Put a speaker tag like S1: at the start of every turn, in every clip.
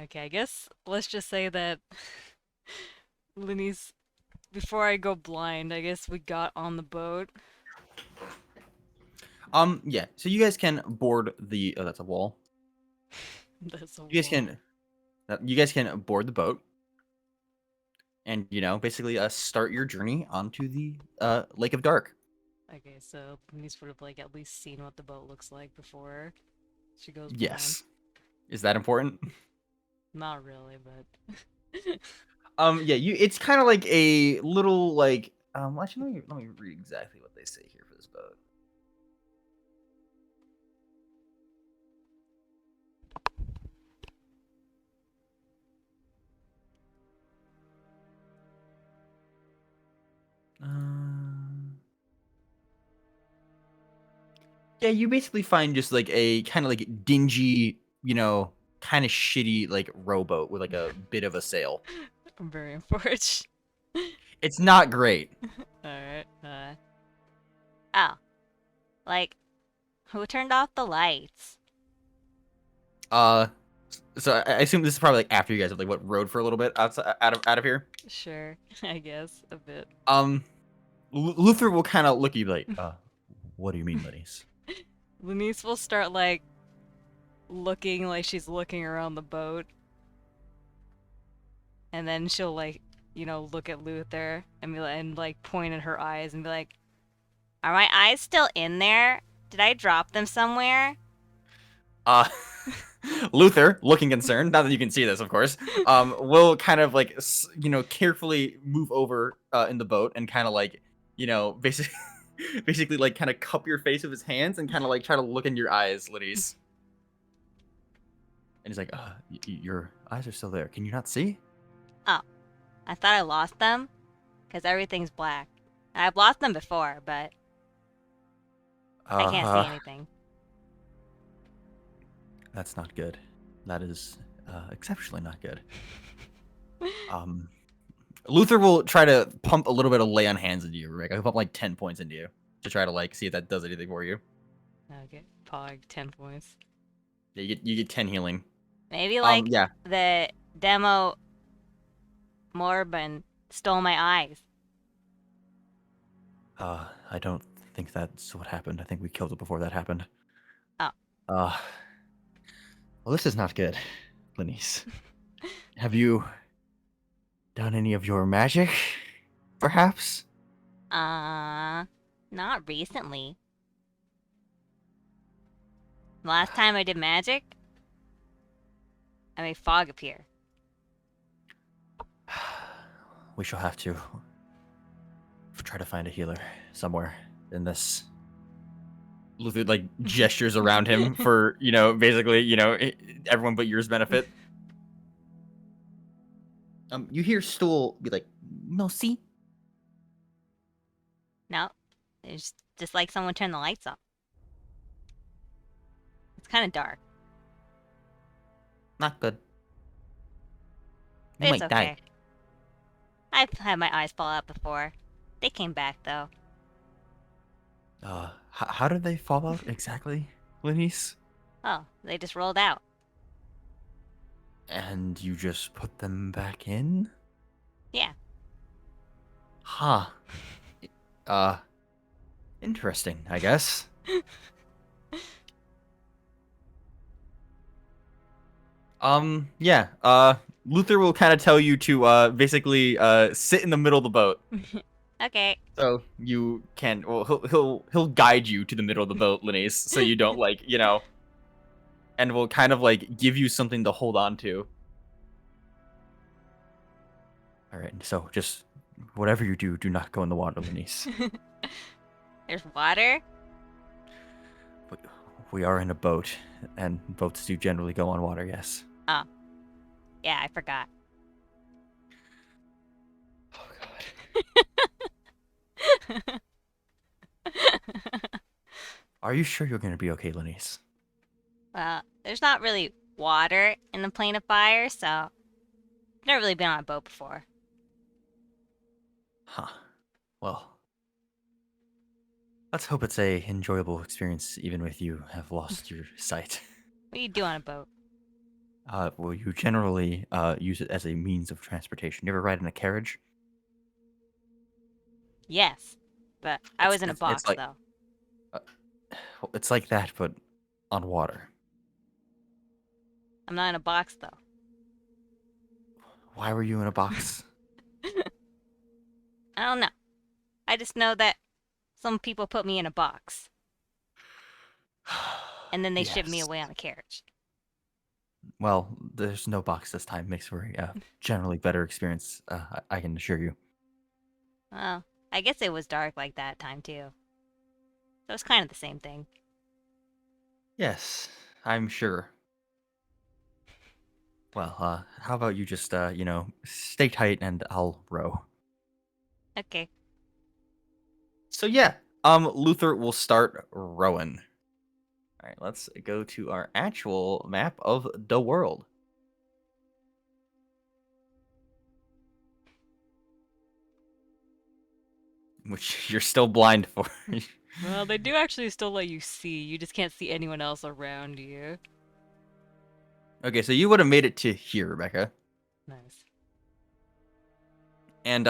S1: Okay, I guess let's just say that Lenise, before I go blind, I guess we got on the boat.
S2: Yeah. So you guys can board the. Oh, that's a wall.
S1: That's a
S2: You guys
S1: wall.
S2: can. You guys can board the boat, and basically start your journey onto the Lake of Dark.
S1: Okay, so Lenise would have like at least seen what the boat looks like before she goes blind.
S2: Yes. Is that important?
S1: Not really, but
S2: Yeah. It's kind of like a little like. Actually, let me read exactly what they say here for this boat. Yeah, you basically find just like a kind of like dingy, kind of shitty like rowboat with like a bit of a sail.
S1: I'm very unfortunate.
S2: It's not great.
S1: Alright, oh, like, who turned off the lights?
S2: Uh, so I assume this is probably like after you guys have like what rode for a little bit outside out of here.
S1: Sure, I guess, a bit.
S2: Um, Luther will kind of look at you like, what do you mean, Lenise?
S1: Lenise will start, like, looking like she's looking around the boat, and then she'll, like, look at Luther and like, point at her eyes and be like, are my eyes still in there? Did I drop them somewhere?
S2: Uh, Luther, looking concerned, now that you can see this, of course, will kind of like, carefully move over in the boat and kind of like, basically, basically like kind of cup your face with his hands and kind of like try to look in your eyes, Liddy's. And he's like, your eyes are still there. Can you not see?
S1: Oh, I thought I lost them, because everything's black. I've lost them before, but I can't see
S2: Uh,
S1: anything.
S2: that's not good. That is exceptionally not good. Um, Luther will try to pump a little bit of lay on hands into you, Rick. I'll pump like 10 points into you to try to like see if that does anything for you.
S1: Okay, Pog, 10 points.
S2: Yeah, you get 10 healing.
S1: Maybe, like,
S2: Yeah.
S1: the demo Morbin stole my eyes.
S2: I don't think that's what happened. I think we killed it before that happened.
S1: Oh,
S2: Uh, well, this is not good, Lenise. Have you done any of your magic, perhaps?
S1: uh, not recently. The last time I did magic, I made fog appear.
S2: We shall have to try to find a healer somewhere in this. Luther like gestures around him for basically everyone but yours benefit. You hear Stool be like, "No, see,
S1: No, it's just like someone turned the lights off. It's kind of dark,
S2: not good. You
S1: but it's
S2: might die."
S1: okay. I've had my eyes fall out before. They came back, though.
S2: How did they fall out exactly, Lenise?
S1: Oh, they just rolled out.
S2: And you just put them back in?
S1: Yeah.
S2: Huh. Uh, interesting, I guess. Yeah. Luther will kind of tell you to basically sit in the middle of the boat.
S1: Okay.
S2: So you can, well, he'll guide you to the middle of the boat, Lenise, so you don't like, and will kind of like give you something to hold on to. All right. So just whatever you do, do not go in the water, Lenise.
S1: There's water?
S2: But we are in a boat, and boats do generally go on water. Yes.
S1: Oh, yeah, I forgot.
S2: Oh God. Are you sure you're gonna be okay, Lenise?
S1: Well, there's not really water in the plane of fire, so I've never really been on a boat before.
S2: Huh. Well, let's hope it's a enjoyable experience, even with you have lost your sight.
S1: What do you do on a boat?
S2: Well, you generally use it as a means of transportation. You ever ride in a carriage?
S1: Yes, but I was in a
S2: It's
S1: box
S2: like
S1: though.
S2: uh, it's like that, but on water.
S1: I'm not in a box though.
S2: Why were you in a box?
S1: I don't know. I just know that some people put me in a box and then they ship me
S2: Yes.
S1: away on a carriage.
S2: Well, there's no box this time. Makes for a generally better experience. I can assure you.
S1: Well, I guess it was dark like that time too. So it's kind of the same thing.
S2: Yes, I'm sure. Well, how about you just stay tight and I'll row.
S1: Okay.
S2: So yeah, Luther will start rowing. All right, let's go to our actual map of the world, which you're still blind for.
S1: Well, they do actually still let you see. You just can't see anyone else around you.
S2: Okay, so you would have made it to here, Rebecca,
S1: Nice.
S2: and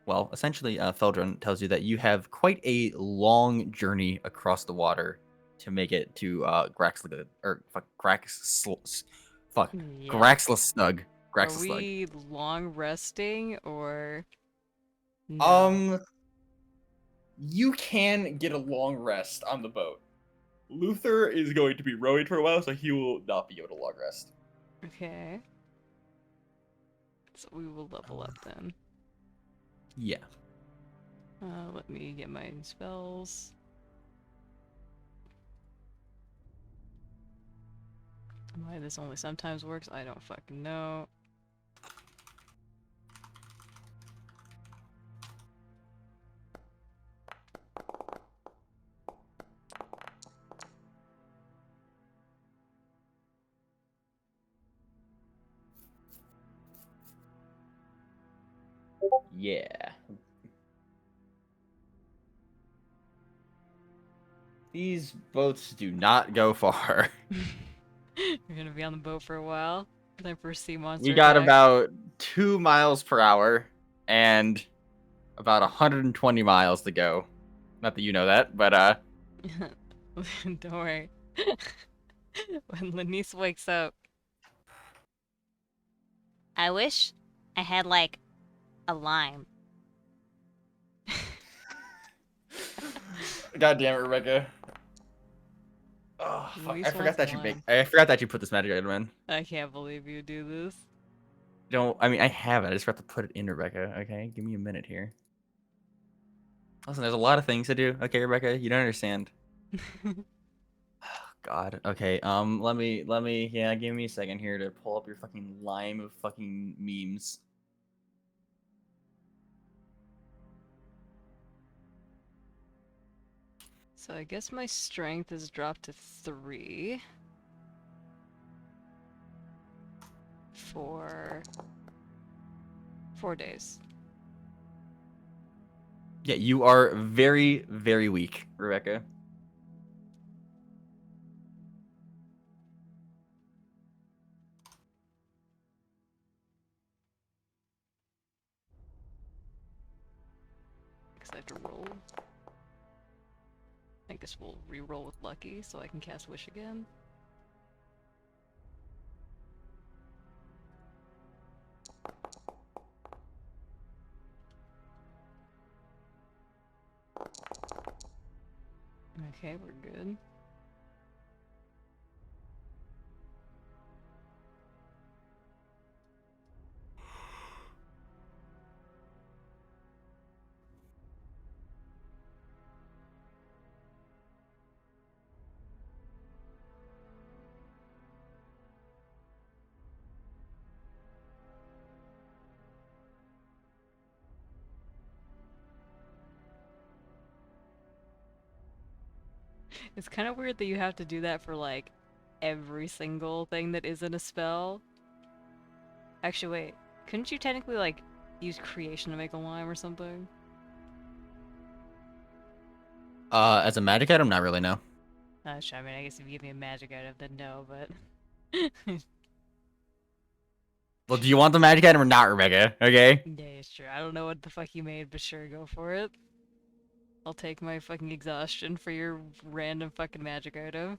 S2: well, essentially, Feldron tells you that you have quite a long journey across the water to make it to Graxl or
S1: Yeah.
S2: Graxla Snug.
S1: Are
S2: Graxla Snug.
S1: we long resting or no?
S2: Um, you can get a long rest on the boat. Luther is going to be rowing for a while, so he will not be able to long rest.
S1: Okay. So we will level up then.
S2: Yeah.
S1: Let me get my spells. Why this only sometimes works, I don't fucking know.
S2: Yeah. These boats do not go far.
S1: You're gonna be on the boat for a while. Time for a sea
S2: We
S1: monster
S2: got
S1: attack.
S2: about 2 miles per hour and about 120 miles to go. Not that you know that, but
S1: Don't worry. When Lenise wakes up, I wish I had like a lime.
S2: God damn it, Rebecca. Oh fuck!
S1: Lenise wants lime.
S2: I forgot that you put this magic item in.
S1: I can't believe you do this.
S2: Don't. I mean, I have it. I just forgot to put it in, Rebecca. Okay, give me a minute here. Listen, there's a lot of things to do. Okay, Rebecca, you don't understand. God. Okay. Let me. Yeah, give me a second here to pull up your fucking lime of fucking memes.
S1: So I guess my strength is dropped to 3 for 4 days.
S2: Yeah, you are very, very weak, Rebecca.
S1: Because I have to roll. I guess we'll re-roll with lucky so I can cast wish again. Okay, we're good. It's kind of weird that you have to do that for like every single thing that isn't a spell. Actually, wait. Couldn't you technically like use creation to make a lime or something?
S2: As a magic item, not really. No.
S1: I mean, I guess if you give me a magic item, then no, but
S2: Well, do you want the magic item or not, Rebecca? Okay.
S1: Yeah, sure. I don't know what the fuck you made, but sure, go for it. I'll take my fucking exhaustion for your random fucking magic item.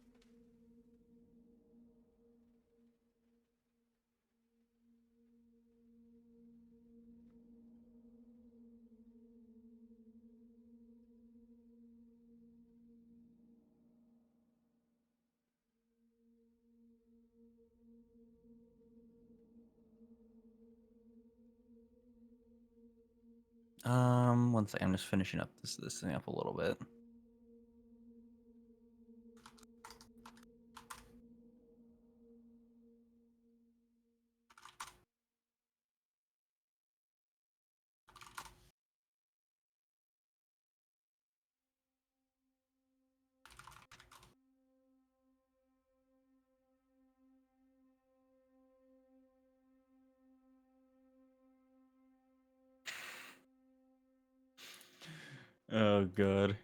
S2: One second. I'm just finishing up this thing up a little bit. Oh, God.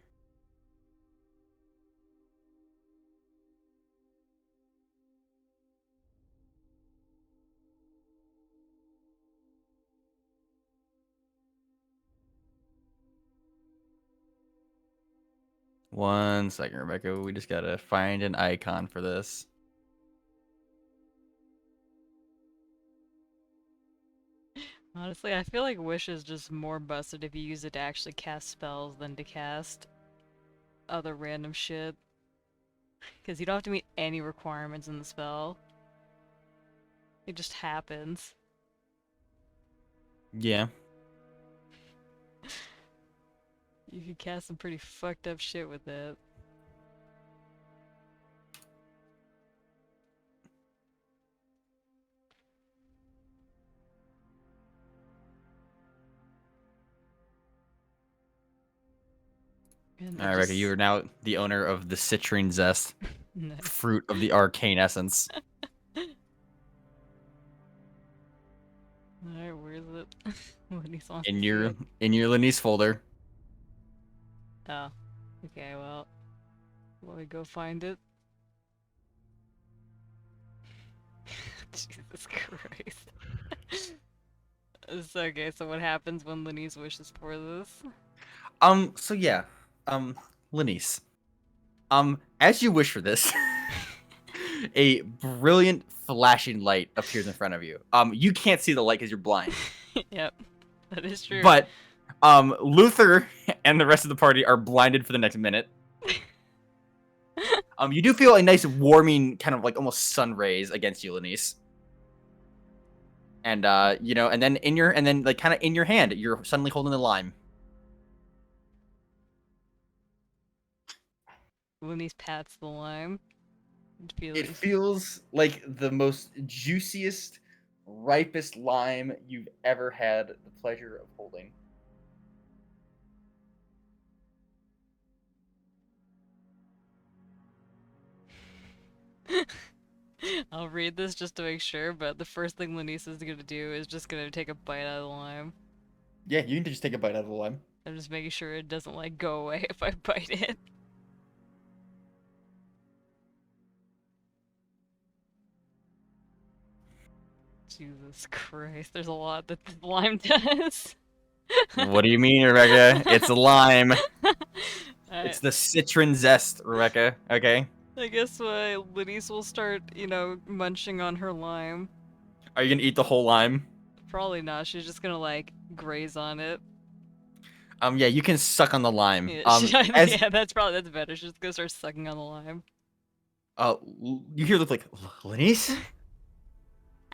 S2: One second, Rebecca. We just gotta find an icon for this.
S1: Honestly, I feel like Wish is just more busted if you use it to actually cast spells than to cast other random shit. Because you don't have to meet any requirements in the spell. It just happens.
S2: Yeah.
S1: You can cast some pretty fucked up shit with it. And
S2: All
S1: it
S2: right, Rebecca. You
S1: just...
S2: are now the owner of the citrine zest,
S1: Nice.
S2: fruit of the arcane essence.
S1: Alright, where is it? Lenise wants to
S2: In
S1: see
S2: your
S1: it.
S2: in your Lenise folder.
S1: Oh. Okay, well. Let me go find it. Jesus Christ. Okay, so what happens when Lenise wishes for this?
S2: So yeah. Lenise. As you wish for this, a brilliant flashing light appears in front of you. You can't see the light because you're blind.
S1: Yep, that is true.
S2: But Luther and the rest of the party are blinded for the next minute. You do feel a nice warming kind of like almost sun rays against you, Lenise. And and then like kind of in your hand, you're suddenly holding the lime.
S1: Lenise pats the lime.
S2: It
S1: Feeling.
S2: feels like the most juiciest, ripest lime you've ever had the pleasure of holding.
S1: I'll read this just to make sure, but the first thing Lenise is gonna do is just gonna take a bite out of the lime.
S2: Yeah, you can just take a bite out of the lime.
S1: I'm just making sure it doesn't like go away if I bite it. Jesus Christ, there's a lot that the lime does.
S2: What do you mean, Rebecca? It's a lime.
S1: Alright,
S2: It's the citron zest, Rebecca. Okay.
S1: I guess Lenise will start, munching on her lime.
S2: Are you gonna eat the whole lime?
S1: Probably not, she's just gonna like graze on it.
S2: Yeah, you can suck on the lime.
S1: Yeah,
S2: As
S1: yeah, that's better. She's just gonna start sucking on the lime.
S2: you hear like Lenise?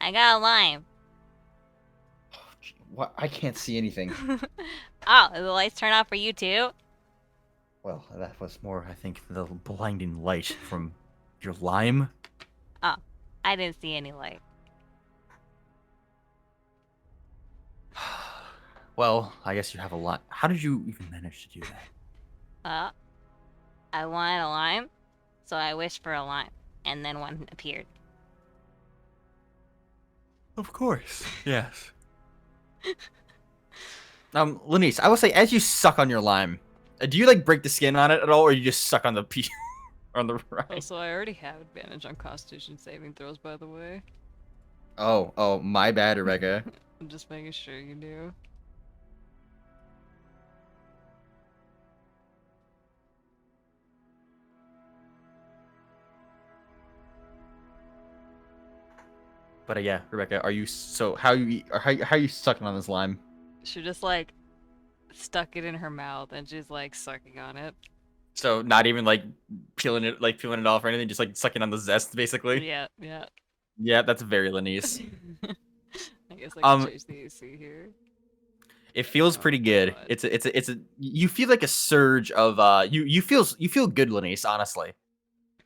S1: I got a lime.
S2: What? I can't see anything.
S1: Oh, the lights turn off for you too?
S2: Well, that was more, I think, the blinding light from your lime.
S1: Oh, I didn't see any light.
S2: Well, I guess you have a lot. How did you even manage to do that?
S1: Well, I wanted a lime, so I wished for a lime, and then one appeared.
S2: Of course. Yes. Lenise, I will say, as you suck on your lime, do you like break the skin on it at all, or you just suck on the piece? on the right.
S1: Also, I already have advantage on Constitution saving throws, by the way.
S2: Oh, my bad, Rebecca.
S1: I'm just making sure you do.
S2: But yeah, Rebecca, are you so how you sucking on this lime?
S1: She just like stuck it in her mouth and she's like sucking on it.
S2: So not even like peeling it off or anything, just like sucking on the zest, basically.
S1: Yeah, yeah.
S2: Yeah, that's very Lenise.
S1: I guess I could
S2: Um,
S1: change the AC here.
S2: it feels
S1: Oh
S2: pretty good.
S1: god.
S2: It's a you feel like a surge of you feel good, Lenise, honestly.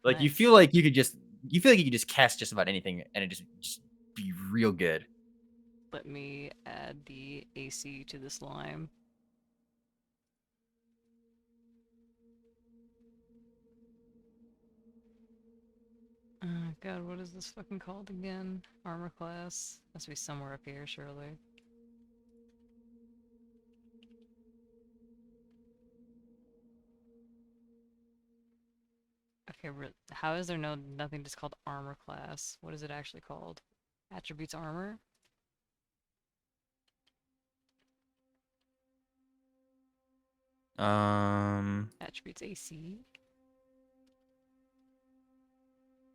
S2: Like
S1: Nice.
S2: you feel like you could just cast just about anything and it just be real good.
S1: Let me add the AC to this lime. God, what is this fucking called again? Armor class? Must be somewhere up here, surely. Okay, how is there nothing just called armor class? What is it actually called? Attributes armor?
S2: Um,
S1: Attributes AC?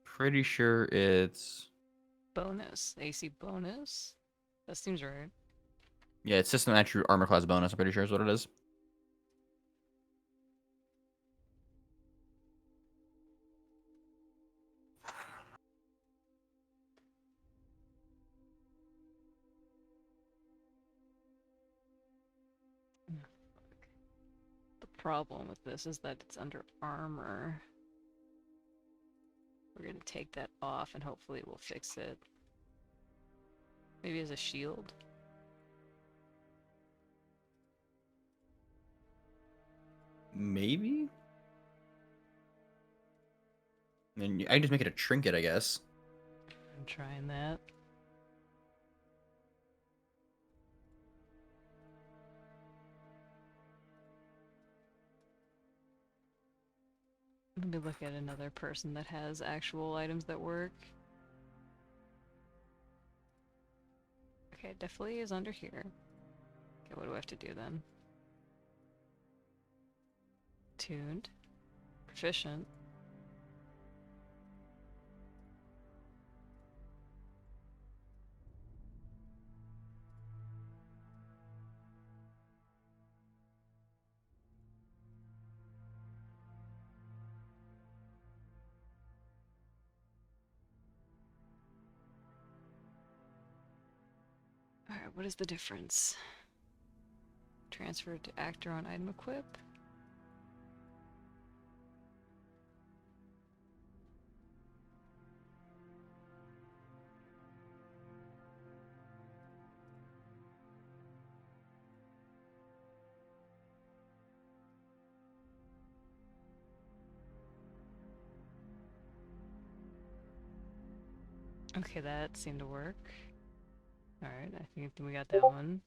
S2: pretty sure it's
S1: Bonus. AC bonus? That seems right.
S2: yeah, it's system attribute armor class bonus. I'm pretty sure is what it is.
S1: The problem with this is that it's under armor. We're gonna take that off and hopefully it will fix it. Maybe as a shield?
S2: Maybe. And I can just make it a trinket, I guess.
S1: I'm trying that. Let me look at another person that has actual items that work. Okay, definitely is under here. Okay, what do I have to do then? Tuned. Proficient. Alright, what is the difference? Transfer to actor on item equip? Okay, that seemed to work. Alright, I think we got that one.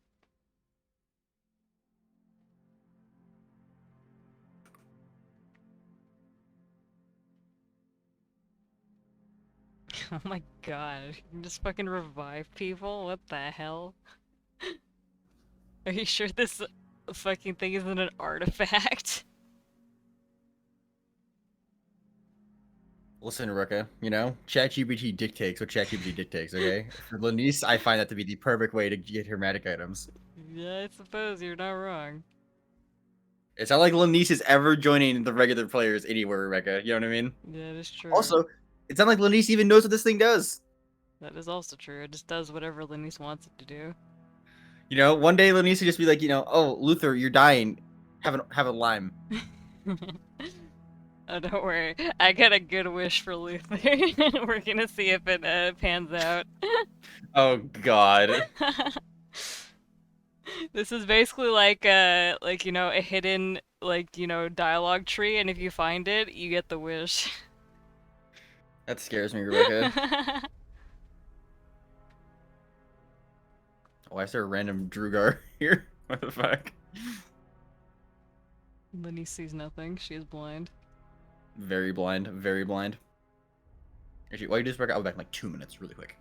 S1: Oh my god, you can just fucking revive people? What the hell? Are you sure this fucking thing isn't an artifact?
S2: Listen, Ruka, ChatGPT dictates what ChatGPT dictates, okay? For Lenise, I find that to be the perfect way to get her magic items.
S1: Yeah, I suppose you're not wrong.
S2: It's not like Lenise is ever joining the regular players anywhere, Rebecca. You know what I mean?
S1: Yeah, that is true.
S2: Also, it's not like Lenise even knows what this thing does.
S1: That is also true. It just does whatever Lenise wants it to do.
S2: One day Lenise will just be like, oh, Luther, you're dying. Have a lime.
S1: Oh, don't worry. I got a good wish for Luther. We're gonna see if it pans out.
S2: Oh God.
S1: This is basically like a a hidden dialogue tree, and if you find it, you get the wish.
S2: That scares me, Rebecca. Why is there a random Drugar here? What the fuck?
S1: Lenny sees nothing. She is blind.
S2: Very blind. Very blind. Actually, while you do this, Rebecca, I'll be back in like 2 minutes, really quick.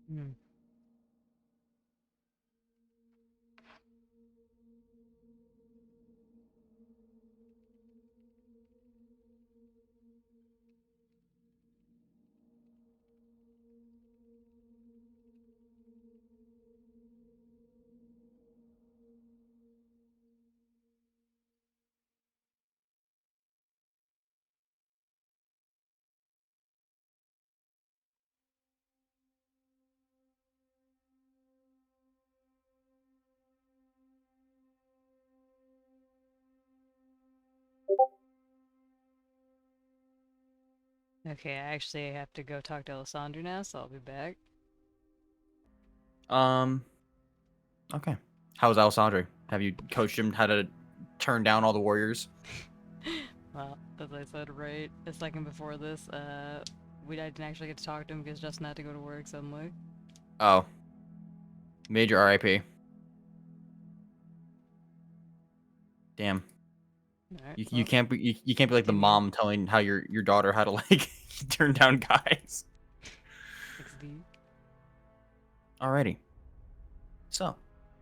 S1: Hmm. Okay, I actually have to go talk to Alessandro now, so I'll be back.
S2: Um. Okay. How's Alessandro? Have you coached him how to turn down all the warriors?
S1: Well, as I said right a second before this, I didn't actually get to talk to him because Justin had to go to work suddenly.
S2: Oh, major RIP. Damn.
S1: Alright,
S2: You
S1: well,
S2: can't be you can't be like the
S1: continue.
S2: mom telling how your daughter how to like turn down guys.
S1: XD.
S2: Alrighty. So,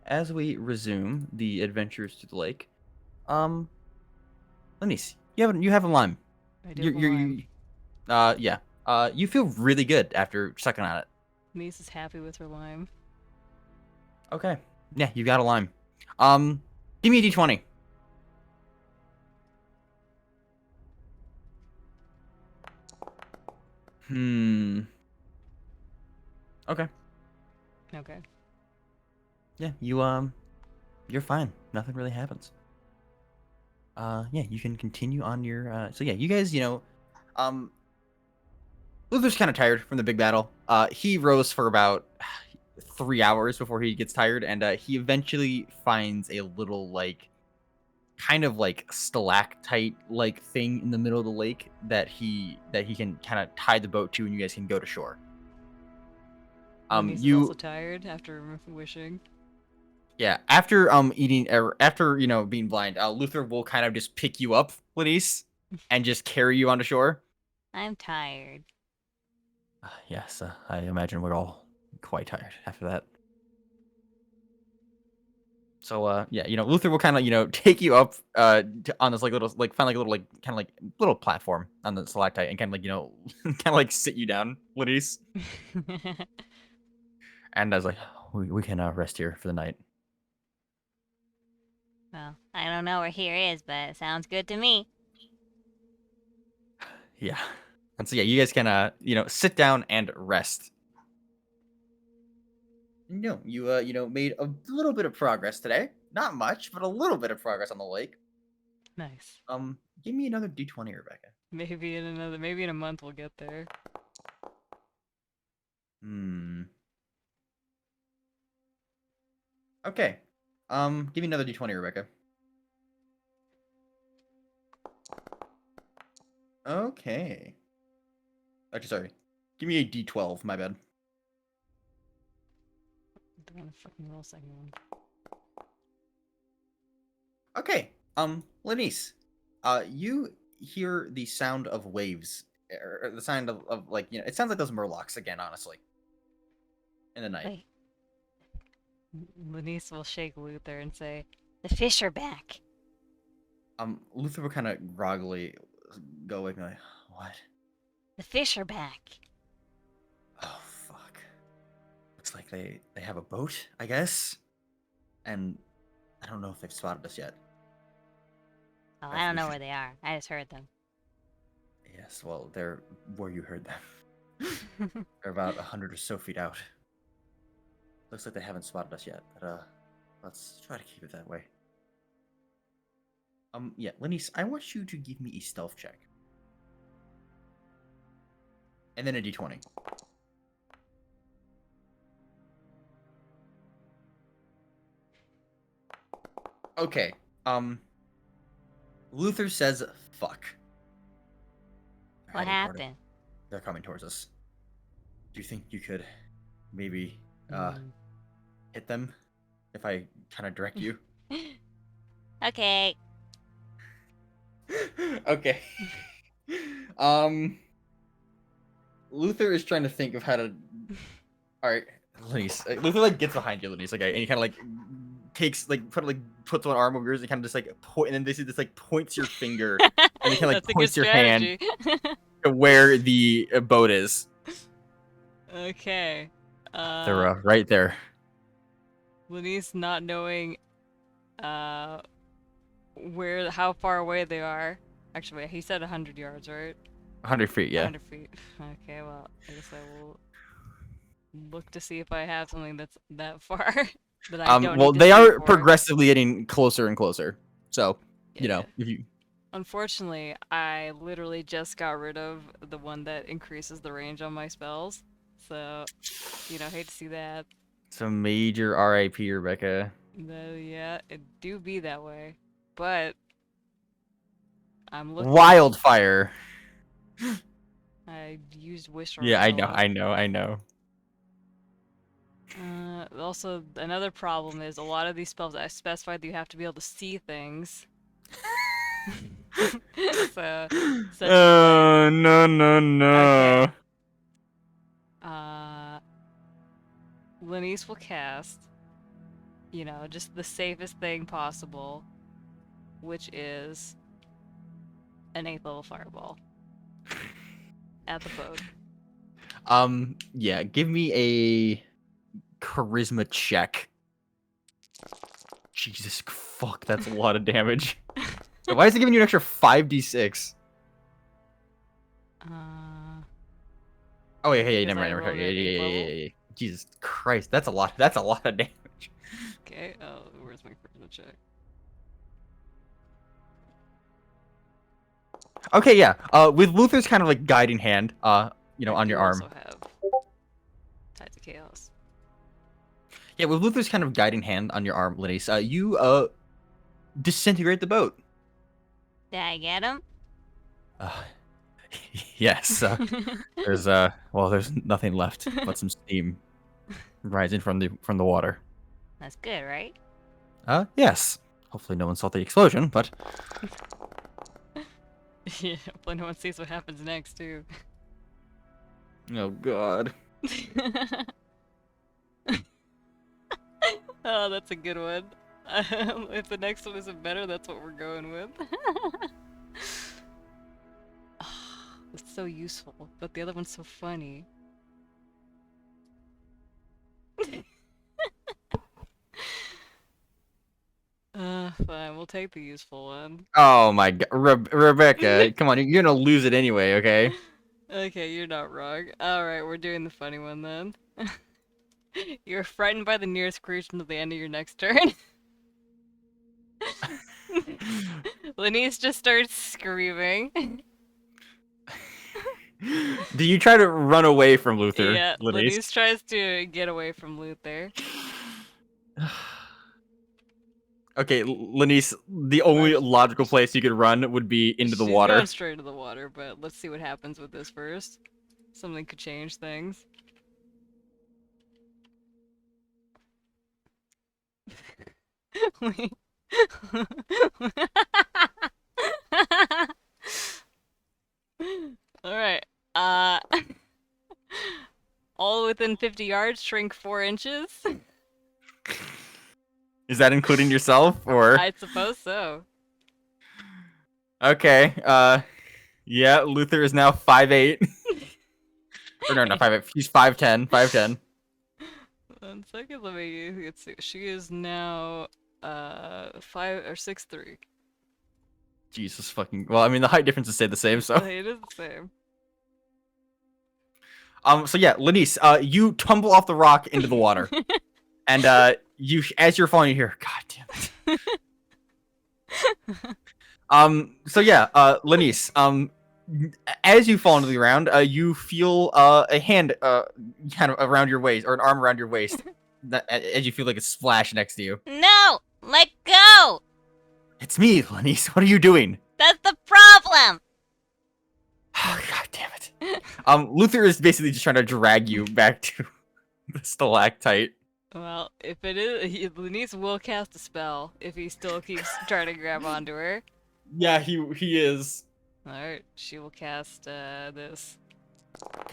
S2: as we resume the adventures to the lake, um, Lenise, you have a lime.
S1: I do have a
S2: You
S1: lime.
S2: yeah. You feel really good after sucking on it.
S1: Niece is happy with her lime.
S2: Okay. Yeah, you got a lime. Um, give me a d20. Hmm. Okay.
S1: Okay.
S2: Yeah, you're fine. Nothing really happens. Yeah, you can continue on your so yeah, you guys, um Luther's kind of tired from the big battle. He rows for about 3 hours before he gets tired, and he eventually finds a little like kind of like stalactite like thing in the middle of the lake that he can kind of tie the boat to, and you guys can go to shore.
S1: Lenise is also
S2: You
S1: tired after wishing.
S2: Yeah, after eating or after being blind, Luther will kind of just pick you up, Lenise, and just carry you onto shore.
S1: I'm tired.
S2: Yes, I imagine we're all quite tired after that. So yeah, Luther will kind of take you up on this like little like find like a little like kind of like little platform on the stalactite and kind of like kind of like sit you down, Lenise. And I was like, we can rest here for the night.
S1: Well, I don't know where here is, but it sounds good to me.
S2: Yeah. And so yeah, you guys can sit down and rest. No, you made a little bit of progress today. Not much, but a little bit of progress on the lake.
S1: Nice.
S2: Give me another d20, Rebecca.
S1: Maybe in a month we'll get there.
S2: Hmm. Okay. Give me another d20, Rebecca. Okay. Actually, sorry. Give me a d12. My bad.
S1: Don't want to fucking roll a second one.
S2: Okay. Lenise, you hear the sound of waves or the sound of like it sounds like those murlocs again, honestly, in the night.
S1: Wait. Lenise will shake Luther and say, "The fish are back."
S2: Luther will kind of groggily go awake and be like, what?
S1: The fish are back.
S2: Oh fuck! Looks like they have a boat, I guess, and I don't know if they've spotted us yet.
S1: Oh, I
S2: Perhaps
S1: don't
S2: we
S1: know
S2: should.
S1: where they are. I just heard them.
S2: Yes, well, they're where you heard them. They're about 100 or so feet out. Looks like they haven't spotted us yet, but let's try to keep it that way. Yeah, Lenise, I want you to give me a stealth check. And then a d20. Okay. Luther says fuck. They're
S1: What
S2: heading toward it.
S1: happened?
S2: They're coming towards us. Do you think you could maybe
S1: Hmm.
S2: hit them if I kind of direct you?
S1: Okay.
S2: Okay. Um Luther is trying to think of how to. All right, Lenise. Luther like gets behind you, Lenise. Okay, and he kind of like takes puts one arm over yours and kind of just like point, and then this just like points your finger, and he kind of like
S1: That's a good
S2: points your hand
S1: strategy.
S2: to where the boat is.
S1: Okay.
S2: They're right there.
S1: Lenise not knowing how far away they are. Actually, wait, he said 100 yards, right?
S2: 100 feet, yeah.
S1: 100 feet. Okay, well, I guess I will look to see if I have something that's that far that I don't
S2: Well,
S1: need to
S2: they
S1: see
S2: are
S1: for.
S2: progressively getting closer and closer. So,
S1: Yeah.
S2: if you.
S1: Unfortunately, I literally just got rid of the one that increases the range on my spells. So, hate to see that.
S2: It's a major RIP, Rebecca.
S1: Yeah, it do be that way. But I'm looking.
S2: Wildfire.
S1: I used wish
S2: Yeah,
S1: already
S2: I
S1: a
S2: know,
S1: lot.
S2: I know, I know.
S1: Also, another problem is a lot of these spells I specified that you have to be able to see things. So, such as like,
S2: Oh, no, no,
S1: okay,
S2: no.
S1: uh, Lenise will cast, just the safest thing possible, which is an 8th level fireball at the boat.
S2: Yeah, give me a charisma check. Jesus fuck, that's a lot of damage. Why is it giving you an extra 5d6? Oh, yeah, hey,
S1: Because
S2: never
S1: I
S2: mind, never
S1: rolled
S2: mind. Yeah,
S1: at
S2: yeah,
S1: 8th
S2: yeah, yeah,
S1: level.
S2: yeah, yeah. Jesus Christ, that's a lot. That's a lot of damage.
S1: Okay, oh, where's my charisma check?
S2: Okay, yeah. With Luther's kind of like guiding hand,
S1: I
S2: on your
S1: do
S2: arm.
S1: also have Tides of Chaos.
S2: Yeah, with Luther's kind of guiding hand on your arm, Lenise, you disintegrate the boat.
S1: Did I get him?
S2: Uh, yes. There's nothing left but some steam rising from the water.
S1: That's good, right?
S2: Yes. Hopefully no one saw the explosion, but
S1: Yeah, hopefully no one sees what happens next, too.
S2: oh god.
S1: Oh, that's a good one. If the next one isn't better, that's what we're going with. It's so useful, but the other one's so funny. Fine, we'll take the useful one.
S2: Oh my god, Rebecca, come on, you're gonna lose it anyway, okay?
S1: Okay, you're not wrong. Alright, we're doing the funny one then. You're frightened by the nearest creature until the end of your next turn. Lenise just starts screaming.
S2: Do you try to run away from Luther,
S1: Yeah,
S2: Lenise?
S1: Lenise tries to get away from Luther.
S2: Okay, Lenise, the only logical place you could run would be into the
S1: She's
S2: water.
S1: going straight to the water, but let's see what happens with this first. Something could change things. Wait. Alright. 150 yards, shrink 4 inches?
S2: Is that including yourself, or?
S1: I suppose so.
S2: Okay, yeah, Luther is now 5'8". Or no, not 5'8". He's 5'10". 5'10".
S1: 1 second, let's see. She is now 5 or 6'3".
S2: Jesus fucking. Well, I mean, the height differences stay the same, so.
S1: It is the same.
S2: So yeah, Lenise, you tumble off the rock into the water, and you, as you're falling, you hear, "God damn it." So yeah, Lenise, as you fall into the ground, you feel a hand, kind of around your waist, or an arm around your waist, as you feel like a splash next to you.
S3: No! Let go!
S2: It's me, Lenise. What are you doing?
S3: That's the problem!
S2: Oh, God damn it. Luther is basically just trying to drag you back to the stalactite.
S1: Well, if it is, Lenise will cast a spell if he still keeps trying to grab onto her.
S2: Yeah, he is.
S1: Alright, she will cast this.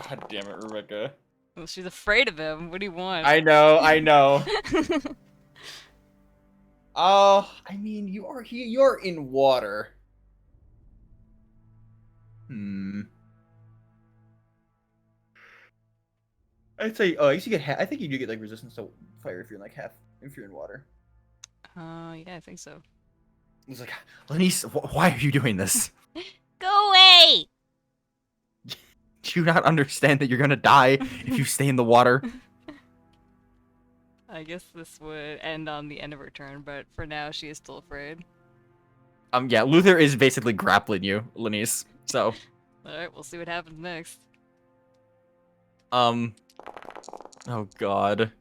S2: God damn it, Rebecca.
S1: Well, she's afraid of him. What do you want?
S2: I know. I mean, you're in water. I'd say, I guess you get I think you do get like resistance to fire if you're in if you're in water.
S1: Yeah, I think so.
S2: He's like, Lenise, why are you doing this?
S3: Go away!
S2: Do you not understand that you're gonna die if you stay in the water?
S1: I guess this would end on the end of her turn, but for now she is still afraid.
S2: Yeah, Luther is basically grappling you, Lenise. So.
S1: Alright, we'll see what happens next.
S2: Oh God.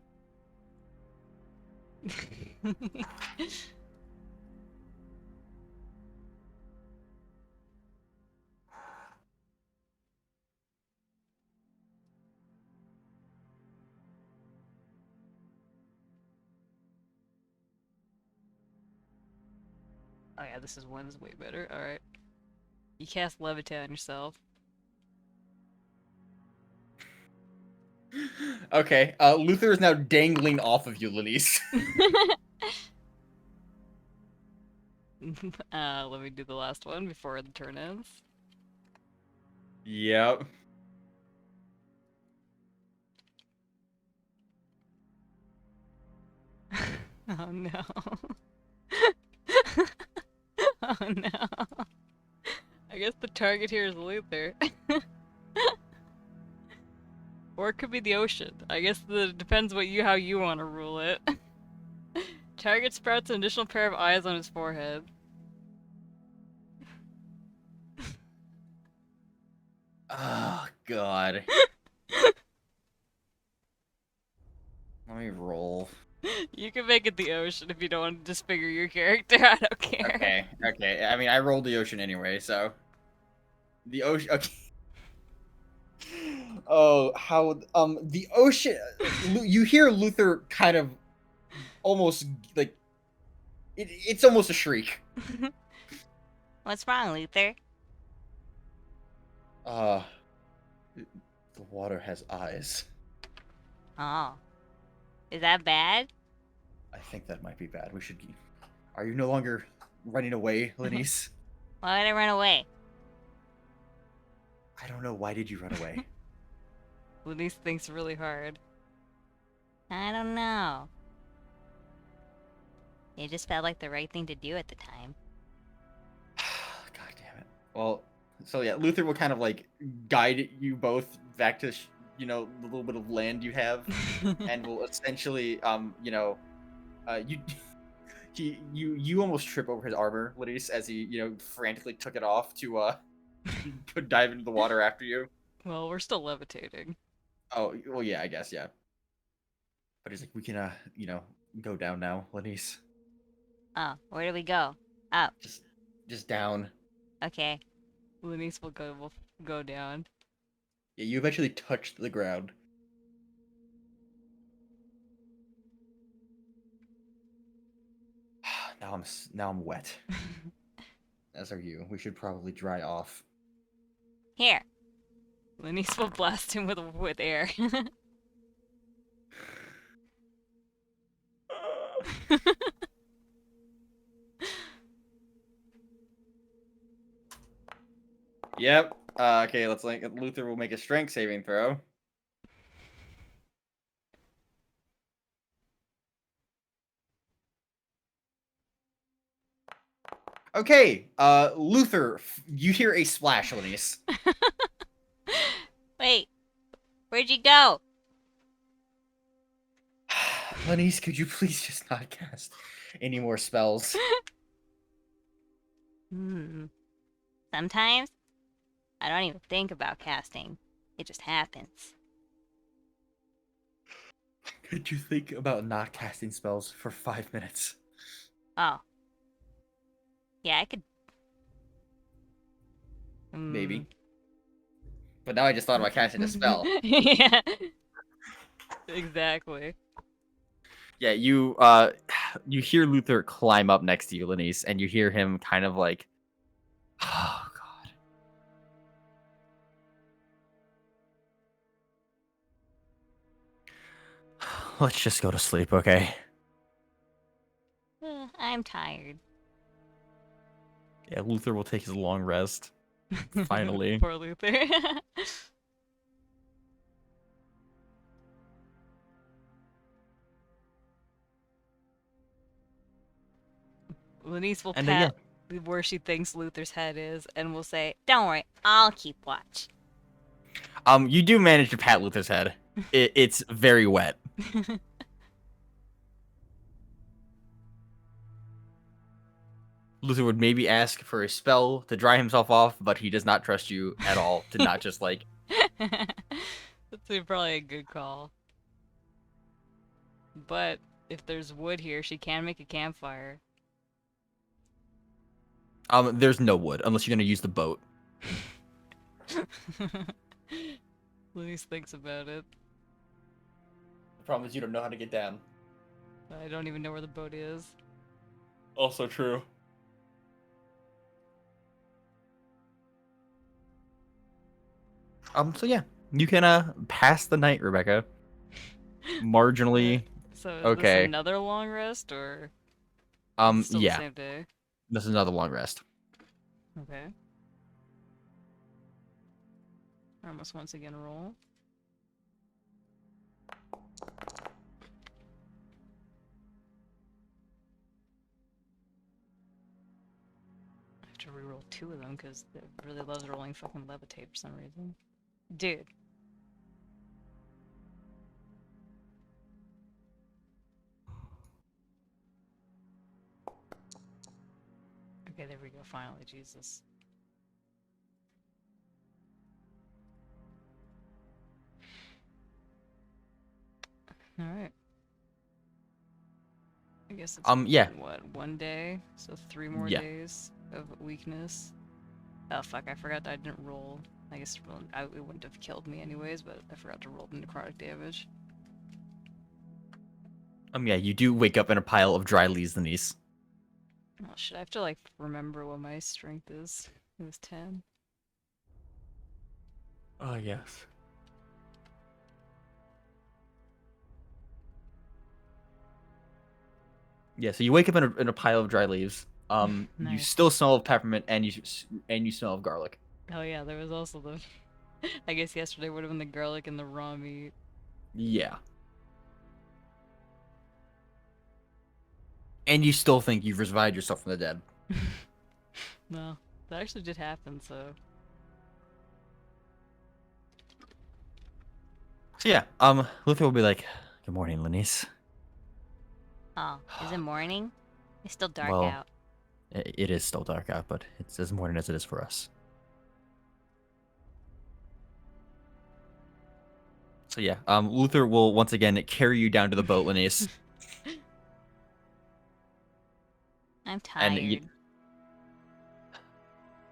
S1: Oh yeah, this is way better. Alright. You cast Levitate on yourself.
S2: Okay, Luther is now dangling off of you, Lenise.
S1: Let me do the last one before the turn ends.
S2: Yep.
S1: Oh no. Oh no. I guess the target here is Luther. Or it could be the ocean. I guess it depends how you want to rule it. Target sprouts an additional pair of eyes on his forehead.
S2: Oh God. Let me roll.
S1: You can make it the ocean if you don't want to disfigure your character. I don't care.
S2: Okay. I mean, I rolled the ocean anyway, so. The ocean. Okay. Oh, how the ocean. You hear Luther kind of almost like it's almost a shriek.
S3: What's wrong, Luther?
S2: The water has eyes.
S3: Oh. Is that bad?
S2: I think that might be bad. We should. Are you no longer running away, Lenise?
S3: Why did I run away?
S2: I don't know. Why did you run away?
S1: Lenise thinks really hard.
S3: I don't know. It just felt like the right thing to do at the time.
S2: God damn it. Well, so yeah, Luther will kind of like guide you both back to the little bit of land you have, and will essentially you almost trip over his armor, Lenise, as he frantically took it off to dive into the water after you.
S1: Well, we're still levitating.
S2: Oh well, yeah, I guess, yeah. But he's like, we can go down now, Lenise.
S3: Oh, where do we go? Up.
S2: Just down.
S3: Okay.
S1: Lenise will go down.
S2: Yeah, you eventually touched the ground. Now I'm wet. As are you. We should probably dry off.
S3: Here.
S1: Lenise will blast him with air.
S2: Yep. Okay, let's like Luther will make a strength saving throw. Okay, Luther, you hear a splash, Lenise.
S3: Wait, where'd you go?
S2: Lenise, could you please just not cast any more spells?
S3: Sometimes I don't even think about casting. It just happens.
S2: Could you think about not casting spells for 5 minutes?
S3: Oh. Yeah, I could.
S2: Maybe. But now I just thought about casting a spell.
S1: Yeah. Exactly.
S2: Yeah, you you hear Luther climb up next to you, Lenise, and you hear him kind of like, oh god. Let's just go to sleep, okay?
S3: I'm tired.
S2: Yeah, Luther will take his long rest. Finally.
S1: Poor Luther. Lenise will
S2: And
S1: pat where she thinks Luther's head is and will say,
S3: Don't worry, I'll keep watch.
S2: you do manage to pat Luther's head. It's very wet. Luther would maybe ask for a spell to dry himself off, but he does not trust you at all to not just like.
S1: That's probably a good call. But if there's wood here, she can make a campfire.
S2: There's no wood unless you're gonna use the boat.
S1: Lenise thinks about it.
S2: The problem is you don't know how to get down.
S1: I don't even know where the boat is.
S2: Also true. So yeah, you can pass the night, Rebecca. Marginally.
S1: So is
S2: okay.
S1: this another long rest or still
S2: yeah.
S1: the same day?
S2: This is another long rest.
S1: Okay. I must once again roll. I have to reroll 2 of them because it really loves rolling fucking levitate for some reason. Dude. Okay, there we go, finally, Jesus. Alright. I guess it's
S2: yeah.
S1: what, 1 day? So 3 more days of weakness. Oh fuck, I forgot that I didn't roll. I guess it wouldn't have killed me anyways, but I forgot to roll the necrotic damage.
S2: Yeah, you do wake up in a pile of dry leaves, Lenise.
S1: Oh shit, I have to like remember what my strength is. It was 10.
S2: Oh yes. Yeah, so you wake up in a pile of dry leaves.
S1: Nice.
S2: You still smell of peppermint, and you smell of garlic.
S1: Oh yeah, there was also the. I guess yesterday would have been the garlic and the raw meat.
S2: Yeah. And you still think you've revived yourself from the dead.
S1: No, that actually did happen. So.
S2: So yeah, Luther will be like, "Good morning, Lenise."
S3: Oh, is it morning? It's still dark
S2: Well,
S3: out.
S2: it is still dark out, but it's as morning as it is for us. So yeah, Luther will once again carry you down to the boat, Lenise.
S3: I'm tired.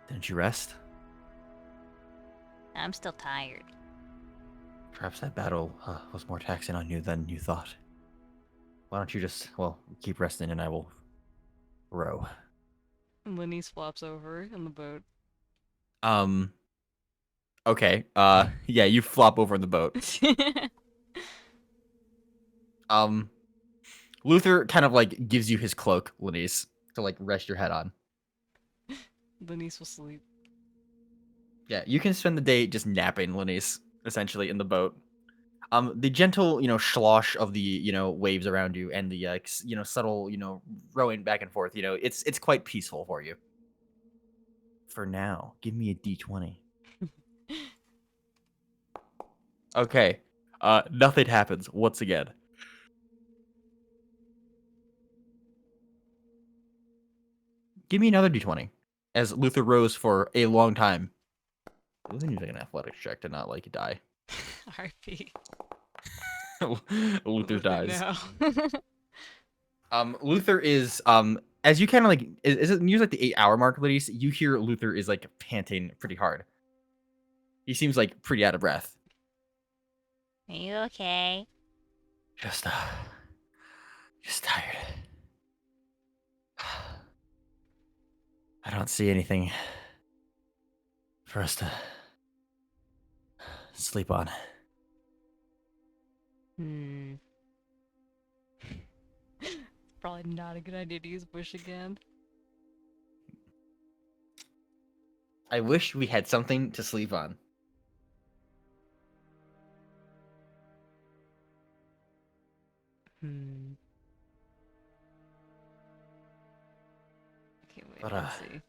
S2: Didn't you rest?
S3: I'm still tired.
S2: Perhaps that battle was more taxing on you than you thought. Why don't you just, well, keep resting and I will row.
S1: And Lenise flops over in the boat.
S2: Okay. Yeah, you flop over in the boat. Luther kind of like gives you his cloak, Lenise, to like rest your head on.
S1: Lenise will sleep.
S2: Yeah, you can spend the day just napping, Lenise, essentially in the boat. The gentle, slosh of the, waves around you, and the, subtle, rowing back and forth. It's quite peaceful for you. For now, give me a D20. Okay. Nothing happens once again. Give me another D20. As Luther rows for a long time. Luther needs like an athletics check to not like die.
S1: RP.
S2: Luther
S1: Luther
S2: dies.
S1: now.
S2: Luther is as you kind of like is it near like the 8-hour mark, ladies? You hear Luther is like panting pretty hard. He seems like pretty out of breath.
S3: Are you okay?
S2: Just tired. I don't see anything for us to sleep on.
S3: Hmm.
S1: Probably not a good idea to use bush again.
S2: I wish we had something to sleep on.
S1: Hmm. Okay, wait,
S2: But
S1: let's see.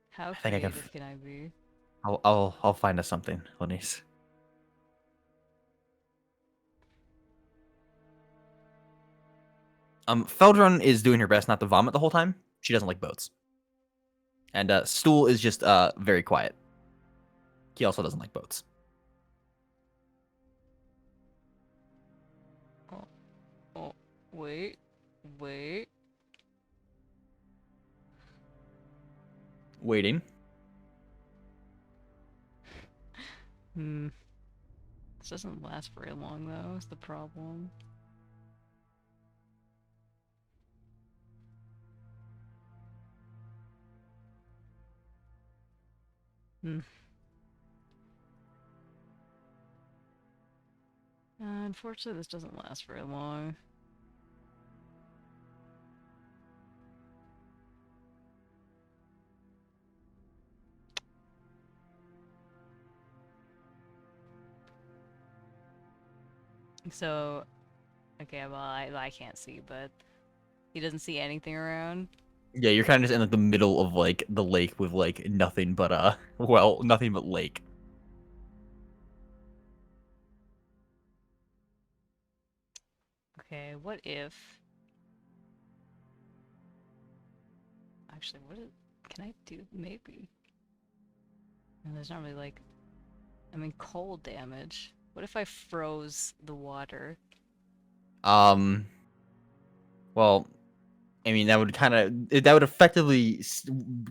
S1: How
S2: I think I can.
S1: creative can I be?
S2: I'll find us something, Lenise. Feldrun is doing her best not to vomit the whole time. She doesn't like boats. And Stool is just very quiet. He also doesn't like boats.
S1: Oh, wait.
S2: Waiting.
S1: Hmm. This doesn't last very long, though, is the problem. Hmm. Unfortunately, this doesn't last very long. So, okay, well, I can't see, but he doesn't see anything around.
S2: Yeah, you're kind of just in like the middle of like the lake with like nothing but nothing but lake.
S1: Okay, what if... Actually, can I do? Maybe. And there's not really like... I mean, cold damage. What if I froze the water?
S2: Um, well, I mean that would effectively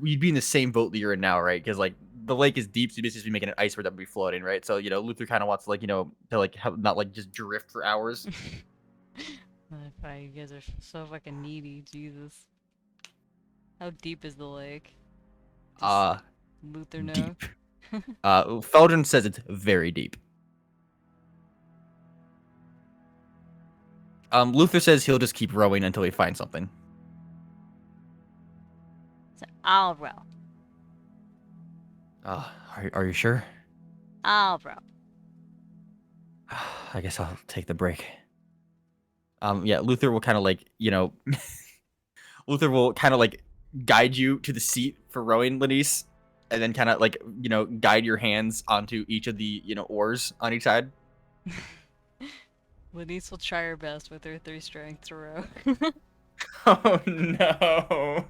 S2: you'd be in the same boat that you're in now, right? Because like the lake is deep, so you'd basically be making an iceberg that would be floating, right? So Luther kind of wants to like to like have, not like just drift for hours.
S1: You guys are so fucking needy, Jesus. How deep is the lake? Does
S2: Uh,
S1: Luther know?
S2: Deep. Feldrin says it's very deep. Luther says he'll just keep rowing until he finds something.
S3: So I'll row.
S2: Are you sure?
S3: I'll row.
S2: I guess I'll take the break. Yeah, Luther will kind of like, Luther will kind of like guide you to the seat for rowing, Lenise, and then kind of like, guide your hands onto each of the, oars on each side.
S1: Lenise will try her best with her 3 strength to row.
S2: Oh no.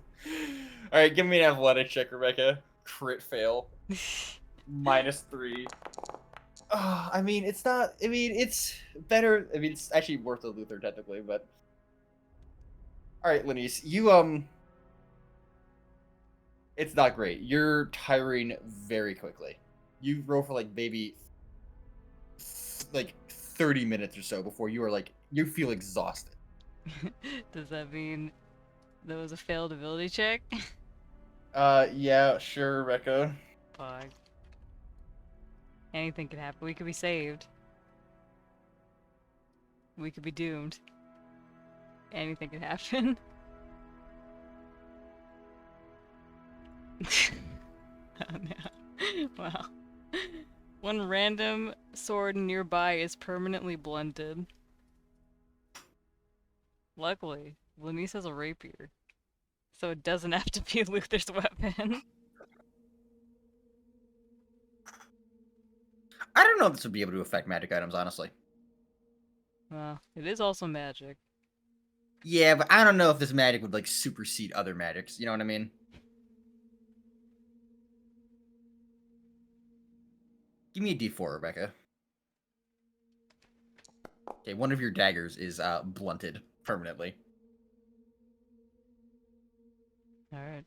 S2: All right, give me an athletic check, Rebecca. Crit fail. -3. I mean, it's not. I mean, it's better. I mean, it's actually worth a Luther technically, but. All right, Lenise, you it's not great. You're tiring very quickly. You row for like maybe like 30 minutes or so before you are like you feel exhausted.
S1: Does that mean that was a failed ability check?
S2: Yeah, sure, Rekka.
S1: Fuck. Anything could happen. We could be saved. We could be doomed. anything could happen. Oh no. Wow. One random sword nearby is permanently blunted. Luckily, Lenise has a rapier, so it doesn't have to be Luther's weapon.
S2: I don't know if this would be able to affect magic items, honestly.
S1: Well, it is also magic.
S2: Yeah, but I don't know if this magic would like supersede other magics. You know what I mean? Give me a D4, Rebecca. Okay, one of your daggers is blunted permanently.
S1: Alright.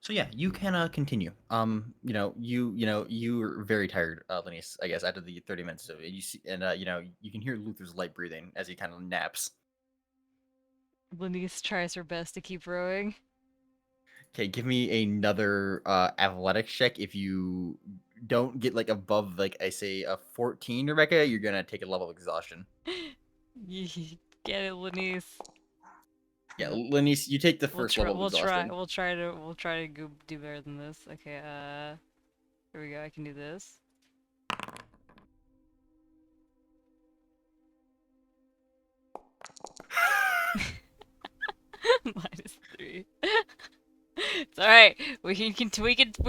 S2: So yeah, you can continue. You're very tired, Lenise, I guess, after the 30 minutes of it. You see, and you can hear Luther's light breathing as he kind of naps.
S1: Lenise tries her best to keep rowing.
S2: Okay, give me another athletics check. If you don't get like above like I say a 14, Rebecca, you're gonna take a level of exhaustion.
S1: Get it, Lenise.
S2: Yeah,
S1: Yep.
S2: Lenise, you take the
S1: We'll
S2: first
S1: try.
S2: level of exhaustion.
S1: We'll try to do better than this. Okay. Here we go. I can do this. -3. It's all right. We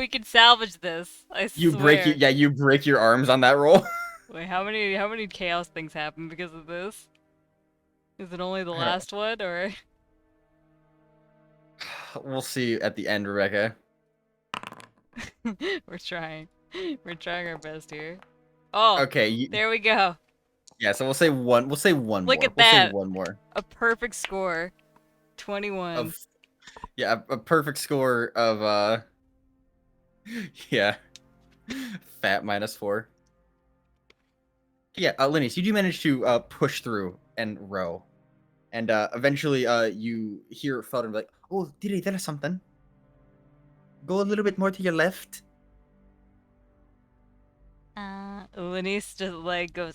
S1: can salvage this. I
S2: You
S1: swear.
S2: you break your arms on that roll.
S1: Wait, how many chaos things happen because of this? Is it only the
S2: I don't.
S1: last one, or
S2: We'll see at the end, Rebecca.
S1: we're trying? We're trying our best here. Oh,
S2: Okay.
S1: there we go.
S2: Yeah. So we'll say one. We'll say one
S1: Look
S2: more.
S1: at
S2: We'll say
S1: that.
S2: one more.
S1: A perfect score. 21.
S2: A perfect score of yeah, fat -4. Yeah, Linus, you do manage to push through and row, and eventually you hear Felden be like, "Oh, Didi, there is something. Go a little bit more to your left."
S1: Lenise just like goes,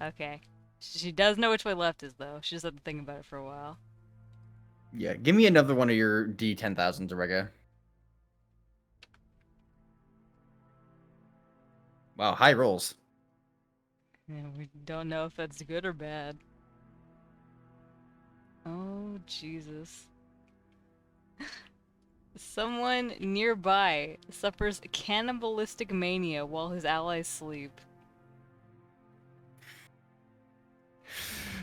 S1: Okay. She does know which way left is, though. She just had to think about it for a while.
S2: Yeah, give me another one of your D10,000s, Rega. Wow, high rolls.
S1: Yeah, we don't know if that's good or bad. Oh, Jesus. Someone nearby suffers cannibalistic mania while his allies sleep.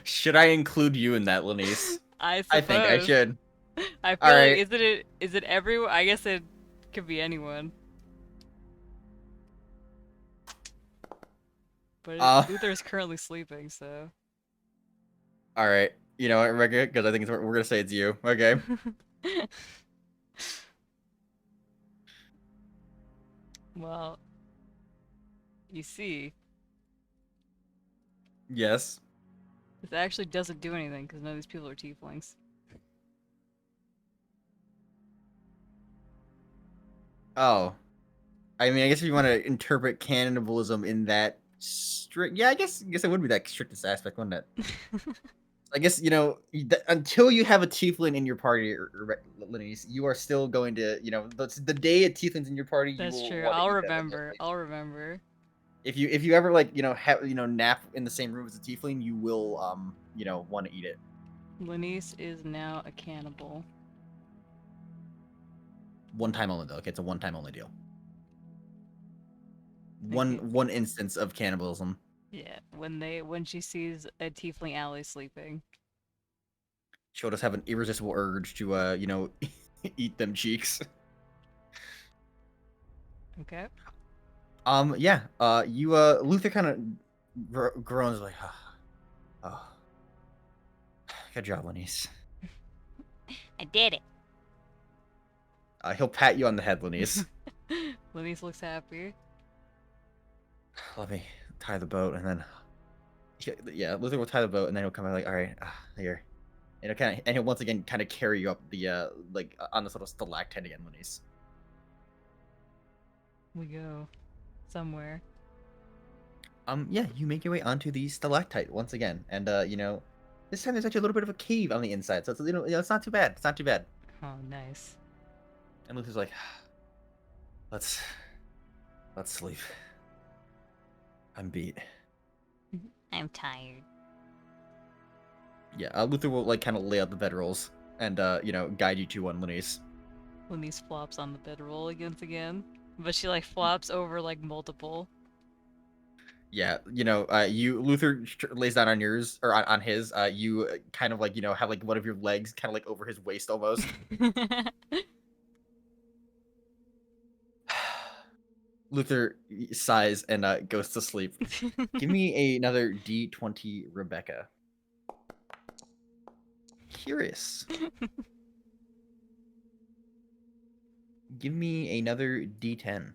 S2: Should I include you in that, Lenise?
S1: I
S2: I think I
S1: suppose.
S2: should.
S1: I
S2: All
S1: feel like,
S2: right.
S1: is it everyone? I guess it could be anyone. But Luther's currently sleeping, so.
S2: All right. You know what, Rega? Because I think we're gonna say it's you. Okay.
S1: Well, you see,
S2: Yes.
S1: this actually doesn't do anything because none of these people are tieflings.
S2: Oh. I mean, I guess if you want to interpret cannibalism in that strict, yeah, I guess it would be that strictest aspect, wouldn't it? I guess until you have a tiefling in your party, Linus, you are still going to, the day a tiefling's in your party, you
S1: That's
S2: will
S1: true.
S2: want to
S1: I'll
S2: eat them at
S1: remember.
S2: least.
S1: I'll remember.
S2: If you ever like have nap in the same room as a tiefling, you will want to eat it.
S1: Lenise is now a cannibal.
S2: One time only though. Okay, it's a one time only deal.
S1: Okay.
S2: One instance of cannibalism.
S1: Yeah, when she sees a tiefling ally sleeping.
S2: She'll just have an irresistible urge to eat them cheeks.
S1: Okay.
S2: Yeah. Luther kind of groans like, oh, good job, Lenise.
S3: I did it.
S2: He'll pat you on the head, Lenise.
S1: Lenise looks happy.
S2: Let me tie the boat, and then yeah, Luther will tie the boat, and then he'll come out like, all right, here. and he'll once again kind of carry you up the like on this little stalactite again, Lenise.
S1: We go somewhere.
S2: Yeah, you make your way onto the stalactite once again, and this time there's actually a little bit of a cave on the inside, so it's it's not too bad. It's not too bad.
S1: Oh, nice.
S2: And Luther's like, let's sleep. I'm beat.
S3: I'm tired.
S2: Yeah, Luther will like kind of lay out the bedrolls and guide you to one, Lenise.
S1: Lenise flops on the bedroll again, but she like flops over like multiple.
S2: Yeah, you Luther lays down on yours or on his. You kind of like have like one of your legs kind of like over his waist almost. Luther sighs and goes to sleep. Give me another D20, Rebecca. Curious. Give me another D10.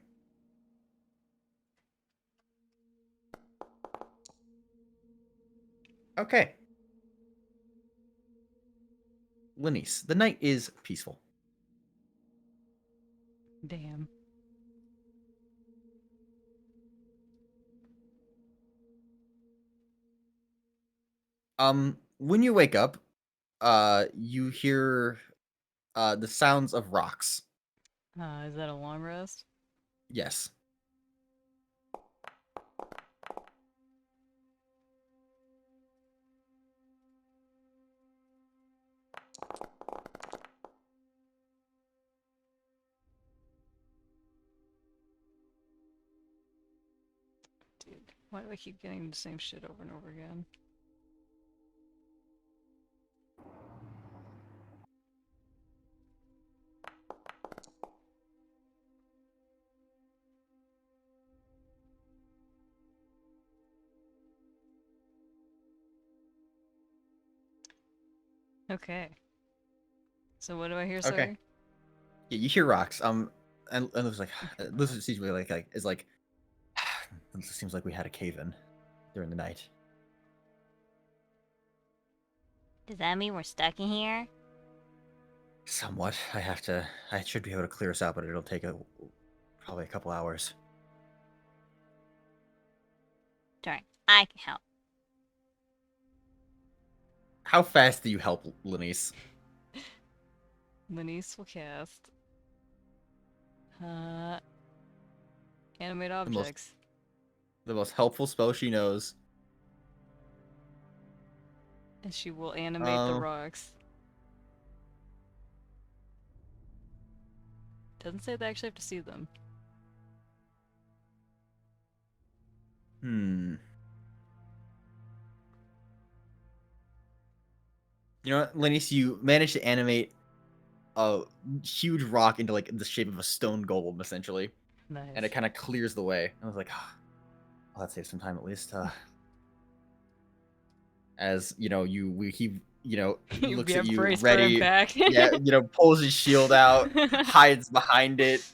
S2: Okay. Lenise, the night is peaceful.
S1: Damn.
S2: When you wake up, you hear the sounds of rocks.
S1: Is that a long rest?
S2: Yes.
S1: Dude, why do I keep getting the same shit over and over again? Okay. So what do I hear,
S2: Okay.
S1: sir?
S2: Yeah, you hear rocks. And Luther's like, Luther sees me like is like, it seems like we had a cave in during the night.
S3: Does that mean we're stuck in here?
S2: Somewhat. I should be able to clear us out, but it'll take probably a couple hours.
S3: Darn, I can help.
S2: How fast do you help, Lenise?
S1: Lenise will cast. Animate
S2: The most
S1: objects.
S2: the most helpful spell she knows.
S1: And she will animate the
S2: Um,
S1: rocks. Doesn't say they actually have to see them.
S2: hmm. You know what, Lenise, you managed to animate a huge rock into like the shape of a stone golem, essentially,
S1: Nice.
S2: and it kind of clears the way. I was like, well, that saves some time at least. As he looks
S1: Yeah,
S2: at you,
S1: brace for
S2: ready.
S1: impact.
S2: Yeah, pulls his shield out, hides behind it.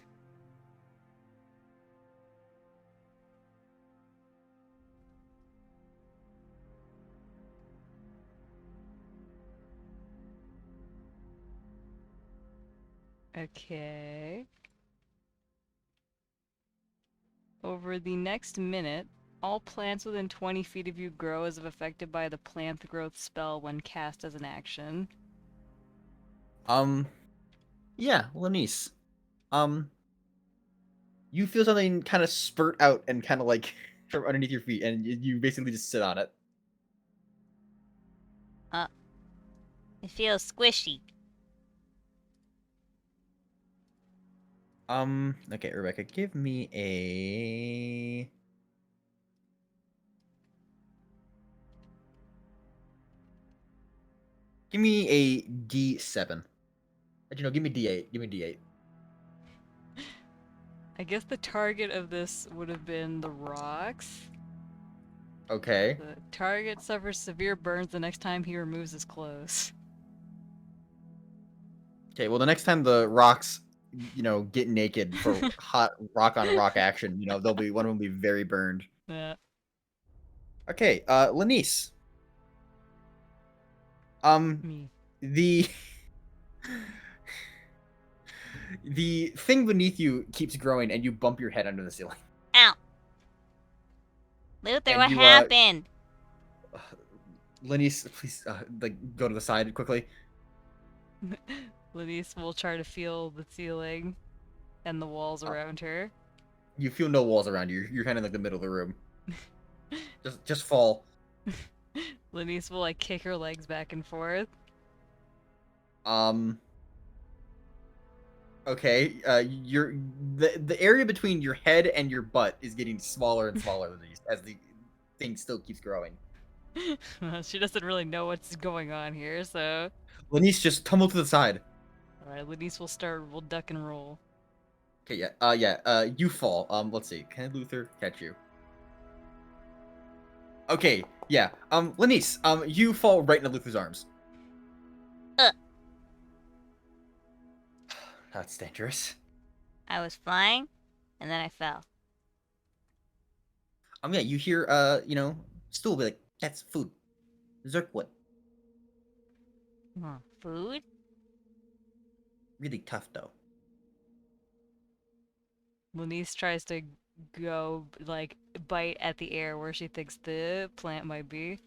S1: Okay. Over the next minute, all plants within 20 feet of you grow as if affected by the plant growth spell when cast as an action.
S2: Yeah, Lenise. You feel something kind of spurt out and kind of like from underneath your feet, and you basically just sit on it.
S3: It feels squishy.
S2: Okay, Rebecca, give me a. Give me a D7. Actually, no, give me D8. Give me D8.
S1: I guess the target of this would have been the rocks.
S2: Okay.
S1: The target suffers severe burns the next time he removes his clothes.
S2: Okay, well, the next time the rocks, get naked for hot rock on rock action, they'll be one of them will be very burned.
S1: Yeah.
S2: Okay, Lenise.
S1: Me.
S2: The the thing beneath you keeps growing, and you bump your head under the ceiling.
S3: Ow. Luther,
S2: And
S3: what
S2: you,
S3: happened?
S2: Lenise, please, like, go to the side quickly.
S1: Lenise will try to feel the ceiling and the walls
S2: Uh,
S1: around her.
S2: you feel no walls around you. You're kind of like the middle of the room. Just fall.
S1: Lenise will like kick her legs back and forth.
S2: Um. Okay. The area between your head and your butt is getting smaller and smaller as the thing still keeps growing.
S1: She doesn't really know what's going on here, so
S2: Lenise, just tumble to the side.
S1: alright, Lenise will duck and roll.
S2: Okay, yeah. You fall. Let's see. Can Luther catch you? Okay, yeah. Lenise, you fall right into Luther's arms.
S3: Uh.
S2: That's dangerous.
S3: I was flying, and then I fell.
S2: Yeah, you hear, Stool be like, that's food. Zerkwood.
S3: Food?
S2: Really tough, though.
S1: Lenise tries to go like bite at the air where she thinks the plant might be.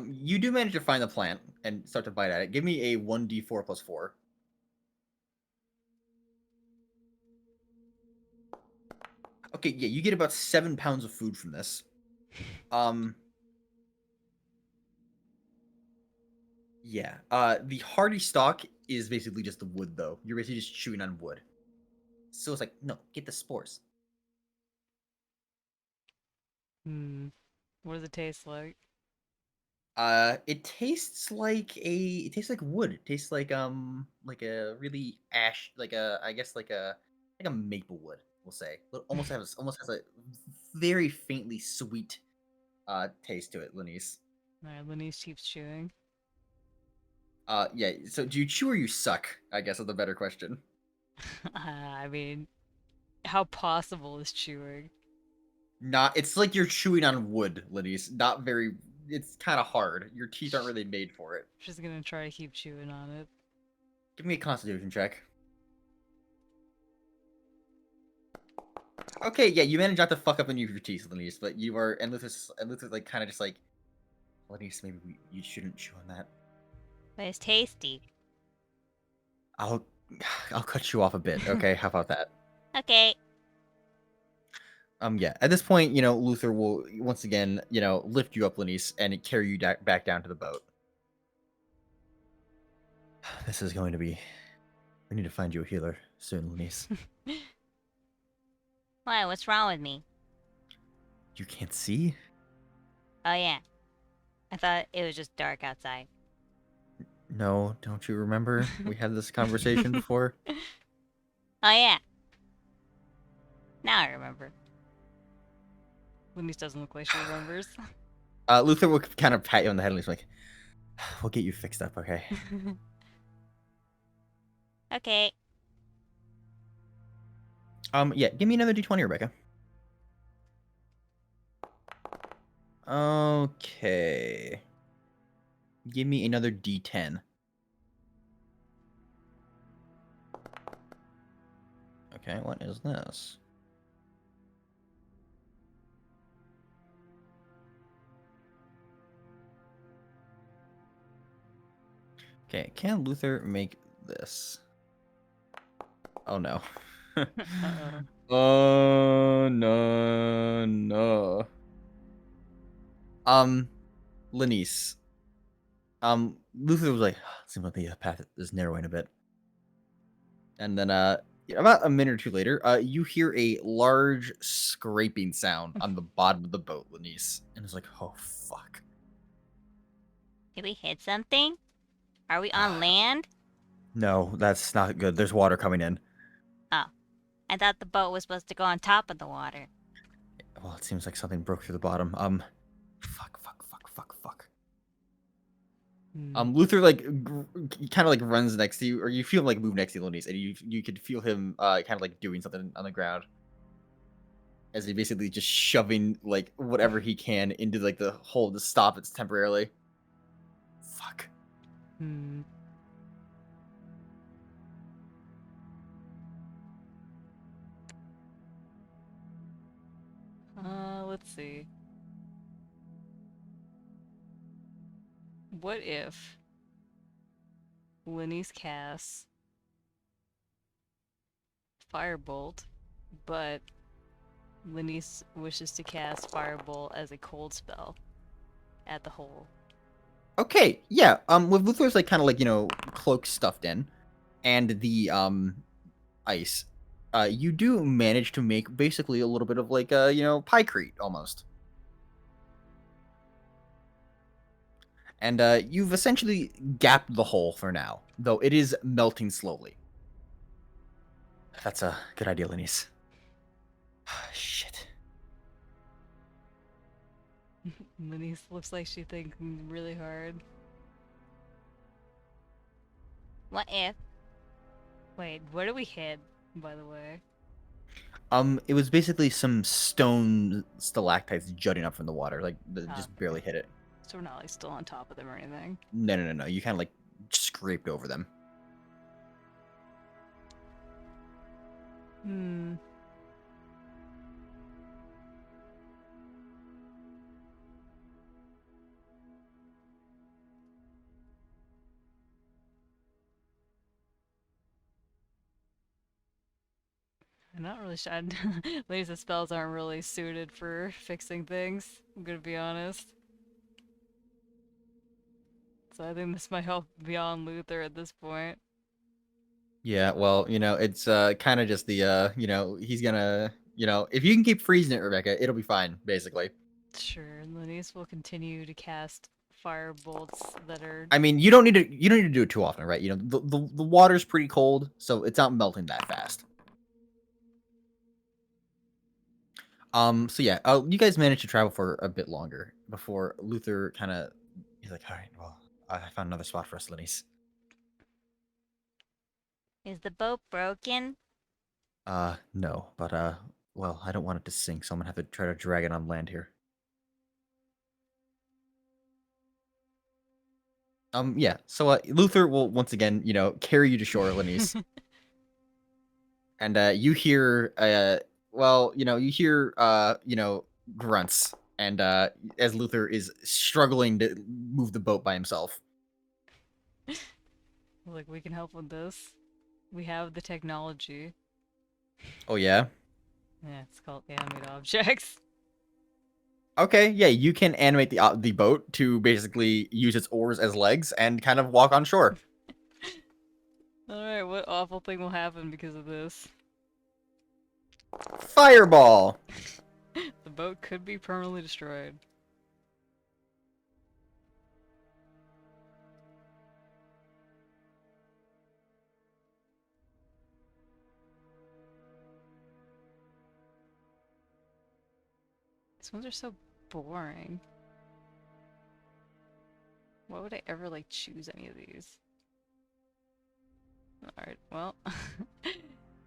S2: You do manage to find the plant and start to bite at it. Give me a 1d4 plus 4. Okay, yeah, you get about 7 pounds of food from this. Yeah. The hardy stalk is basically just the wood, though. You're basically just chewing on wood. So it's like, no, get the spores.
S1: What does it taste like?
S2: It tastes like wood. It tastes like a really ash, I guess like a maple wood, we'll say. It almost has a very faintly sweet taste to it, Lenise.
S1: Alright, Lenise keeps chewing.
S2: Yeah, so do you chew or you suck? I guess is the better question.
S1: I mean, how possible is chewing?
S2: It's like you're chewing on wood, Lenise. Not very, it's kind of hard. Your teeth aren't really made for it.
S1: She's gonna try to keep chewing on it.
S2: Give me a constitution check. Okay, yeah, you managed not to fuck up any of your teeth, Lenise, but you are, and Luther's like kind of just like, Lenise, maybe you shouldn't chew on that.
S3: But it's tasty.
S2: I'll, I'll cut you off a bit, okay? How about that?
S3: Okay.
S2: Yeah. At this point, Luther will once again, lift you up, Lenise, and carry you back down to the boat. This is going to be. We need to find you a healer soon, Lenise.
S3: Why? What's wrong with me?
S2: You can't see?
S3: Oh, yeah. I thought it was just dark outside.
S2: No, don't you remember? We had this conversation before.
S3: Oh, yeah. Now I remember.
S1: Lenise doesn't look like she remembers.
S2: Luther will kind of pat you on the head and he's like, "We'll get you fixed up, okay?"
S3: Okay.
S2: Yeah. Give me another d20, Rebecca. Okay. Give me another d10. Okay, what is this? Okay, can Luther make this? Oh no.
S1: Uh-oh.
S2: Oh no. Lenise. Luther was like, seems like the path is narrowing a bit. And then about a minute or two later, you hear a large scraping sound on the bottom of the boat, Lenise. And it's like, oh fuck.
S3: Did we hit something? Are we on land?
S2: No, that's not good. There's water coming in.
S3: Oh. I thought the boat was supposed to go on top of the water.
S2: Well, it seems like something broke through the bottom. Fuck. Luther kind of like runs next to you, or you feel him like move next to you, Lenise, and you could feel him kind of like doing something on the ground, as he basically just shoving like whatever he can into like the hole to stop it temporarily. Fuck.
S1: Let's see. What if Lenise casts Firebolt, but Lenise wishes to cast Firebolt as a cold spell at the hole?
S2: Okay, yeah. With Luther's like kind of like cloak stuffed in, and the ice, you do manage to make basically a little bit of like piecrete almost. And you've essentially gapped the hole for now, though it is melting slowly. That's a good idea, Lenise. Shit.
S1: Lenise looks like she's thinking really hard.
S3: What if?
S1: Wait, where do we hit, by the way?
S2: It was basically some stone stalactites jutting up from the water, like just
S1: Okay.
S2: barely hit it.
S1: So we're not like still on top of them or anything.
S2: No. You kind of like scraped over them.
S1: Hmm. I'm not really sure. Laser spells aren't really suited for fixing things. I'm gonna be honest. So I think this might help beyond Luther at this point.
S2: Yeah, well, it's kind of just the he's gonna, if you can keep freezing it, Rebecca, it'll be fine, basically.
S1: Sure, Lenise will continue to cast fire bolts that are.
S2: I mean, you don't need to do it too often, right? The water's pretty cold, so it's not melting that fast. So yeah, you guys managed to travel for a bit longer before Luther he's like, all right, well, I found another spot for us, Lenise.
S3: Is the boat broken?
S2: No, but well, I don't want it to sink, so I'm gonna have to try to drag it on land here. Yeah. So Luther will once again, carry you to shore, Lenise, and you hear, you hear, grunts, and as Luther is struggling to move the boat by himself.
S1: Like, we can help with this. We have the technology.
S2: Oh yeah.
S1: Yeah, it's called animate objects.
S2: Okay, yeah, you can animate the boat to basically use its oars as legs and kind of walk on shore.
S1: Alright, what awful thing will happen because of this?
S2: Fireball.
S1: The boat could be permanently destroyed. These ones are so boring. Why would I ever, like, choose any of these? Alright, well.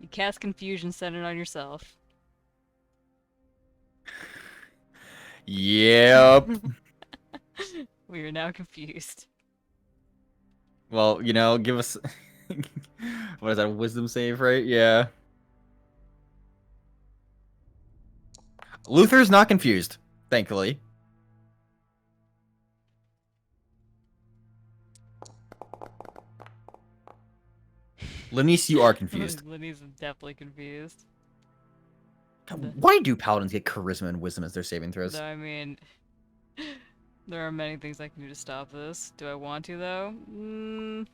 S1: You cast confusion centered on yourself.
S2: Yep.
S1: We are now confused.
S2: Well, give us what is that, a wisdom save, right? Yeah. Luther's not confused, thankfully. Lenise, you are confused.
S1: Lenny's definitely confused.
S2: God, why do paladins get charisma and wisdom as their saving throws?
S1: Though, I mean, there are many things I can do to stop this. Do I want to, though?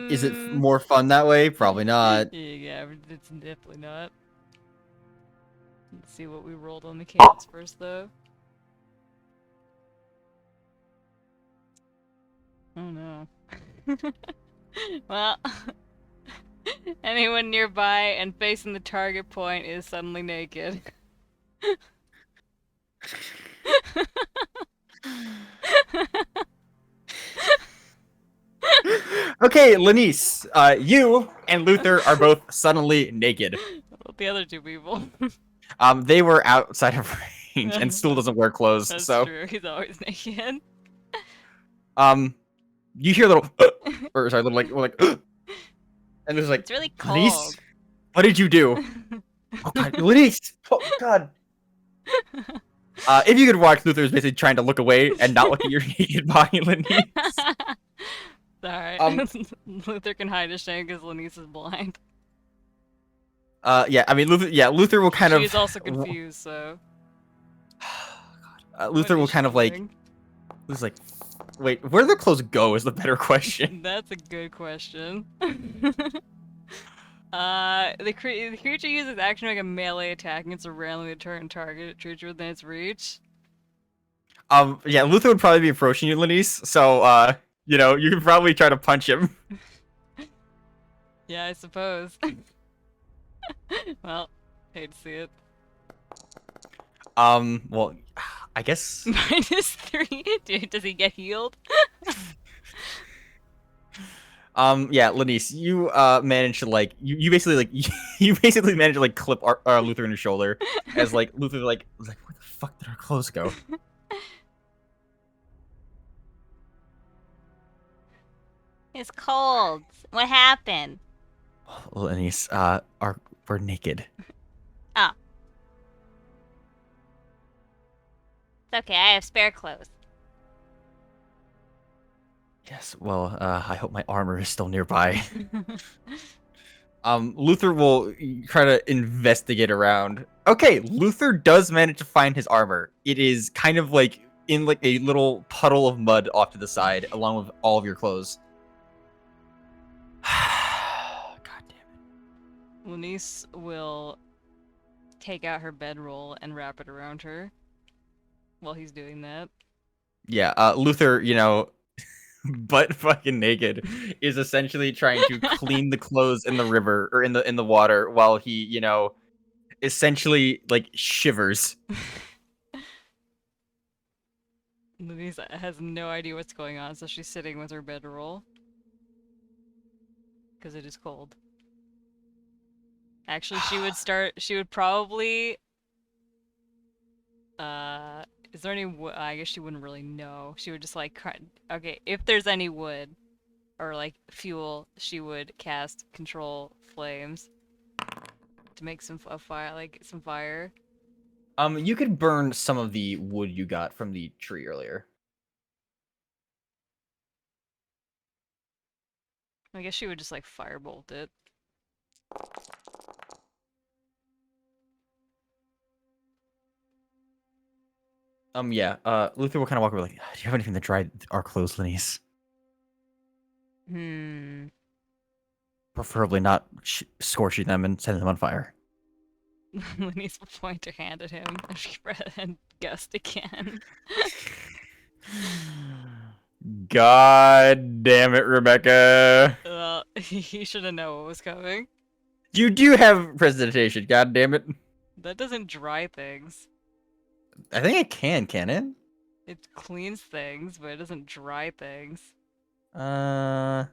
S2: Is it more fun that way? Probably not.
S1: Yeah, it's definitely not. Let's see what we rolled on the cadence first, though. Oh no. Well, anyone nearby and facing the target point is suddenly naked.
S2: Okay, Lenise, you and Luther are both suddenly naked.
S1: What about the other two people?
S2: They were outside of range, and Stool doesn't wear clothes,
S1: That's
S2: so
S1: true. He's always naked.
S2: you hear a little, or sorry, little like, and there's like,
S3: It's really
S2: Lenise,
S3: cold.
S2: what did you do? Oh God, Lenise! Oh God! If you could watch, Luther is basically trying to look away and not look at your naked body, Lenise.
S1: Alright.
S2: Um,
S1: Luther can hide his shame because Lenise is blind.
S2: yeah, I mean, Luther will kind
S1: She
S2: of.
S1: is also confused, so. What
S2: Luther will
S1: is she
S2: kind of like.
S1: doing?
S2: Luther's like, wait, where do the clothes go? Is the better question.
S1: That's a good question. The creature uses action to make a melee attack against a randomly turned target creature within its reach.
S2: Yeah, Luther would probably be approaching you, Lenise. So, you could probably try to punch him.
S1: Yeah, I suppose. Well, hate to see it.
S2: Well, I guess.
S1: -3. Does he get healed?
S2: Yeah, Lenise, you managed to like you basically like you basically managed to like clip Luther in the shoulder as like Luther like was like, where the fuck did our clothes go?
S3: It's cold. What happened?
S2: Lenise, we're naked.
S3: Oh. It's okay, I have spare clothes.
S2: Yes, well, I hope my armor is still nearby. Luther will try to investigate around. Okay, Luther does manage to find his armor. It is kind of like in like a little puddle of mud off to the side, along with all of your clothes. God damn it.
S1: Lenise will take out her bedroll and wrap it around her while he's doing that.
S2: Yeah, Luther, butt fucking naked, is essentially trying to clean the clothes in the river or in the water while he, essentially like shivers.
S1: Lenise has no idea what's going on, so she's sitting with her bedroll. Because it is cold. Actually, she would probably... is there any wood? I guess she wouldn't really know. She would just like, okay, if there's any wood or like fuel, she would cast control flames to make some fire, like some fire.
S2: You could burn some of the wood you got from the tree earlier.
S1: I guess she would just like firebolt it.
S2: Yeah, Luther will kind of walk over like, do you have anything to dry our clothes, Lenise? Preferably not scorching them and setting them on fire.
S1: Lenise will point her hand at him and gust again.
S2: God damn it, Rebecca.
S1: Well, he should have known what was coming.
S2: You do have prestidigitation, god damn it.
S1: That doesn't dry things.
S2: I think it can it?
S1: It cleans things, but it doesn't dry things.
S2: Yeah,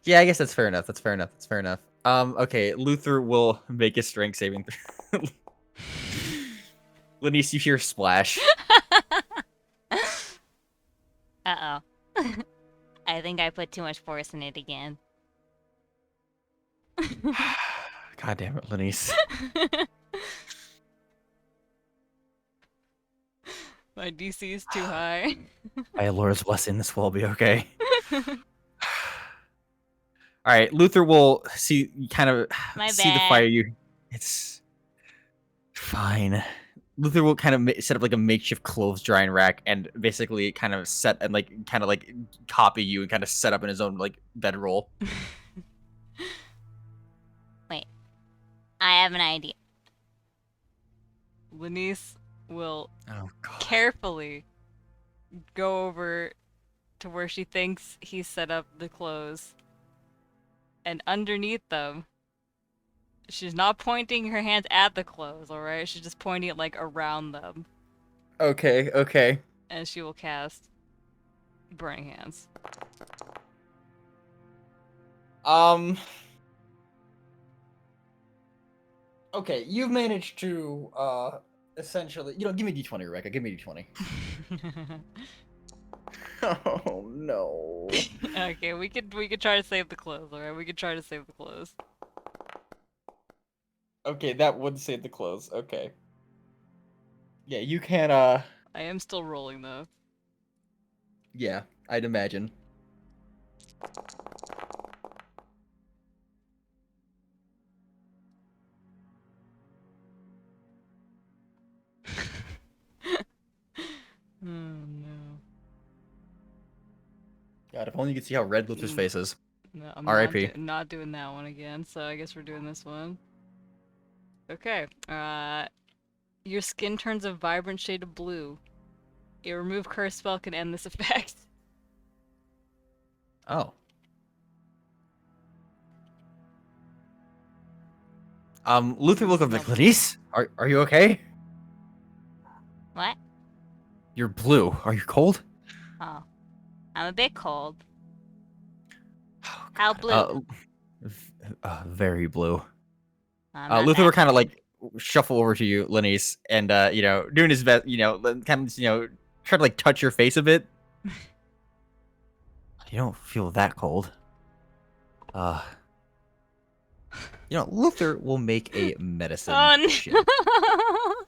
S2: I guess that's fair enough. That's fair enough. Okay, Luther will make a strength saving throw. Lenise, you hear splash.
S3: Uh-oh. I think I put too much force in it again.
S2: God damn it, Lenise.
S1: My DC is too high.
S2: By Laura's blessing, this will all be okay. All right, Luther will see the fire. It's fine. Luther will kind of set up like a makeshift clothes drying rack and basically kind of set and like copy you and kind of set up in his own like bedroll.
S3: Wait. I have an idea.
S1: Lenise will
S2: Oh, God.
S1: carefully go over to where she thinks he set up the clothes. And underneath them, she's not pointing her hands at the clothes, alright? She's just pointing it like around them.
S2: Okay.
S1: And she will cast Burning Hands.
S2: Okay, you've managed to essentially, give me D20, Rebecca. Give me D20. Oh no.
S1: Okay, we could try to save the clothes, alright? We could try to save the clothes.
S2: Okay, that would save the clothes. Okay. Yeah, you can.
S1: I am still rolling though.
S2: Yeah, I'd imagine.
S1: Oh no.
S2: God, if only you could see how red Luther's face is.
S1: No, I'm
S2: R.I.P.
S1: not doing that one again. So I guess we're doing this one. Okay. Your skin turns a vibrant shade of blue. A remove curse spell can end this effect.
S2: Oh. Luther will go like, Lenise, are you okay?
S3: What?
S2: You're blue. Are you cold?
S3: Oh, I'm a bit cold.
S2: Oh,
S3: How
S2: God.
S3: blue?
S2: Very blue.
S3: I'm not
S2: Luther will
S3: that
S2: kind of
S3: blue.
S2: like shuffle over to you, Lenise, and doing his best, kind of, try to like touch your face a bit. You don't feel that cold. Uh, Luther will make a medicine check.
S3: Oh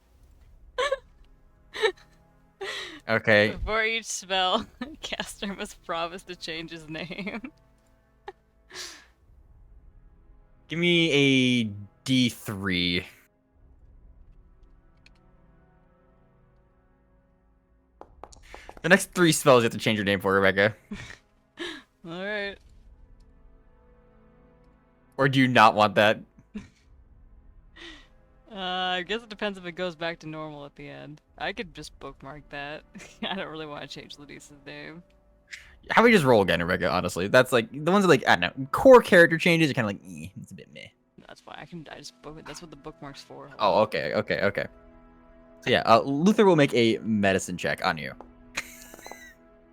S2: Okay,
S1: no! Before each spell, caster must promise to change his name.
S2: give me a D3. The next 3 spells you have to change your name for, Rebecca.
S1: Alright.
S2: Or do you not want that?
S1: I guess it depends if it goes back to normal at the end. I could just bookmark that. I don't really want to change Lenise's name.
S2: How about we just roll again, Rebecca? Honestly, that's like the ones that like I don't know, core character changes are kind of like it's a bit meh.
S1: That's fine. I just book it. That's what the bookmark's for. Hold
S2: Oh,
S1: on.
S2: okay. So yeah, Luther will make a medicine check on you.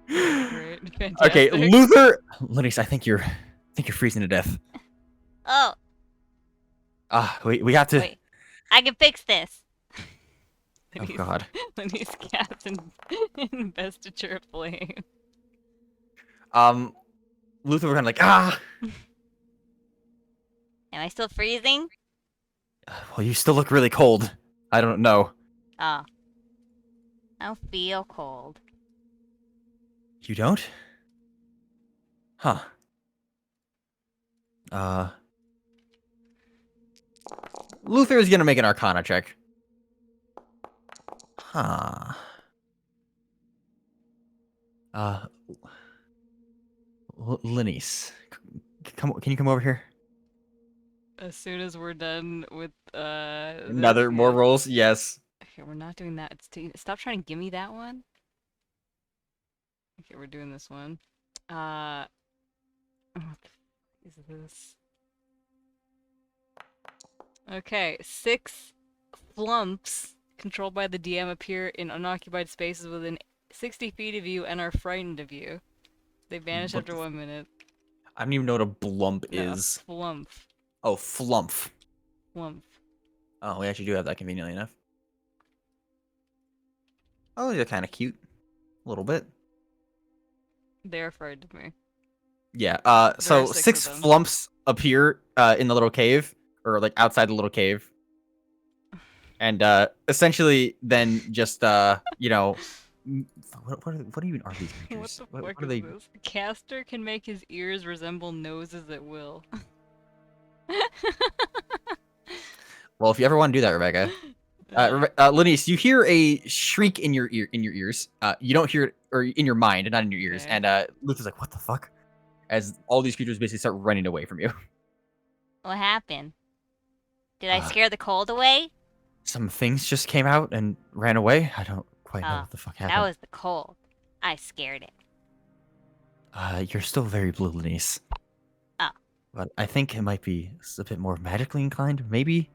S1: Great.
S2: Okay,
S1: Fantastic.
S2: Luther, Lenise, I think you're freezing to death.
S3: Oh,
S2: We have to.
S3: wait. I can fix this.
S2: Oh God.
S1: Lenise cast investiture flame.
S2: Luther will kind of like ah.
S3: Am I still freezing?
S2: Well, you still look really cold. I don't know.
S3: Oh. I don't feel cold.
S2: You don't? Huh. Luther is gonna make an Arcana check. Huh. Uh, Lenise, can you come over here?
S1: As soon as we're done with this,
S2: Another more
S1: yes.
S2: rolls? Yes.
S1: Okay, we're not doing that. Stop trying to give me that one. Okay, we're doing this one. What the f is this? Okay, 6 flumps controlled by the DM appear in unoccupied spaces within 60 feet of you and are frightened of you. They vanish
S2: What
S1: after 1 minute.
S2: I don't even know what a blump
S1: No, a
S2: is.
S1: flump.
S2: Oh, flumph.
S1: Flump.
S2: Oh, we actually do have that conveniently enough. Oh, they're kind of cute. A little bit.
S1: They're afraid of me.
S2: Yeah.
S1: There are
S2: So
S1: 6
S2: 6
S1: of them.
S2: flumps appear in the little cave, or like outside the little cave, and essentially then just what even are these
S1: What
S2: creatures?
S1: the
S2: What
S1: fuck
S2: are
S1: is
S2: they?
S1: this? Caster can make his ears resemble noses at will.
S2: Well, if you ever want to do that, Rebecca, Lenise, you hear a shriek in your ears. You don't hear it, or in your mind, not in your ears.
S1: Okay.
S2: And Luther's like, "What the fuck?" As all these creatures basically start running away from you.
S3: What happened? Did I
S2: Uh,
S3: scare the cold away?
S2: some things just came out and ran away. I don't quite know
S3: Oh,
S2: what the fuck
S3: that
S2: happened.
S3: was the cold. I scared it.
S2: You're still very blue, Lenise.
S3: Oh.
S2: But I think it might be a bit more magically inclined, maybe.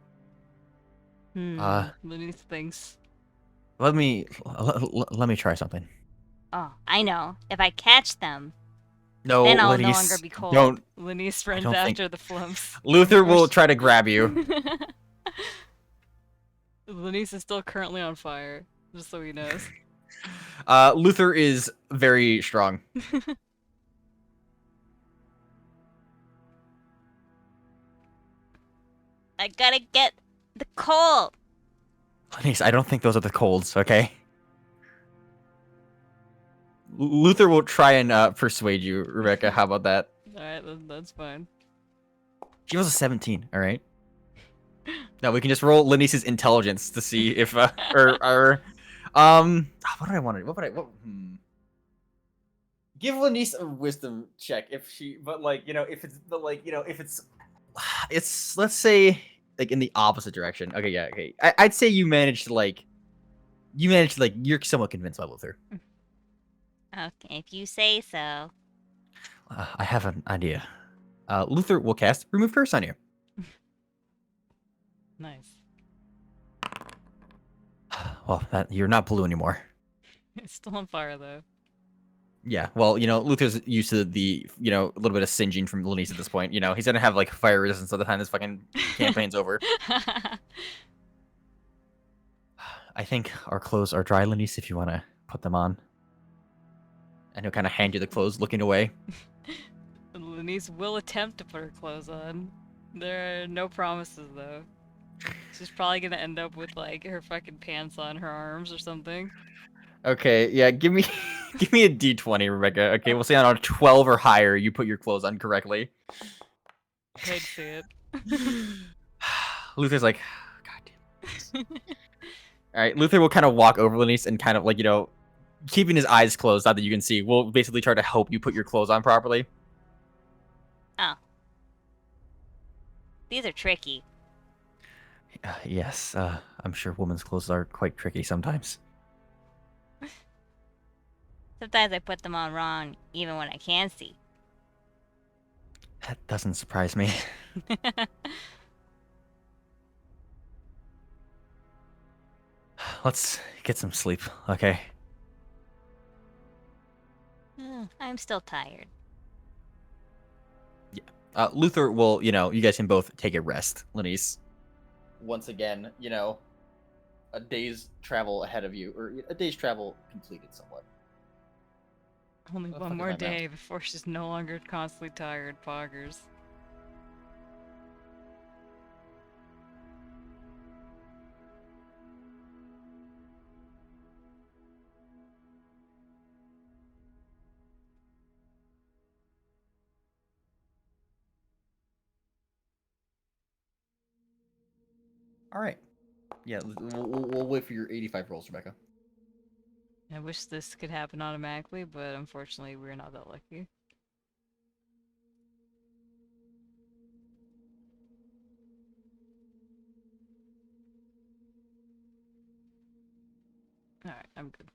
S1: Lenise thinks.
S2: Let me try something.
S3: Oh, I know. If I catch them,
S2: No,
S3: then I'll no longer
S2: Lenise,
S3: be cold.
S2: don't.
S1: Lenise
S2: I
S1: runs
S2: don't think
S1: after the flumps.
S2: Luther will try to grab you.
S1: Lenise is still currently on fire, just so he knows.
S2: Luther is very strong.
S3: I gotta get the coal.
S2: Lenise, I don't think those are the colds, okay? Luther will try and persuade you, Rebecca. How about that?
S1: Alright, that's fine.
S2: She was a 17, all right? No, we can just roll Lenise's intelligence to see if, what did I want to, give Lenise a wisdom check if she, but like, if it's, if it's, let's say, like in the opposite direction. Okay, yeah, okay. I'd say you managed to, you're somewhat convinced by Luther.
S3: Okay, if you say so.
S2: I have an idea. Luther will cast Remove Curse on you.
S1: Nice.
S2: Well, you're not blue anymore.
S1: It's still on fire though.
S2: Yeah, well, Luther's used to the, a little bit of singeing from Lenise at this point. He's gonna have, like, fire resistance by the time this fucking campaign's over. I think our clothes are dry, Lenise, if you want to put them on. And he'll kind of hand you the clothes, looking away.
S1: Lenise will attempt to put her clothes on. There are no promises though. She's probably gonna end up with like her fucking pants on her arms or something.
S2: Okay, yeah, give me a d20, Rebecca. Okay, we'll say on a 12 or higher, you put your clothes on correctly.
S1: Hate to see it.
S2: Luther's like, God damn. All right, Luther will kind of walk over Lenise and kind of like, keeping his eyes closed, not that you can see, will basically try to help you put your clothes on properly.
S3: Oh. These are tricky.
S2: Yes, I'm sure women's clothes are quite tricky sometimes.
S3: Sometimes I put them on wrong, even when I can see.
S2: That doesn't surprise me. Let's get some sleep, okay?
S3: I'm still tired.
S2: Yeah. Luther will, you guys can both take a rest, Lenise. Once again, a day's travel ahead of you, or a day's travel completed somewhat.
S1: Only
S2: What the
S1: one
S2: fuck
S1: more
S2: is my map?
S1: day before she's no longer constantly tired, poggers.
S2: All right. Yeah, we'll wait for your 85 rolls, Rebecca.
S1: I wish this could happen automatically, but unfortunately we're not that lucky. Alright, I'm good.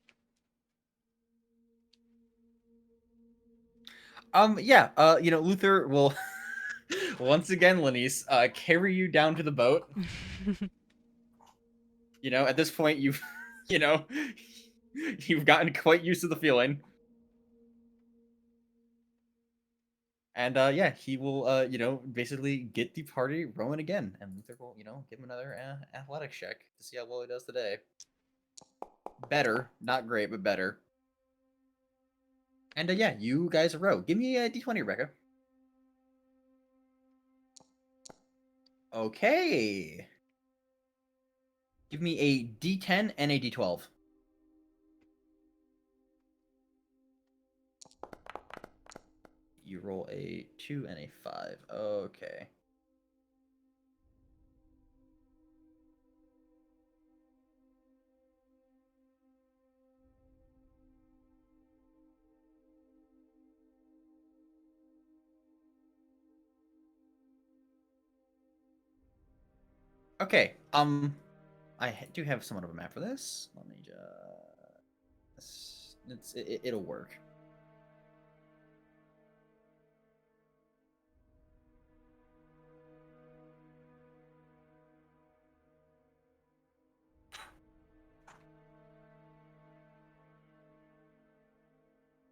S2: Yeah, Luther will once again, Lenise, carry you down to the boat. At this point, you've, you've gotten quite used to the feeling. And yeah, he will, basically get the party rowing again, and Luther will, give him another athletics check to see how well he does today. Better, not great, but better. And yeah, you guys row. Give me a d20, Rebecca. Okay. Give me a d10 and a d12. You roll a 2 and a 5. Okay. Okay. I do have somewhat of a map for this. Let me just. It'll work.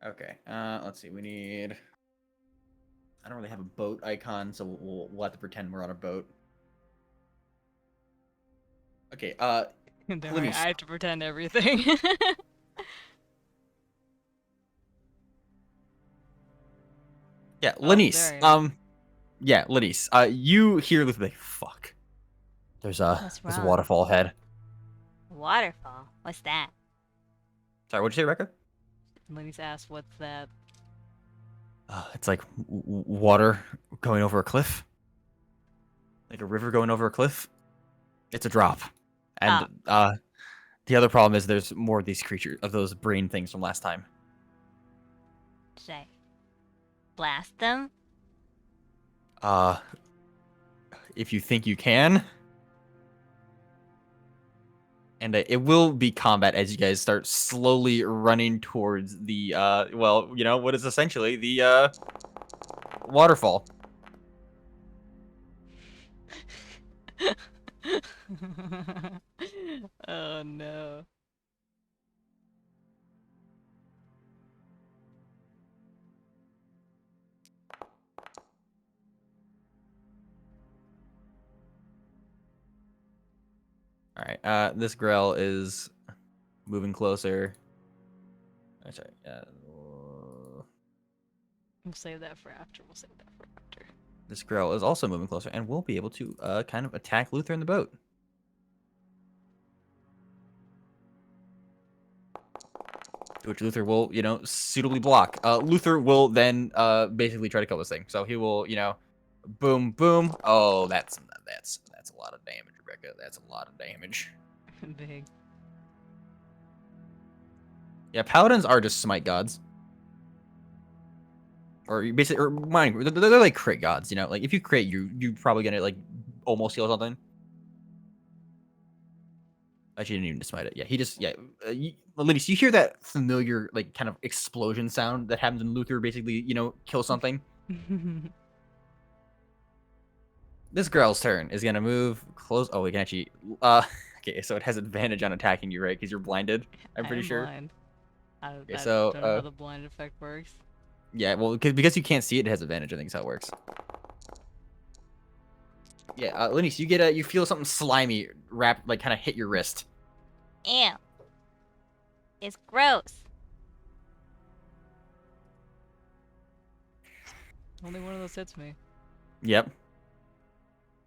S2: Okay. Let's see. We need. I don't really have a boat icon, so we'll have to pretend we're on a boat. Okay.
S1: Don't worry,
S2: Lenise.
S1: I have to pretend everything.
S2: Yeah,
S1: Oh,
S2: Lenise.
S1: there I am.
S2: Yeah, Lenise. You hear Luther like, fuck. There's a
S3: What's
S2: there's a
S3: wrong?
S2: waterfall ahead.
S3: Waterfall? What's that?
S2: Sorry, what'd you say, Rebecca?
S1: Lenise asked, "What's that?"
S2: It's like water going over a cliff, like a river going over a cliff. It's a drop, and
S3: Oh,
S2: the other problem is there's more of these creatures, of those brain things from last time.
S3: should I blast them?
S2: Uh, if you think you can, and it will be combat as you guys start slowly running towards the well, what is essentially the waterfall.
S1: Oh no.
S2: All right, this Grell is moving closer. Oh, sorry.
S1: We'll save that for after. We'll save that for after.
S2: This Grell is also moving closer and will be able to kind of attack Luther in the boat. Which Luther will, suitably block. Luther will then basically try to kill this thing. So he will, boom, boom. Oh, that's a lot of damage, Rebecca. That's a lot of damage.
S1: Big.
S2: Yeah, paladins are just smite gods. Or you basically, or mind, they're like crit gods. Like if you crit, you probably gonna like almost heal something. Actually, didn't even smite it. Yeah, he just Lenise, you hear that familiar like kind of explosion sound that happens when Luther basically kill something. This girl's turn is gonna move close. Oh, we can actually. Okay, so it has advantage on attacking you, right? Because you're blinded. I'm
S1: I
S2: pretty
S1: am
S2: sure.
S1: blind.
S2: Okay,
S1: I
S2: so
S1: don't know how the blind effect works.
S2: yeah, well, because you can't see it, it has advantage. I think is how it works. Yeah, Lenise, you feel something slimy wrap like kind of hit your wrist.
S3: Ew. It's gross.
S1: Only one of those hits me.
S2: Yep.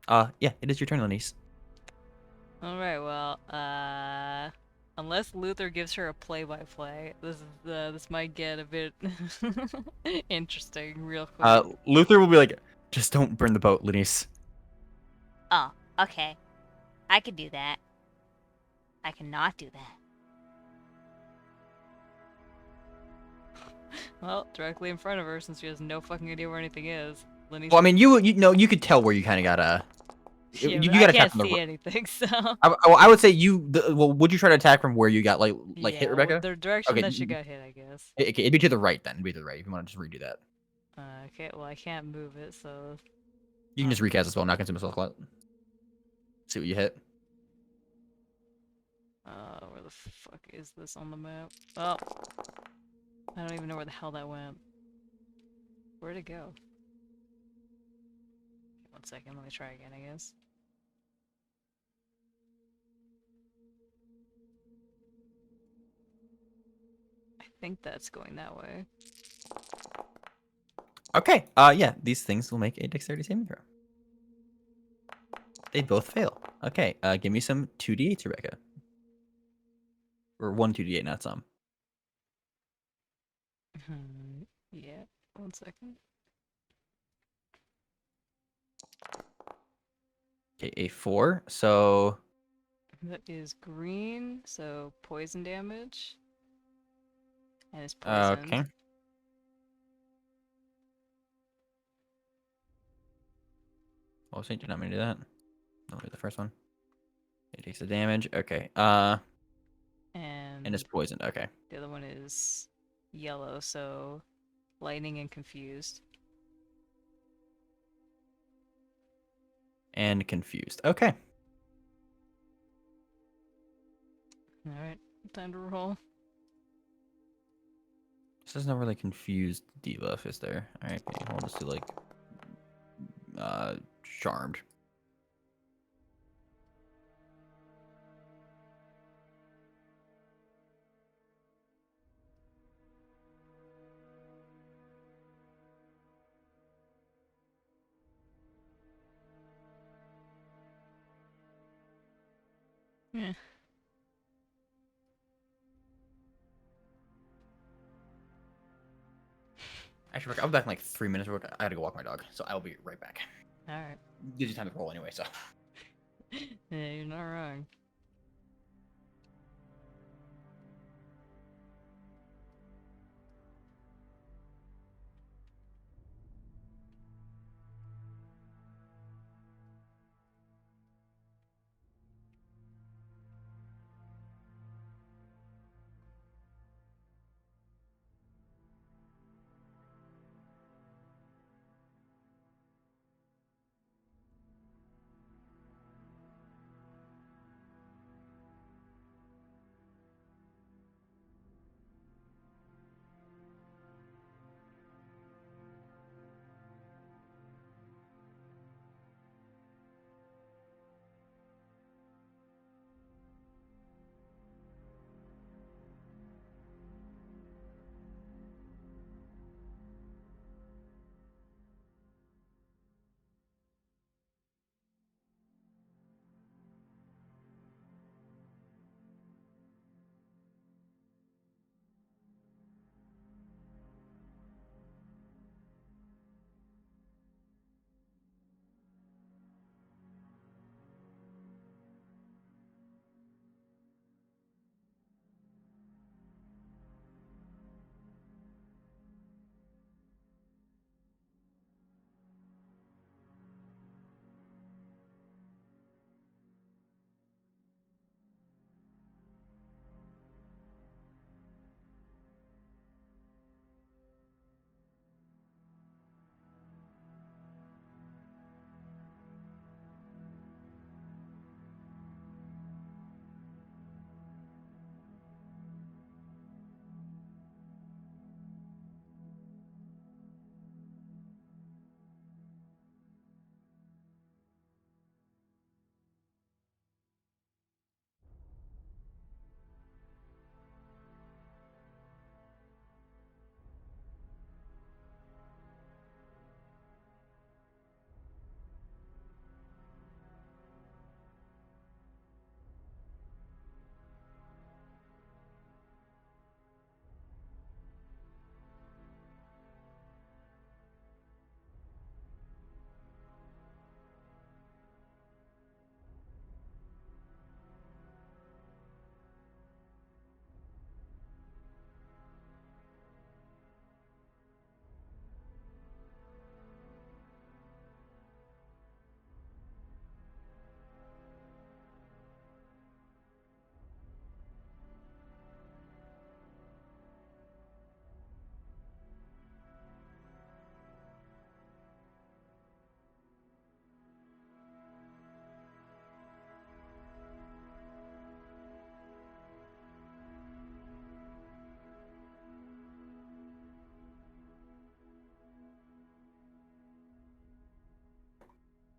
S2: Yeah, it is your turn, Lenise.
S1: Alright, well, unless Luther gives her a play-by-play, this might get a bit interesting real quick.
S2: Luther will be like, just don't burn the boat, Lenise.
S3: Oh, okay. I could do that. I cannot do that.
S1: Well, directly in front of her, since she has no fucking idea where anything is. Lenny's
S2: Well, I mean, you could tell where you kind of gotta.
S1: yeah,
S2: You
S1: but I
S2: gotta attack
S1: can't
S2: from the.
S1: see anything, so
S2: I would say well, would you try to attack from where you got hit,
S1: yeah,
S2: Rebecca?
S1: the direction
S2: Okay,
S1: that she got hit, I guess.
S2: okay, it'd be to the right then. It'd be to the right if you want to just redo that.
S1: Okay, well I can't move it, so
S2: You can just recast the spell, not consume a spell slot. See what you hit.
S1: where the fuck is this on the map? Oh, I don't even know where the hell that went. Where'd it go? 1 second, let me try again, I guess. I think that's going that way.
S2: Okay. Yeah, these things will make a dexterity saving throw. They both fail. Okay. Give me some 2d8s, Rebecca. Or 2d8, not some.
S1: Yeah, 1 second.
S2: Okay, a 4. So
S1: That is green, so poison damage. And it's poisoned.
S2: okay. Well, did not mean to do that. No, the first one. It takes the damage. Okay. And it's
S1: And
S2: poisoned. Okay.
S1: the other one is yellow, so lightning and confused.
S2: And confused. Okay.
S1: Alright, time to roll.
S2: This is not really confused debuff, is there? Alright, we'll just do like charmed.
S1: Yeah.
S2: Actually, I'll be back in like 3 minutes. I gotta go walk my dog, so I will be right back.
S1: Alright.
S2: Gives you time to roll anyway, so.
S1: Yeah, you're not wrong.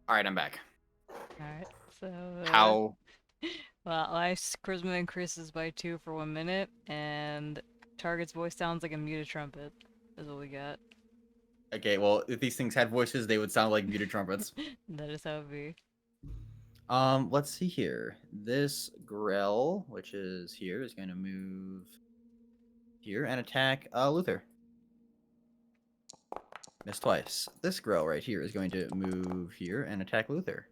S2: All right, I'm back.
S1: Alright, so,
S2: How?
S1: well, charisma increases by 2 for 1 minute, and target's voice sounds like a muted trumpet, is what we got.
S2: Okay, well, if these things had voices, they would sound like muted trumpets.
S1: That is how it be.
S2: Let's see here. This Grell, which is here, is going to move here and attack Luther. Miss twice. This Grell right here is going to move here and attack Luther.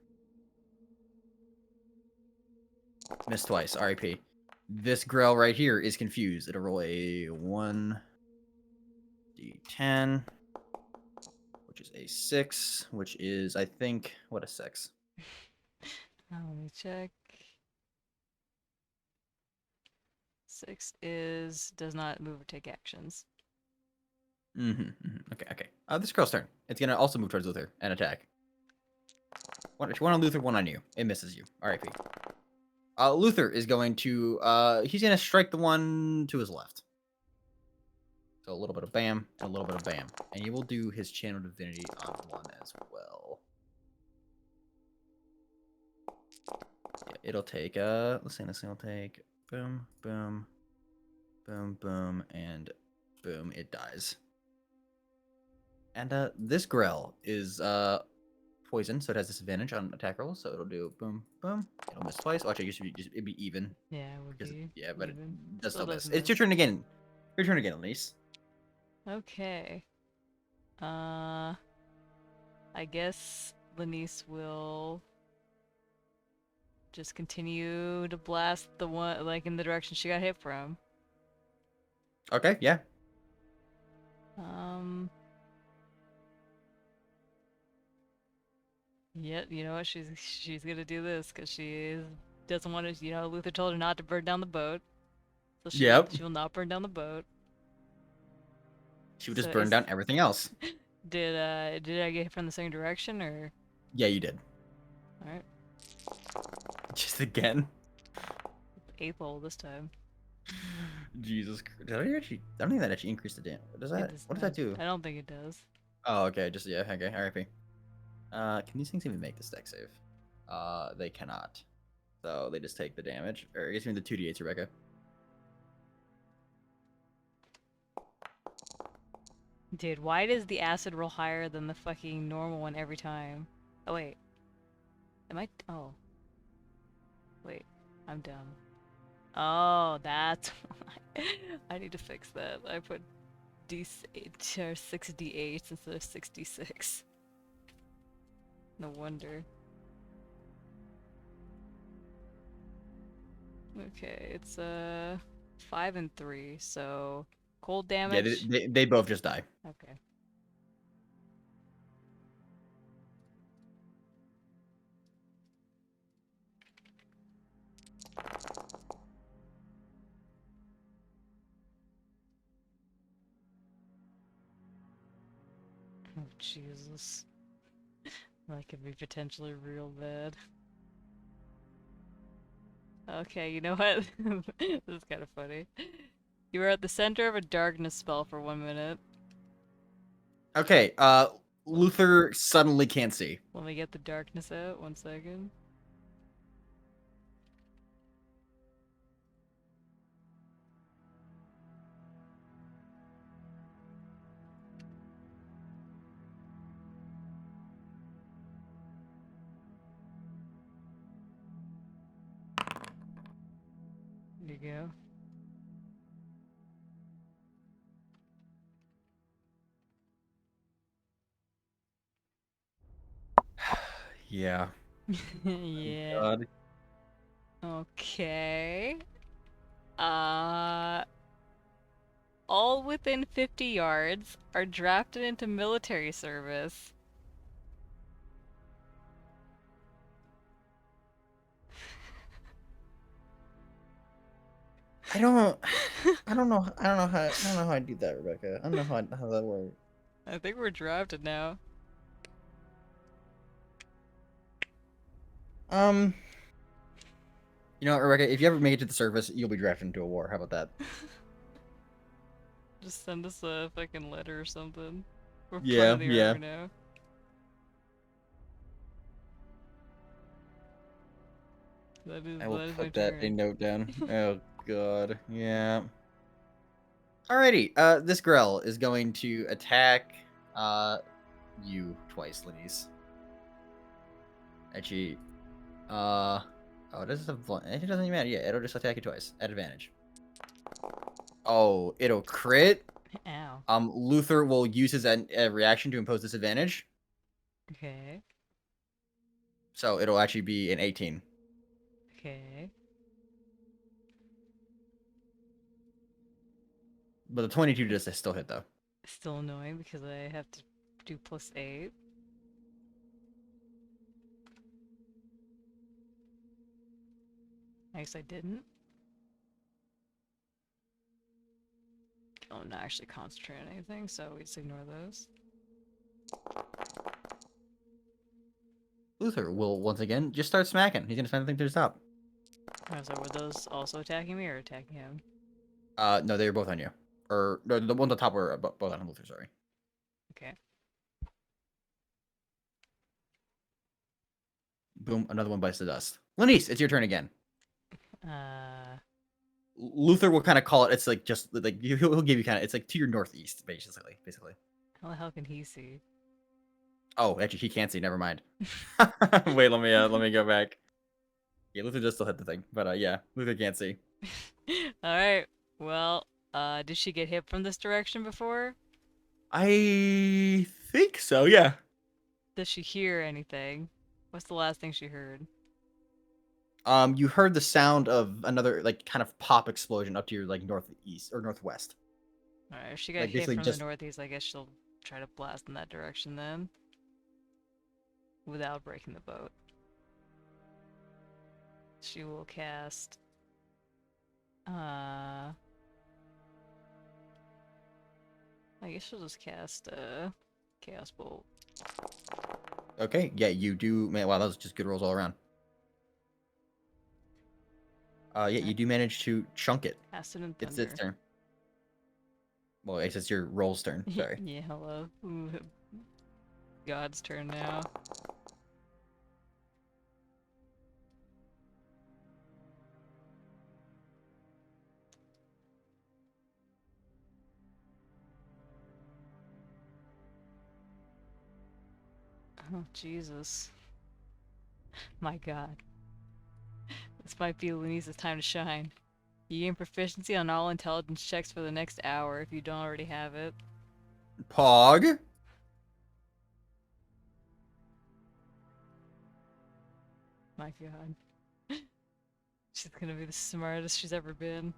S2: Miss twice. RIP. This Grell right here is confused. It'll roll a 1d10, which is a 6, which is, I think, what a 6.
S1: Let me check. 6 is does not move or take actions.
S2: Okay. This girl's turn. It's gonna also move towards Luther and attack. One on Luther, one on you. It misses you. RIP. Luther is going to he's gonna strike the one to his left. So a little bit of bam, and a little bit of bam. And he will do his channel divinity on one as well. Yeah, it'll take let's see, it'll take boom, boom, boom, boom, and boom, it dies. And this Grell is poison, so it has disadvantage on attack rolls, so it'll do boom, boom. It'll miss twice. Oh, actually, it'd be even.
S1: Yeah, it would
S2: Because,
S1: be.
S2: yeah, but
S1: Even.
S2: it does still miss.
S1: does
S2: It's your turn again. Your turn again, Lenise.
S1: Okay. I guess Lenise will just continue to blast the one like in the direction she got hit from.
S2: Okay, yeah.
S1: Um. Yeah, you know what? She's gonna do this because doesn't want to. You know, Luther told her not to burn down the boat, so
S2: Yep.
S1: she will not burn down the boat.
S2: She would
S1: So
S2: just burn down everything else.
S1: did I get hit from the same direction or?
S2: Yeah, you did.
S1: All right,
S2: Just again.
S1: eighth hole this time.
S2: Jesus Christ. Did I actually? I don't think that actually increased the damage. What does
S1: It
S2: that?
S1: does
S2: What does
S1: not.
S2: that do?
S1: I don't think it does.
S2: Oh, okay. Just yeah. Okay. RIP. Can these things even make the deck save? They cannot. So they just take the damage. Or I guess you mean the 2d8s, Rebecca.
S1: Dude, why does the acid roll higher than the fucking normal one every time? Oh wait, am I? Oh, wait, I'm dumb. Oh, that's why. I need to fix that. I put D8 or 6d8s instead of 66. No wonder. Okay, it's 5 and 3, so cold
S2: Yeah,
S1: damage.
S2: they both just die.
S1: Okay. Oh Jesus, that could be potentially real bad. Okay, you know what? This is kind of funny. You were at the center of a darkness spell for 1 minute.
S2: Okay. Luther suddenly can't see.
S1: Let me get the darkness out. 1 second. There you go.
S2: Yeah.
S1: Yeah.
S2: God.
S1: Okay. Uh, all within 50 yards are drafted into military service.
S2: I don't. I don't know. I don't know how. I don't know how I do that, Rebecca. I don't know how that works.
S1: I think we're drafted now.
S2: Um. You know what, Rebecca? If you ever make it to the service, you'll be drafted into a war. How about that?
S1: Just send us a fucking letter or something. We're part
S2: Yeah.
S1: of the
S2: Yeah.
S1: army now.
S2: I will
S1: That is my
S2: put that a
S1: turn.
S2: note down. Oh God. Yeah. Alrighty. This Grell is going to attack you twice, Lenise. Actually, oh, this is a it doesn't even matter. Yeah, it'll just attack you twice at advantage. Oh, it'll crit.
S1: Ow.
S2: Luther will use his reaction to impose disadvantage.
S1: Okay.
S2: So it'll actually be an 18.
S1: Okay.
S2: But the 22 just still hit though.
S1: Still annoying because I have to do +8. I guess I didn't. Oh, I'm not actually concentrating on anything, so we just ignore those.
S2: Luther will once again just start smacking. He's gonna find the thing to stop.
S1: Oh, so were those also attacking me or attacking him?
S2: No, they were both on you. Or no, the ones on top were both on Luther. Sorry.
S1: Okay.
S2: Boom, another one bites the dust. Lenise, it's your turn again.
S1: Uh,
S2: Luther will kind of call it. It's like just like he'll give you kind of. It's like to your northeast, basically.
S1: how the hell can he see?
S2: Oh, actually, he can't see. Never mind. Wait, let me go back. Yeah, Luther does still hit the thing, but yeah, Luther can't see.
S1: Alright, well, did she get hit from this direction before?
S2: I think so. Yeah.
S1: Does she hear anything? What's the last thing she heard?
S2: You heard the sound of another like kind of pop explosion up to your like northeast or northwest.
S1: Alright, if she got
S2: Like
S1: hit
S2: basically
S1: from the
S2: just
S1: northeast, I guess she'll try to blast in that direction then. Without breaking the boat. She will cast... I guess she'll just cast, Chaos Bolt.
S2: okay. Yeah, you do. Man, wow, that was just good rolls all around. Yeah, you
S1: Alright.
S2: do manage to chunk it.
S1: Acid and
S2: It's its
S1: Thunder.
S2: turn. Well, I guess it's your roll's turn. Sorry.
S1: Yeah, hello. Ooh, God's turn now. Oh, Jesus. My God. This might be Lenise's time to shine. You gain proficiency on all intelligence checks for the next hour if you don't already have it.
S2: Pog.
S1: My God. She's gonna be the smartest she's ever been.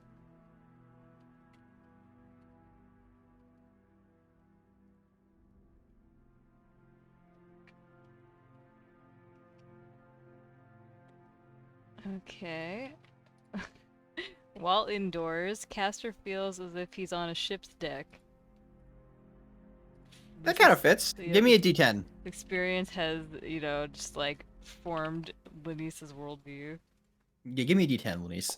S1: Okay. While indoors, Castor feels as if he's on a ship's deck.
S2: That
S1: This
S2: kind
S1: is-
S2: of fits.
S1: yeah,
S2: Give me a
S1: this
S2: D10.
S1: experience has, just like formed Lenise's worldview.
S2: Yeah, give me a D10, Lenise.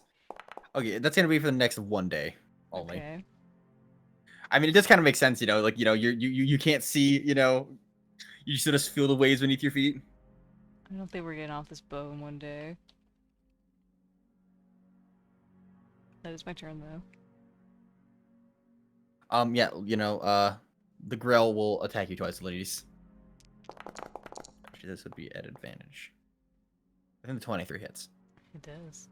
S2: Okay, that's gonna be for the next one day only.
S1: Okay.
S2: I mean, it does kind of make sense, like you can't see, you sort of feel the waves beneath your feet.
S1: I don't think we're getting off this boat in one day. That is my turn though.
S2: Yeah, the Grell will attack you twice, ladies. Actually, this would be at advantage. I think the 23 hits.
S1: It does.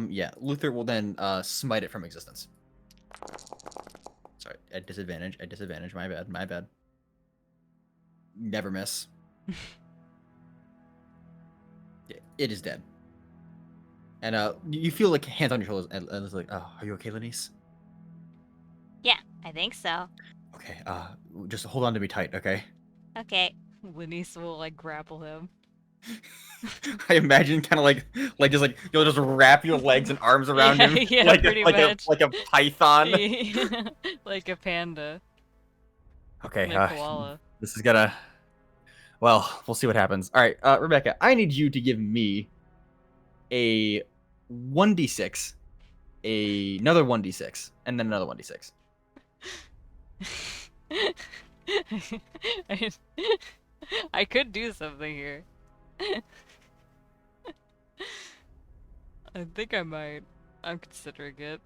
S2: Yeah, Luther will then smite it from existence. Sorry, at disadvantage. At disadvantage. My bad. My bad. Never miss. Yeah, it is dead. And you feel like hands on your shoulders, and it's like, oh, are you okay, Lenise?
S3: Yeah, I think so.
S2: Okay. Just hold on to me tight, okay?
S3: Okay.
S1: Lenise will like grapple him.
S2: I imagine kind of like just like you'll just wrap your legs and arms around
S1: Yeah,
S2: him
S1: yeah,
S2: like
S1: pretty
S2: like
S1: much.
S2: a python.
S1: Like a panda.
S2: Okay,
S1: And a koala.
S2: this is gonna. Well, we'll see what happens. All right, Rebecca, I need you to give me a 1d6, another 1d6, and then another 1d6.
S1: I, I could do something here. I think I might. I'm considering it.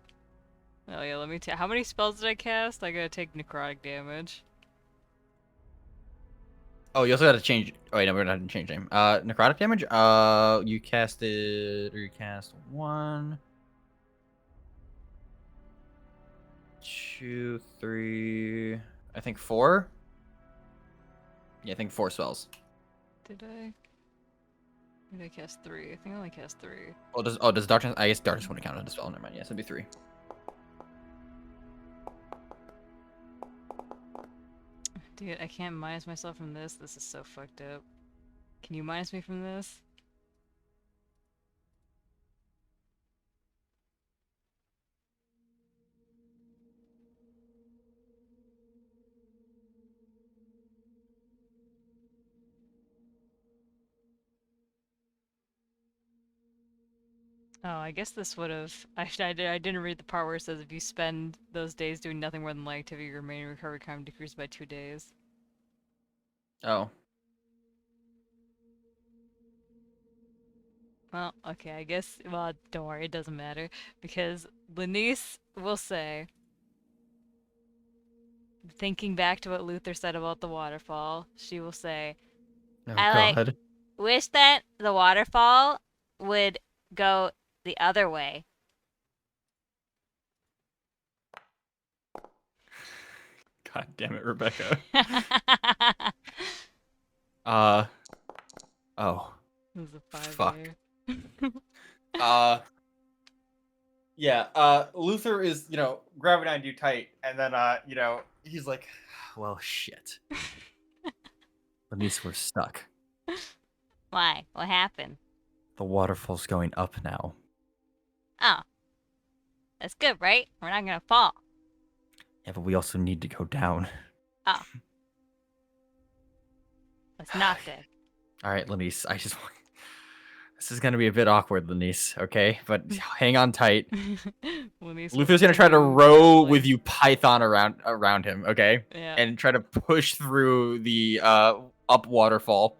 S1: Oh yeah, let me how many spells did I cast? I gotta take necrotic damage.
S2: Oh, you also got to change. Oh, wait, no, we're not going to change name. Necrotic damage. You casted, or you cast 1, 2, 3. I think 4. Yeah, I think 4 spells.
S1: Did I? Or did I cast 3? I think I only cast 3.
S2: Does darkness? I guess darkness wouldn't count as a spell. Never mind. Yes, it'd be 3.
S1: Dude, I can't minus myself from this. This is so fucked up. Can you minus me from this? Oh, I guess this would have. I didn't read the part where it says if you spend those days doing nothing more than light activity, your remaining recovery time decreases by 2 days.
S2: Oh.
S1: Well, okay, I guess. Well, don't worry, it doesn't matter. Because Lenise will say, thinking back to what Luther said about the waterfall, she will say,
S2: Oh
S3: I
S2: God.
S3: wish that the waterfall would go the other way.
S2: God damn it, Rebecca.
S3: Why?
S2: Oh.
S1: This is a 5
S2: Fuck.
S1: there.
S2: Yeah, Luther is, grabbing onto you tight, and then, he's like, well, shit. Lenise, we're stuck.
S3: What happened?
S2: The waterfall's going up now.
S3: Oh, that's good, right? We're not gonna fall.
S2: Yeah, but we also need to go down.
S3: Oh, that's not good.
S2: All right, Lenise, this is gonna be a bit awkward, Lenise, okay? But hang on tight.
S1: Lenise
S2: Luther's
S1: wants
S2: gonna try to
S1: do
S2: row
S1: like-
S2: with you python around him, okay?
S1: Yeah.
S2: And try to push through the up waterfall.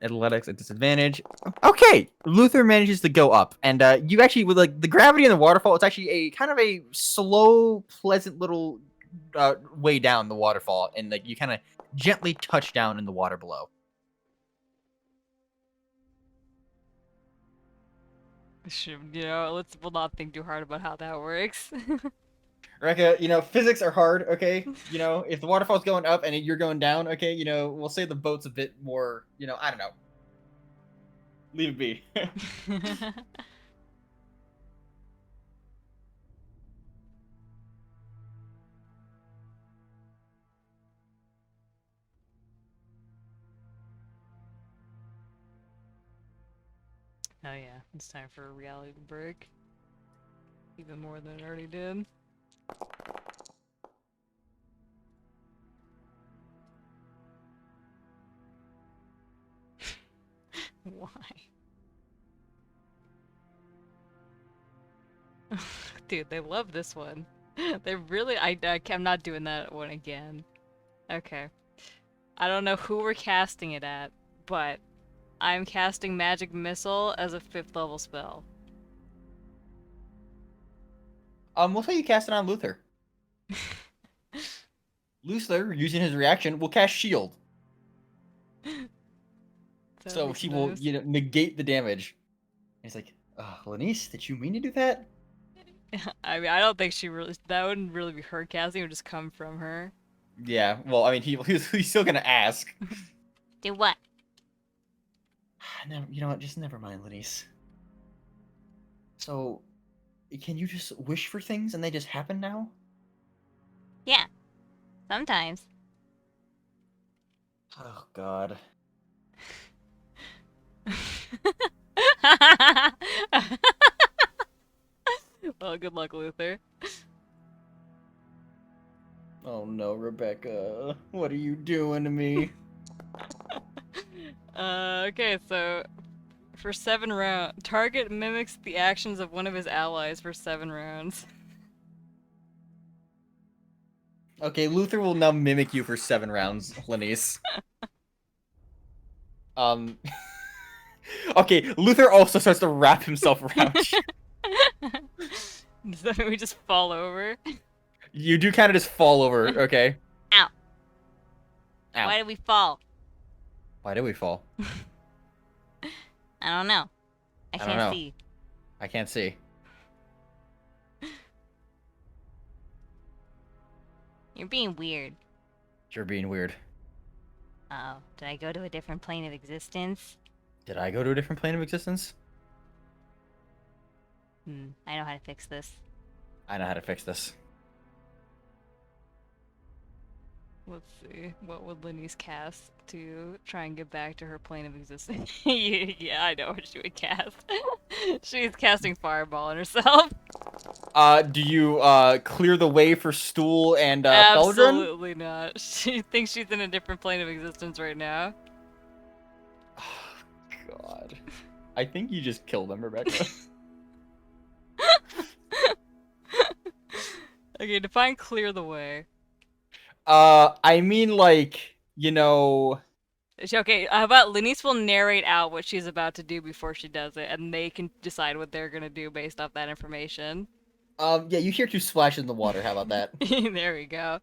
S2: Athletics at disadvantage. Okay, Luther manages to go up, and you actually, with like the gravity in the waterfall, it's actually a kind of a slow, pleasant little way down the waterfall, and like you kind of gently touch down in the water below.
S1: We'll not think too hard about how that works.
S2: Rekka, physics are hard, okay? If the waterfall's going up and you're going down, okay, we'll say the boat's a bit more, I don't know. Leave it be.
S1: Oh yeah, it's time for a reality break. Even more than it already did. Why? Dude, they love this one. They really, I'm not doing that one again. Okay. I don't know who we're casting it at, but I'm casting Magic Missile as a 5th level spell.
S2: We'll say you cast it on Luther. Luther, using his reaction, will cast Shield. So he will,
S1: nice.
S2: negate the damage. And he's like, Lenise, did you mean to do that?
S1: I mean, I don't think that wouldn't really be her casting, it would just come from her.
S2: Yeah, well, I mean, he's still gonna ask.
S3: Do what?
S2: No, you know what? Just never mind, Lenise. So, can you just wish for things and they just happen now?
S3: Yeah, sometimes.
S2: Oh, God.
S1: Well, good luck, Luther.
S2: Oh no, Rebecca. What are you doing to me?
S1: Okay, so for 7 rounds, target mimics the actions of one of his allies for 7 rounds.
S2: Okay, Luther will now mimic you for 7 rounds, Lenise. Okay, Luther also starts to wrap himself around you.
S1: Does that mean we just fall over?
S2: You do kind of just fall over, okay?
S3: Ow.
S2: Ow.
S3: Why did we fall?
S2: Why did we fall?
S3: I don't know. I
S2: don't
S3: can't
S2: know.
S3: see.
S2: I can't see.
S3: You're being weird.
S2: You're being weird.
S3: Oh, did I go to a different plane of existence?
S2: Did I go to a different plane of existence?
S3: I know how to fix this.
S2: I know how to fix this.
S1: Let's see. What would Lenise cast to try and get back to her plane of existence? Yeah, I know what she would cast. She's casting Fireball on herself.
S2: Do you clear the way for Stool and Feldrin?
S1: Absolutely not. She thinks she's in a different plane of existence right now.
S2: Oh, God. I think you just killed him, Rebecca.
S1: Okay, define clear the way.
S2: I mean, like,
S1: Okay, how about Lenise will narrate out what she's about to do before she does it, and they can decide what they're gonna do based off that information.
S2: Yeah, you hear 2 splashes in the water. How about that?
S1: There we go.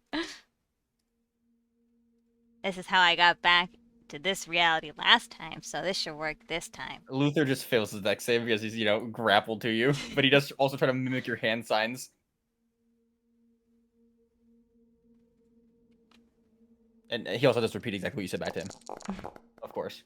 S3: This is how I got back to this reality last time, so this should work this time.
S2: Luther just fails his dex save because he's, grappled to you, but he does also try to mimic your hand signs. And he also just repeat exactly what you said back to him. Of course.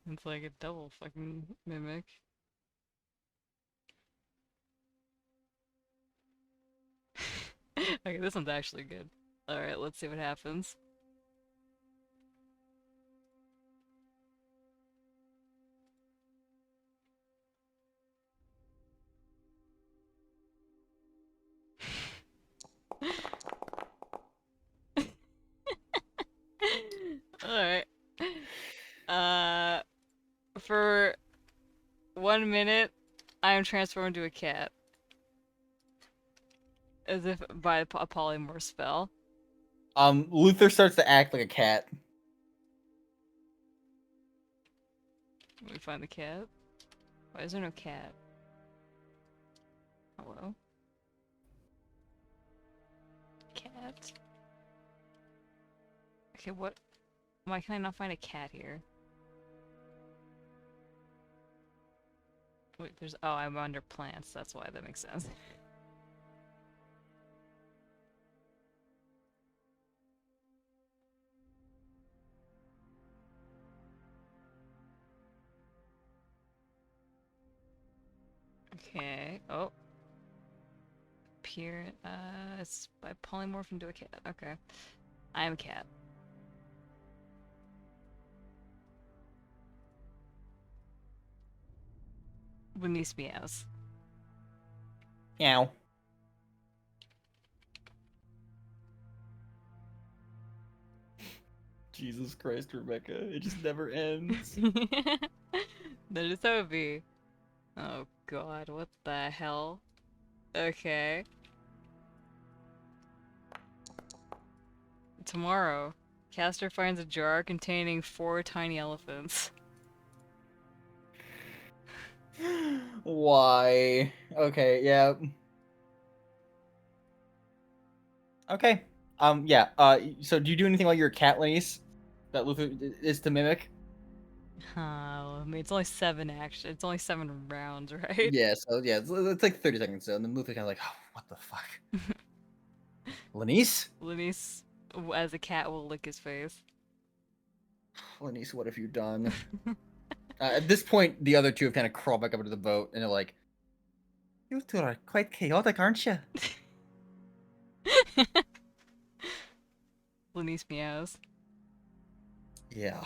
S1: It's like a double fucking mimic. Okay, this one's actually good. Alright, let's see what happens. Alright. For 1 minute, I am transformed into a cat. As if by a polymorph spell.
S2: Luther starts to act like a cat.
S1: Let me find the cat. Why is there no cat? Hello? Cat? Okay, what? Why can I not find a cat here? Wait, there's. Oh, I'm under plants. That's why that makes sense. Okay. Oh. Appear. It's by polymorph into a cat. Okay. I am a cat. Lenise meows.
S2: Meow. Jesus Christ, Rebecca. It just never ends.
S1: That is how it be. Oh god, what the hell? Okay. Tomorrow, Caster finds a jar containing 4 tiny elephants.
S2: Why? Okay, yeah. Okay. Yeah. So do you do anything while you're a cat, Lenise? That Luther is to mimic?
S1: I mean, it's only 7 action. It's only 7 rounds, right?
S2: Yeah, so yeah, it's like 30 seconds. So, and then Luther kind of like, oh, what the fuck? Lenise?
S1: Lenise, as a cat, will lick his face.
S2: Lenise, what have you done? At this point, the other two have kind of crawled back up into the boat, and they're like, "You two are quite chaotic, aren't you?"
S1: Lenise meows.
S2: Yeah.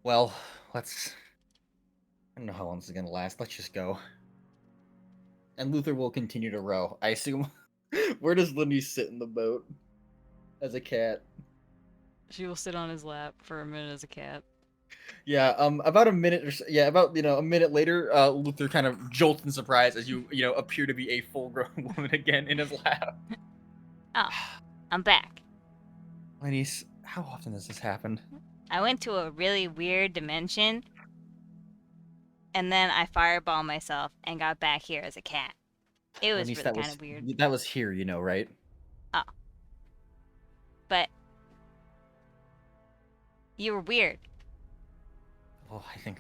S2: Well, let's. I don't know how long this is gonna last. Let's just go. And Luther will continue to row. I assume. Where does Lenise sit in the boat? As a cat.
S1: She will sit on his lap for a minute as a cat.
S2: Yeah, about a minute or so, yeah, about a minute later, Luther kind of jolts in surprise as you appear to be a full-grown woman again in his lap.
S3: Oh, I'm back.
S2: Lenise, how often does this happen?
S3: I went to a really weird dimension, and then I fireballed myself and got back here as a cat. It was
S2: Lenise,
S3: really kind of weird.
S2: that was here, right?
S3: Oh. But you were weird.
S2: Oh, I think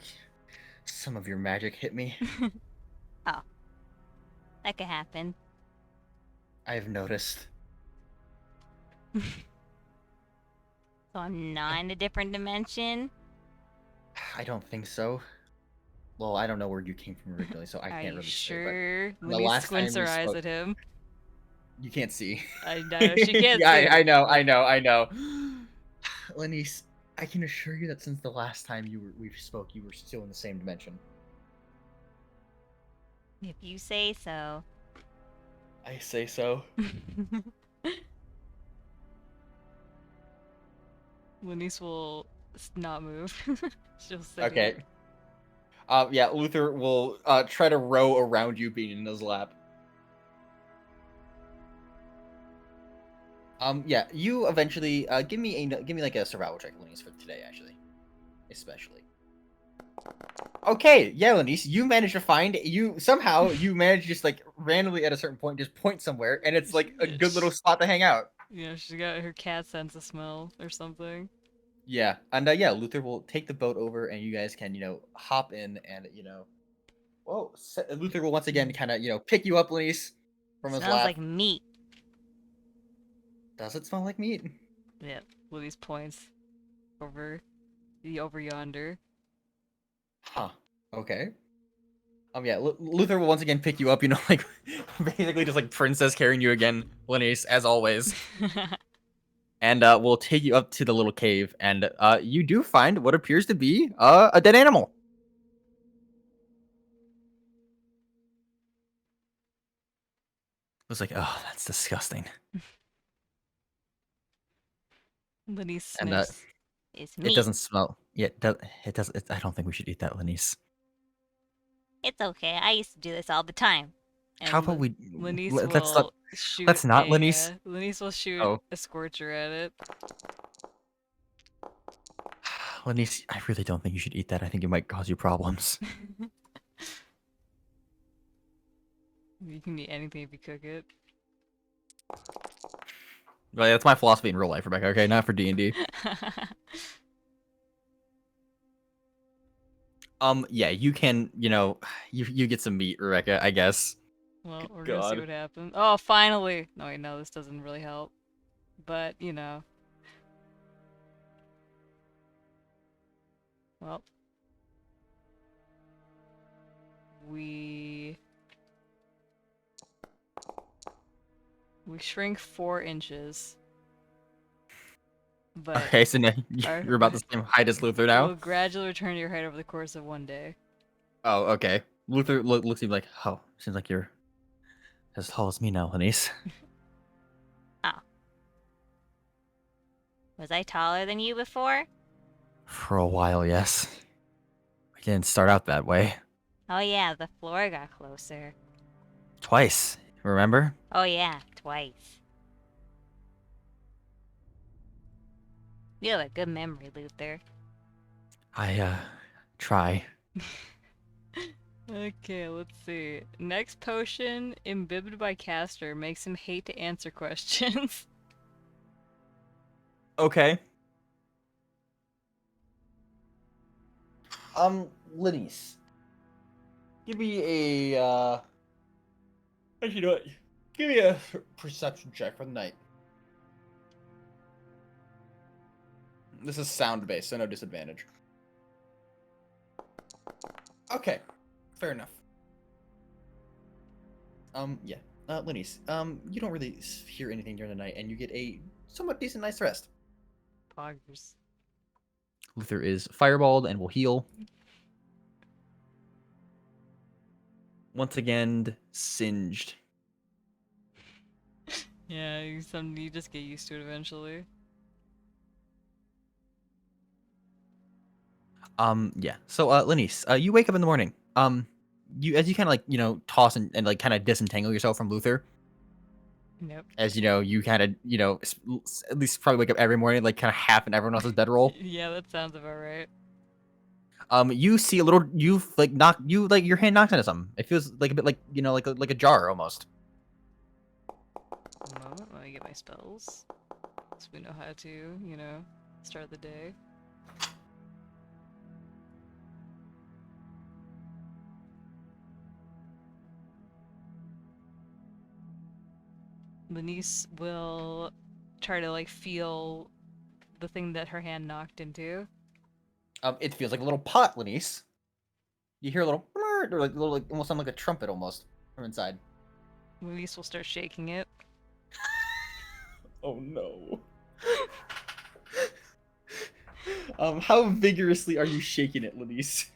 S2: some of your magic hit me.
S3: Oh. That could happen.
S2: I've noticed.
S3: So I'm not in a different dimension?
S2: I don't think so. Well, I don't know where you came from originally, so I can't really
S1: Sure?
S2: say. But the
S1: Lenise
S2: last
S1: squints
S2: time
S1: her
S2: we
S1: eyes
S2: spoke,
S1: at him.
S2: you can't see.
S1: I know she can't
S2: Yeah,
S1: see.
S2: I know. Lenise, I can assure you that since the last time we spoke, you were still in the same dimension.
S3: If you say so.
S2: I say so.
S1: Lenise will not move. She'll sit
S2: Okay.
S1: here.
S2: Yeah, Luther will try to row around you, being in his lap. Yeah, you eventually give me like a survival check, Lenise, for today, actually, especially. Okay, yeah, Lenise, you managed to find you somehow you managed to just like randomly at a certain point just point somewhere, and it's like a good little spot to hang out.
S1: You know, she's got her cat sense of smell or something.
S2: Yeah, and yeah, Luther will take the boat over, and you guys can hop in, and whoa, Luther will once again kind of pick you up, Lenise, from his
S3: Smells
S2: lap.
S3: like meat.
S2: Does it smell like meat?
S1: Yeah, Louise points over over yonder.
S2: Huh. Okay. Yeah, Luther will once again pick you up, like basically just like princess carrying you again, Lenise, as always. And we'll take you up to the little cave, and you do find what appears to be a dead animal. It's like, oh, that's disgusting.
S1: Lenise
S2: And
S1: sniffs.
S3: It's
S2: it
S3: meat.
S2: doesn't smell. Yeah, it does. I don't think we should eat that, Lenise.
S3: It's okay. I used to do this all the time.
S2: How
S1: And
S2: about we?
S1: Lenise
S2: Let's
S1: will shoot
S2: not, Lenise.
S1: Lenise will shoot
S2: Oh,
S1: a scorcher at it.
S2: Lenise, I really don't think you should eat that. I think it might cause you problems.
S1: You can eat anything if you cook it.
S2: But that's my philosophy in real life, Rebecca. Okay, not for D&D. Yeah, you can, you get some meat, Rebecca, I guess.
S1: Well, we're gonna see
S2: God.
S1: what happens. Oh, finally! No, wait, no, this doesn't really help. But, you know. Well. We shrink 4 inches. But
S2: Okay, so now
S1: our,
S2: you're about the same height as Luther now?
S1: we'll gradually return to your height over the course of 1 day.
S2: Oh, okay. Luther looks at you like, oh, seems like you're as tall as me now, Lenise.
S3: Oh. Was I taller than you before?
S2: For a while, yes. I didn't start out that way.
S3: Oh yeah, the floor got closer.
S2: Twice, remember?
S3: Oh yeah, twice. You have a good memory, Luther.
S2: I, try.
S1: Okay, let's see. Next potion, imbibed by caster, makes him hate to answer questions.
S2: Okay. Lenise. Give me a, actually, you know what? Give me a perception check for the night. This is sound-based, so no disadvantage. Okay. Fair enough. Yeah. Lenise, you don't really hear anything during the night, and you get a somewhat decent night's rest.
S1: Poggers.
S2: Luther is fireballed and will heal. Once again, singed.
S1: Yeah, you just get used to it eventually.
S2: Yeah. So, Lenise, you wake up in the morning. As you kind of like, toss and like kind of disentangle yourself from Luther,
S1: Nope.
S2: as you kind of, at least probably wake up every morning, like kind of half in everyone else's bedroll.
S1: Yeah, that sounds about right.
S2: You see your hand knocks into something. It feels like a bit like a jar almost.
S1: A moment, let me get my spells. So we know how to, start the day. Lenise will try to like feel the thing that her hand knocked into.
S2: It feels like a little pot, Lenise. You hear a little, or like little, like almost sound like a trumpet almost from inside.
S1: Lenise will start shaking it.
S2: Oh no. How vigorously are you shaking it, Lenise?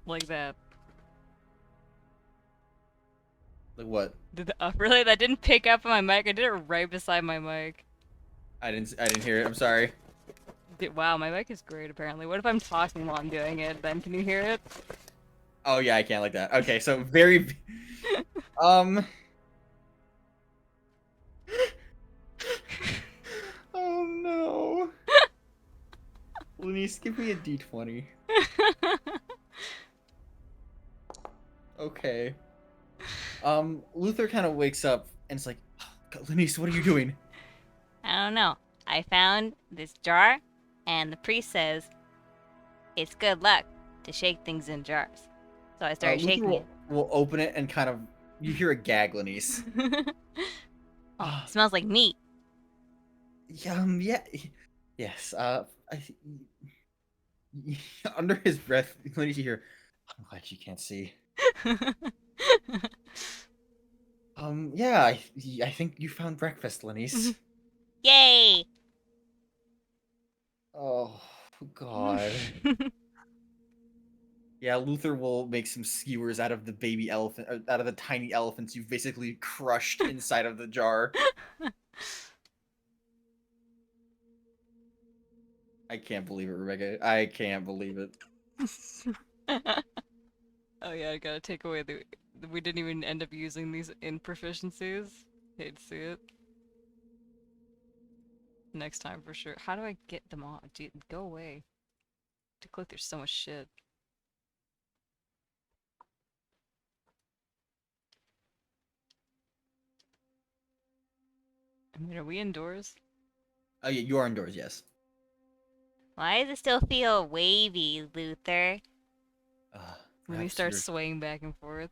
S1: Like that.
S2: Like what?
S1: Really? That didn't pick up on my mic? I did it right beside my mic.
S2: I didn't hear it. I'm sorry.
S1: Wow, my mic is great apparently. What if I'm talking while I'm doing it? Then can you hear it?
S2: Oh yeah, I can't like that. Okay, so very oh no. Lenise, give me a D20. Okay. Luther kind of wakes up and it's like, Lenise, what are you doing?
S3: I don't know. I found this jar, and the priest says it's good luck to shake things in jars. So I started
S2: Luther
S3: shaking it.
S2: will open it and kind of you hear a gag, Lenise.
S3: Oh, it smells like meat.
S2: Yeah. Yes. Under his breath, Lenise, you hear. I'm glad you can't see. Yeah. I think you found breakfast, Lenise.
S3: Yay!
S2: Oh God. Yeah, Luther will make some skewers out of the baby elephant, out of the tiny elephants you've basically crushed inside of the jar. I can't believe it, Rebecca. I can't believe it.
S1: Oh yeah, I gotta take away the. We didn't even end up using these improficiencies. Hate to see it. Next time for sure. How do I get them off? Dude, go away. To click, there's so much shit. I mean, are we indoors?
S2: Oh yeah, you are indoors, yes.
S3: Why does it still feel wavy, Luther?
S1: When he starts swaying back and forth.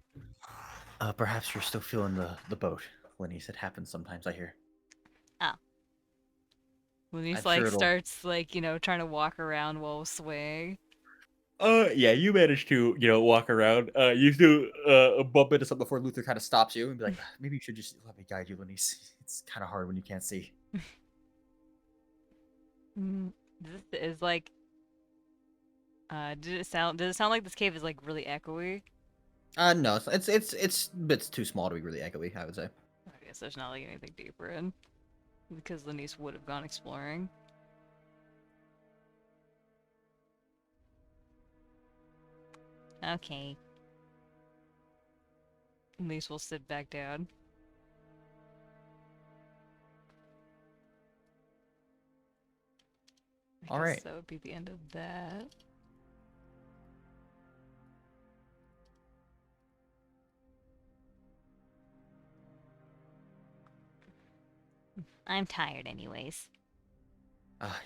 S2: Perhaps you're still feeling the boat, Lenise. It happens sometimes, I hear.
S3: Oh.
S1: When he's
S2: I'm sure it'll.
S1: starts trying to walk around while swaying.
S2: Yeah, you managed to, walk around. You do bump into something before Luther kind of stops you and be like, maybe you should just let me guide you, Lenise. It's kind of hard when you can't see.
S1: This is like. Does it sound like this cave is like really echoey?
S2: No, it's bits too small to be really echoey, I would say.
S1: I guess there's not like anything deeper in. Because Lenise would have gone exploring.
S3: Okay.
S1: Lenise will sit back down. I
S2: All
S1: guess
S2: right.
S1: that would be the end of that.
S3: I'm tired anyways.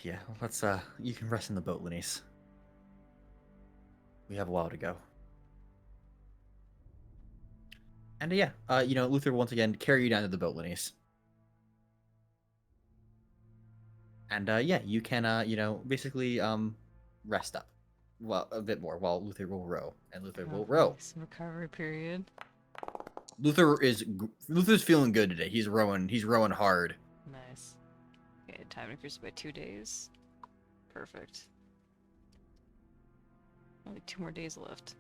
S2: Yeah. Let's you can rest in the boat, Lenise. We have a while to go. And yeah, Luther will once again carry you down to the boat, Lenise. And yeah, you can basically rest up. Well, a bit more while Luther will row, and Luther will row.
S1: Some recovery period.
S2: Luther's feeling good today. He's rowing hard.
S1: Nice. Okay, time increased by 2 days. Perfect. Only 2 more days left.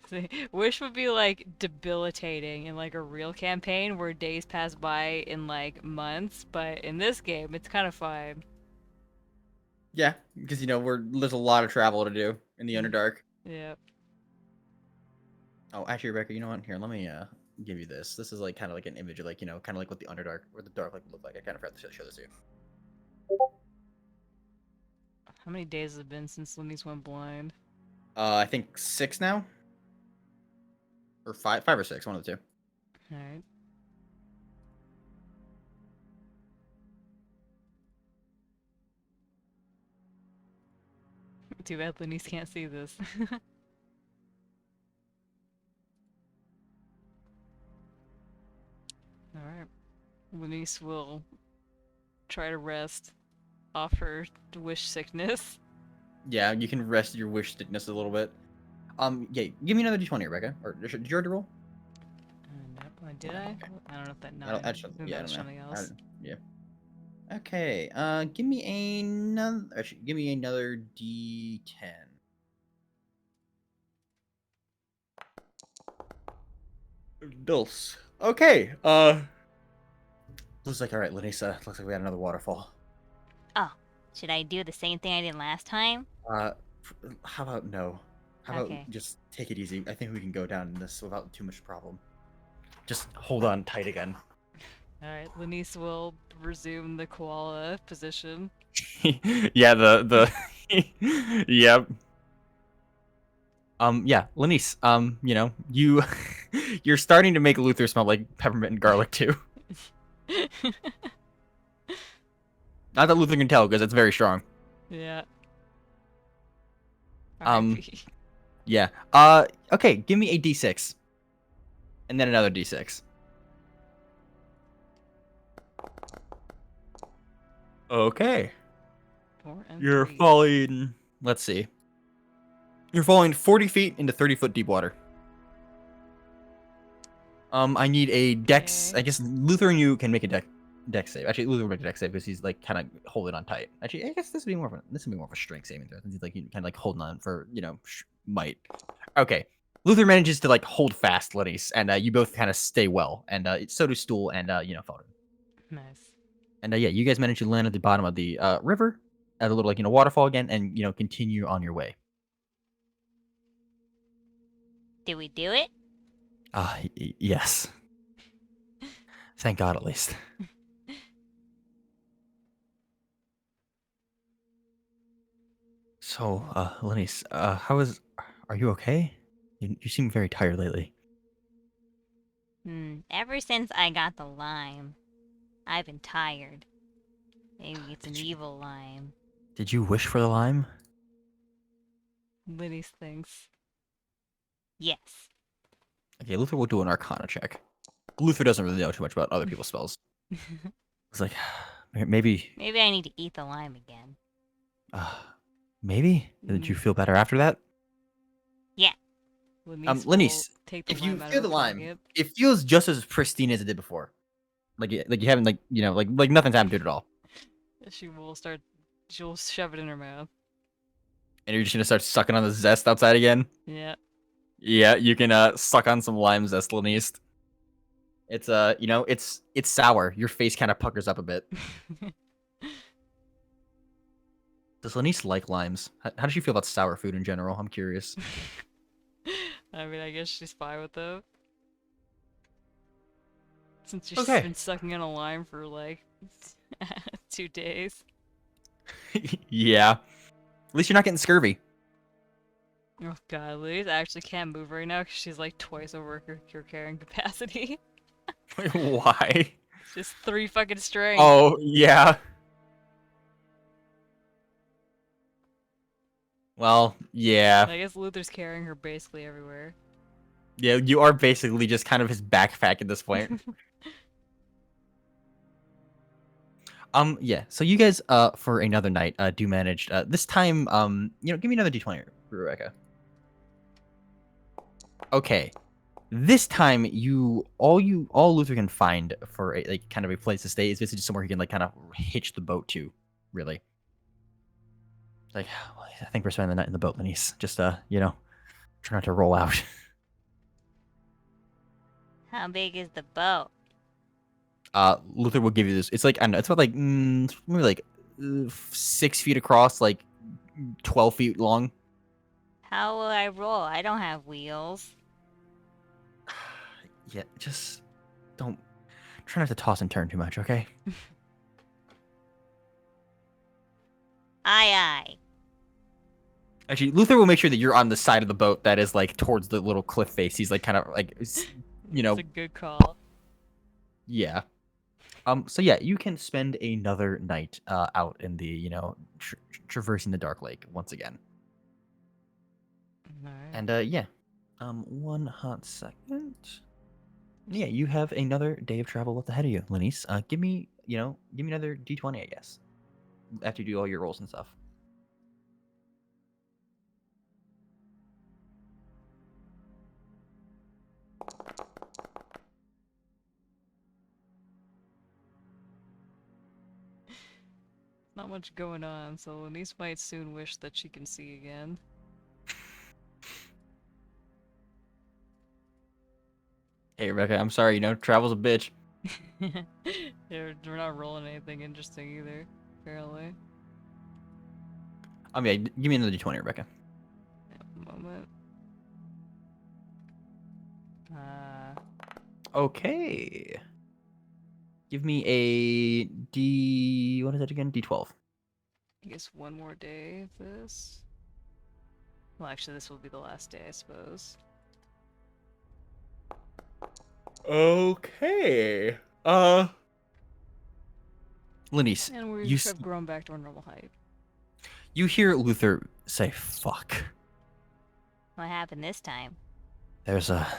S1: See, Wish would be like debilitating in like a real campaign where days pass by in like months, but in this game it's kind of fine.
S2: Yeah, because there's a lot of travel to do in the Underdark.
S1: Yep.
S2: Oh, actually, Rebecca, you know what? Here, let me give you this. This is like kind of like an image of like kind of like what the Underdark or the Dark like would look like. I kind of forgot to show this to you.
S1: How many days has it been since Lenise went blind?
S2: I think 6 now, or 5 or 6, one of the two.
S1: All right. Too bad Lenise can't see this. Alright. Lenise will try to rest off her wish sickness.
S2: Yeah, you can rest your wish sickness a little bit. Yeah, give me another d20, Rebecca. Or did you already roll?
S1: Did I?
S2: Okay.
S1: I don't know if that
S2: I don't,
S1: nine.
S2: yeah, I don't know.
S1: Something else.
S2: Yeah. Okay. Give me another. Actually, give me another d10. Dulce. Okay. Looks like all right, Lenisa. Looks like we had another waterfall.
S3: Oh, should I do the same thing I did last time?
S2: How about no? How about
S3: Okay.
S2: just take it easy? I think we can go down this without too much problem. Just hold on tight again.
S1: Alright, Lenise will resume the koala position.
S2: Yeah, the yep. Yeah, Lenise, you you're starting to make Luther smell like peppermint and garlic too. Not that Luther can tell because it's very strong.
S1: Yeah.
S2: Um,
S1: R.I.P.
S2: yeah. Okay, give me a D6. And then another D6. Okay.
S1: 4 and
S2: You're
S1: 3.
S2: falling, let's see. You're falling 40 feet into 30-foot deep water. I need a dex.
S1: Okay.
S2: I guess Luther and you can make a dex save. Actually, Luther will make a dex save because he's like kind of holding on tight. Actually, I guess this would be more of a strength saving throw. Since he's like kind of like holding on for might. Okay, Luther manages to like hold fast, Lenise, and you both kind of stay well, and so do Stool and Felden.
S1: Nice.
S2: And yeah, you guys manage to land at the bottom of the river at a little waterfall again, and continue on your way.
S3: Did we do it?
S2: Yes. Thank God, at least. So, Lenise, are you okay? You seem very tired lately.
S3: Ever since I got the lime, I've been tired. Maybe it's an
S2: Did you,
S3: evil lime.
S2: did you wish for the lime?
S1: Lenise thinks.
S3: Yes.
S2: Okay, Luther will do an Arcana check. Luther doesn't really know too much about other people's spells. It's like, maybe,
S3: Maybe I need to eat the lime again.
S2: uh, maybe? Did you feel better after that?
S3: Yeah.
S1: Lenise will
S2: Lenise,
S1: take the
S2: if you
S1: lime out of
S2: feel
S1: her
S2: the lime,
S1: pocket.
S2: it feels just as pristine as it did before. Like you haven't like nothing's happened to it at all.
S1: She'll shove it in her mouth.
S2: And you're just gonna start sucking on the zest outside again.
S1: Yeah.
S2: Yeah, you can suck on some lime zest, Lenise. It's it's sour. Your face kind of puckers up a bit. Does Lenise like limes? How does she feel about sour food in general? I'm curious.
S1: I mean, I guess she's fine with them. Since she's
S2: Okay.
S1: been sucking on a lime for like 2 days.
S2: Yeah. At least you're not getting scurvy.
S1: Oh god, Lenise actually can't move right now because she's like twice over her carrying capacity.
S2: Why?
S1: Just 3 fucking strength.
S2: Oh, yeah. Well, yeah.
S1: I guess Luther's carrying her basically everywhere.
S2: Yeah, you are basically just kind of his backpack at this point. Yeah. So you guys, for another night, do manage. This time, give me another D20, Rebecca. Okay. This time, all Luther can find for a like kind of a place to stay is basically just somewhere he can like kind of hitch the boat to. Really. Like, well, I think we're spending the night in the boat, Lenise. Just try not to roll out.
S3: How big is the boat?
S2: Luther will give you this. It's like I don't know. It's about like maybe like 6 feet across, like 12 feet long.
S3: How will I roll? I don't have wheels.
S2: Yeah, just don't try not to toss and turn too much, okay?
S3: Aye, aye.
S2: Actually, Luther will make sure that you're on the side of the boat that is like towards the little cliff face. He's like kind of like
S1: It's a good call.
S2: yeah. So yeah, you can spend another night out in the traversing the dark lake once again.
S1: Alright.
S2: And yeah, one hot second. Yeah, you have another day of travel left ahead of you, Lenise. Give me another D20, I guess. After you do all your rolls and stuff.
S1: Not much going on, so Lenise might soon wish that she can see again.
S2: Hey, Rebecca, I'm sorry, travel's a bitch.
S1: Yeah, we're not rolling anything interesting either, apparently.
S2: Yeah, give me another D20, Rebecca.
S1: Moment.
S2: Okay. Give me a D. What is that again? D12.
S1: I guess one more day of this. Well, actually, this will be the last day, I suppose.
S2: Okay. Lenise,
S1: And we
S2: you
S1: have grown back to our normal height.
S2: you hear Luther say "fuck."
S3: What happened this time?
S2: I think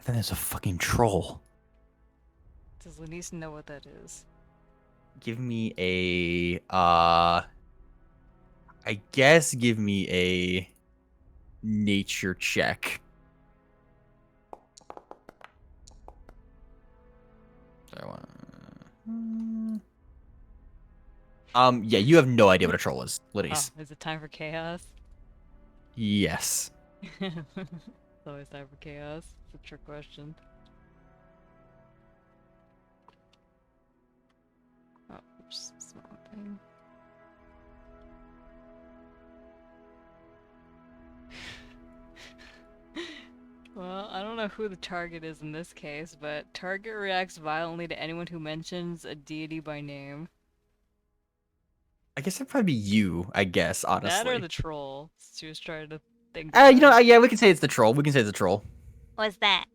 S2: there's a fucking troll.
S1: Does Lenise know what that is?
S2: Give me a I guess give me a nature check. Sorry, yeah, you have no idea what a troll is,
S1: Oh,
S2: Lenise.
S1: is it time for chaos?
S2: Yes.
S1: It's always time for chaos. It's a trick question. Oh, just a small thing. Well, I don't know who the target is in this case, but target reacts violently to anyone who mentions a deity by name.
S2: I guess it'd probably be you, I guess,
S1: That or
S2: honestly.
S1: the troll. She was trying to think about it.
S2: Yeah, we can say it's the troll. We can say it's the troll.
S3: What's that?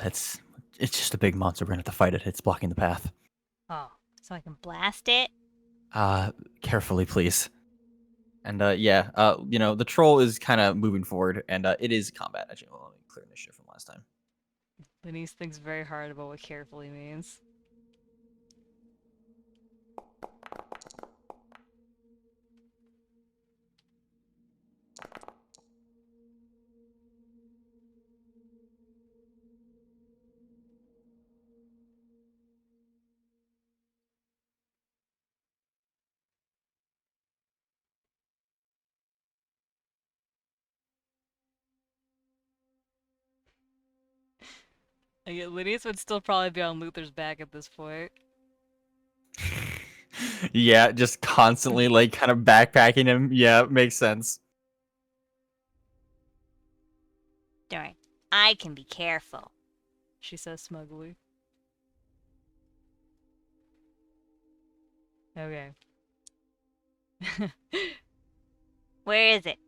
S2: It's just a big monster. We're gonna have to fight it. It's blocking the path.
S3: Oh, so I can blast it?
S2: Carefully, please. And yeah, the troll is kind of moving forward, and it is combat. Actually, well, let me clear initiative from last time.
S1: Lenise thinks very hard about what carefully means. Lenise would still probably be on Luther's back at this point.
S2: Yeah, just constantly like kind of backpacking him. Yeah, makes sense.
S3: Darn. I can be careful.
S1: She says smugly. Okay.
S3: Where is it?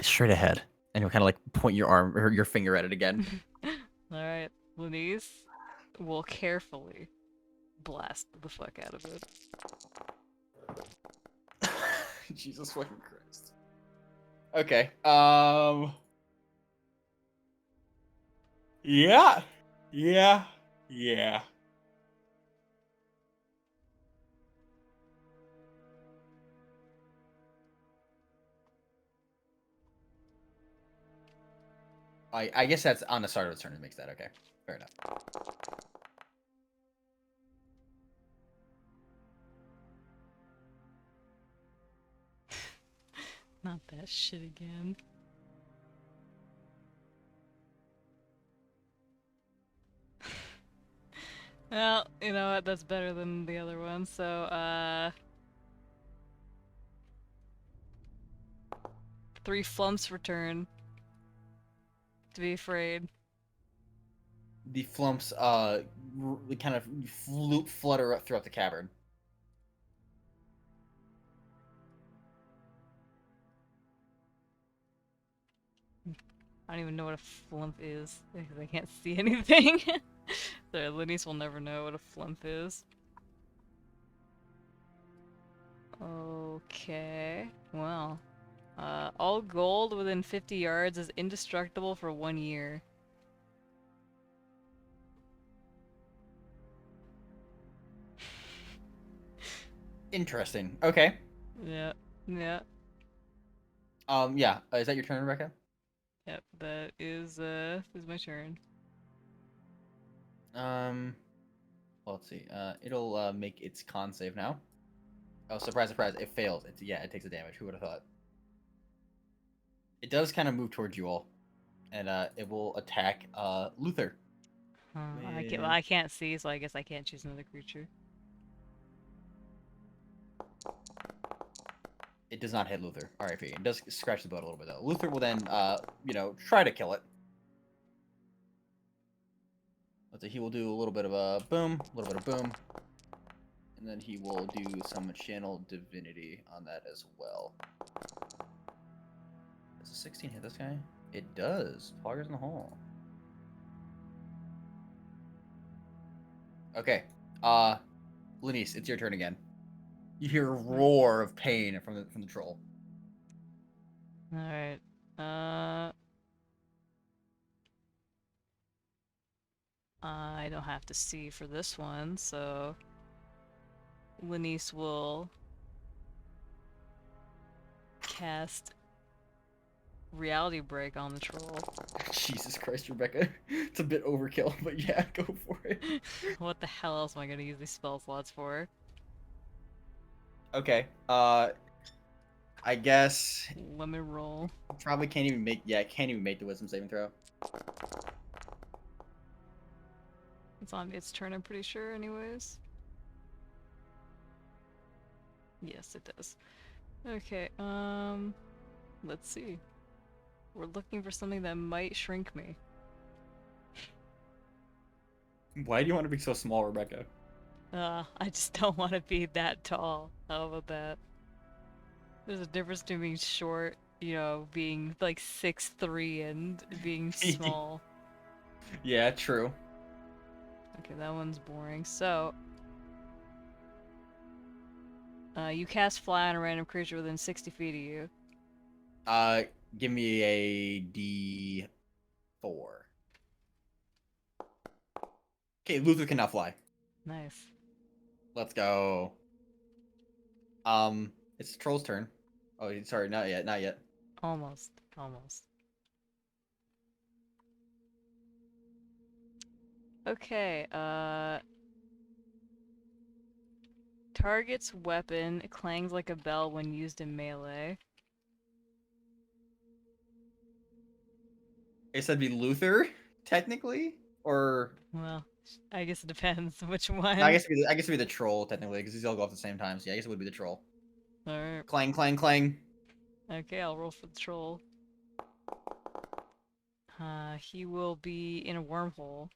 S2: Straight ahead, and you'll kind of like point your arm or your finger at it again.
S1: Alright, Lenise will carefully blast the fuck out of it.
S2: Jesus fucking Christ. Okay. Yeah. Yeah. Yeah. I guess that's on the start of the turn. It makes that okay. Fair enough.
S1: Not that shit again. Well, you know what? That's better than the other one. So, 3 flumps return. To be afraid.
S2: The flumps kind of flutter up throughout the cavern.
S1: I don't even know what a flump is because I can't see anything. Sorry, Lenise will never know what a flump is. Okay. Well. All gold within 50 yards is indestructible for 1 year.
S2: Interesting. Okay.
S1: Yeah. Yeah.
S2: Yeah. Is that your turn, Rebecca?
S1: Yep. That is my turn.
S2: Well, let's see. It'll make its con save now. Oh, surprise, surprise! It fails. It takes a damage. Who would have thought? It does kind of move towards you all, and it will attack Luther.
S1: Well, I can't see, so I guess I can't choose another creature.
S2: It does not hit Luther. RIP. It does scratch the boat a little bit though. Luther will then, try to kill it. Let's see. He will do a little bit of a boom, a little bit of boom, And then he will do some channel divinity on that as well. Does a 16 hit this guy? It does. Poggers in the hole. Okay. Lenise, it's your turn again. You hear a roar of pain from the troll.
S1: All right. I don't have to see for this one, so Lenise will cast Reality Break on the troll.
S2: Jesus Christ, Rebecca. It's a bit overkill, but yeah, go for it.
S1: What the hell else am I gonna use these spell slots for?
S2: Okay. I guess
S1: Let me roll.
S2: probably can't even make the wisdom saving throw.
S1: It's on its turn, I'm pretty sure, anyways. Yes, it does. Okay, let's see. We're looking for something that might shrink me.
S2: Why do you want to be so small, Rebecca?
S1: I just don't want to be that tall. How about that? There's a difference between being short, being like 6'3" and being small.
S2: Yeah, true.
S1: Okay, that one's boring. So, you cast Fly on a random creature within 60 feet of you.
S2: Give me a D4. Okay, Luther can now fly.
S1: Nice.
S2: Let's go. It's the troll's turn. Oh, sorry, not yet, not yet.
S1: Almost. Almost. Okay, target's weapon clangs like a bell when used in melee.
S2: It said be Luther, technically, or
S1: Well, I guess it depends which
S2: no,
S1: one.
S2: I guess it'd be the troll technically because these all go off at the same time. So yeah, I guess it would be the troll.
S1: Alright.
S2: Clang, clang, clang.
S1: Okay, I'll roll for the troll. He will be in a wormhole.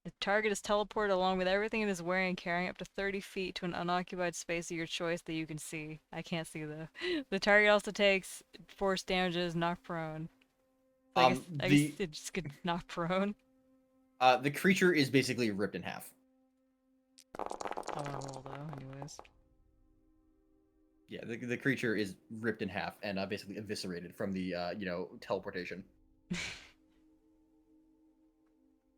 S1: The target is teleported along with everything it is wearing, carrying up to 30 feet to an unoccupied space of your choice that you can see. I can't see though. The target also takes force damages, knock prone. So I guess it just could knock prone.
S2: The creature is basically ripped in half.
S1: I wanna roll though, anyways.
S2: Yeah, the creature is ripped in half and basically eviscerated from the teleportation.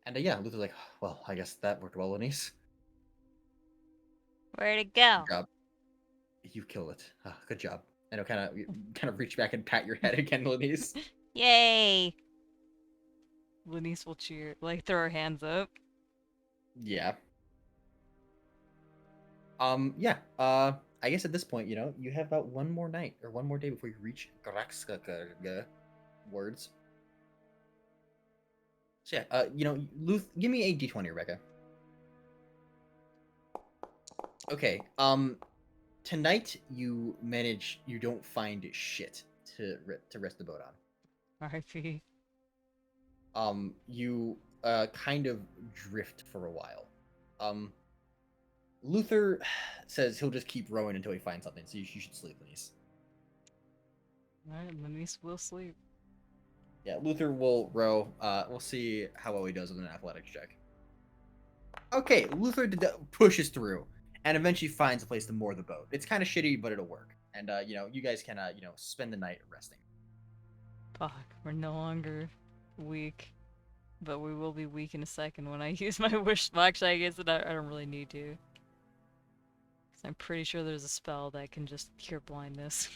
S2: And yeah, Luther's like, well, I guess that worked well, Lenise.
S3: Where'd it go?
S2: Good job. You kill it. Good job. And I'll kind of reach back and pat your head again, Lenise.
S3: Yay!
S1: Lenise will cheer, like throw her hands up.
S2: Yeah. Yeah. I guess at this point, you have about one more night or one more day before you reach Graxka words. So yeah, Luth, give me a D20, Rebecca. Okay. Tonight you don't find shit to rest the boat on.
S1: R.I.P.
S2: You kind of drift for a while. Luther says he'll just keep rowing until he finds something, so you should sleep, Lenise.
S1: Alright, Lenise will sleep.
S2: Yeah, Luther will row. We'll see how well he does with an athletics check. Okay, Luther pushes through and eventually finds a place to moor the boat. It's kind of shitty, but it'll work. And you guys can spend the night resting.
S1: Fuck, we're no longer weak. But we will be weak in a second when I use my wish. Well, actually, I guess that I don't really need to. Because I'm pretty sure there's a spell that can just cure blindness.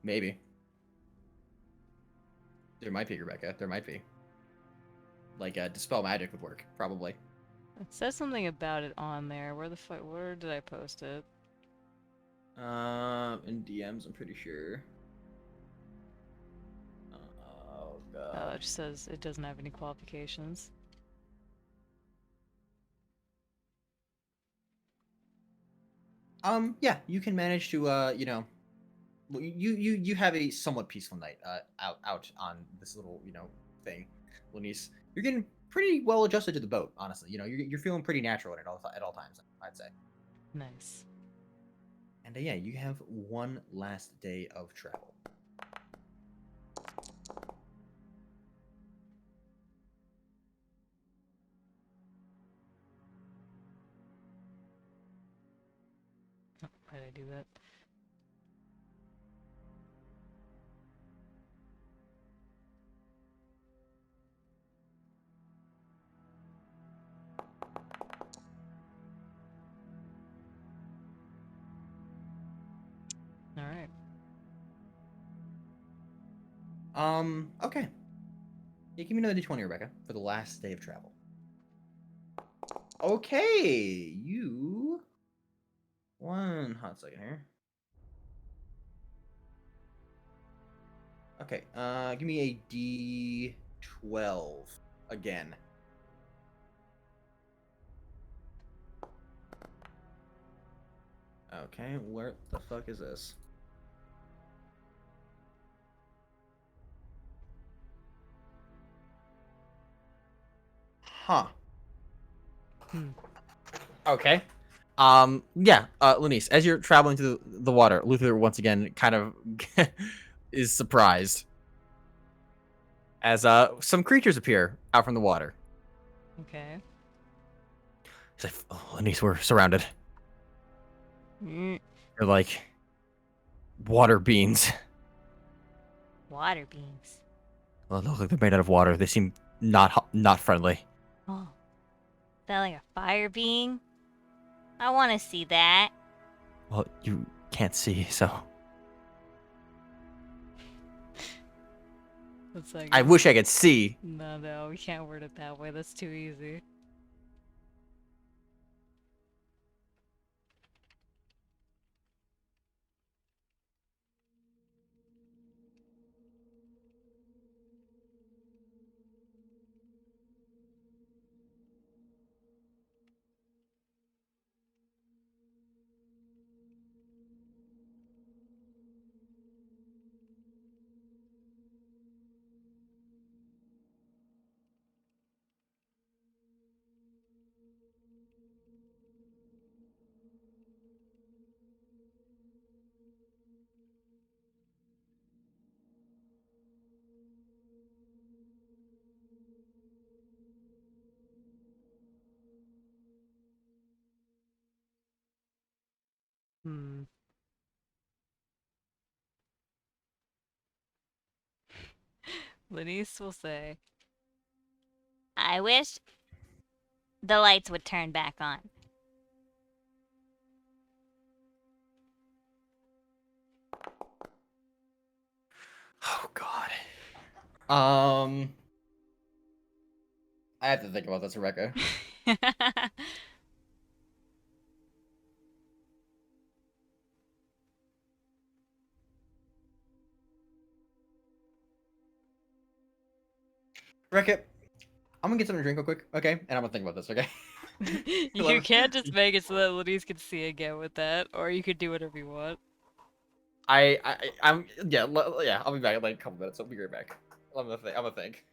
S2: Maybe. There might be, Rebecca. There might be. Like, Dispel Magic would work, probably.
S1: It says something about it on there. Where did I post it?
S2: In DMs, I'm pretty sure. Oh, God.
S1: Oh, it just says it doesn't have any qualifications.
S2: Yeah, you can manage to, you have a somewhat peaceful night, out on this little, thing, Lenise, you're getting pretty well adjusted to the boat. Honestly, you're feeling pretty natural in it at all times. I'd say.
S1: Nice.
S2: And yeah, you have one last day of travel.
S1: Why did I do that? All right.
S2: Okay. Yeah, give me another d20, Rebecca, for the last day of travel. Okay, you. One hot second here. Okay, give me a d12 again. Okay, where the fuck is this? Huh.
S1: Hmm.
S2: Okay. Yeah, Lenise, as you're traveling through the water, Luther once again kind of is surprised as some creatures appear out from the water.
S1: Okay.
S2: He's like, oh, Lenise, we're surrounded.
S3: Mm,
S2: They're like water beings.
S3: water beings.
S2: Well, they look like they're made out of water. They seem not friendly.
S3: Oh, that like a fire being? I want to see that.
S2: Well, you can't see, so
S1: It's like
S2: I wish I could see.
S1: no, we can't word it that way. That's too easy. Hmm. Lenise will say,
S3: I wish the lights would turn back on.
S2: Oh God. Um, I have to think about this, Rebecca. Rebecca, I'm gonna get something to drink real quick, okay? And I'm gonna think about this, okay?
S1: you can't just make it so that Lenise can see again with that, or you could do whatever you want.
S2: I'm yeah yeah. I'll be back in like a couple minutes. I'll be right back. I'm gonna think. I'm gonna think.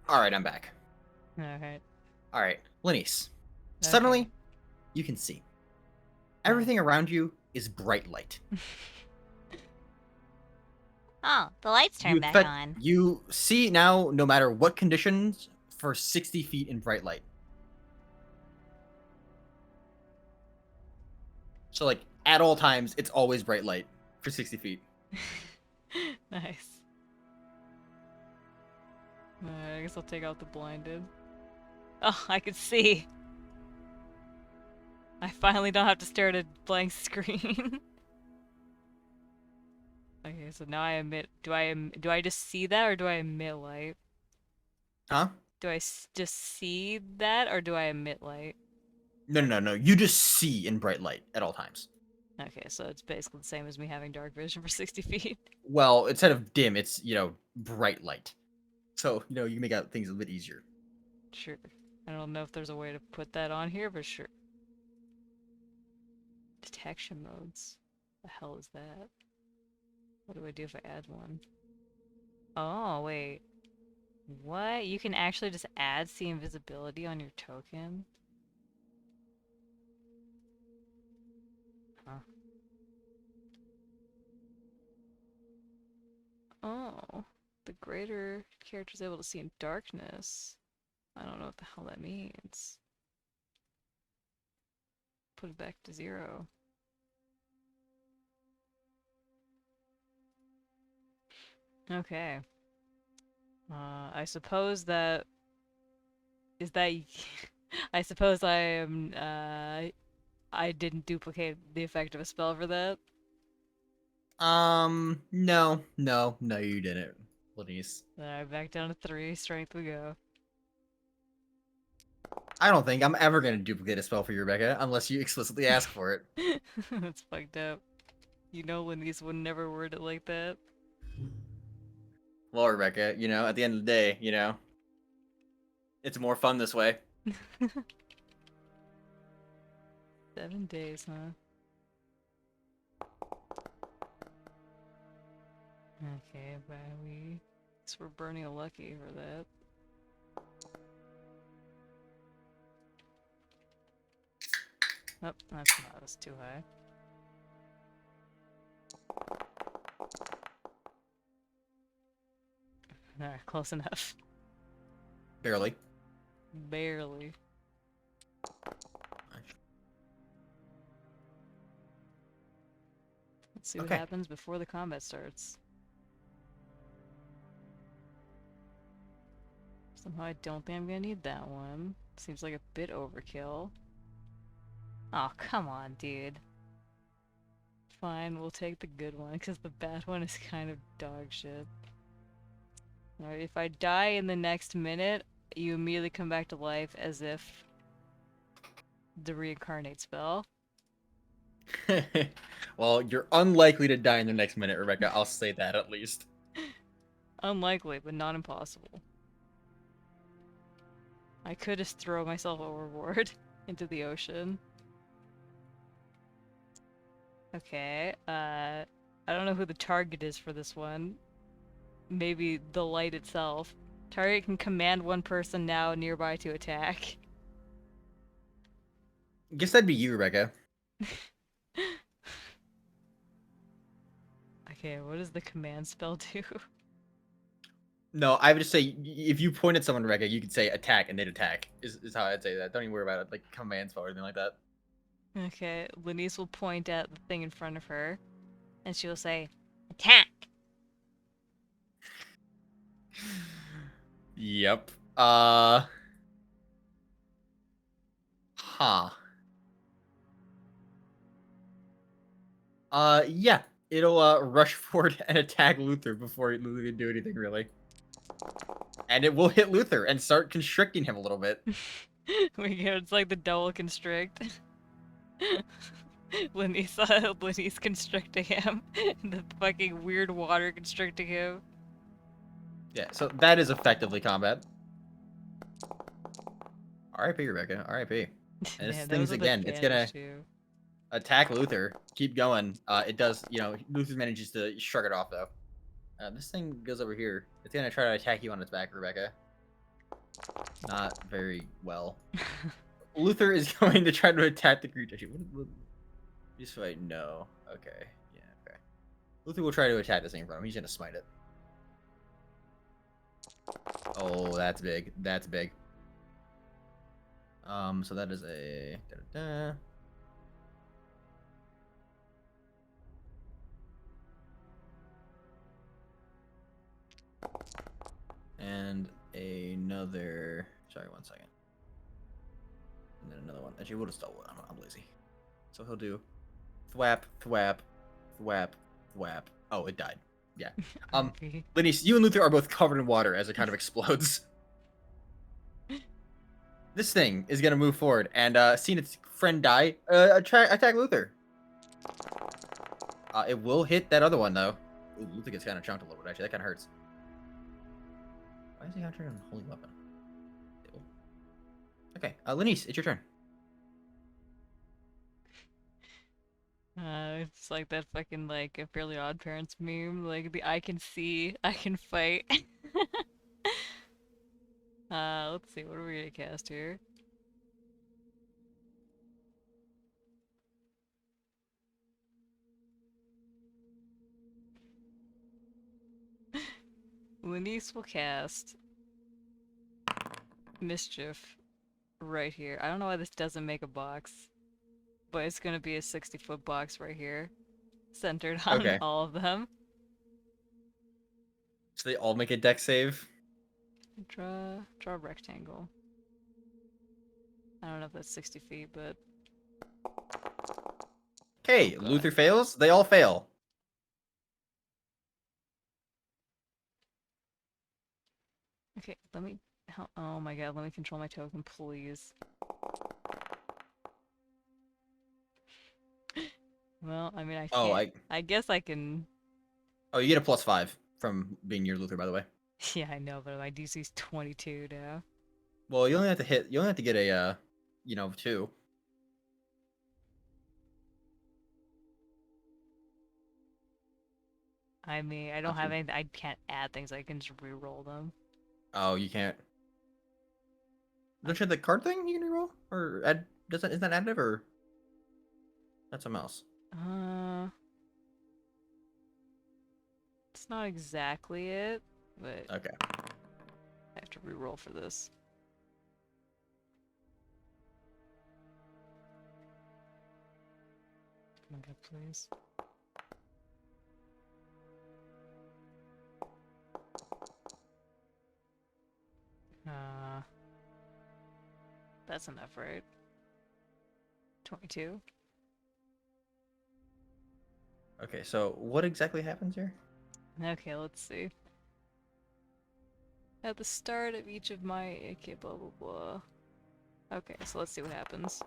S2: All right, I'm back.
S1: Alright.
S2: All right, Lenise.
S1: Okay.
S2: Suddenly, you can see.
S1: Nice.
S2: Everything around you is bright light.
S3: Oh, the lights turned back on.
S2: You see now, no matter what conditions, for 60 feet in bright light. So, like, at all times, it's always bright light for 60 feet.
S1: Nice. Alright, I guess I'll take out the blinded. Oh, I can see. I finally don't have to stare at a blank screen. Okay, so now I emit. Do I just see that, or do I emit light?
S2: Huh?
S1: Do I just see that, or do I emit light?
S2: No. You just see in bright light at all times.
S1: Okay, so it's basically the same as me having dark vision for 60 feet.
S2: Well, instead of dim, it's, bright light. So, you can make out things a bit easier.
S1: Sure. I don't know if there's a way to put that on here, but sure. Detection modes. The hell is that? What do I do if I add one? Oh, wait. What? You can actually just add see invisibility on your token? Huh. Oh. The greater character's able to see in darkness. I don't know what the hell that means. Put it back to 0. Okay. I suppose that is that I suppose I am I didn't duplicate the effect of a spell for that.
S2: No, you didn't, Lenise.
S1: Alright, back down to 3, strength we go.
S2: I don't think I'm ever gonna duplicate a spell for you, Rebecca, unless you explicitly ask for it.
S1: That's fucked up. You know Lenise would never word it like that.
S2: Well, Rebecca, at the end of the day, it's more fun this way.
S1: 7 days, huh? Okay, but guess we're burning a lucky for that. Oh, that's too high. Alright, close enough.
S2: Barely.
S1: Barely. Let's see what
S2: Okay.
S1: happens before the combat starts. Somehow I don't think I'm gonna need that one. Seems like a bit overkill. Oh, come on, dude. Fine, we'll take the good one, because the bad one is kind of dog shit. Alright, if I die in the next minute, you immediately come back to life as if the reincarnate spell.
S2: Well, you're unlikely to die in the next minute, Rebecca. I'll say that at least.
S1: Unlikely, but not impossible. I could just throw myself overboard into the ocean. Okay, I don't know who the target is for this one. Maybe the light itself. Target can command one person now nearby to attack.
S2: Guess that'd be you, Rebecca.
S1: Okay, what does the command spell do?
S2: No, I would just say if you point at someone, Rebecca, you could say attack and they'd attack. Is how I'd say that. Don't even worry about it, like command spell or anything like that.
S1: Okay, Lenise will point at the thing in front of her, and she will say,
S3: Attack!
S2: Yep. Huh. Yeah. It'll rush forward and attack Luther before Luther can do anything really. And it will hit Luther and start constricting him a little bit.
S1: it's like the double constrict. Lenise constricting him. The fucking weird water constricting him.
S2: Yeah, so that is effectively combat. R.I.P. Rebecca. R.I.P. And this
S1: Man,
S2: thing's again, it's gonna
S1: too.
S2: attack Luther. Keep going. It does, Luther manages to shrug it off though. This thing goes over here. It's gonna try to attack you on its back, Rebecca. Not very well. Luther is going to try to attack the creature. Actually, just wait. No. Okay. Yeah. Okay. Luther will try to attack this thing in front of him. He's gonna smite it. Oh, that's big. That's big. So that is a. Da-da-da. And another. Sorry, 1 second. And then another one. Actually, we'll just double it. I'm lazy. So he'll do thwap, thwap, thwap, thwap. Oh, it died. Yeah. Lenise, you and Luther are both covered in water as it kind of explodes. This thing is gonna move forward and seeing its friend die, attack Luther. It will hit that other one though. Ooh, Luther gets kind of chunked a little bit. Actually, that kind of hurts. Why is he concentrating on holy weapon? Okay, Lenise, it's your turn.
S1: It's like that fucking like a Fairly Odd Parents meme, like the I can see, I can fight. Let's see, what are we gonna cast here? Lenise will cast Mischief right here. I don't know why this doesn't make a box, but it's gonna be a 60-foot box right here, centered on
S2: Okay.
S1: all of them.
S2: So they all make a deck save.
S1: Draw a rectangle. I don't know if that's 60 feet, but
S2: Okay,
S1: oh, God.
S2: Luther fails. They all fail.
S1: Okay, let me. Oh my god, let me control my token, please. Well, I mean, I
S2: Oh,
S1: can't. I guess I can.
S2: Oh, you get a +5 from being near Luther, by the way.
S1: Yeah, I know, but my DC's 22 now.
S2: Well, you only have to hit. You only have to get a, 2.
S1: I mean, I don't have anything. I can't add things. I can just re-roll them.
S2: Oh, you can't. Don't you have the card thing you can reroll? Or add? Is that additive or? That's something else.
S1: It's not exactly it, but
S2: Okay.
S1: I have to re-roll for this. Oh my god, please. That's enough, right? 22?
S2: Okay, so what exactly happens here?
S1: Okay, let's see. At the start of each of my... Okay, blah blah blah. Okay, so let's see what happens.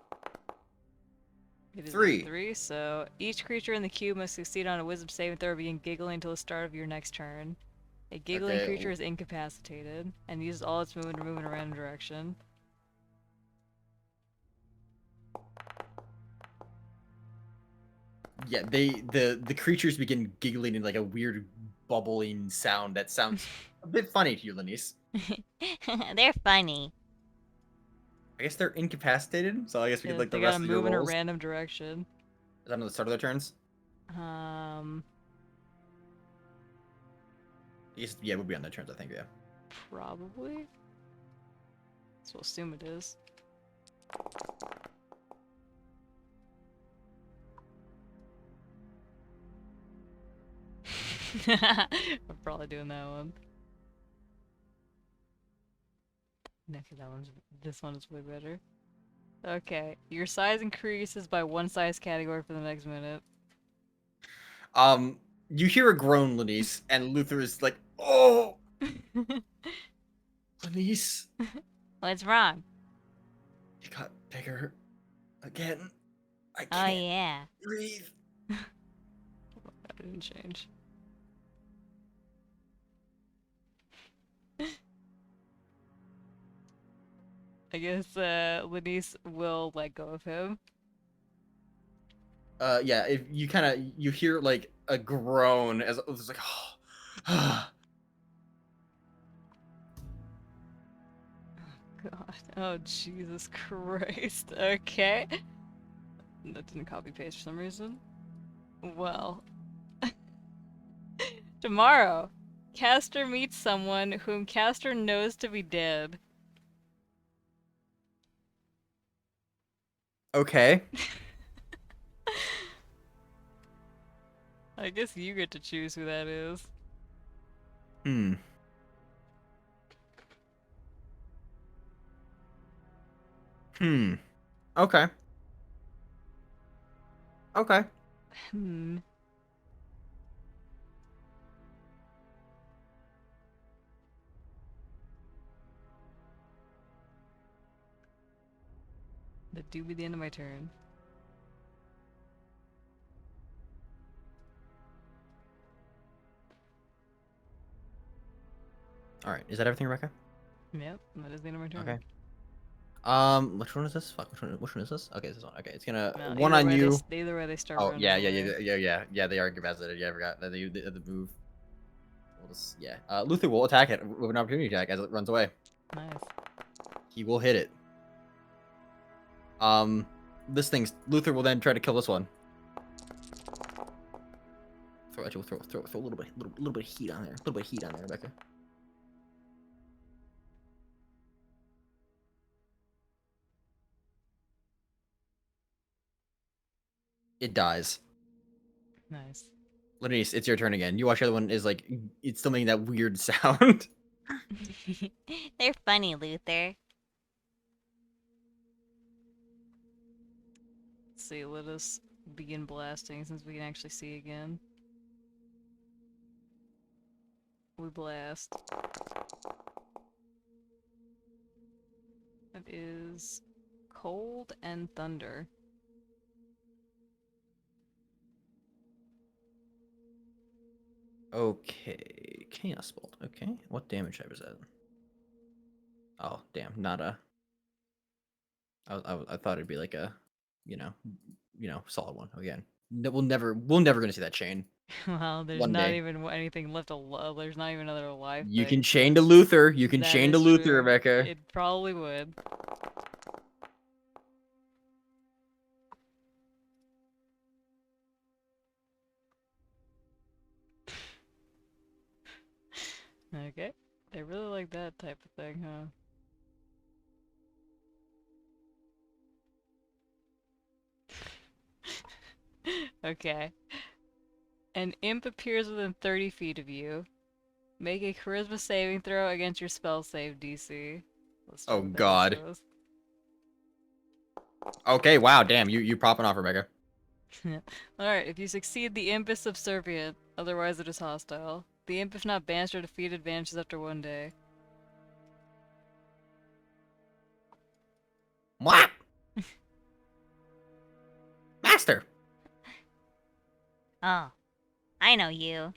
S1: It is
S2: 3.
S1: a 3, so each creature in the cube must succeed on a wisdom saving throw, begin giggling until the start of your next turn. A giggling
S2: Okay.
S1: creature is incapacitated and uses all its movement to move in a random direction.
S2: Yeah, the creatures begin giggling in like a weird bubbling sound that sounds a bit funny to you, Lenise.
S3: They're funny.
S2: I guess they're incapacitated, so I guess we
S1: Yeah,
S2: could like
S1: they
S2: the
S1: gotta
S2: rest of your
S1: move in a
S2: rolls.
S1: random direction.
S2: Is that on the start of their turns? Yes, yeah, it would be on their turns, I think, yeah.
S1: Probably. So we'll assume it is. I'm probably doing that one. Okay, this one is way better. Okay, your size increases by 1 size category for the next minute.
S2: You hear a groan, Lenise, and Luther is like, "Oh, Lenise,
S3: What's wrong?
S2: you got bigger again. I
S3: Oh
S2: can't
S3: yeah.
S2: breathe."
S1: That didn't change. I guess Lenise will let go of him.
S2: Yeah, if you hear like a groan as it's like, oh,
S1: God. Oh, Jesus Christ. Okay. That didn't copy paste for some reason. Well. Tomorrow, Castor meets someone whom Castor knows to be dead.
S2: Okay.
S1: I guess you get to choose who that is.
S2: Hmm. Hmm. Okay. Okay.
S1: Hmm. That do be the end of my turn.
S2: All right. Is that everything, Rebecca?
S1: Yep, that is the end of my turn.
S2: Okay. Which one is this? Fuck. Which one is this? Okay, this one. Okay, it's gonna
S1: Well,
S2: one on you.
S1: either way they start
S2: Oh
S1: running
S2: yeah,
S1: away.
S2: yeah. They are incapacitated. Yeah, I forgot that the move. We'll just, yeah. Luther will attack it with an opportunity attack as it runs away.
S1: Nice.
S2: He will hit it. This thing's Luther will then try to kill this one. Throw a little bit of heat on there. A little bit of heat on there, Rebecca. It dies.
S1: Nice.
S2: Lenise, it's your turn again. You watch the other one is like it's still making that weird sound.
S3: They're funny, Luther.
S1: Let's see, let us begin blasting since we can actually see again. We blast. That is cold and thunder.
S2: Okay, Chaos Bolt. Okay, what damage type is that? Oh, damn, not a. I thought it'd be like a, you know, solid one again. We'll never gonna see that chain.
S1: Well, there's
S2: One
S1: not
S2: day.
S1: even anything left alive. There's not even another alive
S2: You
S1: thing.
S2: can chain to Luther. You can
S1: That
S2: chain to
S1: is
S2: Luther,
S1: true.
S2: Rebecca.
S1: It probably would. Okay. They really like that type of thing, huh? Okay. An imp appears within 30 feet of you. Make a charisma saving throw against your spell save DC. Let's check
S2: Oh
S1: what that DC
S2: God.
S1: was.
S2: Okay. Wow. Damn. You popping off, Rebecca.
S1: Alright, if you succeed, the imp is subservient. Otherwise, it is hostile. The imp, if not banished or defeated, vanishes after 1 day.
S2: What? Master.
S3: Oh, I know you.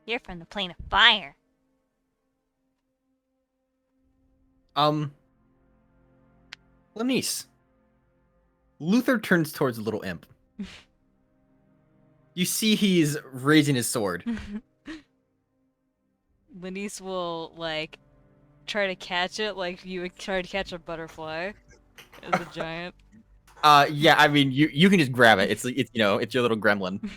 S3: You're from the plane of fire.
S2: Lenise. Luther turns towards the little imp. You see he's raising his sword.
S1: Lenise will, like, try to catch it like you would try to catch a butterfly as a giant.
S2: Yeah, I mean, you can just grab it. It's it's your little gremlin.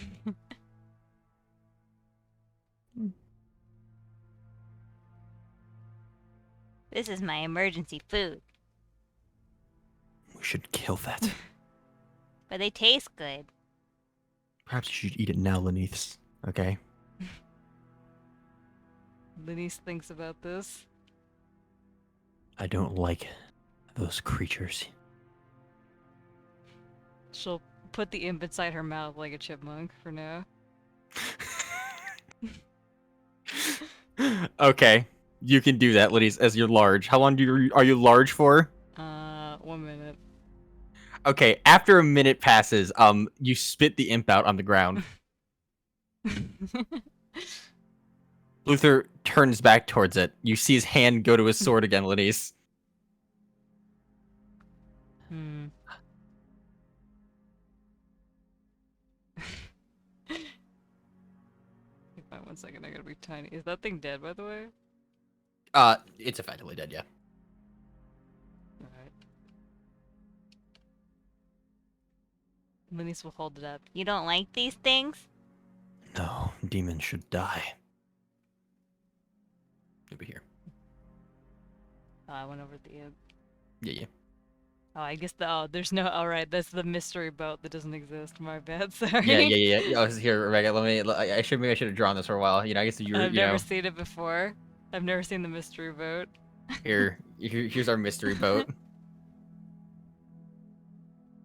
S3: This is my emergency food.
S2: We should kill that.
S3: But they taste good.
S2: Perhaps you should eat it now, Lenise. Okay.
S1: Lenise thinks about this.
S2: I don't like those creatures.
S1: She'll put the imp inside her mouth like a chipmunk for now.
S2: Okay, you can do that, Lenise, as you're large. How long are you large for?
S1: 1 minute.
S2: Okay, after a minute passes, you spit the imp out on the ground. Luther turns back towards it. You see his hand go to his sword again, Lenise.
S1: Hmm. Wait 1 second, I gotta be tiny. Is that thing dead, by the way?
S2: It's effectively dead, yeah.
S1: Alright. Lenise will hold it up.
S3: You don't like these things?
S2: No, demons should die. Over here.
S1: Oh, I went over the
S2: Yeah.
S1: Oh, I guess there's no. All right, that's the mystery boat that doesn't exist. My bad. Sorry.
S2: Yeah. I was here, Rebecca. Maybe I should have drawn this for a while. I guess
S1: I've never seen it before. I've never seen the mystery boat.
S2: here's our mystery boat.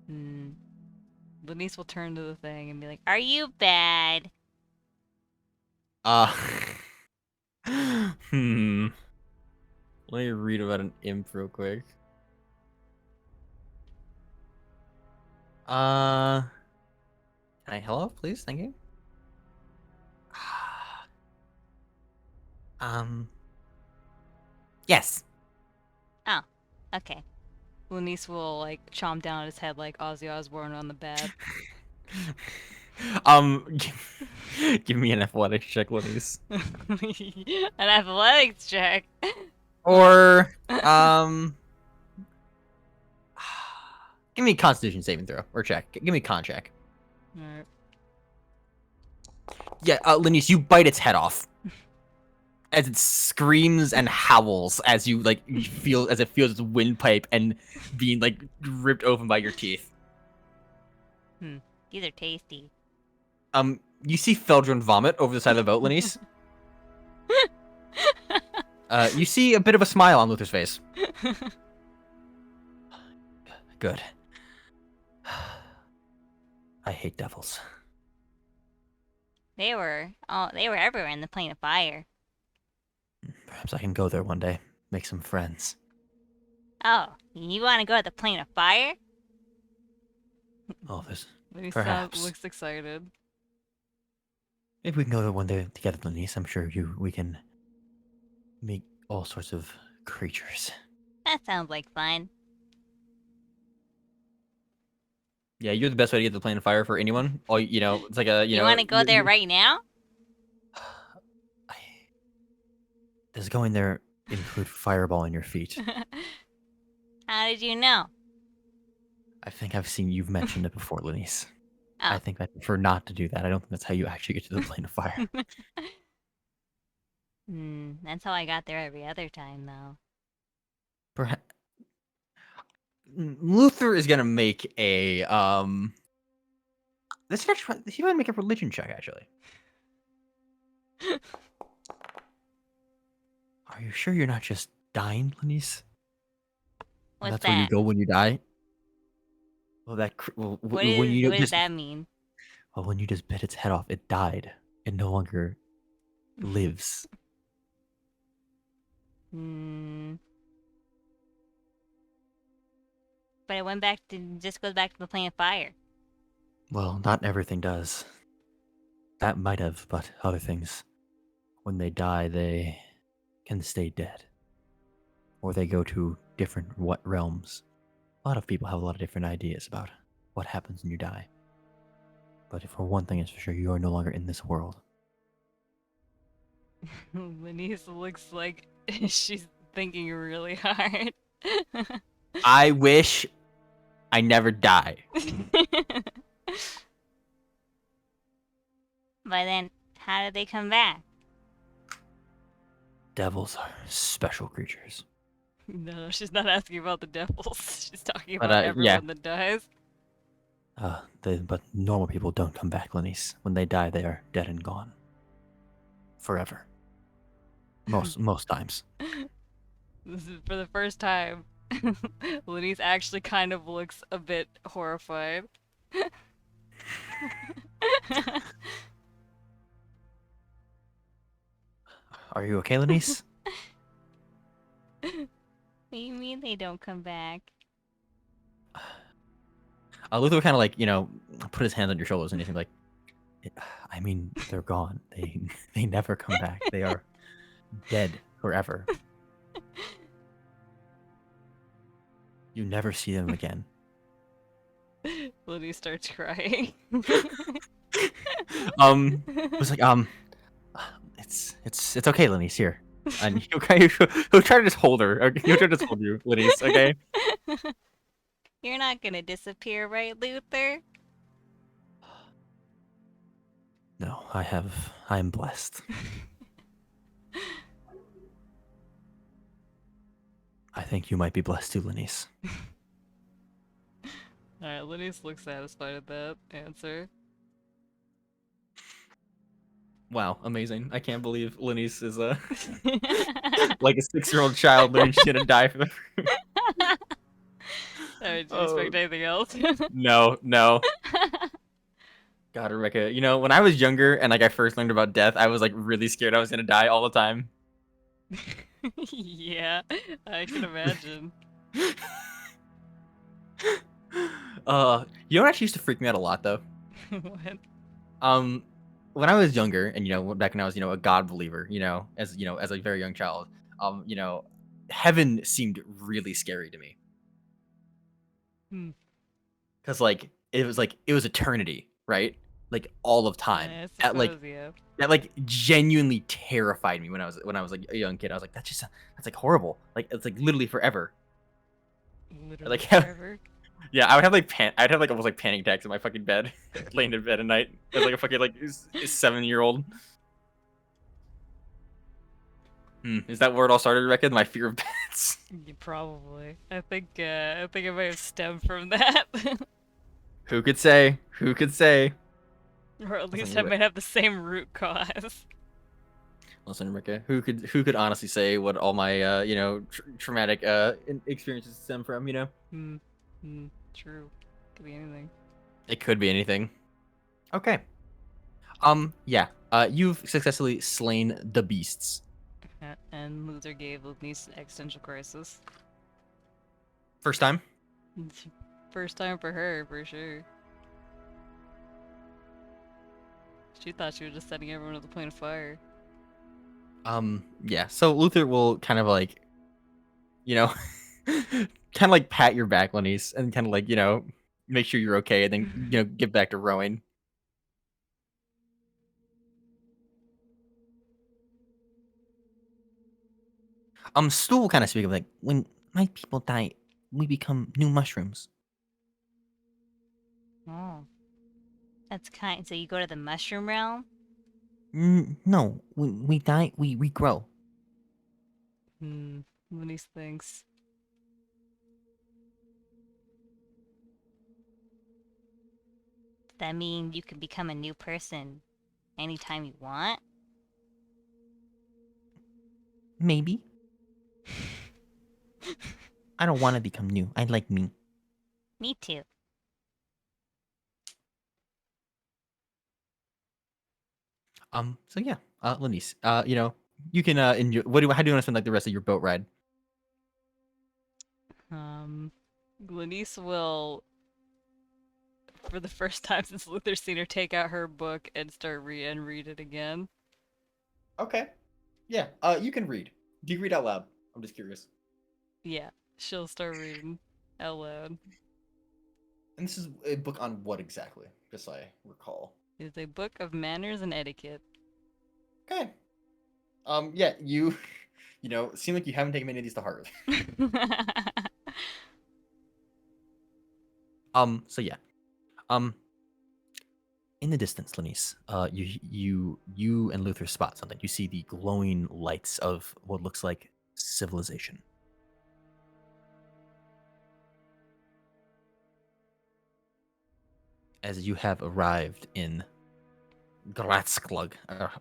S1: Lenise will turn to the thing and be like,
S3: Are you bad?
S2: Uh, hmm. Let me read about an imp real quick. Hello, please, thank you. Yes.
S3: Oh, okay.
S1: Lenise will like chomp down at his head like Ozzy Osbourne on the bat.
S2: Give me an athletics check, please.
S1: An athletics check.
S2: Or give me a Constitution saving throw or check. Give me a con check.
S1: Alright.
S2: Yeah, Lenise, you bite its head off as it screams and howls as you feel as it feels its windpipe and being like ripped open by your teeth.
S3: These are tasty.
S2: You see Feldron vomit over the side of the boat, Lenise. You see a bit of a smile on Luther's face. Good. I hate devils.
S3: They were everywhere in the plane of fire.
S2: Perhaps I can go there one day, make some friends.
S3: Oh, you want to go to the plane of fire?
S2: Oh, there's
S1: Lenise
S2: perhaps.
S1: looks excited.
S2: Maybe we can go there one day together, Lenise. I'm sure we can meet all sorts of creatures.
S3: That sounds like fun.
S2: Yeah, you're the best way to get to the plane of fire for anyone. It's like a
S3: You want to go there right now?
S2: Does going there include fireball in your feet?
S3: How did you know?
S2: I think I've seen you've mentioned it before, Lenise.
S3: Oh.
S2: I think I prefer not to do that. I don't think that's how you actually get to the plane of fire.
S3: That's how I got there every other time, though.
S2: Perhaps Luther is gonna make a He's gonna make a religion check actually. Are you sure you're not just dying, Lenise?
S3: What's
S2: That's
S3: that?
S2: where you go when you die. Well,
S3: What
S2: when
S3: does that mean?
S2: Well, when you just bit its head off, it died. It no longer lives.
S3: But it just goes back to the plane of fire.
S2: Well, not everything does. That might have, but other things, when they die, they can stay dead. Or they go to different realms. A lot of people have a lot of different ideas about what happens when you die. But for one thing is for sure, you are no longer in this world.
S1: Lenise looks like she's thinking really hard.
S2: I wish I never die.
S3: But then, how did they come back?
S2: Devils are special creatures.
S1: No, she's not asking about the devils. She's talking
S2: But,
S1: about
S2: yeah.
S1: everyone that dies.
S2: But normal people don't come back, Lenise. When they die, they are dead and gone. Forever. Most times.
S1: This is for the first time. Lenise actually kind of looks a bit horrified.
S2: Are you okay, Lenise?
S3: What do you mean they don't come back?
S2: Luther kind of put his hand on your shoulders and he's like, I mean, they're gone. They never come back. They are dead forever. You never see them again.
S1: Lenise starts crying.
S2: It was like, it's okay, Lenise, here. And he'll try to just hold her. Okay? He'll try to just hold you, Lenise. Okay.
S3: You're not gonna disappear, right, Luther?
S2: No, I am blessed. I think you might be blessed too, Lenise.
S1: Alright, Lenise looks satisfied at that answer.
S2: Wow, amazing! I can't believe Lenise is like a 6-year-old child learning she's gonna die for the.
S1: Alright, did you
S2: Oh
S1: expect anything else?
S2: no, no. God, Rebecca, when I was younger and like I first learned about death, I was like really scared I was gonna die all the time.
S1: Yeah, I can imagine.
S2: You know what actually used to freak me out a lot though?
S1: What?
S2: Um, when I was younger, and back when I was a God believer, as a very young child, heaven seemed really scary to me
S1: Hmm.
S2: because it was eternity, right? Like all of time.
S1: I
S2: That
S1: suppose, yeah.
S2: that like genuinely terrified me when I was like a young kid. I was like, that's like horrible. Like it's like literally forever.
S1: Literally
S2: Like
S1: forever.
S2: yeah, I'd have like almost like panic attacks in my fucking bed, laying in bed at night as like a fucking like 7-year-old. Is that where it all started, Rebecca? My fear of bats.
S1: Probably. I think it might have stemmed from that.
S2: Who could say? Who could say?
S1: Or at least
S2: Listen,
S1: I might have the same root cause.
S2: listen, Rebecca. Who could honestly say what all my traumatic experiences stem from?
S1: Hmm. Hmm. True. Could be anything.
S2: It could be anything. Okay. Yeah. You've successfully slain the beasts.
S1: And Luther gave Lenise an existential crisis.
S2: First time.
S1: First time for her, for sure. She thought she was just setting everyone with a plane of fire.
S2: Yeah. So Luther will kind of like, you know, kind of like pat your back, Lenise, and kind of like, make sure you're okay, and then get back to rowing. Stu will kind of speak of like, when my people die, we become new mushrooms.
S3: Oh, that's kind. So you go to the mushroom realm?
S2: No, when we die, we regrow.
S1: Hmm. Lenise thinks.
S3: Does that mean you can become a new person anytime you want?
S2: Maybe. I don't want to become new. I like me.
S3: Me too.
S2: So yeah, Lenise, you can enjoy. How do you want to spend like the rest of your boat ride?
S1: Um, Lenise will, for the first time since Luther's seen her, take out her book and start read it again.
S2: Okay. Yeah. You can read. Do you read out loud? I'm just curious.
S1: Yeah, she'll start reading out loud.
S2: And this is a book on what exactly? Just so I recall.
S1: It's a book of manners and etiquette.
S2: Okay. Yeah, seem like you haven't taken many of these to heart. So yeah. Um, in the distance, Lenise, you and Luther spot something. You see the glowing lights of what looks like civilization. As you have arrived in Gratskglug,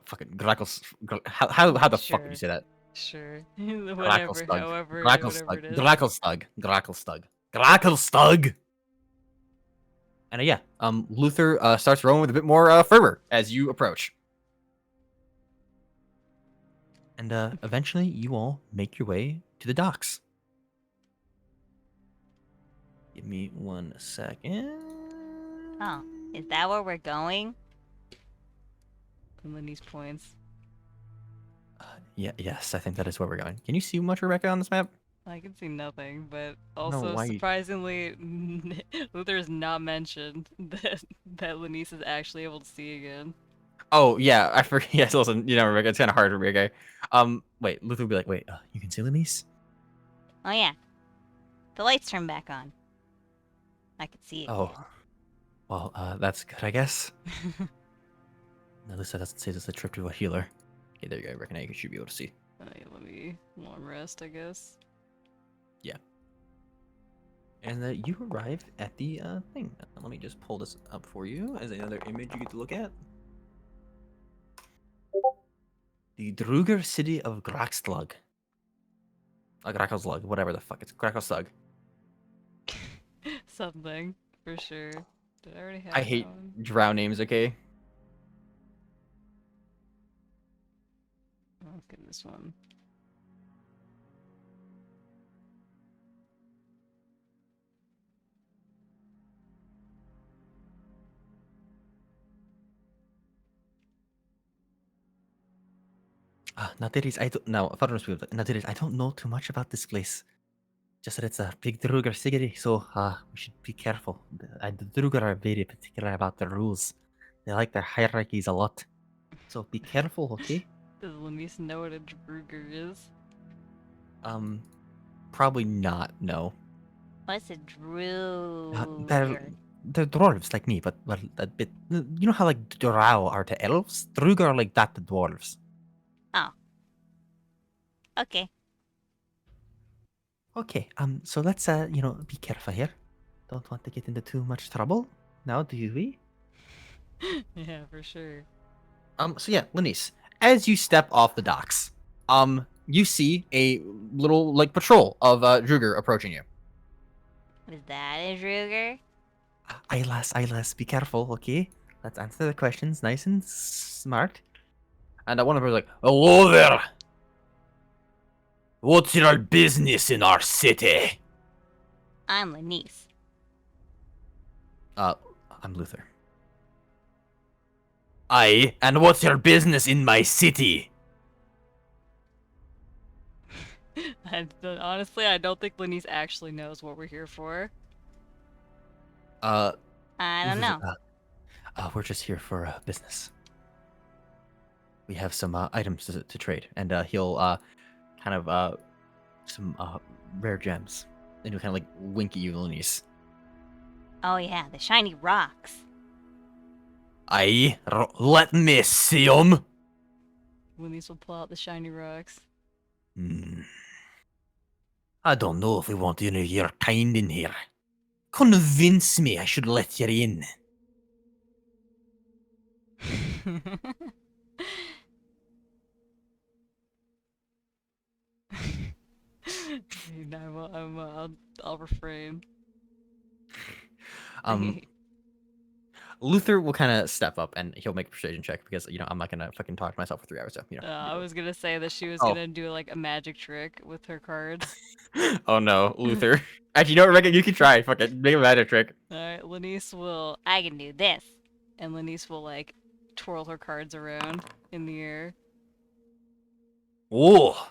S2: fucking Grackles. How the fuck would you
S1: Sure.
S2: say that?
S1: Sure. Whatever,
S2: Gracklestug.
S1: however, whatever
S2: Gracklestug.
S1: it is.
S2: Gracklestug. Gracklestug. Gracklestug. And yeah, Luther starts rowing with a bit more fervor as you approach. And eventually, you all make your way to the docks. Give me 1 second.
S3: Oh, is that where we're going?
S1: And Lenise points.
S2: Yes, I think that is where we're going. Can you see much, Rebecca, on this map?
S1: I can see nothing, but
S2: don't know
S1: also
S2: why you-
S1: surprisingly, Luther has not mentioned that Lenise is actually able to see again.
S2: Oh yeah, I forget. Yes, listen, you know, Rebecca, it's kind of hard for me, okay? Wait, Luther would be like, wait, you can see Lenise?
S3: Oh yeah, the lights turned back on. I could see it.
S2: Oh, well, that's good, I guess. At least that doesn't say it's a trip to a healer. Okay, there you go. I reckon now you should be able to see.
S1: Let me long rest, I guess.
S2: Yeah. And you arrive at the thing. Let me just pull this up for you as another image you get to look at. The Druger city of Graxtlug. Graxlug, whatever the fuck. It's Graxlug.
S1: Something, for sure. Did I already have
S2: I
S1: that
S2: hate
S1: one?
S2: drow names, okay?
S1: Let's get this one.
S2: Nadiris, I don't know. Nadiris, I don't know too much about this place. Just that it's a big Druger city, so we should be careful. The Druger are very particular about their rules. They like their hierarchies a lot. So be careful, okay?
S1: Does Lenise know what a Druger is?
S2: Probably not. No.
S3: What's a
S2: They're
S3: Druger?
S2: dwarves like me, but well, a bit. You know how like drow are to elves? Druger are like that to dwarves.
S3: Oh. Okay.
S2: Okay. So let's be careful here. Don't want to get into too much trouble. Now, do we?
S1: Yeah, for sure.
S2: So yeah, Lenise, as you step off the docks, you see a little like patrol of Druger approaching you.
S3: Was that a Druger?
S2: Eyelass, be careful, okay? Let's answer the questions nice and smart. And one of them was like, "Hello there. What's your business in our city?"
S3: I'm Lenise.
S2: I'm Luther. Aye, and what's your business in my city?
S1: Honestly, I don't think Lenise actually knows what we're here for.
S3: I don't
S2: Luther's
S3: know.
S2: like, we're just here for business. We have some items to trade, and he'll kind of some rare gems, and he'll kind of like wink at you, Lenise.
S3: Oh yeah, the shiny rocks.
S2: Aye, let me see 'em.
S1: Lenise will pull out the shiny rocks.
S2: I don't know if we want any of your kind in here. Convince me I should let you in.
S1: I'll refrain.
S2: Um, Luther will kind of step up and he'll make a persuasion check because I'm not gonna fucking talk to myself for 3 hours. So
S1: I was gonna say that she was
S2: Oh.
S1: gonna do like a magic trick with her cards.
S2: Oh no, Luther. Actually, you know what, Rebecca? You can try. Fuck it, make a magic trick.
S1: Alright, Lenise will.
S3: I can do this.
S1: And Lenise will like twirl her cards around in the air.
S2: Oh.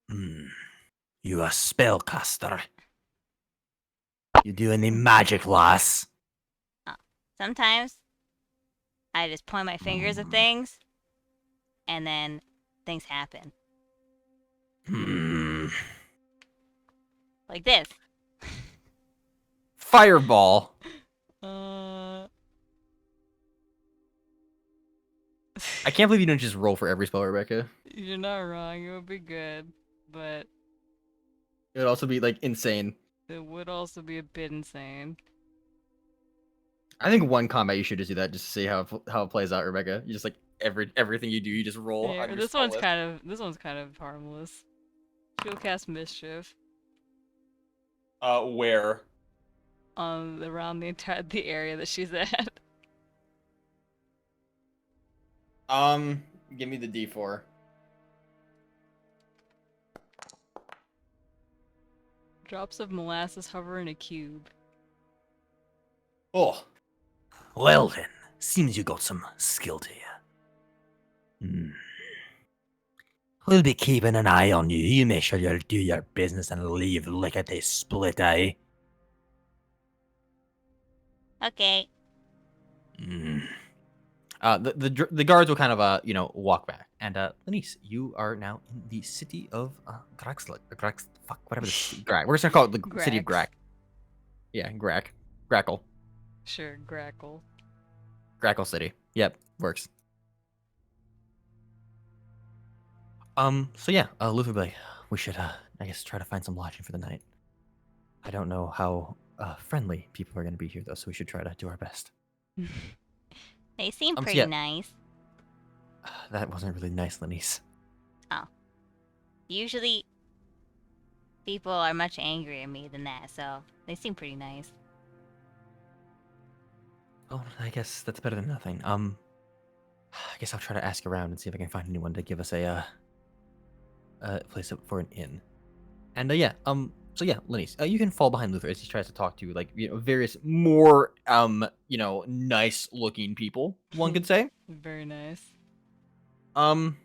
S2: You a spellcaster. You do any magic, lass?
S3: Sometimes I just point my fingers at things, and then things happen. Like this.
S2: Fireball. I can't believe you didn't just roll for every spell, Rebecca.
S1: You're not wrong. It would be good, but
S2: It would also be like insane.
S1: it would also be a bit insane.
S2: I think one combat you should just do that just to see how it plays out, Rebecca. You just like everything you do, you just roll.
S1: Yeah,
S2: On your
S1: this
S2: spell
S1: one's
S2: list.
S1: kind of harmless. She'll cast mischief
S2: Where?
S1: Around the area that she's at.
S2: Give me the D4.
S1: Drops of molasses hover in a cube.
S2: Oh. Well then, seems you got some skill to you. We'll be keeping an eye on you. You make sure you'll do your business and leave lickety split, eh?
S3: Okay.
S2: The guards will kind of walk back, and Lenise, you are now in the city of fuck, whatever the city, We're just gonna call it the city of
S1: Grax.
S2: Grack. Yeah, Grackle,
S1: Sure, Grackle.
S2: Grackle City. Yep, works. So yeah, Luther will be like, we should I guess try to find some lodging for the night. I don't know how friendly people are gonna be here though, so we should try to do our best.
S3: They seem
S2: So
S3: pretty
S2: yeah,
S3: nice.
S2: that wasn't really nice, Lenise.
S3: Usually, people are much angrier at me than that, so they seem pretty nice.
S2: Oh, I guess that's better than nothing. I guess I'll try to ask around and see if I can find anyone to give us a place for an inn. And yeah, so yeah, Lenise, you can fall behind Luther as he tries to talk to like various more nice looking people. One could say.
S1: Very nice.
S2: Um,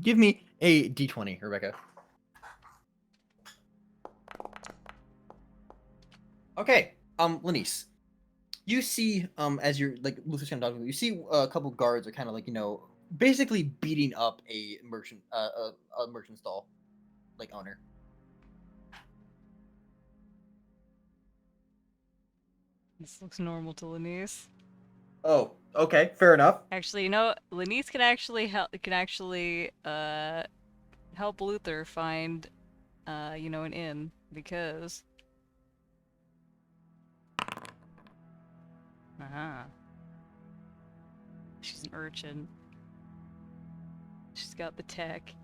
S2: give me a d20, Rebecca. Okay. Lenise, you see as you're like Luther's kind of talking, you see a couple guards are kind of like basically beating up a merchant a merchant stall like owner.
S1: This looks normal to Lenise.
S2: Oh, okay, fair enough.
S1: Actually, Lenise can actually help Luther find an inn because she's an urchin. She's got the tech.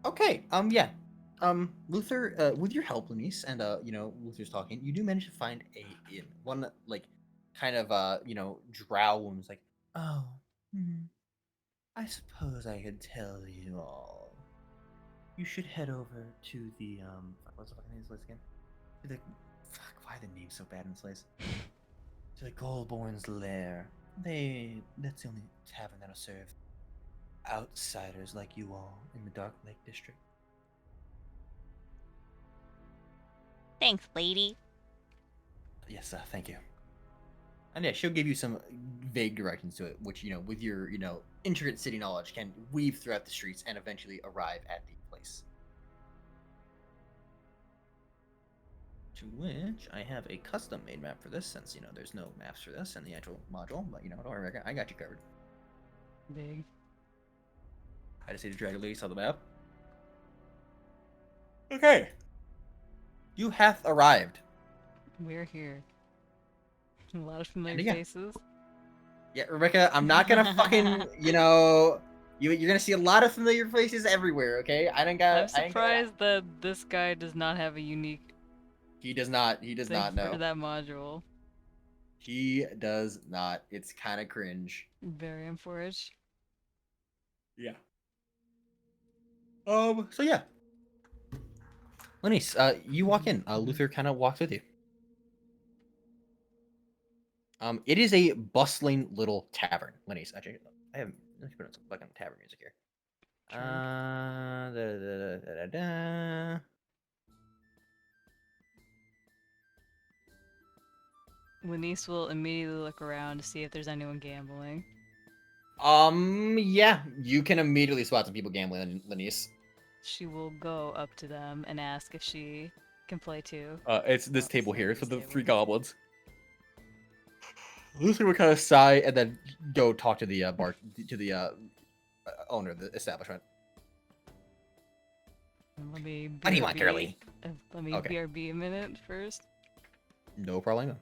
S2: Okay, yeah. Luther, with your help, Lenise, and Luther's talking, you do manage to find a inn. One that, like, kind of drow woman's like, oh, I suppose I could tell you all. You should head over to the what's the fucking name of this place again? To the fuck, why are the names so bad in this place? To the Goldborn's lair. That's the only tavern that'll serve outsiders like you all in the Dark Lake District.
S3: Thanks, lady.
S2: Yes, thank you. And yeah, she'll give you some vague directions to it, which, with your, intricate city knowledge can weave throughout the streets and eventually arrive at the place. To which I have a custom-made map for this, since, there's no maps for this in the actual module, but, don't worry, I got you covered.
S1: Big.
S2: I just need to drag a Lenise on the map. Okay. You hath arrived.
S1: We're here. A lot of familiar
S2: yeah.
S1: faces.
S2: Yeah, Rebecca, I'm not gonna fucking, you're gonna see a lot of familiar faces everywhere, okay?
S1: I'm surprised that this guy does not have a unique
S2: He does not know.
S1: For that module.
S2: He does not. It's kind of cringe.
S1: Very unfortunate.
S2: Yeah. So yeah. Lenise, you walk in. Luther kind of walks with you. It is a bustling little tavern. Lenise, actually, let's put on some fucking tavern music here. Sure.
S1: Lenise will immediately look around to see if there's anyone gambling.
S2: Yeah, you can immediately spot some people gambling, Lenise.
S1: She will go up to them and ask if she can play too.
S2: It's this table here for the three goblins. Luther would kind of sigh and then go talk to the owner of the establishment.
S1: Let me.
S2: What do you want, girly?
S1: Let me BRB a minute first.
S2: No problem.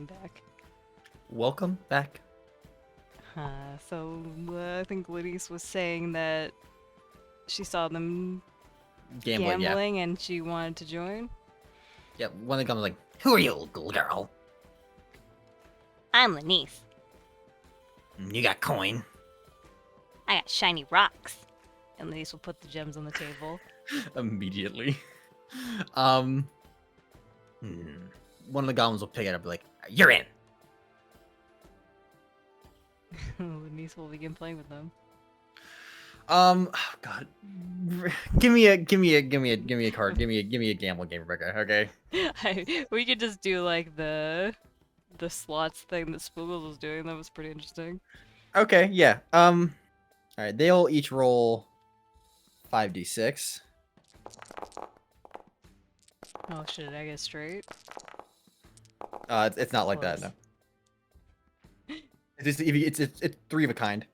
S1: I'm back.
S2: Welcome back.
S1: So I think Lenise was saying that she saw them
S2: Gambling, yeah.
S1: gambling and she wanted to join.
S2: Yeah, one of the guys was like, "Who are you, little girl?
S3: I'm Lenise.
S2: You got coin."
S3: I got shiny rocks.
S1: And Lenise will put the gems on the table.
S2: Immediately. Um. One of the goblins will pick it up, and be like, "You're in."
S1: Lenise will begin playing with them.
S2: Oh, God, give me a card. Give me a gamble game, Rebecca. Okay.
S1: We could just do like the slots thing that Spoogles was doing. That was pretty interesting.
S2: Okay. Yeah. All right. They'll each roll 5d6.
S1: Oh shit! Did I get straight?
S2: It's not like that.
S1: Close.
S2: No. It's three of a kind.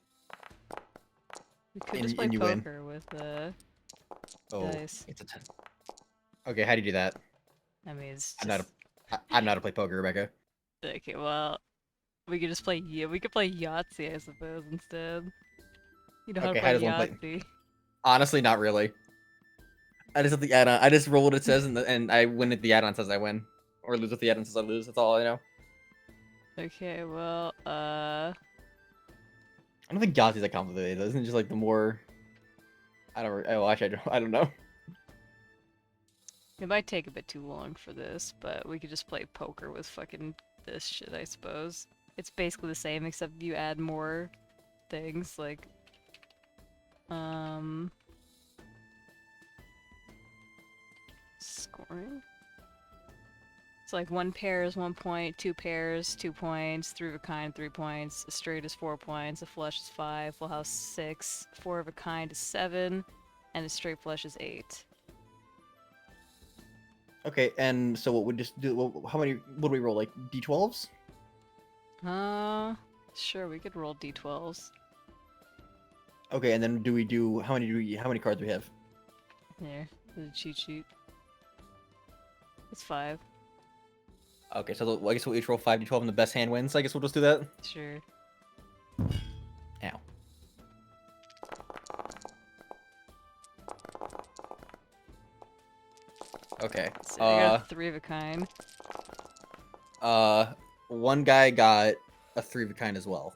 S1: We could
S2: And-
S1: just play
S2: and you win.
S1: poker with
S2: Oh,
S1: dice.
S2: it's a 10. Okay, how do you do that?
S1: I mean, it's
S2: I'm
S1: just
S2: not how to play poker, Rebecca.
S1: okay. Well, we could just play. Yeah, we could play Yahtzee, I suppose, instead. You know how
S2: Okay,
S1: to
S2: how
S1: play
S2: does one play-
S1: Yahtzee?
S2: Honestly, not really. I just have the add-on. I just roll what it says, and I win if the add-on says I win, or lose if the add-on says I lose. That's all I know.
S1: Okay, well,
S2: I don't think Yahtzee's that complicated. Isn't it just like the more? I don't. Oh, actually, I don't know.
S1: it might take a bit too long for this, but we could just play poker with fucking this shit, I suppose. It's basically the same, except you add more things, like, scoring? It's like 1 pair is 1 point, 2 pairs, 2 points, 3 of a kind, 3 points, a straight is 4 points, a flush is 5, full house 6, 4 of a kind is 7, and a straight flush is 8.
S2: Okay, and so what would just do? How many? What do we roll? Like d12s?
S1: Sure, we could roll d12s.
S2: Okay, and then do we do? How many cards do we have?
S1: Here, the cheat sheet. It's 5.
S2: Okay, so I guess we'll each roll 5d12 and the best hand wins. I guess we'll just do that.
S1: Sure.
S2: Ow. Okay.
S1: So I got a 3 of a kind.
S2: One guy got a 3 of a kind as well.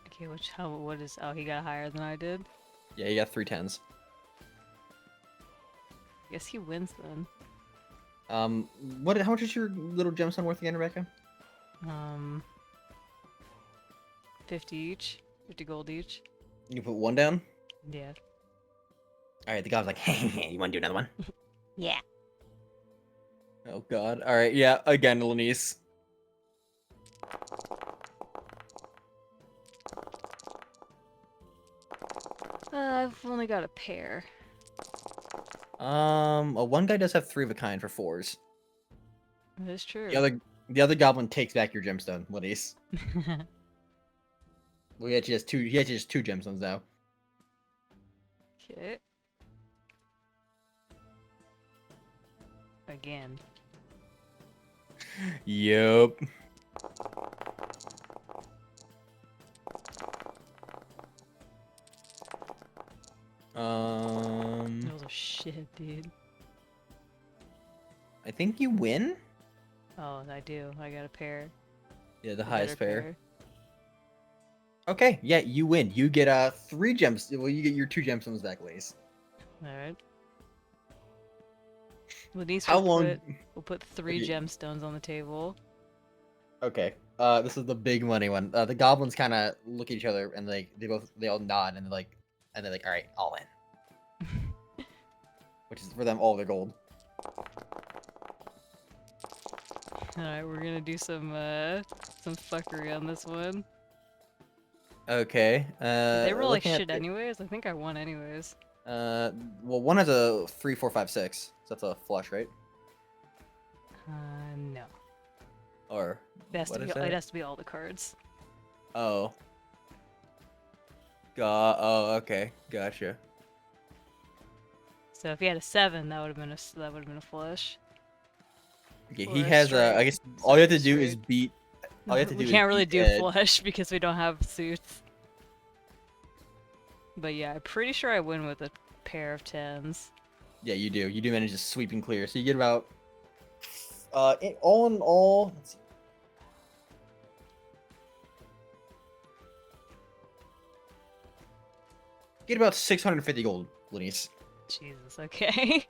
S1: Okay, what is, oh, he got higher than I did?
S2: Yeah, he got 3 10s.
S1: I guess he wins then.
S2: How much is your little gemstone worth again, Rebecca?
S1: 50 each. 50 gold each.
S2: You put 1 down?
S1: Yeah.
S2: Alright, the guy was like, hey, you wanna do another one?
S3: Yeah.
S2: Oh god. Alright, yeah, again, Lenise.
S1: I've only got a pair.
S2: One guy does have 3 of a kind for 4s.
S1: That is true.
S2: The other goblin takes back your gemstone, Lenise. Well, he actually has 2. He actually has 2 gemstones now.
S1: Okay. Again.
S2: Yup.
S1: Those are shit, dude.
S2: I think you win.
S1: Oh, I do. I got a pair.
S2: Yeah, the
S1: A
S2: highest
S1: better
S2: pair. Okay, yeah, you win. You get 3 gems. Well, you get your 2 gemstones back, Lace.
S1: Alright. Lenise
S2: How
S1: will
S2: long?
S1: we'll put 3
S2: Okay.
S1: gemstones on the table.
S2: Okay. This is the big money one. The goblins kind of look at each other and they all nod and they're like, all right, all in. Which is for them all their gold.
S1: Alright, we're gonna do some fuckery on this one.
S2: Okay.
S1: Did they roll like
S2: looking at
S1: shit anyways? I think I won anyways.
S2: well, one has a 3, 4, 5, 6. So that's a flush, right?
S1: No.
S2: Or
S1: It has,
S2: what
S1: to
S2: is
S1: be,
S2: that?
S1: it has to be all the cards.
S2: Oh. Okay. Gotcha.
S1: So if he had a 7, that would have been a flush.
S2: Okay,
S1: Or
S2: he
S1: a
S2: has I guess all you have to do is
S1: straight.
S2: beat. All you have to do
S1: We
S2: is
S1: can't really
S2: beat
S1: do
S2: Ed.
S1: flesh because we don't have suits. But yeah, I'm pretty sure I win with a pair of 10s.
S2: Yeah, you do. You do manage to sweep and clear. So you get about all in all. Let's see. Get about 650 gold, Lenise.
S1: Jesus, okay.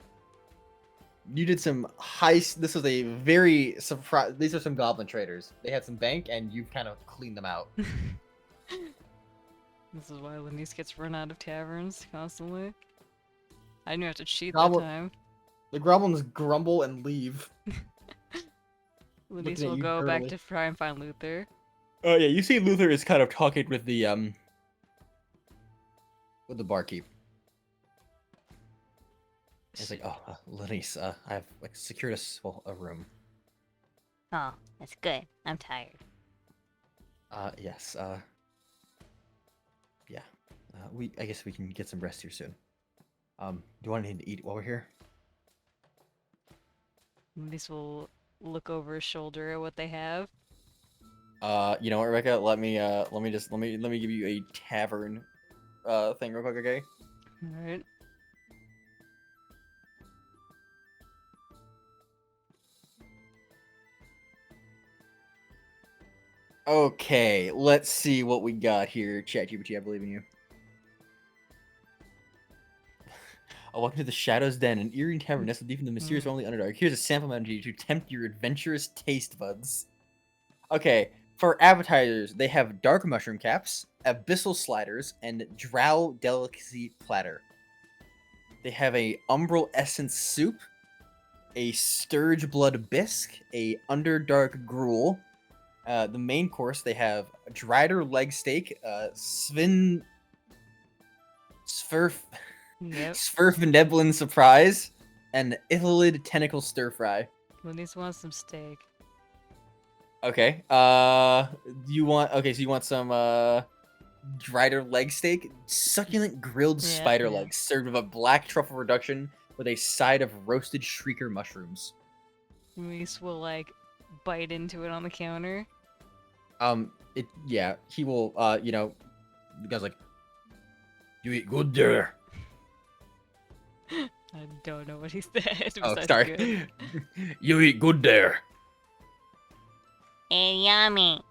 S2: You did some high. This was a very surprise. These are some goblin traders. They had some bank, and you've kind of cleaned them out.
S1: This is why Lenise gets run out of taverns constantly. I didn't have to cheat that
S2: Goblin,
S1: time.
S2: the goblins grumble and leave.
S1: Lenise
S2: Looking at
S1: will
S2: you
S1: go back
S2: dirtily.
S1: to try and find Luther.
S2: Oh yeah, you see Luther is kind of talking with the barkeep. He's like, oh, Lenise, I've like secured us a room.
S3: Oh, that's good. I'm tired.
S2: Yes, yeah. I guess we can get some rest here soon. Do you want anything to eat while we're here?
S1: Lenise will look over his shoulder at what they have.
S2: You know what, Rebecca? Let me give you a tavern thing real quick, okay?
S1: Alright.
S2: Okay, let's see what we got here. ChatGPT, I believe in you. Welcome to the Shadow's Den, an eerie tavern nestled deep in the mysterious only Underdark. Here's a sample menu to tempt your adventurous taste buds. Okay, for appetizers, they have dark mushroom caps, abyssal sliders, and drow delicacy platter. They have a umbral essence soup, a sturge blood bisque, a underdark gruel. The main course, they have drider leg steak, svirf
S1: Yep.
S2: svirfneblin surprise, and ithilid tentacle stir fry.
S1: Lenise wants some steak.
S2: Okay. You want so you want some drider leg steak, succulent grilled
S1: Yeah,
S2: spider
S1: yeah.
S2: legs served with a black truffle reduction with a side of roasted shrieker mushrooms.
S1: Lenise will, like, bite into it on the counter.
S2: He will the guy's like, you eat good there.
S1: I don't know what he said.
S2: Oh,
S1: besides
S2: sorry.
S1: good.
S2: You eat good there.
S3: Hey, yummy.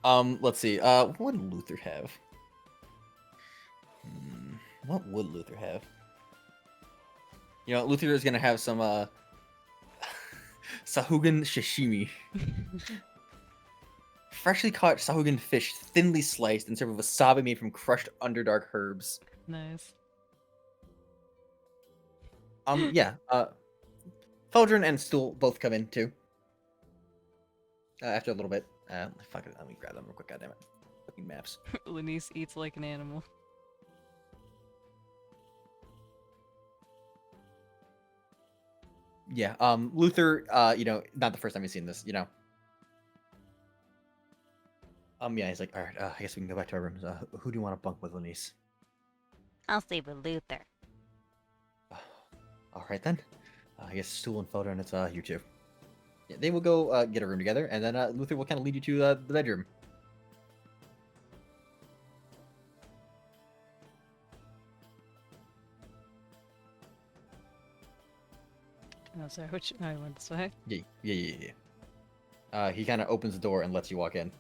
S2: Let's see. What would Luther have? What would Luther have? You know, Luther is gonna have some Sahugan sashimi. Freshly caught Sahugan fish, thinly sliced and served with wasabi made from crushed Underdark herbs.
S1: Nice.
S2: Yeah. Feldrin and Stool both come in too. After a little bit. Fuck it. Let me grab them real quick. Goddammit. Fucking maps.
S1: Lenise eats like an animal.
S2: Yeah. Luther. Not the first time he's seen this. Yeah. He's like, all right. I guess we can go back to our rooms. Who do you want to bunk with, Lenise?
S3: I'll sleep with Luther.
S2: All right then. I guess Stool and Feldrin, it's you two. Yeah, they will go get a room together, and then Luther will kind of lead you to the bedroom.
S1: Oh, sorry, which I went this way.
S2: Yeah. He kind of opens the door and lets you walk in.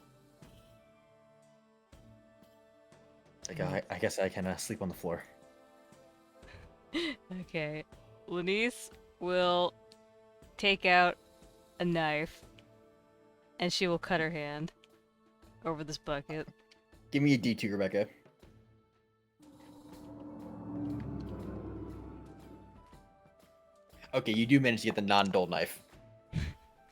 S2: Like, I guess I can sleep on the floor.
S1: Okay. Lenise will take out a knife and she will cut her hand over this bucket.
S2: Give me a D2, Rebecca. Okay, you do manage to get the non-dull knife.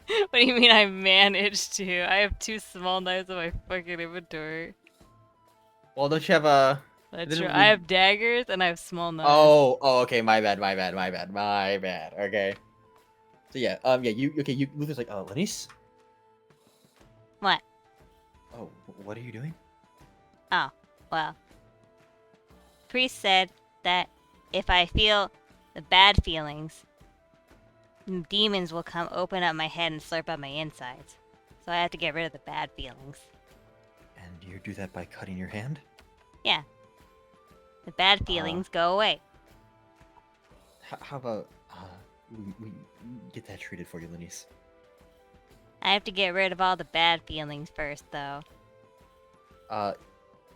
S1: What do you mean I managed to? I have 2 small knives in my fucking inventory.
S2: Well, don't you have a...
S1: That's
S2: Then
S1: true.
S2: it
S1: I
S2: would-
S1: have daggers and I have small knives.
S2: Oh, okay, my bad. Okay. So yeah, Luther's like, Lenise?
S3: What?
S2: Oh, what are you doing?
S3: Oh, well. Priest said that if I feel the bad feelings, demons will come open up my head and slurp up my insides. So I have to get rid of the bad feelings.
S2: And you do that by cutting your hand?
S3: Yeah. The bad feelings go away.
S2: How about we get that treated for you, Lenise?
S3: I have to get rid of all the bad feelings first, though.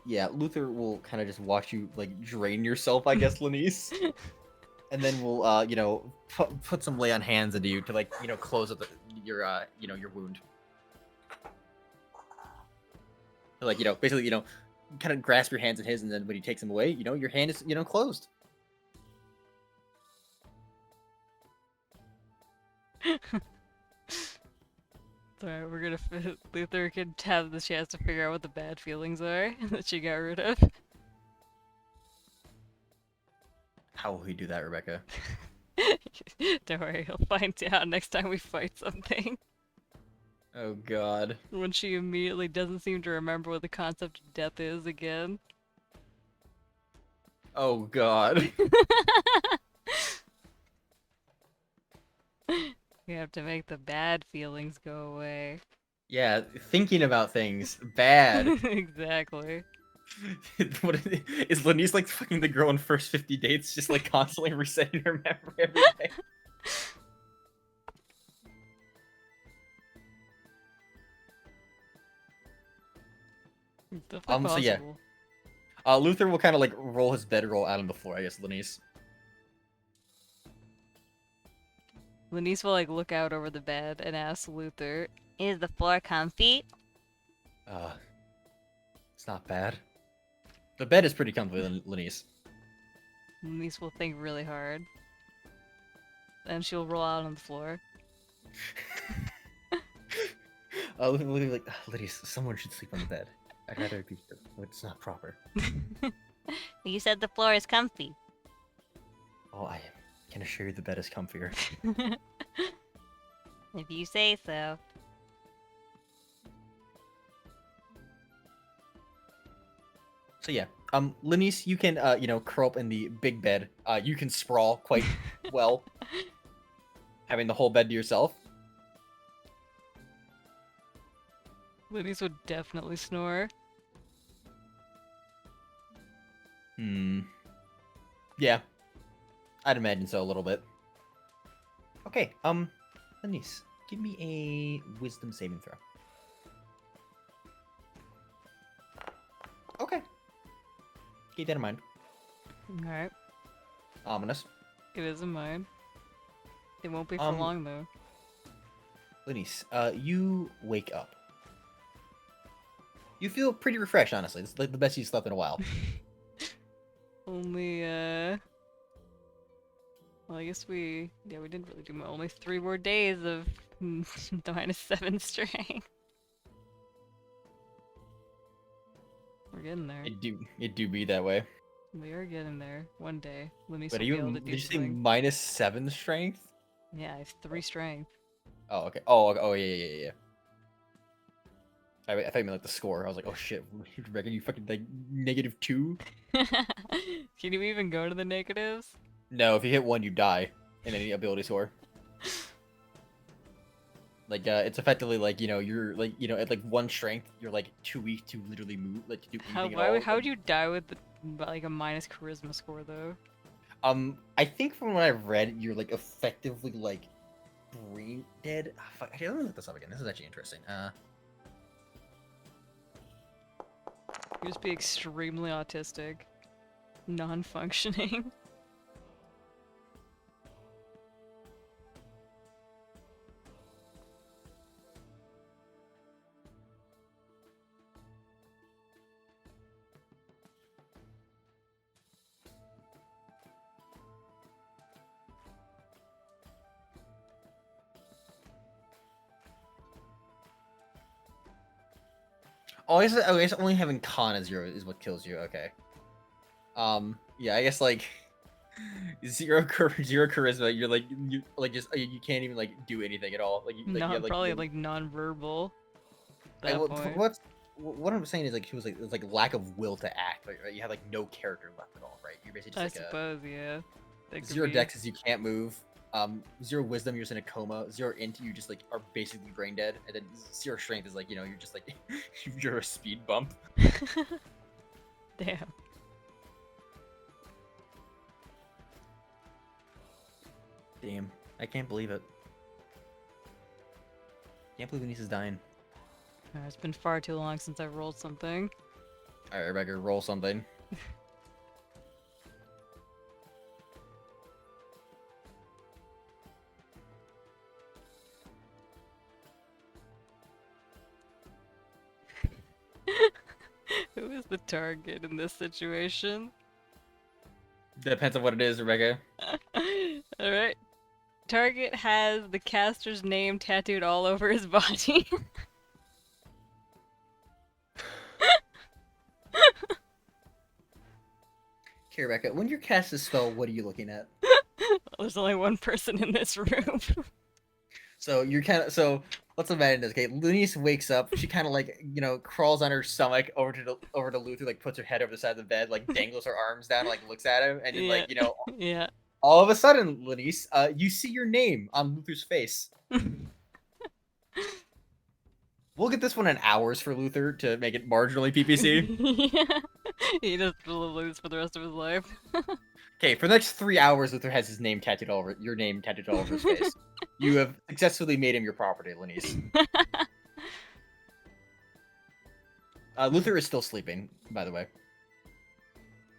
S2: Yeah, Luther will kind of just watch you like drain yourself, I guess, Lenise. And then we'll put some lay on hands into you to like close up your your wound. Like basically kind of grasp your hands in his, and then when he takes them away, your hand is closed.
S1: Sorry, we're gonna Luther can have the chance to figure out what the bad feelings are that she got rid of.
S2: How will he do that, Rebecca?
S1: Don't worry, he'll find out next time we fight something.
S2: Oh God.
S1: When she immediately doesn't seem to remember what the concept of death is again.
S2: Oh God.
S1: We have to make the bad feelings go away.
S2: Yeah, thinking about things bad.
S1: Exactly.
S2: What is Lenise like fucking the girl in First 50 Dates, just like constantly resetting her memory every day?
S1: It's definitely
S2: So yeah.
S1: possible.
S2: Luther will kind of like roll his bedroll out on the floor, I guess, Lenise.
S1: Lenise will like look out over the bed and ask Luther,
S3: Is the floor comfy?
S2: It's not bad. The bed is pretty comfy, Lenise.
S1: Lenise will think really hard. Then she'll roll out on the floor.
S2: Luther will be like, Lenise, someone should sleep on the bed. I'd rather it be here. It's not proper.
S3: You said the floor is comfy.
S2: Oh, I can assure you the bed is comfier.
S3: If you say so.
S2: So yeah, Lenise, you can curl up in the big bed. You can sprawl quite well, having the whole bed to yourself.
S1: Lenise would definitely snore.
S2: Yeah, I'd imagine so a little bit. Okay, Lenise, give me a wisdom saving throw. Okay. Keep that in mind.
S1: Alright,
S2: Ominous.
S1: it is in mine. It won't be for
S2: Um,
S1: long though.
S2: Lenise, you wake up. You feel pretty refreshed, honestly. It's like the best you've slept in a while.
S1: Only, well, I guess we didn't really do only 3 more days of -7 strength. We're getting there.
S2: It do be that way.
S1: We are getting there. One day, Lenise
S2: But
S1: will
S2: are
S1: be able
S2: you,
S1: to
S2: did
S1: do
S2: you say
S1: something.
S2: -7 strength?
S1: Yeah, I have 3 strength.
S2: Oh, okay. Oh, yeah. I thought you meant like the score. I was like, oh shit, reckon you fucking like -2?
S1: Can you even go to the negatives?
S2: No, if you hit 1, you die in any ability score. Like, it's effectively like, you're like, at like 1 strength, you're like too weak to literally move, like to do anything at all.
S1: How would you die with like a minus charisma score though?
S2: I think from what I've read, you're like effectively like brain dead. Ah, fuck, okay, let me look this up again. This is actually interesting.
S1: You just be extremely autistic, non-functioning.
S2: Oh, I guess only having con at 0 is what kills you. Okay. Yeah, I guess like zero charisma. You're like you can't even like do anything at all. Like you have, like,
S1: Probably like non-verbal.
S2: Like,
S1: That
S2: well,
S1: point.
S2: what I'm saying is like he was like there's like lack of will to act. Right? You have like no character left at all, right? You're basically
S1: I
S2: just like
S1: suppose, yeah. That could
S2: 0
S1: be-
S2: dex is you can't move. 0 wisdom, you're just in a coma. 0 int, you just like are basically brain dead, and then 0 strength is like you're just like you're a speed bump.
S1: Damn.
S2: Damn, I can't believe it. Can't believe Lenise is dying.
S1: It's been far too long since I rolled something.
S2: All right, Rebecca, roll something.
S1: Who is the target in this situation?
S2: Depends on what it is, Rebecca.
S1: Alright. Target has the caster's name tattooed all over his body.
S2: Okay, Rebecca, when you cast a spell, what are you looking at?
S1: There's only one person in this room.
S2: So you're kind of let's imagine this. Okay, Lenise wakes up. She kind of like crawls on her stomach over to Luther, like puts her head over the side of the bed, like dangles her arms down, like looks at him, and then
S1: Yeah.
S2: like
S1: Yeah.
S2: all of a sudden, Lenise, you see your name on Luther's face. We'll get this one in hours for Luther to make it marginally PPC.
S1: Yeah. He just will lose for the rest of his life.
S2: Okay, for the next 3 hours, Luther has your name tattooed all over his face. You have successfully made him your property, Lenise. Luther is still sleeping, by the way.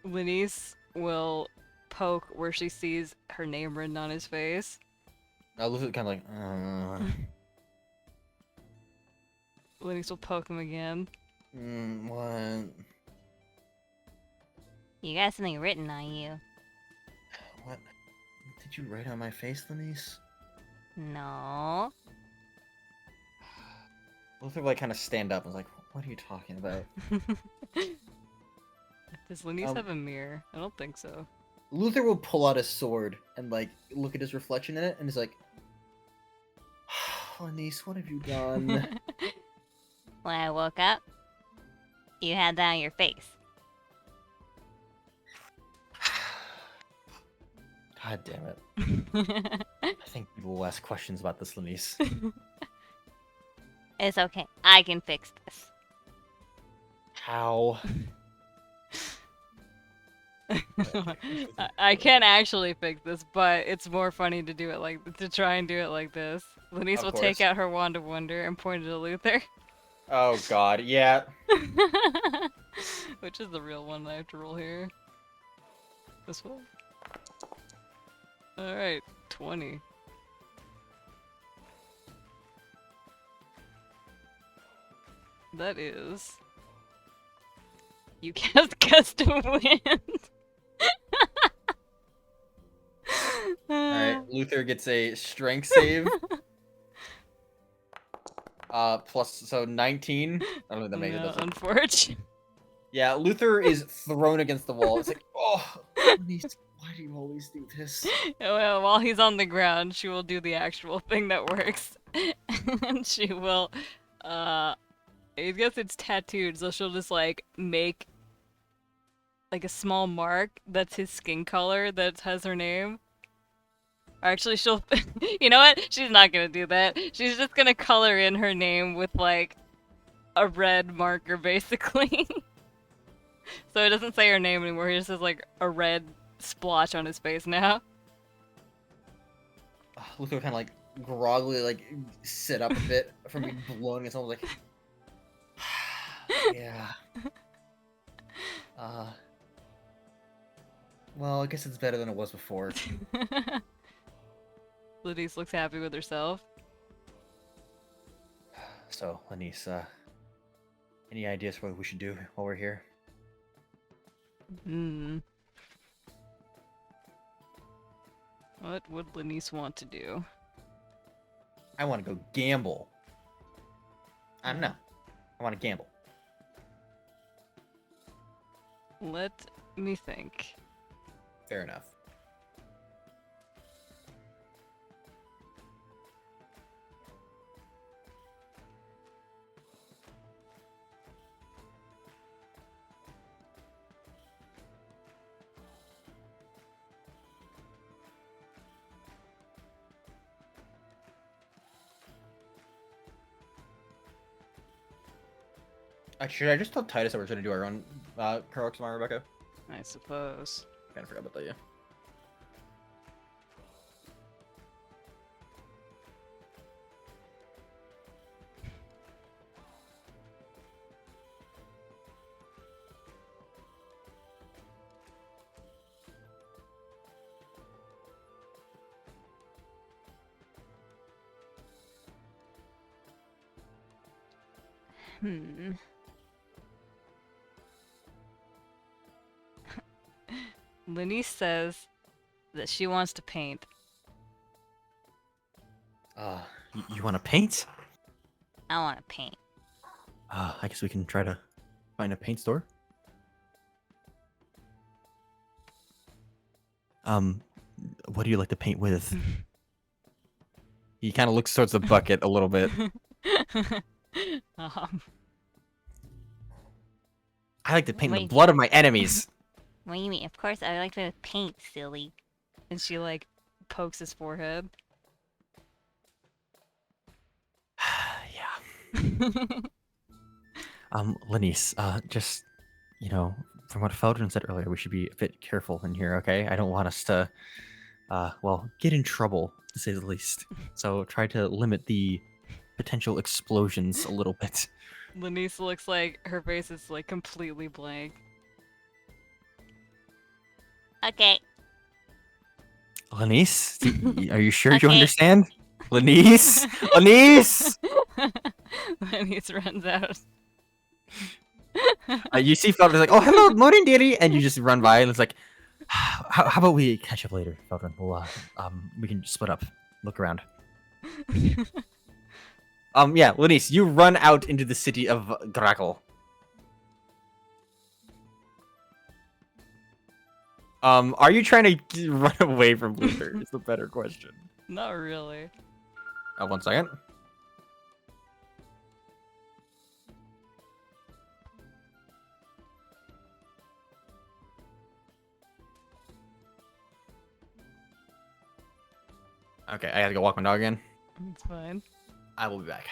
S1: Lenise will poke where she sees her name written on his face.
S2: Luther kind of like,
S1: Lenise will poke him again.
S2: What?
S3: You got something written on you.
S2: What did you write on my face, Lenise?
S3: No.
S2: Luther like kind of stand up and was like, "What are you talking about?"
S1: Does Lenise have a mirror? I don't think so.
S2: Luther will pull out his sword and like look at his reflection in it, and he's like, "Lenise, what have you done?"
S3: When I woke up, you had that on your face.
S2: God damn it! I think people will ask questions about this, Lenise.
S3: It's okay. I can fix this.
S2: How?
S1: I can't actually fix this, but it's more funny to do it to try and do it like this. Lenise
S2: Of
S1: will
S2: course.
S1: take out her wand of wonder and point it at Luther,
S2: Oh God, yeah.
S1: which is the real one I have to roll here. This one. All right, 20. That is. You cast gust of wind.
S2: All right, Luther gets a strength save. Plus, so 19. I don't know if that makes it,
S1: No,
S2: does it?
S1: unfortunate.
S2: Yeah, Luther is thrown against the wall. It's like, oh, Lenise, why do you always do this?
S1: Well, while he's on the ground, she will do the actual thing that works. And she will, I guess it's tattooed, so she'll just, make, a small mark that's his skin color that has her name. Or actually, she'll, you know what? She's not gonna do that. She's just gonna color in her name with, a red marker, basically. So it doesn't say her name anymore, he just has, a red splotch on his face now.
S2: Luther kind of groggily sit up a bit from being blown against someone. Like, yeah. Well, I guess it's better than it was before.
S1: Lenise looks happy with herself.
S2: So, Lenise, any ideas for what we should do while we're here?
S1: What would Lenise want to do?
S2: I want to go gamble. I don't know. I want to gamble.
S1: Let me think.
S2: Fair enough. Should I just tell Titus that we're going to do our own karaoke tomorrow, Rebecca?
S1: I suppose.
S2: Kind of forgot about that, yeah.
S1: Hmm. Lenise says that she wants to paint.
S2: You want to paint?
S3: I want to paint.
S2: I guess we can try to find a paint store. What do you like to paint with? He kind of looks towards the bucket a little bit.
S1: um,
S2: I like to paint the
S3: Wait.
S2: blood of my enemies.
S3: What do you mean? Of course, I like to paint, silly.
S1: and she like pokes his forehead.
S2: Yeah. Lenise, just, from what Feldrin said earlier, we should be a bit careful in here, okay? I don't want us to, get in trouble, to say the least. So try to limit the potential explosions a little bit.
S1: Lenise looks like her face is like completely blank.
S3: Okay.
S2: Lenise, are you sure you
S3: Okay.
S2: understand? Lenise? Lenise!
S1: Lenise runs out.
S2: You see Feldrin's like, oh, hello, morning, dearie, and you just run by, and it's like, how about we catch up later, Feldrin? We'll, we can split up, look around. Yeah, Lenise, you run out into the city of Grackle. Are you trying to run away from Luther? Is the better question.
S1: Not really.
S2: 1 second. Okay, I gotta go walk my dog again.
S1: It's fine.
S2: I will be back.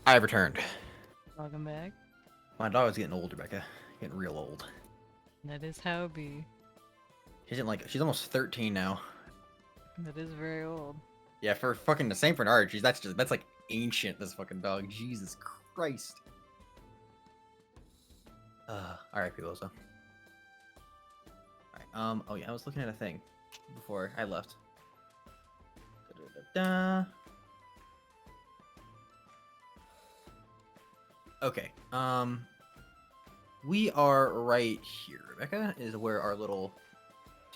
S2: I have returned.
S1: Welcome back.
S2: My dog is getting old, Rebecca. Getting real old.
S1: That is how it be.
S2: She's almost 13 now.
S1: That is very old.
S2: Yeah, for fucking the same for an art. That's like ancient. This fucking dog. Jesus Christ. Alright, people. So. Alright. Oh yeah, I was looking at a thing before I left. Da-da-da-da. Okay. We are right here. Rebecca is where our little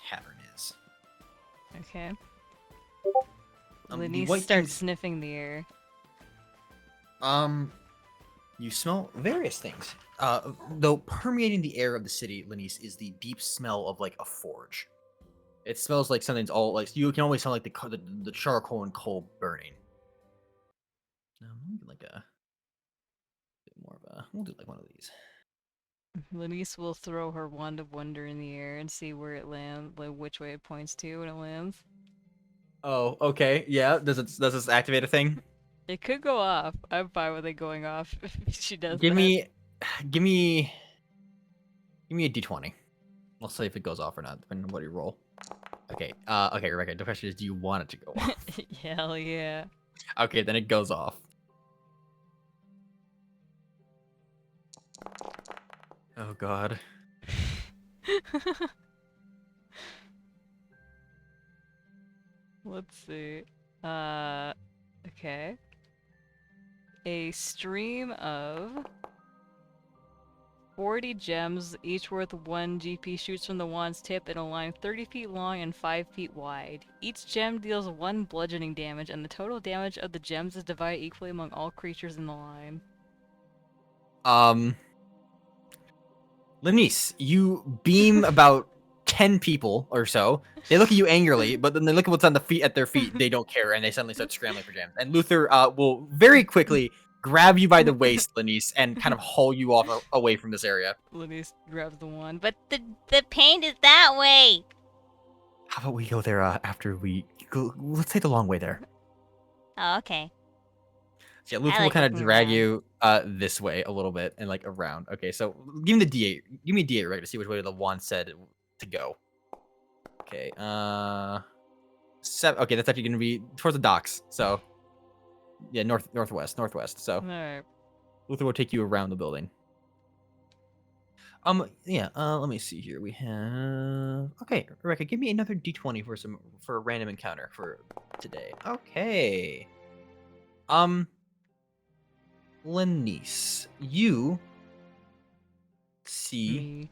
S2: tavern is.
S1: Okay.
S2: The
S1: Lenise
S2: white
S1: starts
S2: things-
S1: sniffing the air.
S2: You smell various things. Though permeating the air of the city, Lenise, is the deep smell of like a forge. It smells like something's all like you can always smell like the charcoal and coal burning. Like a bit more of a. We'll do like one of these.
S1: Lenise will throw her wand of wonder in the air and see where it lands, like which way it points to when it lands.
S2: Oh, okay, yeah. Does this activate a thing?
S1: It could go off. I'm fine with it going off if she does
S2: Give
S1: that.
S2: me a d20. We'll see if it goes off or not, depending on what you roll. Okay. Okay, Rebecca. The question is, do you want it to go off?
S1: Hell yeah.
S2: Okay, then it goes off. Oh God.
S1: Let's see. Okay. A stream of 40 gems, each worth 1 GP, shoots from the wand's tip in a line 30 feet long and 5 feet wide. Each gem deals 1 bludgeoning damage, and the total damage of the gems is divided equally among all creatures in the line.
S2: Lenise, you beam about 10 people or so. They look at you angrily, but then they look at what's on the feet at their feet. They don't care, and they suddenly start scrambling for gems. And Luther will very quickly grab you by the waist, Lenise, and kind of haul you off away from this area.
S1: Lenise grabs the wand.
S3: But the paint is that way.
S2: How about we go there after we go? Let's take the long way there.
S3: Oh, okay.
S2: So yeah, Luther will
S3: like
S2: kind of
S3: looking
S2: drag
S3: around.
S2: you this way a little bit and like around. Okay, so give me the D8. Give me a D8 right to see which way the wand said to go. Okay, 7. Okay, that's actually gonna be towards the docks. So yeah, northwest. So
S1: Alright.
S2: Luther will take you around the building. Yeah. Let me see here. We have. Okay, Rebecca, give me another D20 for a random encounter for today. Okay. Lenise, you see
S1: Me.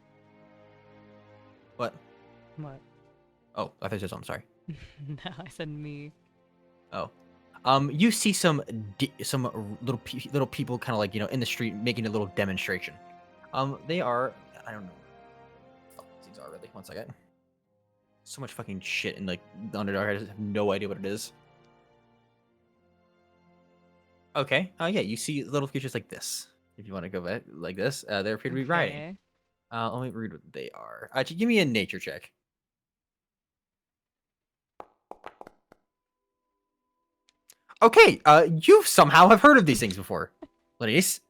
S2: what?
S1: What?
S2: Oh, I thought you said something. Sorry.
S1: No, I said me.
S2: Oh, you see some little people kind of like in the street making a little demonstration. They are I don't know. Oh, these are really. One second. So much fucking shit in like the Underdark. I just have no idea what it is. Okay. Yeah, you see little creatures like this. If you want to go back like this, they appear to be riding.
S1: Okay.
S2: Let me read what they are. Actually, give me a nature check. Okay. You somehow have heard of these things before, Lenise.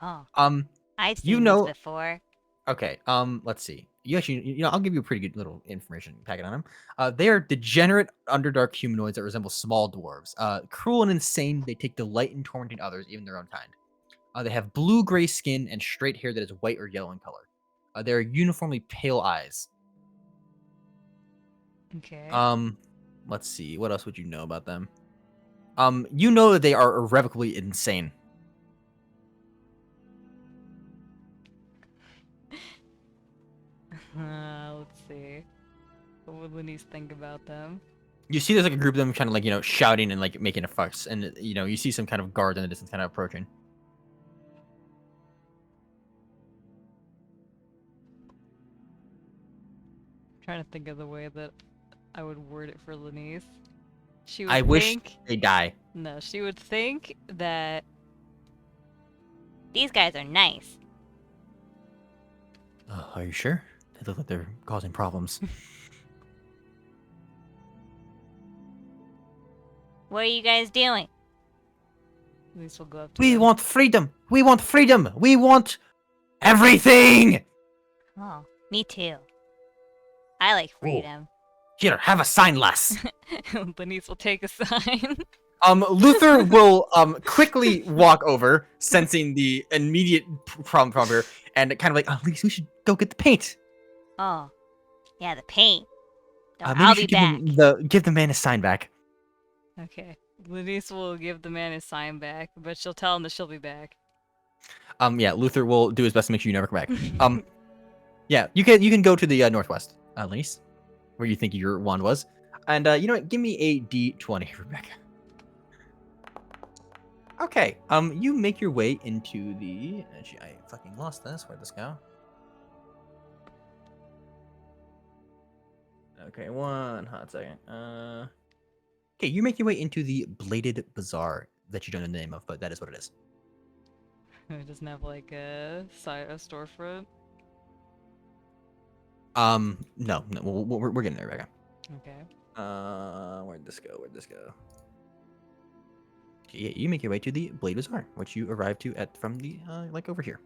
S3: Oh,
S2: Um.
S3: I've
S2: You
S3: seen
S2: know-
S3: this before.
S2: Okay. Let's see. You actually, I'll give you a pretty good little information packet on them. They are degenerate Underdark humanoids that resemble small dwarves. Cruel and insane, they take delight in tormenting others, even their own kind. They have blue-gray skin and straight hair that is white or yellow in color. They are uniformly pale eyes.
S1: Okay.
S2: Let's see. What else would you know about them? You know that they are irrevocably insane.
S1: Let's see. What would Lenise think about them?
S2: You see there's like a group of them kind of like, shouting and like making a fuss. And, you see some kind of guards in the distance kind of approaching.
S1: Trying to think of the way that I would word it for Lenise. She would
S2: I wish
S1: think...
S2: they die.
S1: No, she would think that...
S3: These guys are nice.
S2: Are you sure? They look like they're causing problems.
S3: What are you guys doing?
S1: Lenise will go up to
S2: We
S1: them.
S2: want freedom. We want freedom. We want everything.
S3: Oh, me too. I like freedom.
S2: Here, have a sign, lass.
S1: Lenise will take a sign.
S2: Luther will quickly walk over, sensing the immediate problem here, and kind of like, at least we should go get the paint.
S3: Oh, yeah, the paint.
S2: Maybe
S3: I'll
S2: you
S3: be
S2: should
S3: back.
S2: give the man his sign back.
S1: Okay. Lenise will give the man his sign back, but she'll tell him that she'll be back.
S2: Yeah, Luther will do his best to make sure you never come back. Yeah, you can go to the northwest, Lenise, where you think your wand was, and you know what? Give me a D20, Rebecca. Okay. You make your way into the. Actually, I fucking lost this. Where'd this go? Okay, one hot second. Okay, you make your way into the Bladed Bazaar that you don't know the name of, but that is what it is.
S1: It doesn't have like a storefront.
S2: No, we're getting there, Rebecca.
S1: Okay.
S2: Where'd this go? Where'd this go? Yeah, you make your way to the Blade Bazaar, which you arrive to at from the like over here.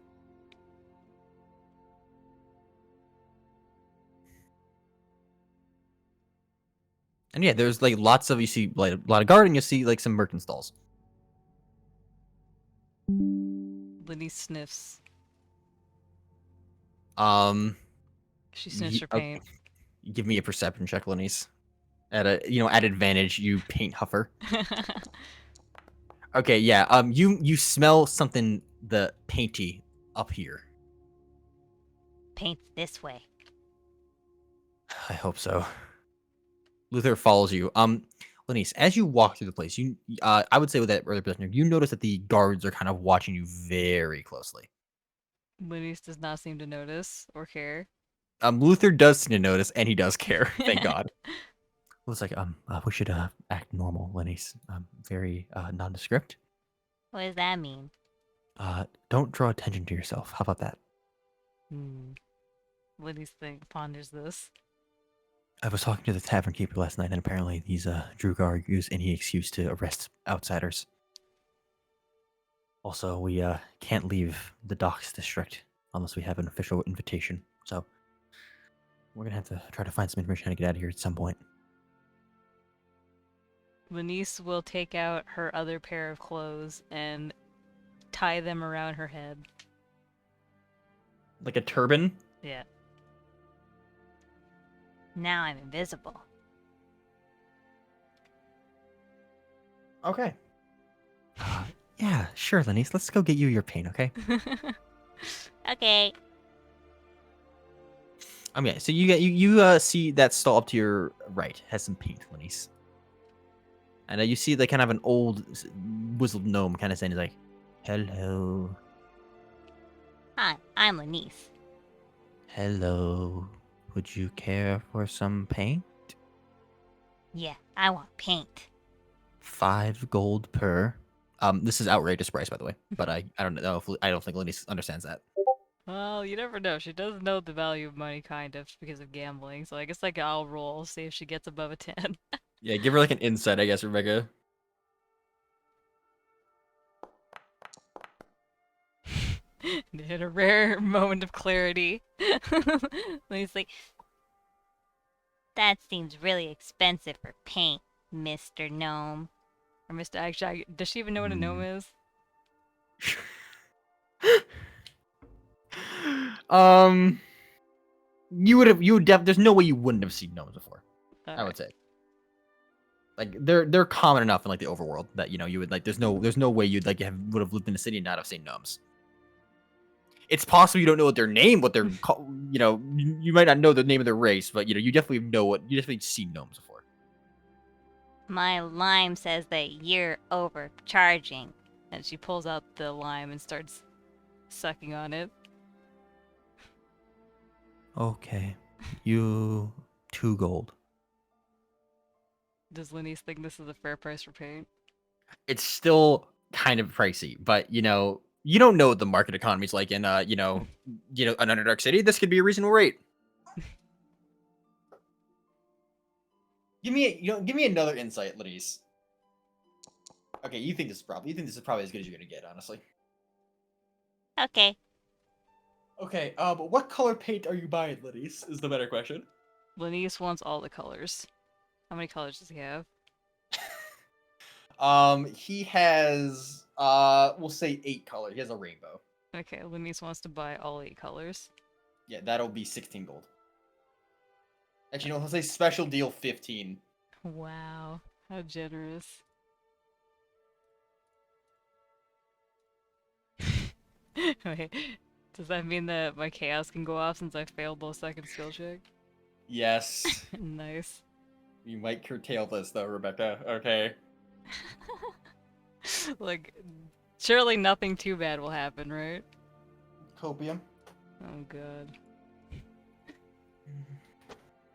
S2: And yeah, there's like lots of, you see like a lot of garden, you see like some merchant stalls.
S1: Lenise sniffs. She sniffs
S2: Ye-
S1: her paint.
S2: Give me a perception check, Lenise. At at advantage, you paint huffer. Okay, yeah. You smell something the painty up here.
S3: Paint's this way.
S2: I hope so. Luther follows you. Lenise, as you walk through the place, I would say with that earlier prisoner, you notice that the guards are kind of watching you very closely.
S1: Lenise does not seem to notice or care.
S2: Luther does seem to notice, and he does care. Thank God. Looks like we should act normal, Lenise. Very nondescript.
S3: What does that mean?
S2: Don't draw attention to yourself. How about that?
S1: Lenise ponders this.
S2: I was talking to the tavern keeper last night, and apparently these Drugar use any excuse to arrest outsiders. Also, we can't leave the docks district unless we have an official invitation. So we're gonna have to try to find some information how to get out of here at some point.
S1: Lenise will take out her other pair of clothes and tie them around her head.
S2: Like a turban?
S1: Yeah.
S3: Now I'm invisible.
S2: Okay. Yeah, sure, Lenise. Let's go get you your paint, okay?
S3: Okay.
S2: Yeah. So you see that stall up to your right has some paint, Lenise, and you see the kind of an old whistled gnome kind of saying, he's like, "Hello,
S3: Hi, I'm Lenise.
S2: hello. Would you care for some paint?
S3: Yeah, I want paint.
S2: 5 gold per." This is outrageous price, by the way, but I don't know if I don't think Lenise understands that.
S1: Well, you never know. She does know the value of money, kind of, because of gambling. So I guess like I'll roll, see if she gets above a 10.
S2: Yeah, give her like an insight, I guess, Rebecca.
S1: Hit a rare moment of clarity. He's like,
S3: That seems really expensive for paint, Mr. Gnome.
S1: or Mr. Actually, does she even know what a gnome is?
S2: There's no way you wouldn't have seen gnomes before. I would say. Like they're common enough in like the overworld that you would like. There's no way you'd like would have lived in a city and not have seen gnomes. It's possible you don't know what their name, what they're called. You might not know the name of their race, but you definitely you definitely seen gnomes before.
S3: My lime says that you're overcharging.
S1: And she pulls out the lime and starts sucking on it.
S2: Okay, you 2 gold.
S1: Does Lenise think this is a fair price for paint?
S2: It's still kind of pricey, but you don't know what the market economy is like in an Underdark city. This could be a reasonable rate. Give me another insight, Lenise. Okay, you think this is probably as good as you're gonna get, honestly.
S3: Okay.
S2: Okay, but what color paint are you buying, Lenise? Is the better question.
S1: Lenise wants all the colors. How many colors does he have?
S2: He has we'll say 8 colors. He has a rainbow.
S1: Okay, Lenise wants to buy all 8 colors.
S2: Yeah, that'll be 16 gold. Actually, no, he'll say special deal 15.
S1: Wow, how generous. Wait, does that mean that my chaos can go off since I failed both second skill check?
S2: Yes.
S1: Nice.
S2: You might curtail this though, Rebecca. Okay.
S1: Like, surely nothing too bad will happen, right?
S2: Copium.
S1: Oh god.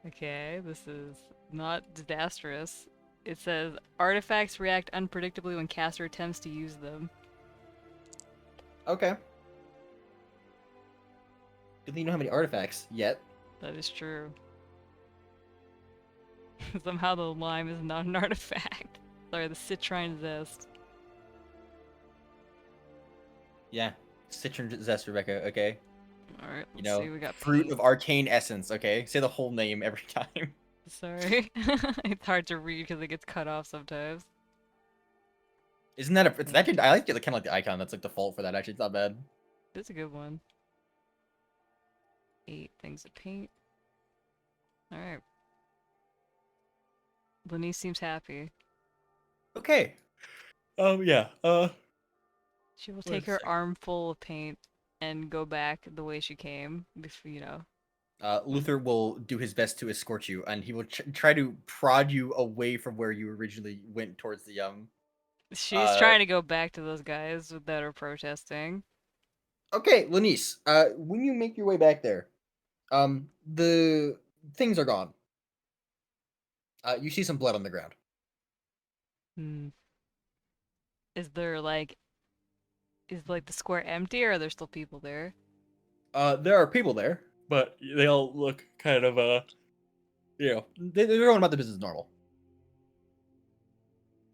S1: Okay, this is not disastrous. It says, artifacts react unpredictably when caster attempts to use them.
S2: Okay. Good thing you don't have any artifacts yet.
S1: That is true. Somehow the lime is not an artifact. Sorry, the citrine zest.
S2: Yeah. Citron zest, Rebecca, okay?
S1: Alright,
S2: You
S1: let's
S2: know,
S1: see, we got
S2: fruit
S1: paint.
S2: of arcane essence, okay? Say the whole name every time.
S1: Sorry. It's hard to read because it gets cut off sometimes.
S2: Isn't that it's actually I like it kind of like the icon that's like default for that actually. It's not bad.
S1: That's a good one. 8 things of paint. Alright. Lenise seems happy.
S2: Okay. Yeah.
S1: She will
S2: One
S1: take her
S2: sec.
S1: armful of paint and go back the way she came, before, you know.
S2: Luther will do his best to escort you, and he will try to prod you away from where you originally went towards the
S1: She's
S2: Uh,
S1: trying to go back to those guys that are protesting.
S2: okay, Lenise. When you make your way back there, the things are gone. You see some blood on the ground.
S1: Hmm. Is there like, is like the square empty or are there still people there?
S2: There are people there, but they all look kind of they're going about the business normal.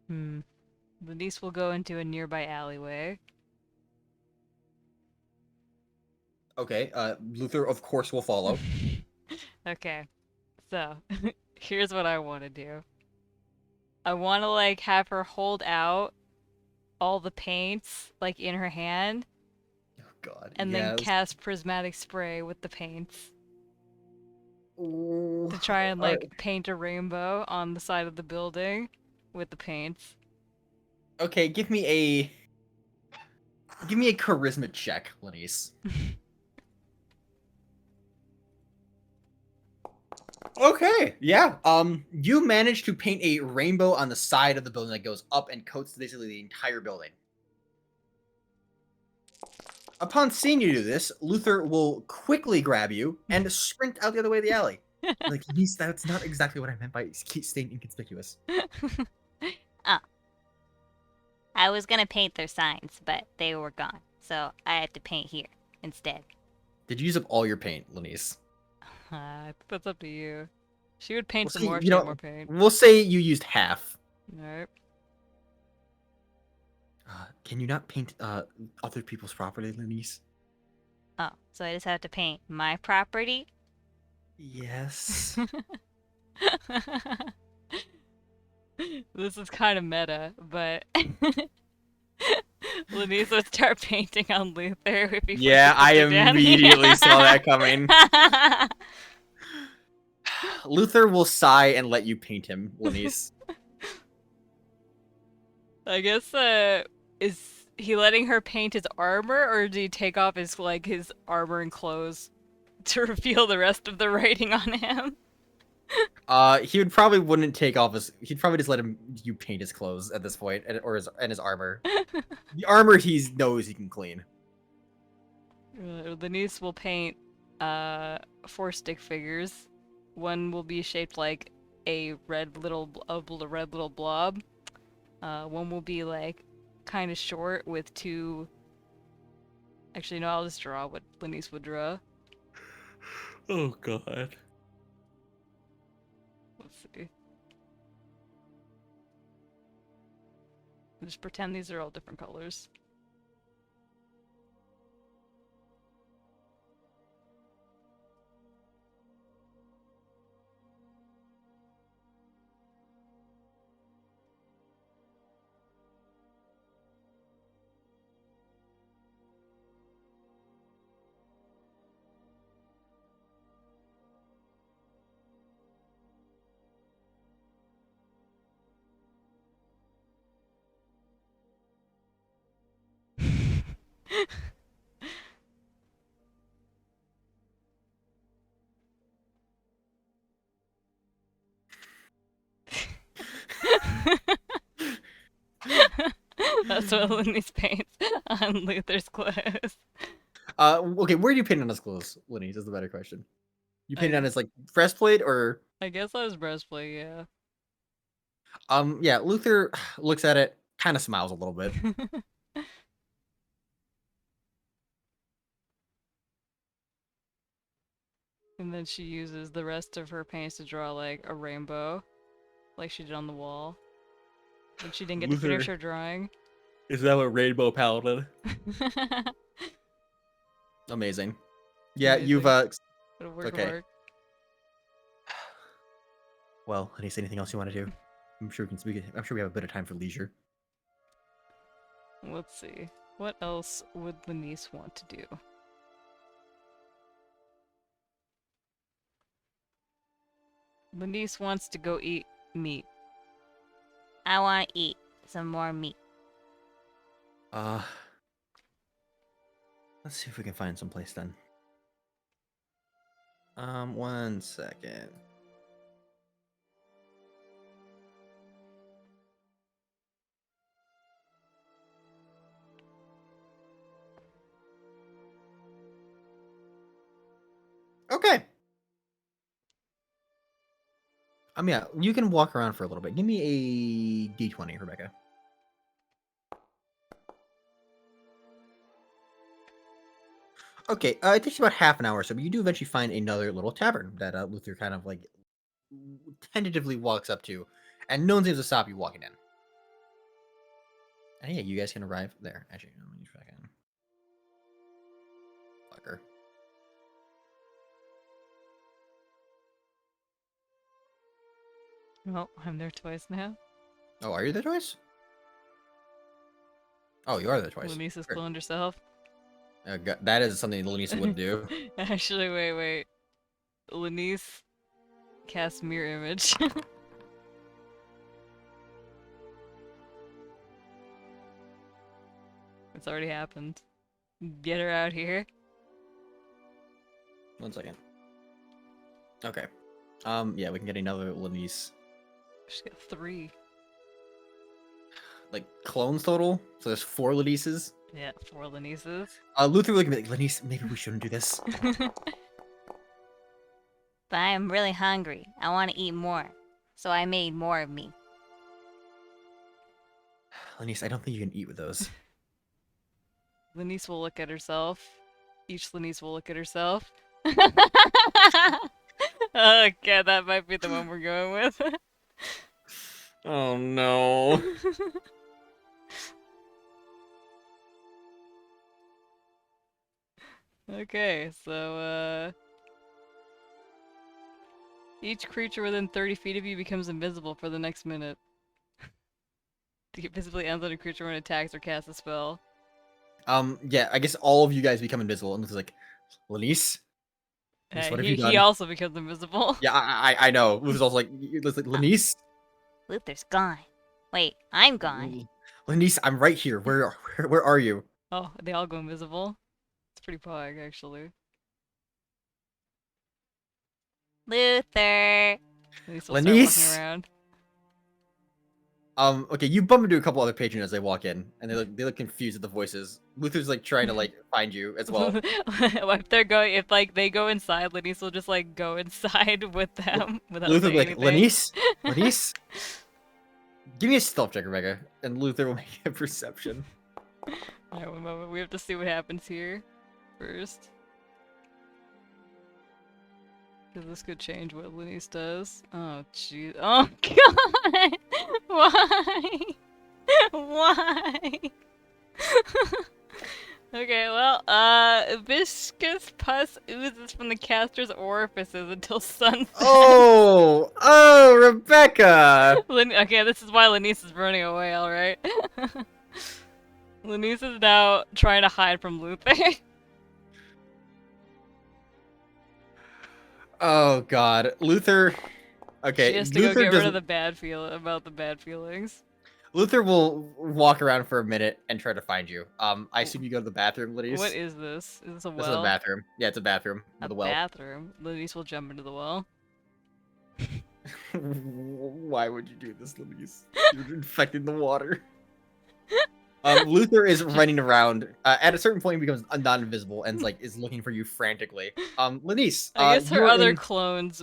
S1: Hmm. Lenise will go into a nearby alleyway.
S2: Okay. Luther of course will follow.
S1: Okay. So, here's what I want to do. I want to like have her hold out all the paints like in her hand
S2: Oh God.
S1: and then
S2: Yes.
S1: cast prismatic spray with the paints
S2: Ooh.
S1: to try and
S2: All right.
S1: like paint a rainbow on the side of the building with the paints.
S2: Okay. Give me a charisma check, Lenise. Okay, yeah. You managed to paint a rainbow on the side of the building that goes up and coats basically the entire building. Upon seeing you do this, Luther will quickly grab you and sprint out the other way of the alley. Like, Lenise, that's not exactly what I meant by keep staying inconspicuous.
S3: Oh, I was gonna paint their signs, but they were gone, so I had to paint here instead.
S2: Did you use up all your paint, Lenise?
S1: That's up to you. She would paint
S2: We'll
S1: some
S2: say,
S1: more if she had more paint.
S2: we'll say you used half.
S1: Alright.
S2: Can you not paint other people's property, Lenise?
S3: Oh, so I just have to paint my property?
S2: Yes.
S1: This is kind of meta, but Lenise would start painting on Luther if he
S2: Yeah,
S1: forgets to
S2: I
S1: sit down.
S2: immediately saw that coming. Luther will sigh and let you paint him, Lenise.
S1: I guess, is he letting her paint his armor, or did he take off his, like, his armor and clothes to reveal the rest of the writing on him?
S2: He would probably wouldn't take off his. He'd probably just let you paint his clothes at this point, or his armor. The armor he knows he can clean.
S1: Lenise will paint, 4 stick figures. One will be shaped like a red little blob. One will be like kind of short with 2. Actually, no, I'll just draw what Lenise would draw.
S2: Oh God.
S1: Let's see. Just pretend these are all different colors. That's what Lenise paints on Luther's clothes.
S2: Okay, where do you paint on his clothes, Lenise? Is the better question. You paint on his like breastplate, or
S1: I guess I was breastplate, yeah.
S2: yeah. Luther looks at it, kind of smiles a little bit.
S1: And then she uses the rest of her paints to draw like a rainbow, like she did on the wall. But she didn't get to finish
S2: Luther
S1: her drawing.
S2: is now a rainbow paladin. Amazing. Yeah, you've
S1: What a work of
S2: okay.
S1: art.
S2: Well, Lenise, anything else you want to do? I'm sure we can speak. I'm sure we have a bit of time for leisure.
S1: Let's see. What else would Lenise want to do? Lenise wants to go eat meat.
S3: I want to eat some more meat.
S2: Let's see if we can find some place then. 1 second. Okay. Yeah, you can walk around for a little bit. Give me a D20, Rebecca. Okay, it takes about half an hour or so, but you do eventually find another little tavern that Luther kind of like tentatively walks up to, and no one seems to stop you walking in. And yeah, you guys can arrive there. Actually, let me try again. Fucker.
S1: Well, I'm there twice now.
S2: Oh, are you there twice? Oh, you are there twice.
S1: Lenise has
S2: Sure.
S1: cloned herself.
S2: That is something Lenise wouldn't do.
S1: Actually, wait. Lenise cast mirror image. It's already happened. Get her out here.
S2: 1 second. Okay. Yeah, we can get another Lenise.
S1: She's got 3.
S2: Like clones total. So there's 4 Lenises.
S1: Yeah, 4 Lenises.
S2: Luther would look at me like, Lenise, maybe we shouldn't do this.
S3: But I am really hungry. I want to eat more. So I made more of me.
S2: Lenise, I don't think you can eat with those.
S1: Lenise will look at herself. Each Lenise will look at herself. Okay, that might be the one we're going with.
S2: Oh no.
S1: Okay, so each creature within 30 feet of you becomes invisible for the next minute. It visibly ends on a creature when it attacks or casts a spell.
S2: Yeah, I guess all of you guys become invisible, and Luther's like, Lenise? Lenise, what have you done?
S1: He also becomes invisible.
S2: Yeah, I know. Luther's also like, Lenise?
S3: Luther's gone. Wait, I'm gone.
S2: Lenise, I'm right here. Where are you?
S1: Oh, they all go invisible. It's pretty pog, actually.
S3: Luther.
S1: Lenise will start
S2: Lenise?
S1: walking around.
S2: Okay, you bump into a couple other patrons as they walk in, and they look confused at the voices. Luther's like trying to like find you as well.
S1: If they're going, if like they go inside, Lenise will just like go inside with them without
S2: Luther
S1: saying
S2: will be like,
S1: anything.
S2: Lenise, give me a stealth check, Rebecca, and Luther will make a perception.
S1: Alright, one moment. We have to see what happens here first. Because this could change what Lenise does. Oh, jeez. Oh, God! Why? Why? Okay, well, viscous pus oozes from the caster's orifices until sunset.
S2: Oh, Rebecca.
S1: Okay, this is why Lenise is running away, alright? Lenise is now trying to hide from Luther.
S2: Oh God, Luther.
S1: She
S2: Okay,
S1: has to go
S2: Luther
S1: get rid of
S2: doesn't.
S1: the bad about the bad feelings.
S2: Luther will walk around for a minute and try to find you. I assume you go to the bathroom,
S1: What
S2: Lenise.
S1: is this? Is this a
S2: This is a
S1: well?
S2: bathroom. Yeah, it's a bathroom
S1: A
S2: with a well.
S1: bathroom? Lenise will jump into the well.
S2: Why would you do this, Lenise? You're infecting the water. Luther is running around. At a certain point, he becomes non-invisible and is looking for you frantically. Lenise,
S1: I guess her
S2: you're
S1: other
S2: in.
S1: clones,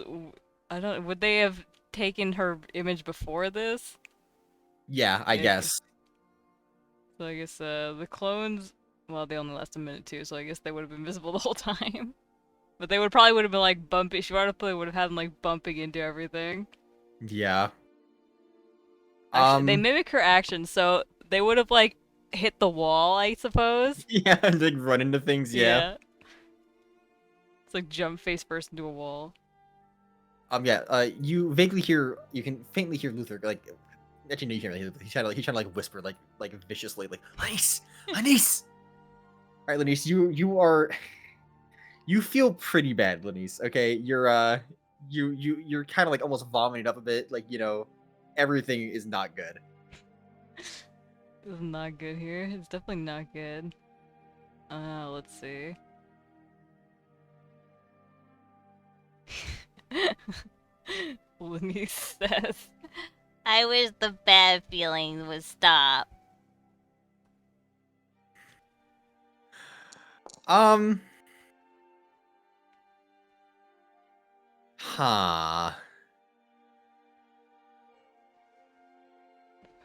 S1: I don't, would they have taken her image before this?
S2: Yeah, I
S1: Maybe.
S2: guess.
S1: So I guess the clones, well, they only last a minute too, so I guess they would have been visible the whole time. But they would have been like bumping. She probably would have had them like bumping into everything.
S2: Yeah.
S1: Actually, they mimic her actions, so they would have like hit the wall, I suppose.
S2: Yeah, like run into things. Yeah.
S1: Yeah. It's like jump face first into a wall.
S2: Yeah. You vaguely hear. You can faintly hear Luther. Actually, no, you can't really hear. He's trying to whisper, viciously, Lenise, Lenise. All right, Lenise, you are. You feel pretty bad, Lenise. Okay, you're kind of almost vomiting up a bit. Everything is not good.
S1: This is not good here. It's definitely not good. Let's see. Lenise says,
S3: I wish the bad feelings would stop.
S2: Um. Huh.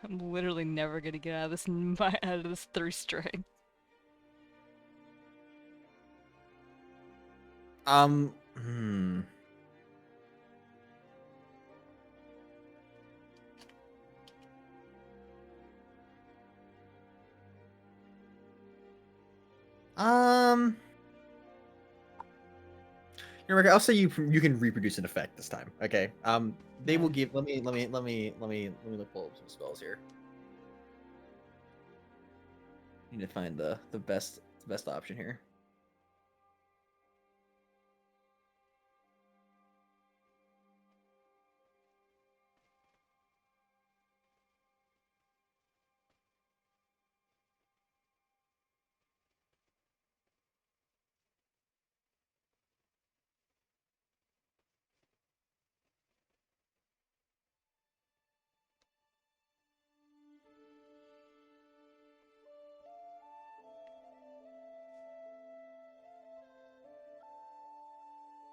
S1: I'm literally never gonna get out of this out of this 3 string.
S2: Hmm. Um. I'll say you can reproduce an effect this time. Okay. They will give. Let me pull up some spells here. Need to find the best option here.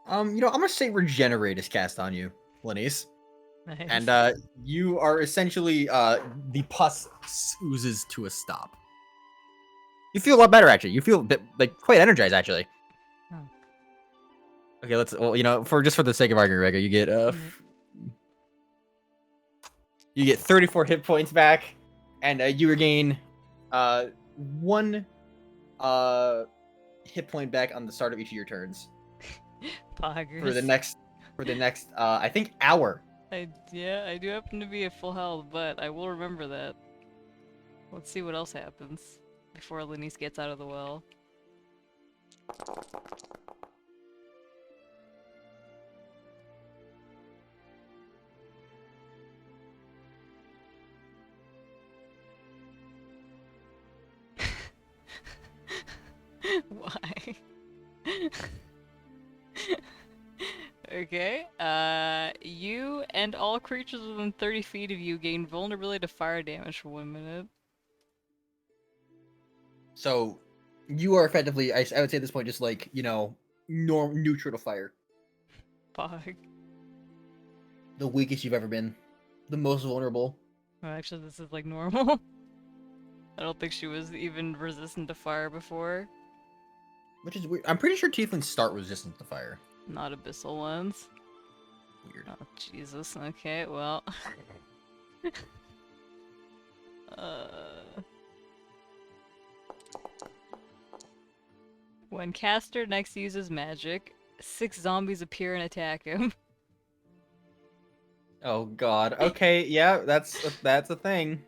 S2: I'm gonna say regenerate is cast on you, Lenise.
S1: Nice.
S2: And you are essentially the pus oozes to a stop. You feel a lot better actually. You feel quite energized actually.
S1: Oh.
S2: Okay, for the sake of argument, Rega, you get you get 34 hit points back, and you regain 1 hit point back on the start of each of your turns
S1: Poggers.
S2: for the next I think hour.
S1: Yeah, I do happen to be at full health, but I will remember that. Let's see what else happens before Lenise gets out of the well. Why? Okay, you and all creatures within 30 feet of you gain vulnerability to fire damage for 1 minute.
S2: So you are effectively, I would say at this point, just neutral to fire.
S1: Pog.
S2: The weakest you've ever been. The most vulnerable.
S1: Oh, actually, this is like normal. I don't think she was even resistant to fire before.
S2: Which is weird. I'm pretty sure tieflings start resistant to fire.
S1: Not abyssal ones.
S2: Weird.
S1: Oh, Jesus. Okay, well. Uh, when Caster next uses magic, 6 zombies appear and attack him.
S2: Oh God. Okay. Yeah, that's a thing.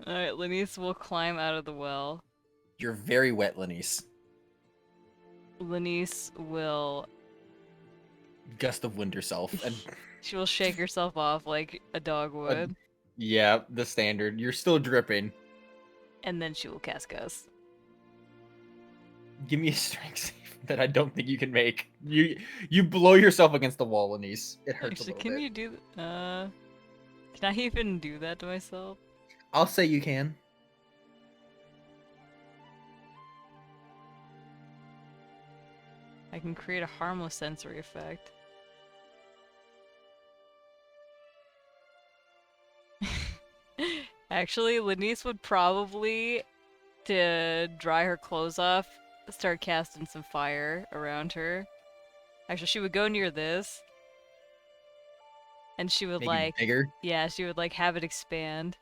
S1: Alright, Lenise will climb out of the well.
S2: You're very wet, Lenise.
S1: Lenise will...
S2: Gust of wind herself, and
S1: She will shake herself off like a dog would.
S2: yeah, the standard. You're still dripping.
S1: And then she will cast Gust.
S2: Give me a strength save that I don't think you can make. You blow yourself against the wall, Lenise. It hurts
S1: Actually,
S2: a little
S1: can
S2: bit.
S1: you do... Can I even do that to myself?
S2: I'll say you can.
S1: I can create a harmless sensory effect. Actually, Lenise would probably, to dry her clothes off, start casting some fire around her. Actually, she would go near this, and she would
S2: Make it
S1: like,
S2: bigger.
S1: yeah, she would like have it expand.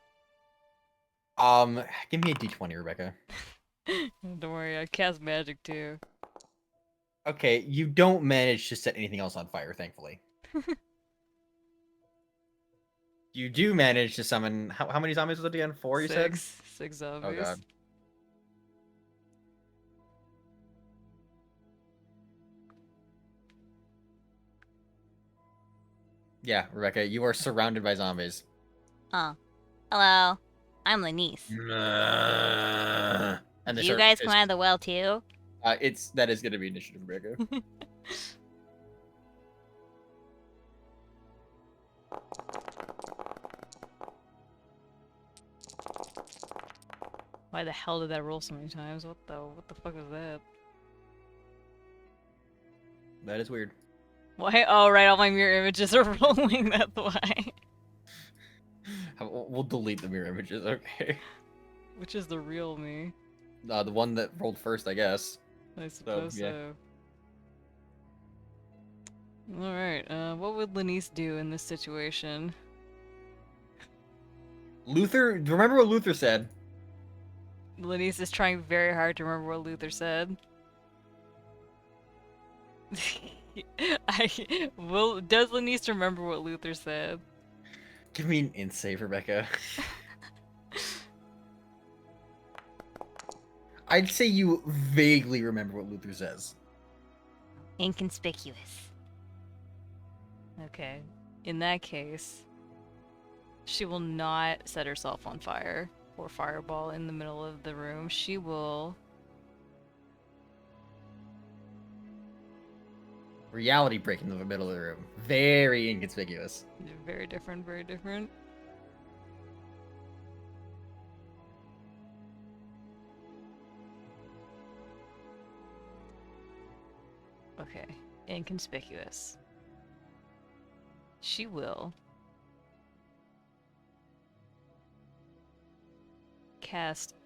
S2: Give me a d20, Rebecca.
S1: Don't worry, I cast magic too.
S2: Okay, you don't manage to set anything else on fire, thankfully. You do manage to summon... How many zombies was it again? 4, you said?
S1: 6
S2: Oh,
S1: zombies.
S2: God. Yeah, Rebecca, you are surrounded by zombies.
S3: Oh. Hello. I'm Lenise.
S2: And they
S3: Do you
S2: start...
S3: guys come out of the well too?
S2: That is going to be initiative, Rebecca.
S1: Why the hell did that roll so many times? What the fuck was that?
S2: That is weird.
S1: Why? Oh, right, all my mirror images are rolling, that's why.
S2: We'll delete the mirror images, okay?
S1: Which is the real me?
S2: The one that rolled first, I guess.
S1: I suppose
S2: yeah.
S1: so. Alright, what would Lenise do in this situation?
S2: Luther, remember what Luther said?
S1: Lenise is trying very hard to remember what Luther said. Does Lenise remember what Luther said?
S2: Give me an int save, Rebecca. I'd say you vaguely remember what Luther says.
S3: Inconspicuous.
S1: Okay. In that case, she will not set herself on fire or fireball in the middle of the room. She will...
S2: Reality break in the middle of the room. Very inconspicuous.
S1: Very different, very different. Okay, inconspicuous. She will cast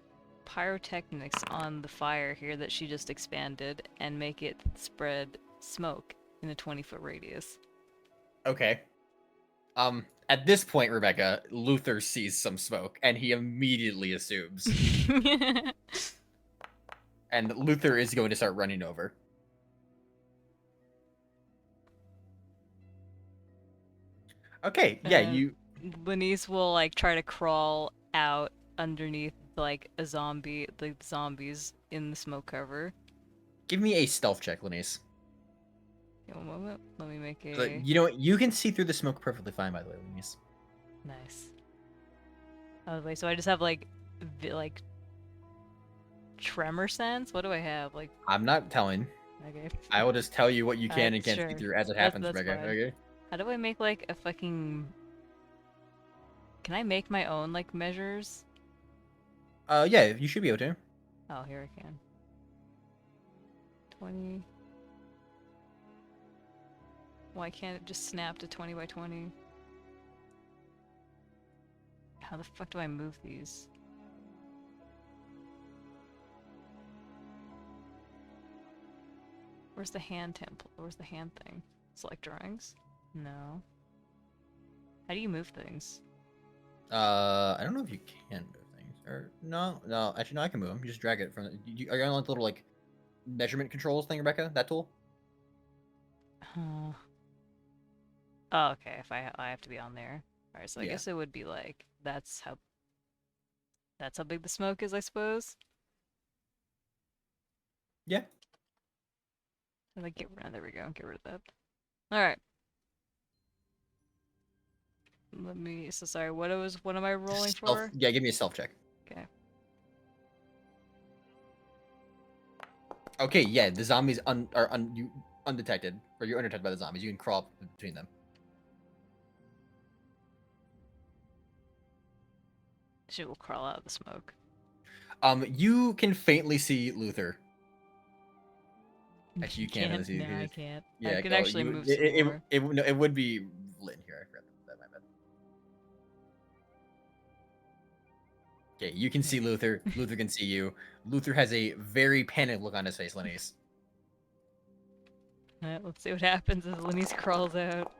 S1: pyrotechnics on the fire here that she just expanded and make it spread smoke in a 20-foot radius.
S2: Okay. At this point, Rebecca, Luther sees some smoke, and he immediately assumes. And Luther is going to start running over. Okay, yeah,
S1: Lenise will like try to crawl out underneath like the zombies in the smoke cover.
S2: Give me a stealth check, Lenise.
S1: Okay, one moment. Let me make a...
S2: So, you know what? You can see through the smoke perfectly fine, by the way, Lenise.
S1: Nice. Oh, wait, so I just have like tremor sense? What do I have? Like,
S2: I'm not telling.
S1: okay.
S2: I will just tell you what you can and can't
S1: sure.
S2: see through as it happens,
S1: That's
S2: Rebecca.
S1: fine.
S2: Okay?
S1: How do I make like a fucking... Can I make my own like measures?
S2: Yeah, you should be able to.
S1: Oh, here I can. 20. Why can't it just snap to 20 by 20? How the fuck do I move these? Where's the hand template? Where's the hand thing? Select drawings? No. How do you move things?
S2: I don't know if you can move things. Or no. Actually, no. I can move him. You just drag it from. Are you on like the little like measurement controls thing, Rebecca? That tool?
S1: Uh, oh, okay. If I have to be on there. All right. So I
S2: Yeah.
S1: guess it would be like that's how big the smoke is, I suppose.
S2: Yeah.
S1: Like there we go. Get rid of that. All right. Let me. So sorry. What am I rolling for?
S2: Yeah. Give me a self check.
S1: Okay.
S2: Okay. Yeah. The zombies are undetected, or you're undetected by the zombies. You can crawl between them.
S1: She will crawl out of the smoke.
S2: You can faintly see Luther. Actually, you can't really see.
S1: No, I can't.
S2: Yeah,
S1: I can
S2: go.
S1: actually move some more.
S2: It would be Lynn here. I forgot that. My bad. Okay, you can see Luther. Luther can see you. Luther has a very panicked look on his face, Lenise.
S1: Alright, let's see what happens as Lenise crawls out.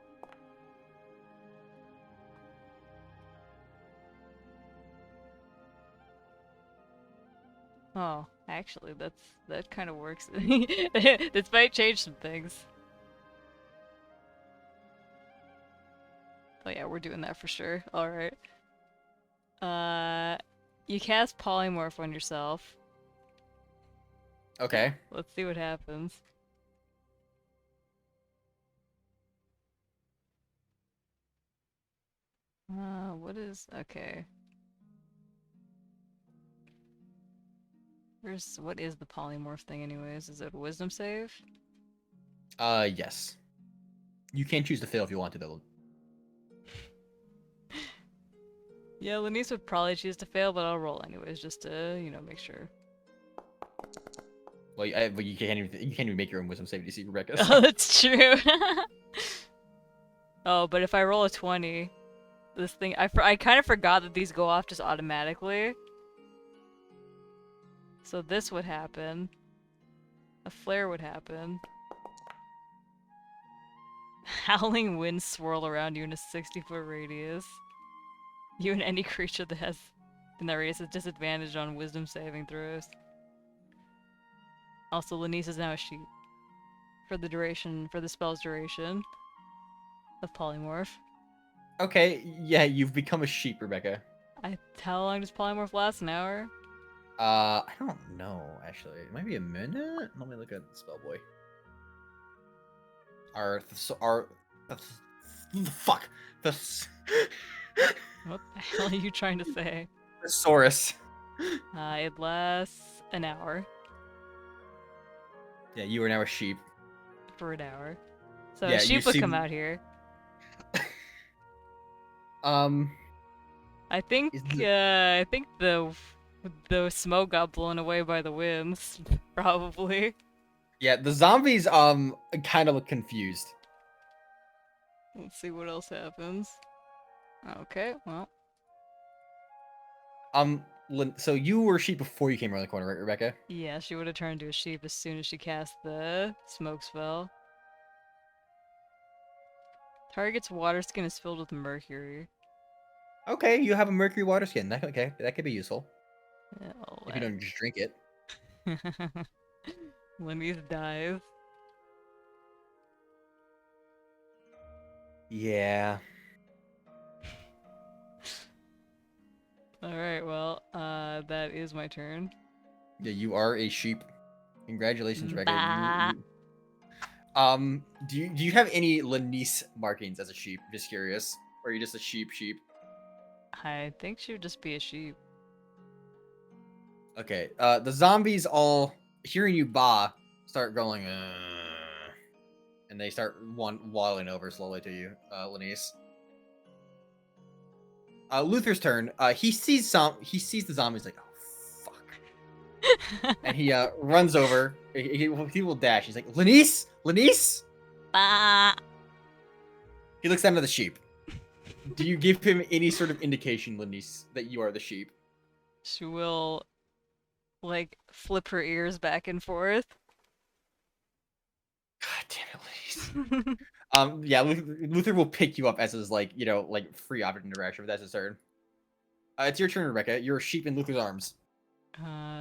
S1: Oh, actually, that kind of works. This might change some things. Oh yeah, we're doing that for sure. All right. You cast polymorph on yourself.
S2: Okay.
S1: Let's see what happens. What is okay? What is the polymorph thing anyways? Is it a wisdom save?
S2: Yes. You can choose to fail if you want to, though.
S1: Yeah, Lenise would probably choose to fail, but I'll roll anyways, just to, make sure.
S2: Well, you can't even make your own wisdom save DC, Rebecca.
S1: Oh,
S2: So.
S1: that's true. Oh, but if I roll a 20, this thing, I kind of forgot that these go off just automatically. So this would happen. A flare would happen. Howling winds swirl around you in a 60-foot radius. You and any creature that has in that radius is disadvantaged on wisdom saving throws. Also, Lenise is now a sheep. For the spell's duration of polymorph.
S2: Okay, yeah, you've become a sheep, Rebecca.
S1: How long does polymorph last? An hour?
S2: I don't know, actually. It might be a minute? Let me look at the spell boy. Fuck!
S1: What the hell are you trying to say?
S2: Thesaurus.
S1: It lasts an hour.
S2: Yeah, you are now a sheep.
S1: For an hour. So
S2: Yeah,
S1: a
S2: you
S1: sheep would
S2: see-
S1: come out here. I think
S2: Is
S1: I think the smoke got blown away by the winds, probably.
S2: Yeah, the zombies kind of look confused.
S1: Let's see what else happens. Okay, well.
S2: So you were a sheep before you came around the corner, right, Rebecca?
S1: Yeah, she would have turned to a sheep as soon as she cast the smoke spell. Target's water skin is filled with mercury.
S2: Okay, you have a mercury water skin. That could be useful.
S1: Yeah,
S2: If you don't just drink it.
S1: Lenise dies.
S2: Yeah.
S1: Alright, well, that is my turn.
S2: Yeah, you are a sheep. Congratulations, Rebecca.
S3: Bah.
S2: Do you have any Lenise markings as a sheep? Just curious. Or are you just a sheep?
S1: I think she would just be a sheep.
S2: Okay. The zombies all hearing you bah start going and they start waddling over slowly to you, Lenise. Luther's turn. He sees the zombies like, oh fuck. And he runs over. He will dash. He's like, Lenise.
S3: Bah.
S2: He looks down at the sheep. Do you give him any sort of indication, Lenise, that you are the sheep?
S1: She will, flip her ears back and forth.
S2: God damn it, Lenise. Yeah, Luther will pick you up as his free object interaction, but that's his turn. It's your turn, Rebecca. You're a sheep in Luther's arms.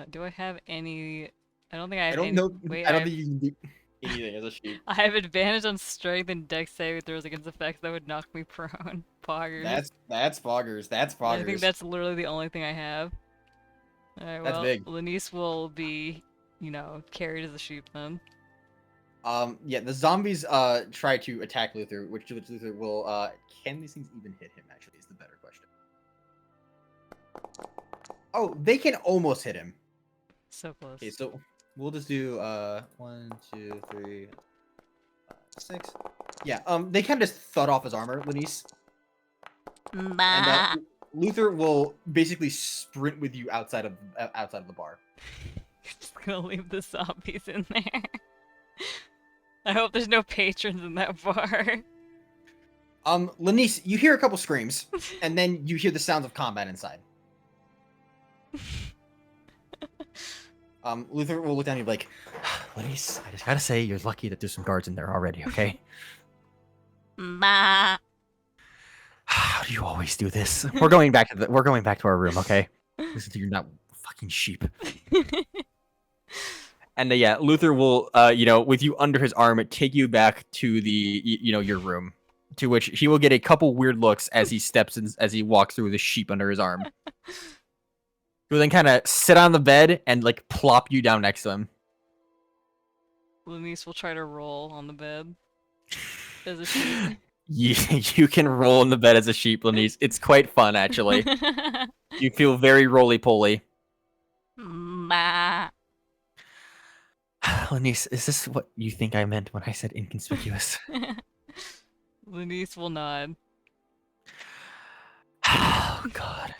S1: Do I have any? I don't think I
S2: I
S1: have
S2: don't
S1: any.
S2: know.
S1: Wait,
S2: I don't think you can do anything as a sheep.
S1: I have advantage on strength and dex saving throws against effects that would knock me prone. Poggers.
S2: That's foggers. That's
S1: I think
S2: foggers.
S1: that's literally the only thing I have. Alright,
S2: That's
S1: well,
S2: big.
S1: Lenise will be, carried as a sheep then.
S2: Yeah, the zombies try to attack Luther, which Luther will can these things even hit him? Actually, is the better question. Oh, they can almost hit him.
S1: So close.
S2: Okay, so we'll just do 1, 2, 3, 5, 6. Yeah, they kind of just thud off his armor, Lenise. And
S3: Bah.
S2: Luther will basically sprint with you outside of the bar.
S1: Just gonna leave the zombies in there. I hope there's no patrons in that bar.
S2: Lenise, you hear a couple screams, and then you hear the sounds of combat inside. Luther will look down and be like, Lenise, I just gotta say, you're lucky that there's some guards in there already, okay?
S3: Bah.
S2: How do you always do this? We're going back to our room, okay? Listen to you're not fucking sheep. And yeah, Luther will, with you under his arm, take you back to the, your room, to which he will get a couple weird looks as he steps in, as he walks through the sheep under his arm. He'll then kind of sit on the bed and like plop you down next to him.
S1: Lenise will try to roll on the bed as a sheep.
S2: You can roll in the bed as a sheep, Lenise. It's quite fun, actually. You feel very roly-poly.
S3: Bah.
S2: Lenise, is this what you think I meant when I said inconspicuous?
S1: Lenise will nod.
S2: Oh, God.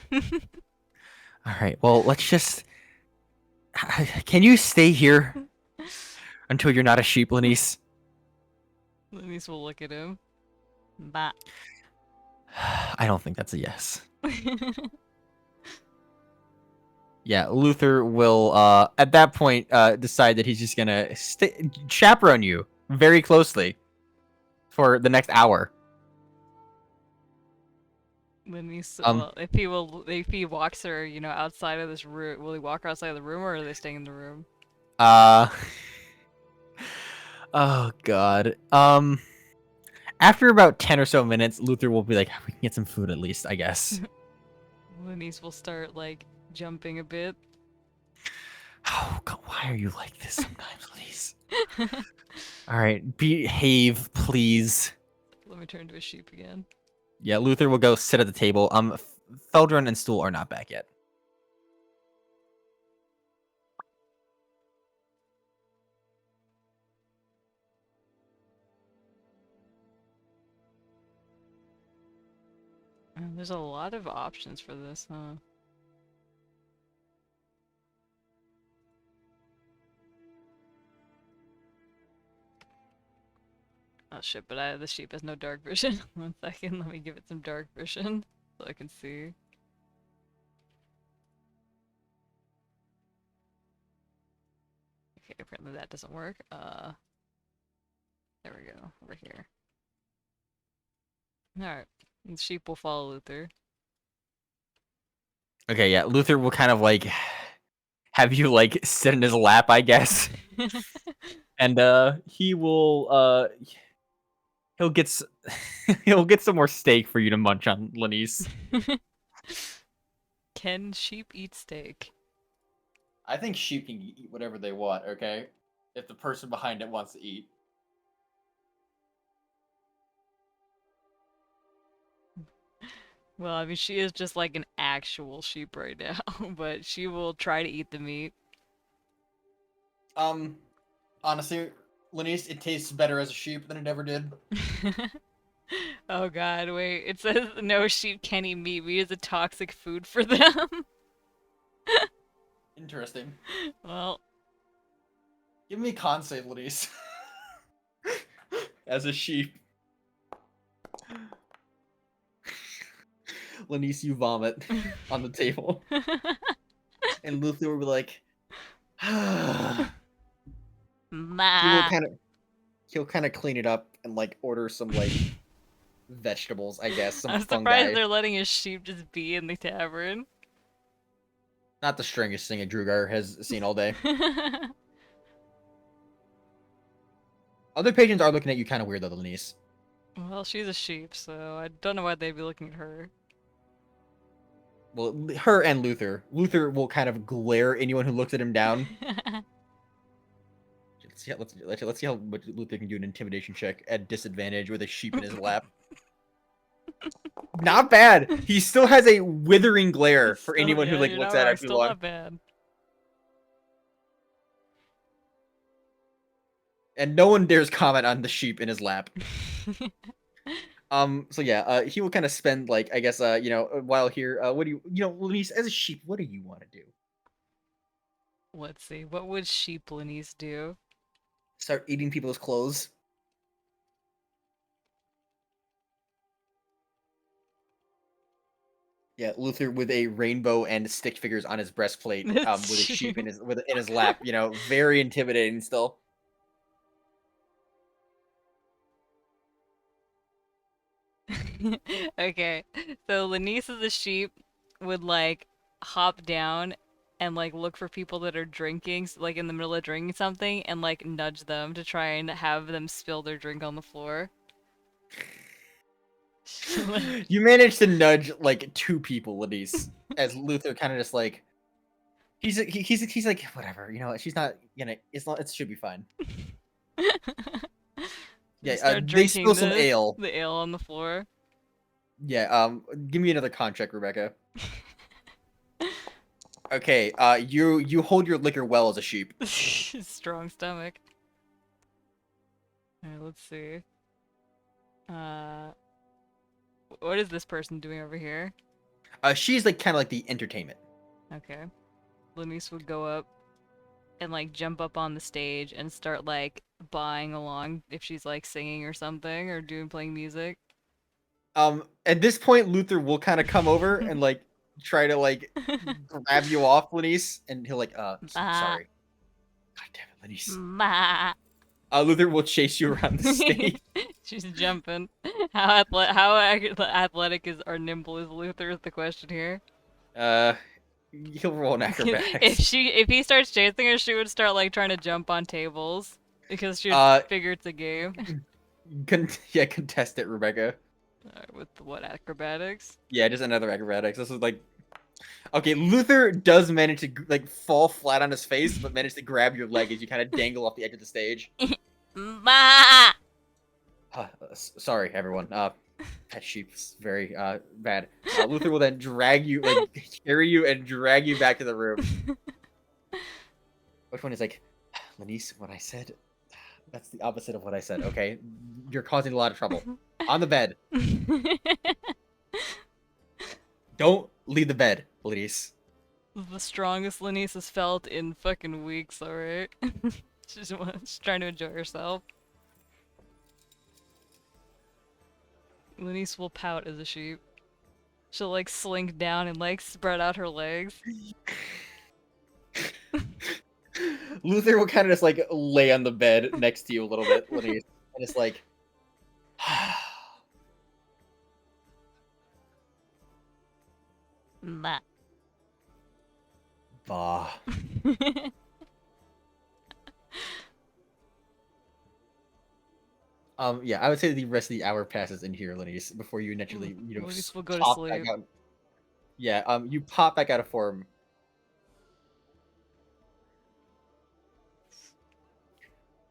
S2: All right, well, let's just... Can you stay here until you're not a sheep, Lenise?
S1: Lenise will look at him.
S3: Bah.
S2: I don't think that's a yes. Yeah, Luther will, at that point, decide that he's just gonna chaperone you very closely for the next hour.
S1: Lenise, well, if he walks her, outside of this room, will he walk her outside of the room, or are they staying in the room?
S2: Oh God. After about 10 or so minutes, Luther will be like, we can get some food at least, I guess.
S1: Lenise will start, jumping a bit.
S2: Oh God, why are you like this sometimes, Lenise? All right, behave, please.
S1: Let me turn to a sheep again.
S2: Yeah, Luther will go sit at the table. Feldrun and Stool are not back yet.
S1: There's a lot of options for this, huh? Oh shit, but the sheep has no dark vision. 1 second, let me give it some dark vision so I can see. Okay, apparently that doesn't work. There we go, over here. Alright, the sheep will follow Luther.
S2: Okay, yeah, Luther will kind of have you sit in his lap, I guess. And he will he'll get some more steak for you to munch on, Lenise.
S1: Can sheep eat steak?
S2: I think sheep can eat whatever they want, okay? If the person behind it wants to eat.
S1: Well, I mean, she is just like an actual sheep right now, but she will try to eat the meat.
S2: Honestly, Lenise, it tastes better as a sheep than it ever did.
S1: Oh god, wait. It says no sheep can eat meat. Meat is a toxic food for them.
S2: Interesting.
S1: Well,
S2: Give me con save, Lenise. As a sheep. Lenise, you vomit on the table. And Luther will be like,
S3: Bah.
S2: he'll kind of clean it up and order some vegetables, I guess, some
S1: I'm
S2: fungi.
S1: surprised they're letting a sheep just be in the tavern.
S2: Not the strangest thing a Drugar has seen all day. Other patrons are looking at you kind of weird, though, Lenise.
S1: Well, she's a sheep, so I don't know why they'd be looking at her.
S2: Well, her and Luther. Luther will kind of glare at anyone who looks at him down. Let's see how much Luther can do an intimidation check at disadvantage with a sheep in his lap. Not bad. He still has a withering glare for
S1: Still,
S2: anyone who
S1: yeah,
S2: like
S1: you're
S2: looks
S1: not
S2: at
S1: wrong.
S2: it too
S1: Still
S2: long.
S1: not bad.
S2: And no one dares comment on the sheep in his lap. So yeah, he will kind of spend like I guess you know a while here. What do you know, Lenise, as a sheep, what do you want to do?
S1: Let's see. What would sheep Lenise do?
S2: Start eating people's clothes. Yeah, Luther with a rainbow and stick figures on his breastplate,
S1: This
S2: with a sheep in
S1: sheep.
S2: his lap. You know, very intimidating still.
S1: Okay, so Lenise as a sheep would like hop down and like look for people that are drinking, like in the middle of drinking something, and like nudge them to try and have them spill their drink on the floor. Like,
S2: You managed to nudge like two people, Lenise, as Luther kind of just like he's like whatever, you know. She's not gonna. It's not. It should be fine.
S1: they
S2: Yeah,
S1: start
S2: they spill
S1: drinking
S2: some ale.
S1: the ale on the floor.
S2: Yeah, give me another con check, Rebecca. Okay, you hold your liquor well as a sheep.
S1: Strong stomach. Alright, let's see. Uh, what is this person doing over here?
S2: She's like kind of like the entertainment.
S1: Okay. Lenise would go up and like jump up on the stage and start like buying along if she's like singing or something or playing music.
S2: At this point, Luther will kind of come over and like try to like grab you off, Lenise, and he'll like,
S3: Bah,
S2: sorry. God damn it, Lenise.
S3: bah.
S2: Luther will chase you around the stage.
S1: She's jumping. Athletic is or nimble is Luther is the question here.
S2: He'll roll an acrobatics.
S1: If he starts chasing her, she would start like trying to jump on tables because she would
S2: Uh,
S1: figure it's a game.
S2: yeah, contest it, Rebecca.
S1: With what acrobatics?
S2: Yeah, just another acrobatics. This is like, okay, Luther does manage to like fall flat on his face, but manage to grab your leg as you kind of dangle off the edge of the stage.
S3: Bah.
S2: Sorry, everyone. Pet sheep's very bad. Luther will then drag you, like carry you and drag you back to the room. Which one is like, Lenise? What I said, that's the opposite of what I said. Okay, you're causing a lot of trouble. On the bed. Don't leave the bed, Lenise.
S1: The strongest Lenise has felt in fucking weeks, alright? She's trying to enjoy herself. Lenise will pout as a sheep. She'll like slink down and like spread out her legs.
S2: Luther will kind of just like lay on the bed next to you a little bit, Lenise, and it's like,
S3: Bah.
S2: bah. Yeah, I would say the rest of the hour passes in here, Lenise, before you naturally, you know,
S1: Lenise will go to
S2: pop back
S1: sleep.
S2: out. Yeah, you pop back out of form.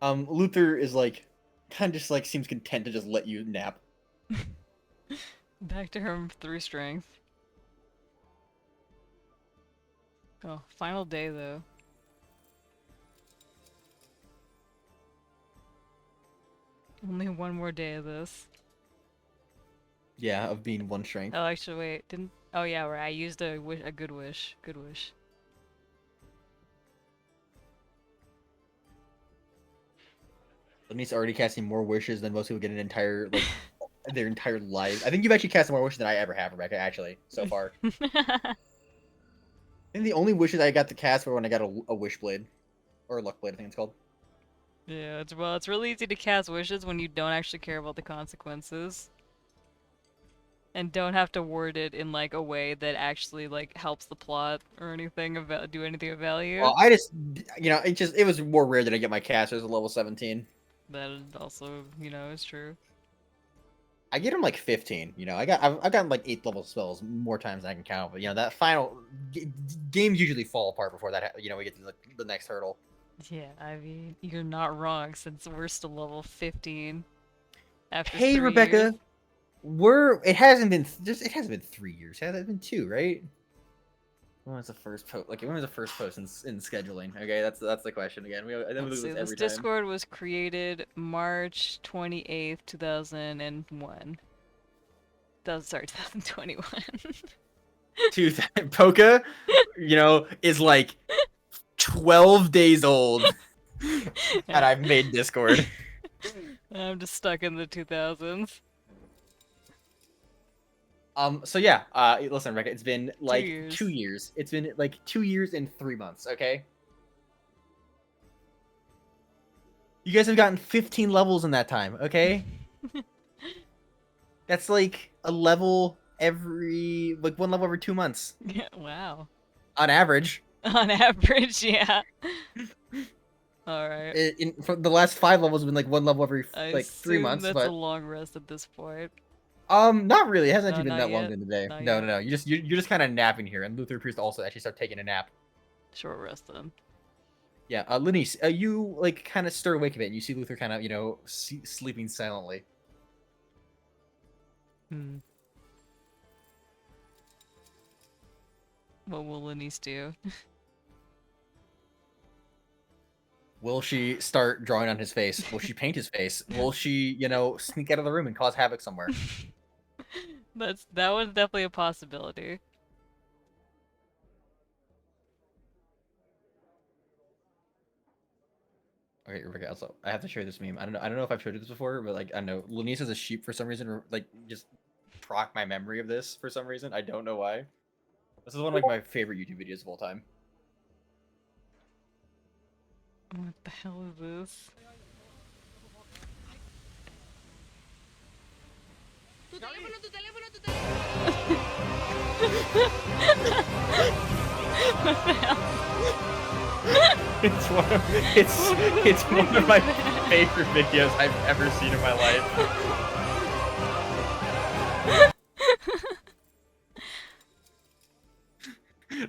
S2: Luther is like, kind of just like seems content to just let you nap.
S1: Back to her 3 strength. Oh, final day though. Only one more day of this.
S2: Yeah, of being 1 strength.
S1: Oh, actually, wait, didn't? Oh yeah, right. I used a good wish. Good wish.
S2: Lenise already casting more wishes than most people get an entire like their entire lives. I think you've actually cast more wishes than I ever have, Rebecca. Actually, so far. I think the only wishes I got to cast were when I got a wish blade, or a luck blade, I think it's called.
S1: Yeah, it's really easy to cast wishes when you don't actually care about the consequences. And don't have to word it in like a way that actually like helps the plot or anything about do anything of value.
S2: Well, I just, it was more rare that I get my casters at level 17.
S1: That also, is true.
S2: I get them like 15. I've gotten like 8th level spells more times than I can count. But that final games usually fall apart before that. We get to the next hurdle.
S1: Yeah, I mean, you're not wrong since we're still level 15 after
S2: Hey,
S1: 3 years.
S2: Rebecca, it hasn't been 3 years. Has it been 2? Right? When was the first post? Like, when was the first post in scheduling? Okay, that's the question again. I think we
S1: Let's
S2: do
S1: see,
S2: this
S1: this
S2: every time.
S1: Discord was created March 28th, 2001. Sorry, 2021.
S2: Poca, is like 12 days old, and I've made Discord.
S1: I'm just stuck in the 2000s.
S2: So yeah, listen, Rebecca, it's been like
S1: 2 years.
S2: 2 years. It's been like 2 years and 3 months, okay? You guys have gotten 15 levels in that time, okay? That's like a level like 1 level every 2 months.
S1: Yeah, wow.
S2: On average.
S1: On average, yeah. Alright.
S2: For the last 5 levels have been like 1 level every
S1: I
S2: like 3
S1: assume
S2: months,
S1: that's a
S2: but
S1: long rest at this point.
S2: not really. It hasn't
S1: No,
S2: actually been
S1: not
S2: that long
S1: yet.
S2: in the day.
S1: Not
S2: No,
S1: yet.
S2: no, no. You're just kind of napping here, and Luther appears to also actually start taking a nap.
S1: Short rest then.
S2: Yeah, Lenise, you like kind of stir awake a bit, and you see Luther kind of sleeping silently.
S1: Hmm. What will Lenise do?
S2: Will she start drawing on his face? Will she paint his face? Will she, sneak out of the room and cause havoc somewhere?
S1: That was definitely a possibility.
S2: Okay, Rebecca. Also, I have to share this meme. I don't know if I've showed you this before, but like I don't know. Lenise is a sheep for some reason, or like just proc my memory of this for some reason. I don't know why. This is one of like my favorite YouTube videos of all time.
S1: What the hell is this?
S4: Tu teléfono, tu teléfono, tu teléfono.
S2: It's one of my favorite videos I've ever seen in my life.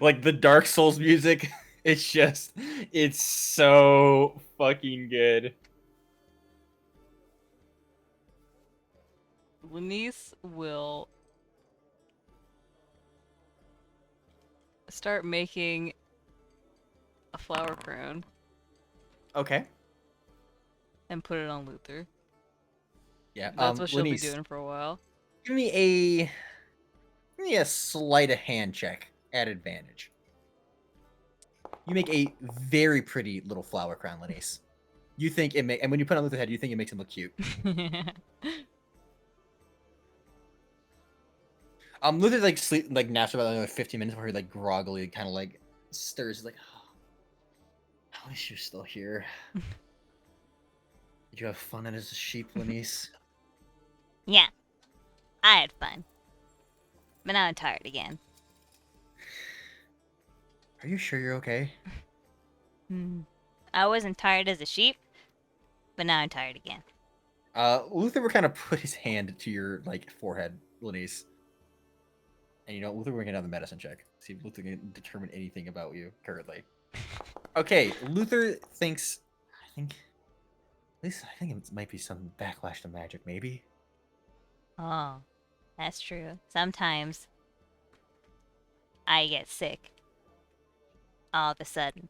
S2: Like the Dark Souls music, it's so fucking good.
S1: Lenise will start making a flower crown
S2: Okay.
S1: and put it on Luther.
S2: Yeah.
S1: That's what she'll be
S2: Lenise,
S1: doing for a while.
S2: give me a sleight of hand check at advantage. You make a very pretty little flower crown, Lenise. You think and when you put it on Luther's head, you think it makes him look cute. Luther naps about another 15 minutes before he like groggily kind of like stirs like, oh, I wish you're still here. Did you have fun as a sheep, Lenise?
S3: Yeah, I had fun. But now I'm tired again.
S2: Are you sure you're okay?
S3: I wasn't tired as a sheep, but now I'm tired again.
S2: Luther will kind of put his hand to your like forehead, Lenise. And Luther will get another medicine check. See if Luther can determine anything about you currently. Okay, Luther thinks it might be some backlash to magic, maybe.
S3: Oh, that's true. Sometimes I get sick. All of a sudden.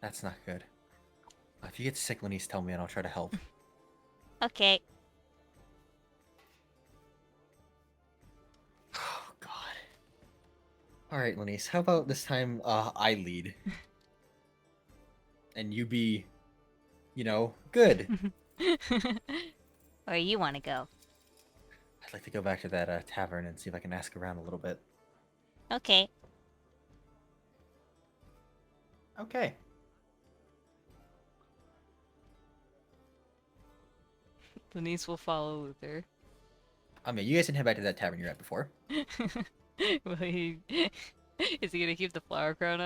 S2: That's not good. If you get sick, Lenise, tell me and I'll try to help.
S3: Okay.
S2: Oh, God. Alright, Lenise, how about this time I lead? And you be, good.
S3: Where you want to go?
S2: I'd like to go back to that tavern and see if I can ask around a little bit.
S3: Okay.
S2: Okay.
S1: Lenise will follow Luther.
S2: I mean, you guys can head back to that tavern you're at before.
S1: Will he? Is he gonna keep the flower crown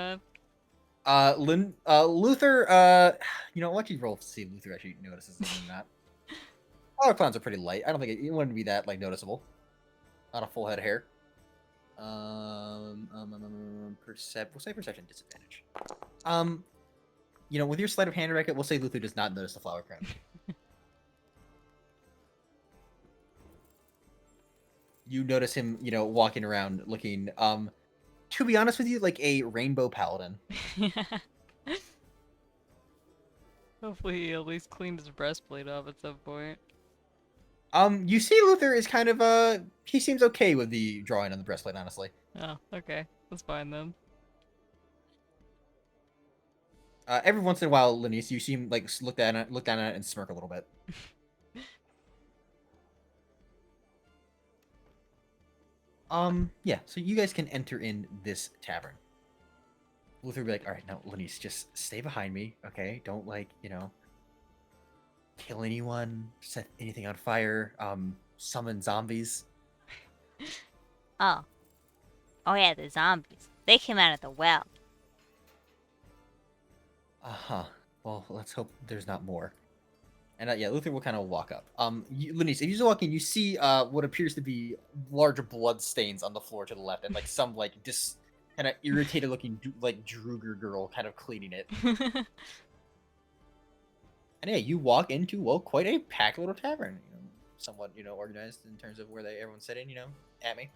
S1: on?
S2: Luther, you know, what you roll to see if Luther actually notices it or not. Flower crowns are pretty light. I don't think it wouldn't be that like noticeable. Not a full head of hair. We'll say perception disadvantage. You know, with your sleight of hand record, we'll say Luther does not notice the flower crown. You notice him, you know, walking around looking, to be honest with you, like a rainbow paladin.
S1: Hopefully he at least cleaned his breastplate off at some point.
S2: You see Luther is kind of, he seems okay with the drawing on the breastplate, honestly.
S1: Oh, okay. That's fine then.
S2: Every once in a while, Lenise, you see him, like, look down at it and smirk a little bit. Yeah, so you guys can enter in this tavern. Luther will be like, alright, now, Lenise, just stay behind me, okay? Don't, like, you know, kill anyone, set anything on fire, summon zombies.
S3: Oh. Oh yeah, the zombies. They came out of the well.
S2: Uh-huh. Well, let's hope there's not more. And yeah, Luther will kind of walk up. Lenise, if you just walk in, you see what appears to be large blood stains on the floor to the left, and like some like kind of irritated looking like Druger girl kind of cleaning it. And yeah, you walk into quite a packed little tavern. You know, somewhat organized in terms of where everyone's sitting. You know, at me.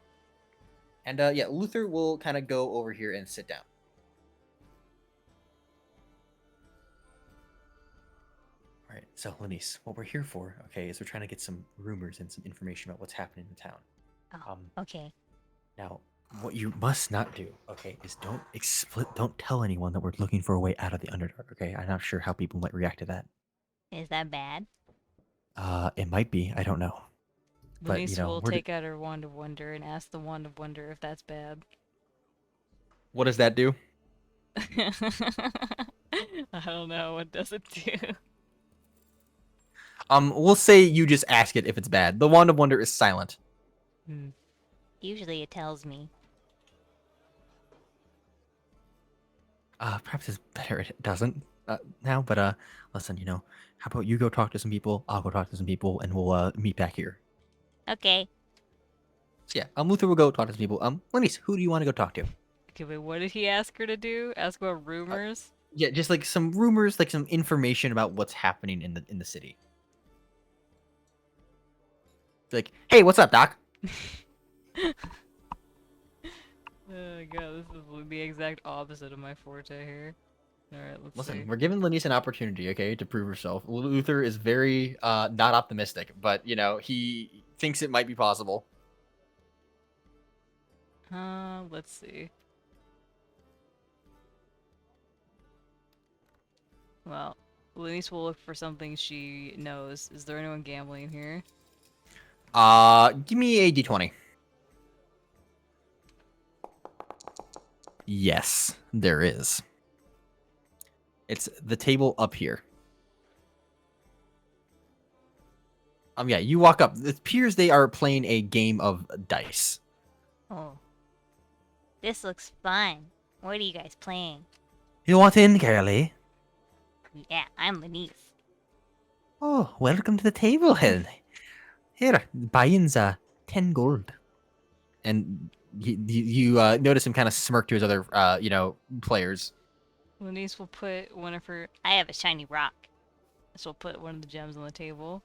S2: And yeah, Luther will kind of go over here and sit down. All right, so Lenise, what we're here for, okay, is we're trying to get some rumors and some information about what's happening in town.
S3: Oh, okay.
S2: Now, what you must not do, okay, is don't tell anyone that we're looking for a way out of the Underdark, okay? I'm not sure how people might react to that.
S3: Is that bad?
S2: It might be, I don't know. But,
S1: Lenise
S2: you know,
S1: will take out her Wand of Wonder and ask the Wand of Wonder if that's bad.
S2: What does that do?
S1: I don't know. What does it do?
S2: We'll say you just ask it if it's bad. The Wand of Wonder is silent.
S1: Hmm.
S3: Usually it tells me.
S2: Perhaps it's better it doesn't now, but listen, you know, how about you go talk to some people, I'll go talk to some people, and we'll meet back here.
S3: Okay.
S2: So yeah, Luther will go talk to some people. Lenise, who do you want to go talk to?
S1: Okay, wait. What did he ask her to do? Ask about rumors?
S2: Yeah, just like some rumors, like some information about what's happening in the city. Like, hey, what's up, Doc?
S1: Oh god, this is the exact opposite of my forte here. Alright, let's
S2: Listen,
S1: see.
S2: we're giving Lenise an opportunity, okay, to prove herself. Luther is very not optimistic, but you know, he thinks it might be possible.
S1: Let's see. Well, Lenise will look for something she knows. Is there anyone gambling here?
S2: Give me a d20. Yes, there is. It's the table up here. Yeah, you walk up. It appears they are playing a game of dice.
S3: Oh. This looks fun. What are you guys playing?
S2: You want in, girlie?
S3: Yeah, I'm Lenise.
S2: Oh, welcome to the table, then. Here, buy-in's 10 gold. And you notice him kind of smirk to his other, players.
S1: Lenise will put one of her.
S3: I have a shiny rock.
S1: She'll put one of the gems on the table.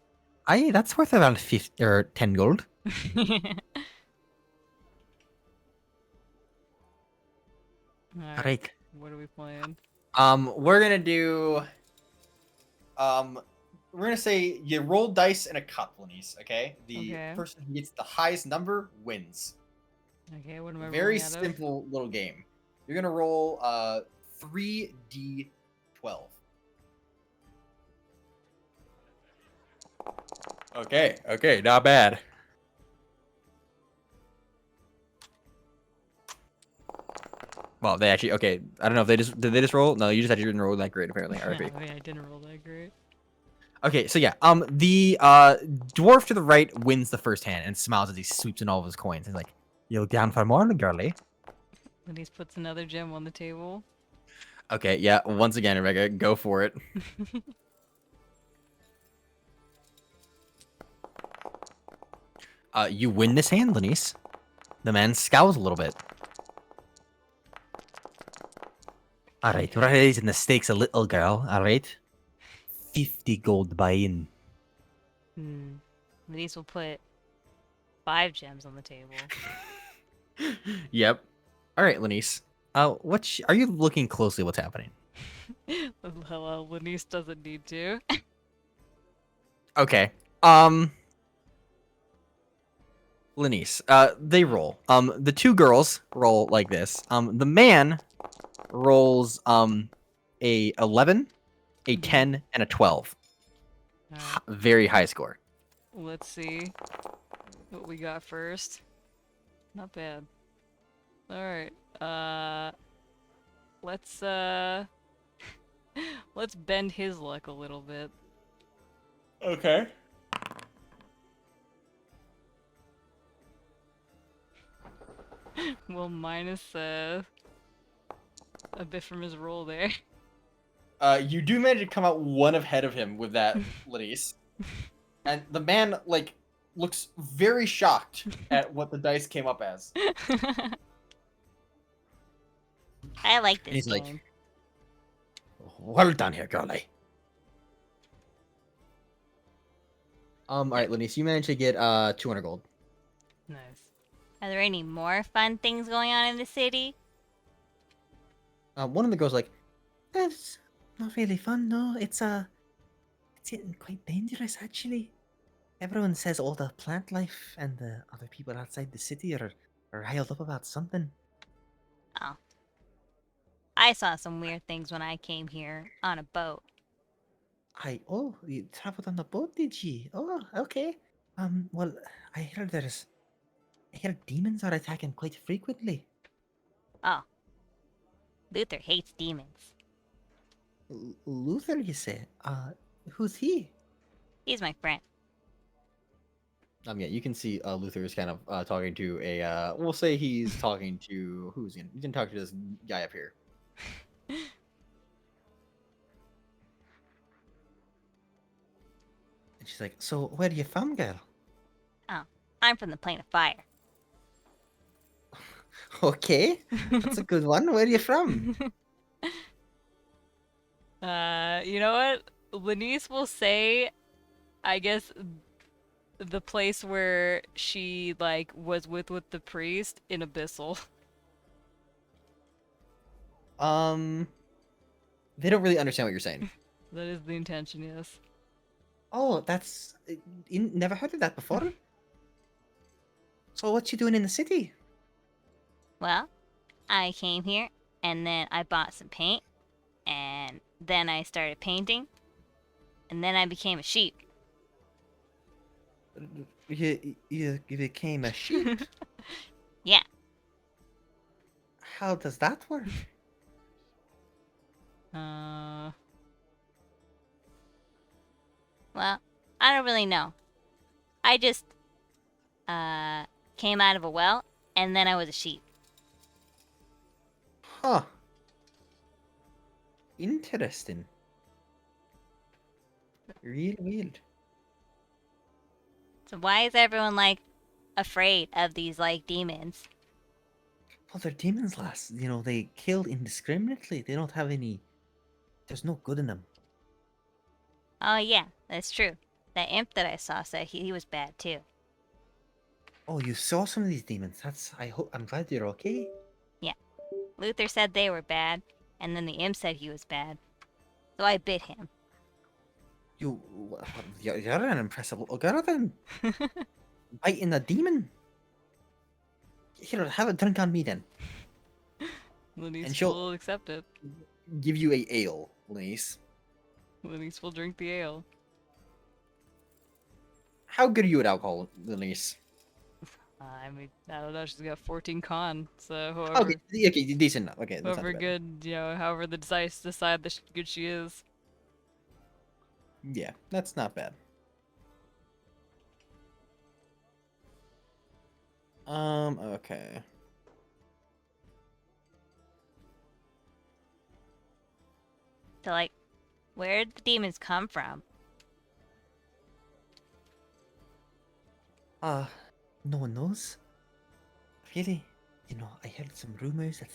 S2: Aye, that's worth around 10 gold. Alright.
S1: What are we playing?
S2: We're gonna do. We're gonna say you roll dice in a cup, Lenise. Okay. The person who gets the highest number wins.
S1: Okay. What am I?
S2: Very
S1: rolling out of?
S2: simple little game. You're gonna roll 3d12. Okay, not bad. Well, they actually I don't know if did they just roll? No, you just actually didn't roll that great apparently. RP.
S1: I didn't roll that great.
S2: Okay, so yeah, the dwarf to the right wins the first hand and smiles as he sweeps in all of his coins. He's like, "You down for more, girlie?"
S1: Lenise puts another gem on the table.
S2: Okay, yeah. Once again, Rebecca, go for it. You win this hand, Lenise. The man scowls a little bit. All right, we're raising the stakes a little, girl. All right, 50 gold buy-in.
S1: Lenise will put 5 gems on the table.
S2: Yep. All right, Lenise. Are you looking closely? What's happening?
S1: Hello, Lenise doesn't need to.
S2: Okay. Lenise. They roll. The two girls roll like this. The man rolls a 11, a 10, and a 12.
S1: Alright,
S2: Very high score.
S1: let's see what we got first. Not bad. Alright, let's let's bend his luck a little bit.
S2: Okay.
S1: We'll minus a bit from his roll there.
S2: You do manage to come out one ahead of him with that, Lenise. And the man, like, looks very shocked at what the dice came up as.
S3: I like this
S2: He's
S3: game.
S2: like, well done here, girlie. Alright, Lenise, you managed to get 200 gold.
S1: Nice.
S3: Are there any more fun things going on in the city?
S2: One of the girls like, it's not really fun, no. It's getting quite dangerous actually. Everyone says all the plant life and the other people outside the city are riled up about something.
S3: Oh. I saw some weird things when I came here on a boat.
S2: Oh, you traveled on the boat, did you? Oh, okay. Well, I hear demons are attacking quite frequently.
S3: Oh. Luther hates demons.
S2: Luther, you say? Who's he?
S3: He's my friend.
S2: Yeah, you can see Luther is kind of talking to a. We'll say he's talking to who's he? He's gonna talk to this guy up here. And she's like, "So where are you from, girl?"
S3: Oh. I'm from the plane of fire.
S2: Okay, that's a good one. Where are you from?
S1: You know what? Lenise will say, I guess, the place where she, like, was with the priest in Abyssal.
S2: They don't really understand what you're saying.
S1: That is the intention, yes.
S2: Oh, that's never heard of that before. So what you doing in the city?
S3: Well, I came here, and then I bought some paint, and then I started painting, and then I became a sheep.
S2: You became a sheep.
S3: Yeah.
S2: How does that work?
S3: Well, I don't really know. I just, came out of a well, and then I was a sheep.
S2: Huh. Interesting. Real weird.
S3: So why is everyone, like, afraid of these, like, demons?
S2: Well, they're demons, lass. You know, they kill indiscriminately. They don't have any. There's no good in them.
S3: Oh, yeah, that's true. That imp that I saw said he was bad, too.
S2: Oh, you saw some of these demons. I'm glad you're okay.
S3: Yeah. Luther said they were bad, and then the imp said he was bad. So I bit him.
S2: You're an impressive little girl then. Biting a demon. Here, have a drink on me then.
S1: Lenise
S2: And she'll-
S1: will accept it.
S2: Give you a ale, Lenise.
S1: Lenise will drink the ale.
S2: How good are you at alcohol, Lenise?
S1: I mean, I don't know. She's got 14 con, so whoever,
S2: Okay, decent enough. Okay, that's not
S1: whoever
S2: too bad.
S1: good, however the dice decide that good she is.
S2: Yeah, that's not bad. Okay.
S3: So, like, where'd the demons come from?
S5: No one knows. Really, I heard some rumors that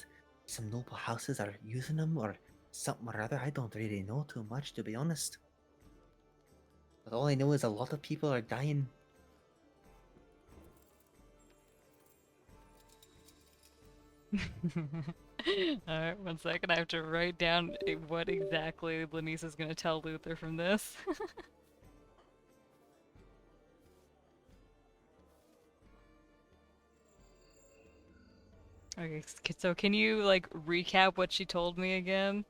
S5: some noble houses are using them or something or other. I don't really know too much, to be honest. But all I know is a lot of people are dying.
S1: Alright, 1 second. I have to write down what exactly Lenise is going to tell Luther from this. Okay, so can you, like, recap what she told me again?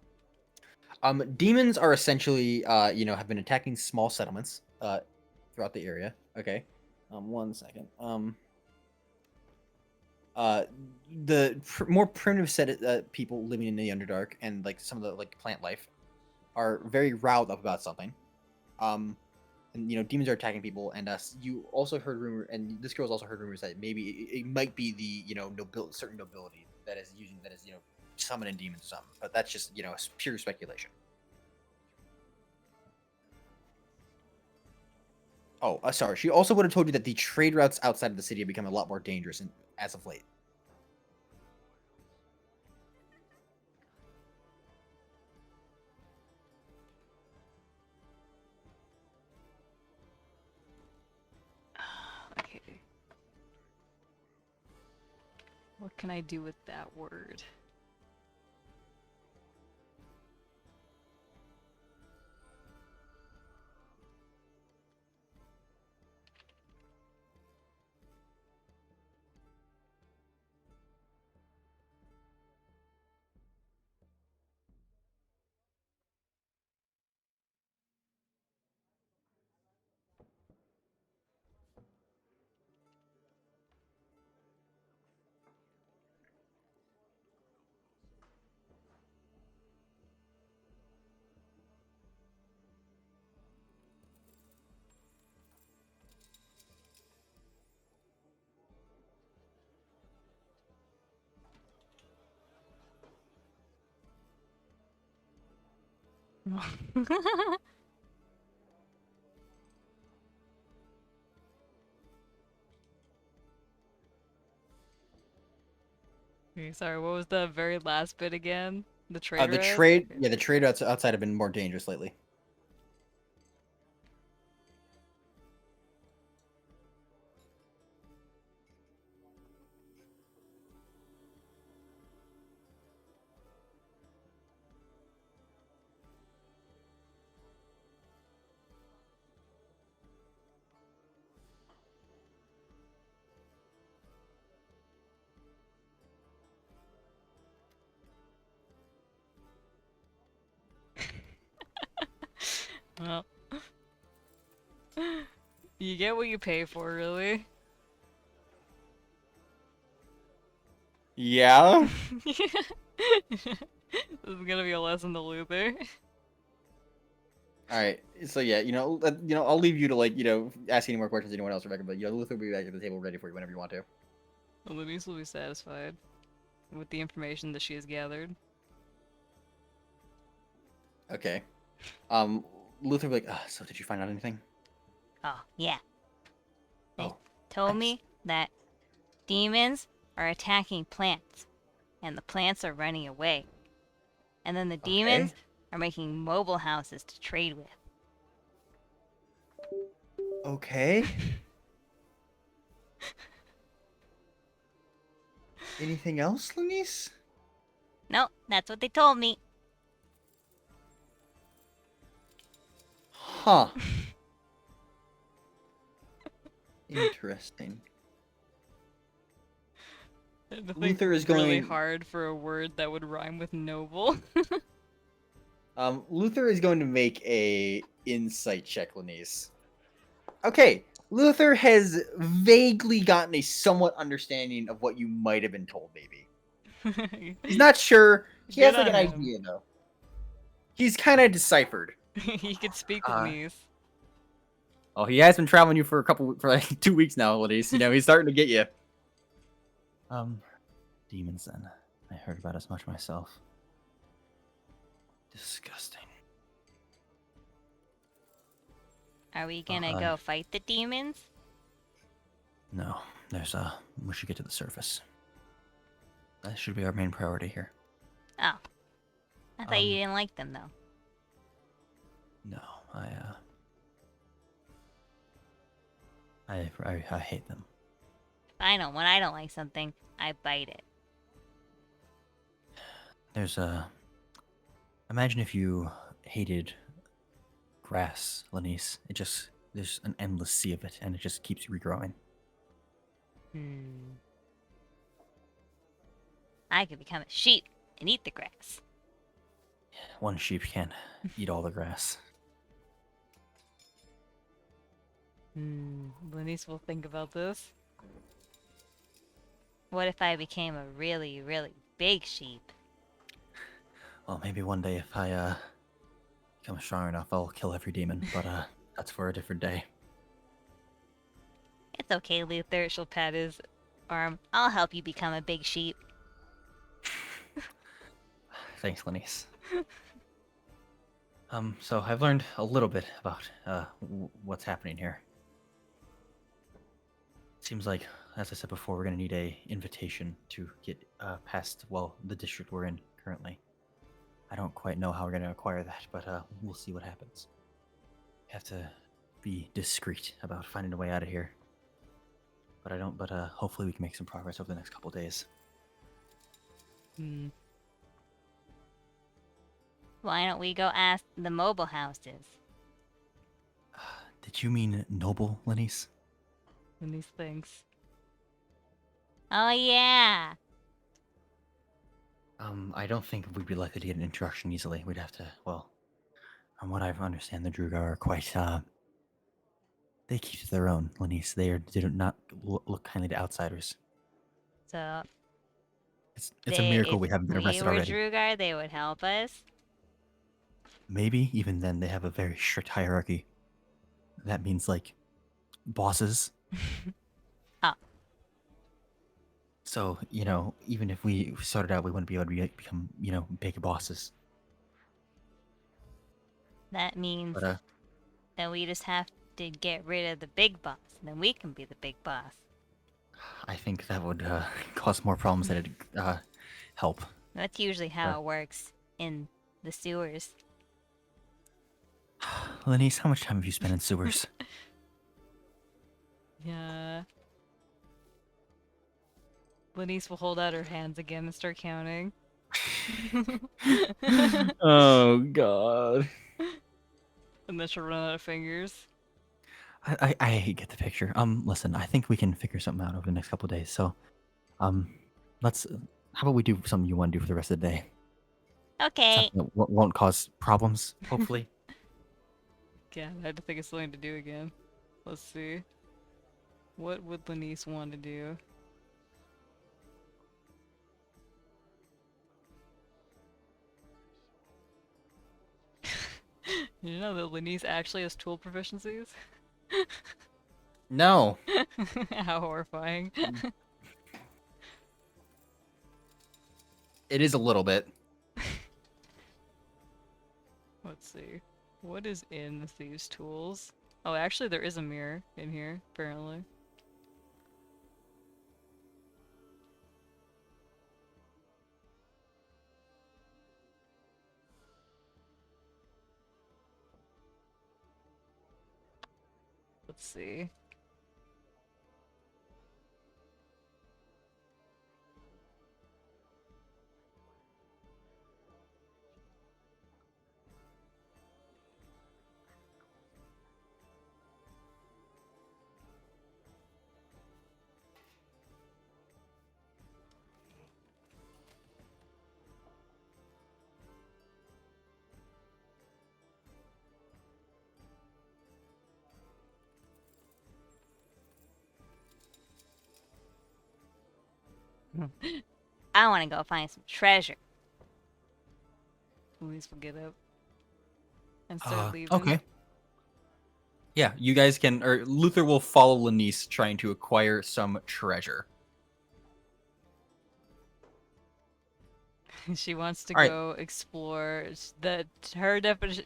S2: Demons are essentially, have been attacking small settlements, throughout the area. Okay. 1 second. The more primitive set people living in the Underdark and like some of the like plant life are very riled up about something. And demons are attacking people, and you also heard rumor, and this girl's also heard rumors that maybe it might be the certain nobility that is summoning demons or something, but that's just pure speculation. Oh, sorry. She also would have told you that the trade routes outside of the city have become a lot more dangerous as of late.
S1: Okay. What can I do with that word? Okay, sorry, what was the very last bit again? The trade
S2: The
S1: routes?
S2: trade,
S1: Okay.
S2: yeah, the trade routes outside have been more dangerous lately.
S1: Well, you get what you pay for, really.
S2: Yeah.
S1: This is gonna be a lesson to Luther.
S2: All right. So yeah, I'll leave you to ask any more questions to anyone else, Rebecca. But Luther will be back at the table ready for you whenever you want to.
S1: Lenise will be satisfied with the information that she has gathered.
S2: Okay. Luther will be like, so did you find out anything?
S3: Oh, yeah. They
S2: Oh,
S3: told
S2: thanks.
S3: me that demons are attacking plants, and the plants are running away. And then the demons
S2: Okay.
S3: are making mobile houses to trade with.
S2: Okay. Anything else, Lenise?
S3: No, that's what they told me.
S2: Huh. Interesting.
S1: I had to think
S2: Luther is
S1: really
S2: going.
S1: hard for a word that would rhyme with noble.
S2: Luther is going to make a insight check, Lenise. Okay, Luther has vaguely gotten a somewhat understanding of what you might have been told, maybe. He's not sure. He
S1: Good
S2: has like
S1: on
S2: an
S1: him.
S2: idea though. He's kind of deciphered.
S1: He could speak
S2: Uh,
S1: Lenise.
S2: Oh, he has been traveling you for like 2 weeks now, Lenise. You know, he's starting to get you.
S5: Demons then. I heard about as much myself. Disgusting.
S3: Are we gonna go fight the demons?
S5: No, we should get to the surface. That should be our main priority here.
S3: Oh. I thought you didn't like them, though.
S5: No, I hate them.
S3: When I don't like something, I bite it.
S5: Imagine if you hated grass, Lenise. There's an endless sea of it, and it just keeps regrowing.
S3: I could become a sheep and eat the grass.
S5: One sheep can't eat all the grass.
S1: Lenise will think about this.
S3: What if I became a really, really big sheep?
S5: Well, maybe one day if I become strong enough, I'll kill every demon. But that's for a different day.
S3: It's okay, Luther. She'll pat his arm. I'll help you become a big sheep.
S5: Thanks, Lenise. So I've learned a little bit about what's happening here. Seems like, as I said before, we're gonna need a invitation to get past, well, the district we're in currently. I don't quite know how we're gonna acquire that, but we'll see what happens. We have to be discreet about finding a way out of here. But hopefully we can make some progress over the next couple days.
S3: Why don't we go ask the mobile houses?
S5: Did you mean noble, Lenise?
S1: Lenise thinks.
S3: Oh, yeah.
S5: I don't think we'd be likely to get an introduction easily. We'd have to, well, from what I understand, the Drugar are quite, they keep to their own, Lenise. They do not look kindly to outsiders.
S3: So,
S5: It's a miracle
S3: if
S5: we haven't been
S3: we
S5: arrested
S3: were
S5: already.
S3: Drugar, they would help us.
S5: Maybe, even then, they have a very strict hierarchy. That means, like, bosses.
S3: Oh.
S5: So, even if we started out, we wouldn't be able to become, big bosses.
S3: That means
S5: But,
S3: that we just have to get rid of the big boss, and then we can be the big boss.
S5: I think that would cause more problems than it'd help.
S3: That's usually how it works in the sewers.
S5: Lenise, how much time have you spent in sewers?
S1: Yeah. Lenise will hold out her hands again and start counting.
S5: Oh, God.
S1: And then she'll run out of fingers.
S5: I get the picture. Listen, I think we can figure something out over the next couple of days. So, how about we do something you want to do for the rest of the day?
S3: Okay.
S5: Something that won't cause problems, hopefully.
S1: Yeah, I had to think of something to do again. Let's see. What would Lenise want to do? You know that Lenise actually has tool proficiencies?
S2: No.
S1: How horrifying.
S2: It is a little bit.
S1: Let's see. What is in these tools? Oh, actually there is a mirror in here, apparently. Let's see.
S3: I want to go find some treasure.
S1: Lenise will get up. and start leaving.
S2: Okay. Yeah, you guys can, or Luther will follow Lenise trying to acquire some treasure.
S1: She wants to
S2: All right.
S1: go explore. Her definition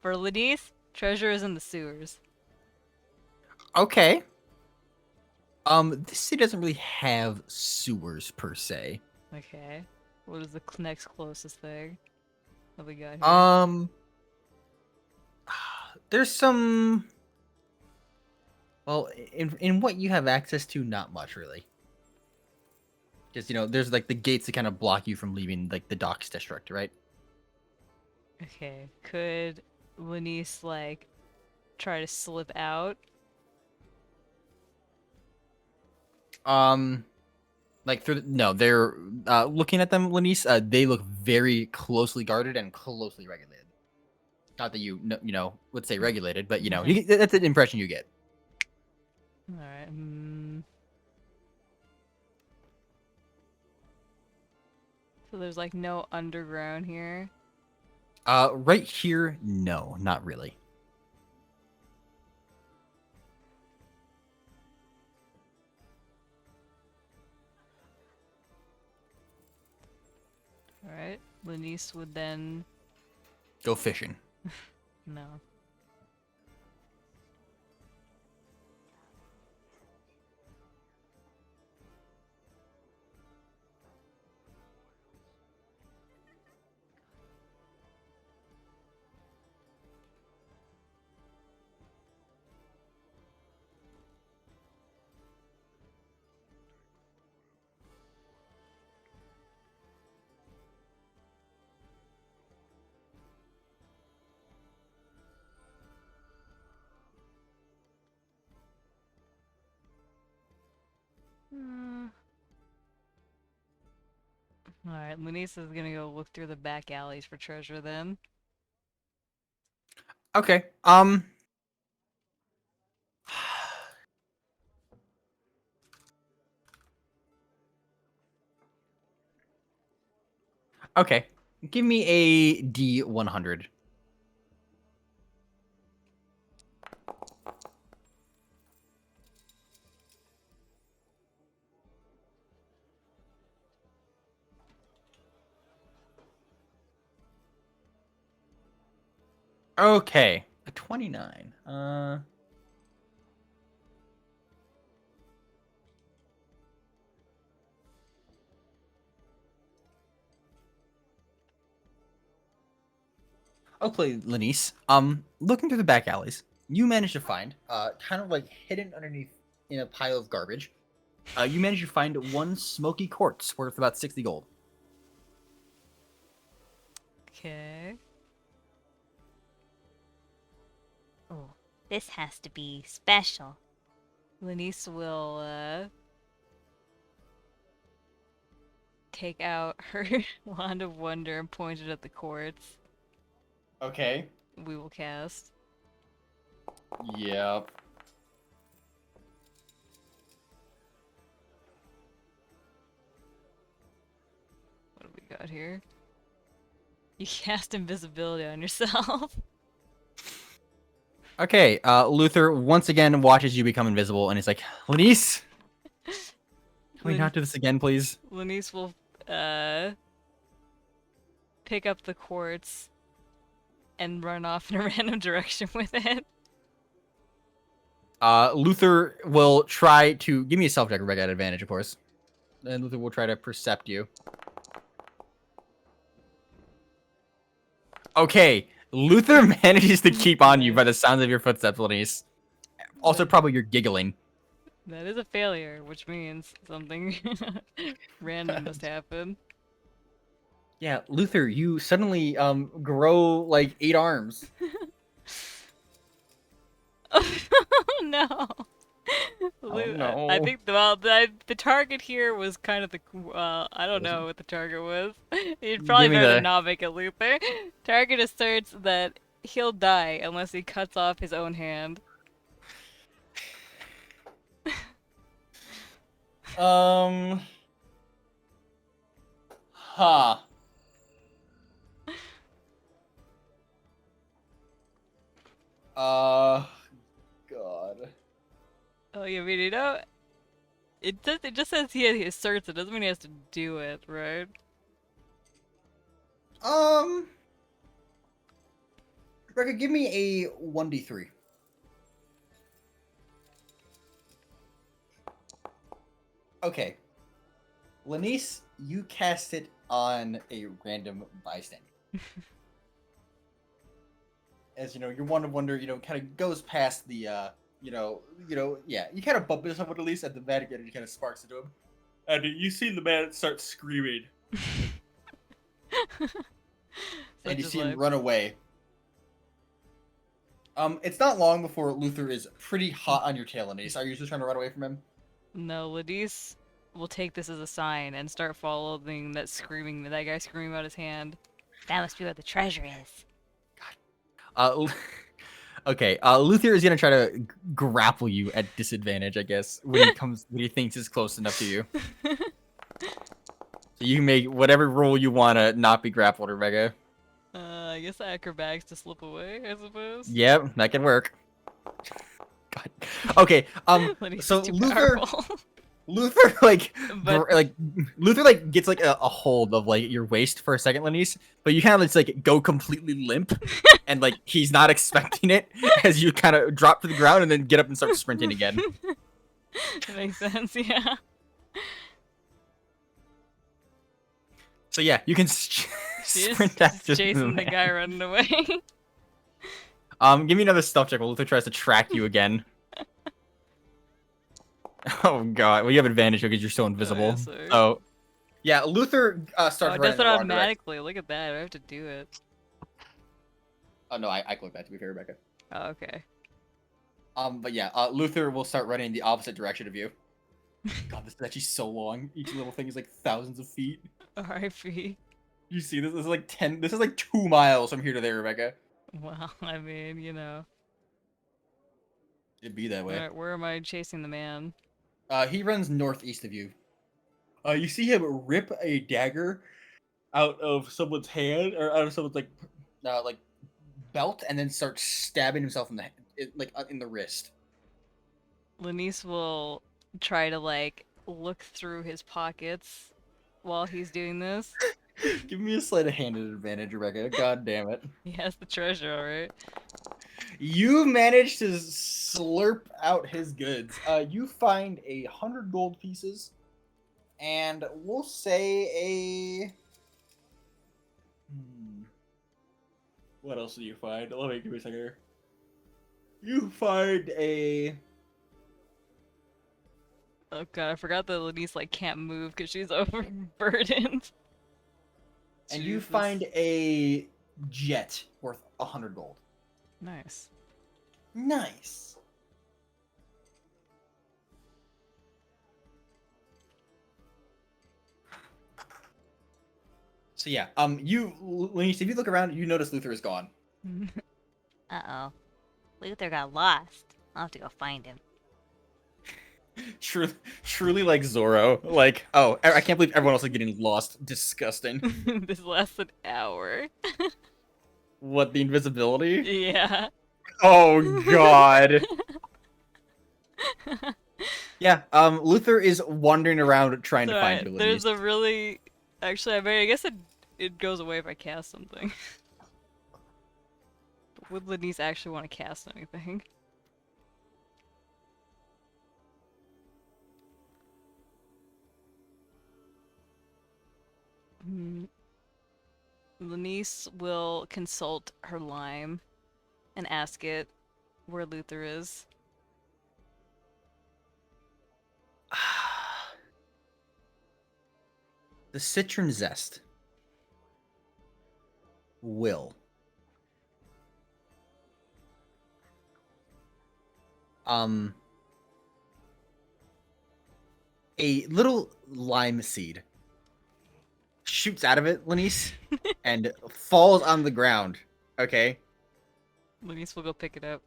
S1: for Lenise, treasure is in the sewers.
S2: Okay. This city doesn't really have sewers per se.
S1: Okay. What is the next closest thing? What we got here?
S2: There's some. Well, in what you have access to, not much really. Because there's like the gates that kind of block you from leaving like the docks district, right?
S1: Okay. Could Lenise like try to slip out?
S2: Like no, they're looking at them, Lenise. They look very closely guarded and closely regulated. Not that let's say regulated, but that's the impression you get.
S1: All right. So there's like no underground here.
S2: Right here, no, not really.
S1: All right. Lenise would then
S2: Go fishing.
S1: no. All right. Lenise is gonna go look through the back alleys for treasure then.
S2: Okay. Okay. Give me a D100. Okay. A 29. Okay, Lenise. Looking through the back alleys, you managed to find, kind of like hidden underneath in a pile of garbage, you managed to find one smoky quartz worth about 60 gold.
S1: Okay.
S3: Oh, this has to be special.
S1: Lenise will take out her wand of wonder and point it at the quartz.
S2: Okay.
S1: We will cast.
S2: Yep.
S1: What do we got here? You cast invisibility on yourself.
S2: Okay, Luther once again watches you become invisible, and he's like, Lenise, can we not do this again, please?
S1: Lenise will pick up the quartz and run off in a random direction with it.
S2: Luther will try to give me a self-check at advantage, of course. And Luther will try to percept you. Okay, Luther manages to keep on you by the sounds of your footsteps, Lenise. Also, probably you're giggling.
S1: That is a failure, which means something random must happen.
S2: Yeah, Luther, you suddenly grow like 8 arms.
S1: No.
S2: no.
S1: I think the target here was kind of the I don't know what the target was. You'd probably
S2: Give me
S1: better
S2: the-
S1: not make it Luther. Target asserts that he'll die unless he cuts off his own hand.
S2: Huh. God.
S1: Oh yeah, I mean, you know, it just says he asserts it. Doesn't mean he has to do it, right?
S2: Rebecca, give me a 1d3. Okay. Lenise, you cast it on a random bystander. As you know, your one of wonder, kind of goes past the, yeah, you kind of bump yourself with Elise at the Vatican, and you kind of sparks into him, and you see the man start screaming, and you
S1: Such as
S2: see him
S1: life.
S2: run away. It's not long before Luther is pretty hot on your tail, Lenise. Are you just trying to run away from him?
S1: No, Lenise will take this as a sign and start following that guy screaming about his hand.
S3: That must be where the treasure is.
S2: Uh, okay. Luther is gonna try to grapple you at disadvantage, I guess, when he thinks is close enough to you. So you can make whatever roll you wanna not be grappled, Rebecca.
S1: I guess acrobatics to slip away, I suppose.
S2: Yep, that can work. God. Okay.
S1: Lenise
S2: So
S1: is too
S2: Luther,
S1: powerful.
S2: Luther
S1: But-
S2: Luther gets like a hold of like your waist for a second, Lenise, but you kind of just like go completely limp, and like he's not expecting it as you kind of drop to the ground and then get up and start sprinting again.
S1: That makes sense, yeah.
S2: So yeah, you can
S1: She
S2: sprint
S1: is
S2: after
S1: just chasing the
S2: man.
S1: guy running away.
S2: Give me another stealth check while Luther tries to track you again. Oh god, well you have advantage because you're so invisible.
S1: sorry.
S2: So yeah, Luther starts
S1: Oh,
S2: running
S1: it does
S2: in
S1: it
S2: the wrong direction.
S1: automatically. Look at that. I have to do it.
S2: Oh no, I clicked that to be fair, Rebecca.
S1: Oh, okay.
S2: But yeah, Luther will start running in the opposite direction of you. God, this is actually so long. Each little thing is like thousands of feet.
S1: R.I.P.
S2: You see, this is like 10. This is like 2 miles from here to there, Rebecca.
S1: Well, I mean, you know.
S2: It'd be that way.
S1: Where am I chasing the man?
S2: He runs northeast of you. You see him rip a dagger out of someone's hand or out of someone's like belt, and then start stabbing himself in the wrist.
S1: Lenise will try to, like, look through his pockets while he's doing this.
S2: Give me a sleight of hand advantage, Rebecca. God damn it.
S1: He has the treasure, alright?
S2: You managed to slurp out his goods. You find 100 gold pieces, and we'll say a. What else do you find? Let me give me a second here. You find a.
S1: Oh god, I forgot that Lenise, like, can't move because she's overburdened.
S2: And you
S1: Jesus.
S2: find a jet worth 100 gold.
S1: Nice.
S2: Nice. So yeah, Lenise, if you look around, you notice Luther is gone.
S3: Uh-oh. Luther got lost. I'll have to go find him.
S2: Truly like Zorro. Like, oh, I can't believe everyone else is getting lost. Disgusting.
S1: This lasts an hour.
S2: What, the invisibility?
S1: Yeah.
S2: Oh god. Yeah, Luther is wandering around trying to find you,
S1: There's
S2: Lenise.
S1: a really... Actually, I guess it goes away if I cast something. But would Lenise actually want to cast anything? Lenise will consult her lime and ask it where Luther is.
S2: The citron zest will a little lime seed shoots out of it, Lenise, and falls on the ground. Okay.
S1: Lenise will go pick it up.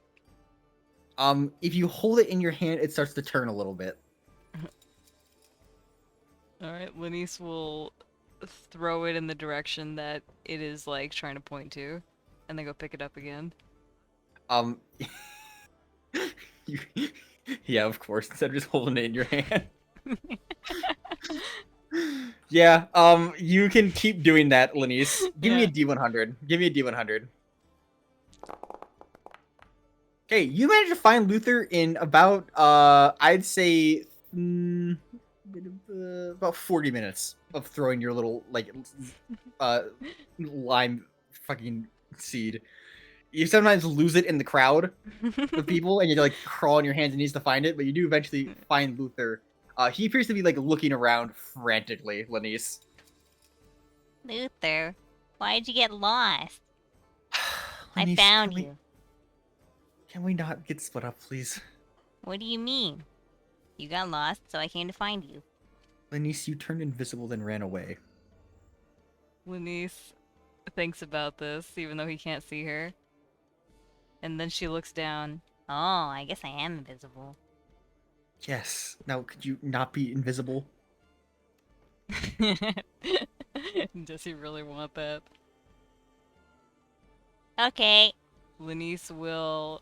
S2: If you hold it in your hand, it starts to turn a little bit.
S1: Alright, Lenise will throw it in the direction that it is, like, trying to point to, and then go pick it up again.
S2: Um, you, yeah, of course. Instead of just holding it in your hand. Yeah. You can keep doing that, Lenise. Give me a
S1: Yeah.
S2: D100. Give me a D100. Okay, you managed to find Luther in about I'd say about 40 minutes of throwing your little like uh lime fucking seed. You sometimes lose it in the crowd of people and you like crawl on your hands and knees to find it, but you do eventually find Luther. He appears to be like looking around frantically, Lenise.
S3: Luther, why'd you get lost? I
S5: Lenise,
S3: found you.
S5: can we not get split up, please?
S3: What do you mean? You got lost, so I came to find you.
S5: Lenise, you turned invisible then ran away.
S1: Lenise thinks about this, even though he can't see her. And then she looks down.
S3: Oh, I guess I am invisible.
S5: Yes. Now, could you not be invisible?
S1: Does he really want that?
S3: Okay.
S1: Lenise will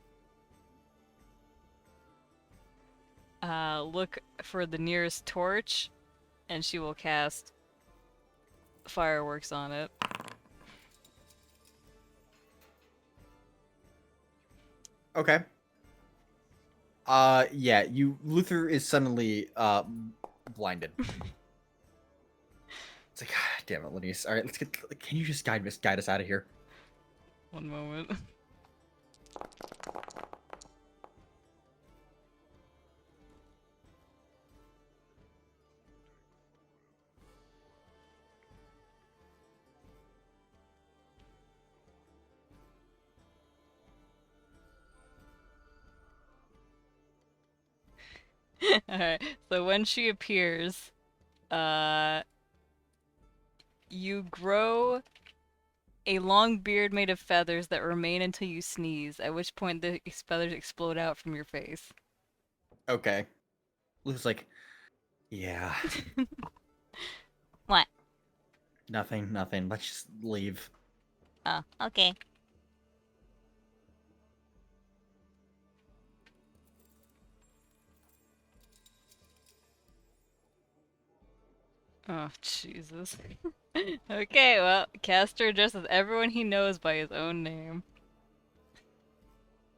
S1: look for the nearest torch, and she will cast fireworks on it.
S2: Okay. Yeah, Luther is suddenly blinded. It's like, "God damn it, Lenise. All right, let's get. Can you just guide us out of here?"
S1: One moment. Alright, so when she appears, you grow a long beard made of feathers that remain until you sneeze, at which point the feathers explode out from your face.
S2: Okay. Luther's like, yeah,
S3: What?
S2: nothing. Let's just leave.
S3: Oh, okay.
S1: Oh, Jesus. Okay, well, Castor addresses everyone he knows by his own name.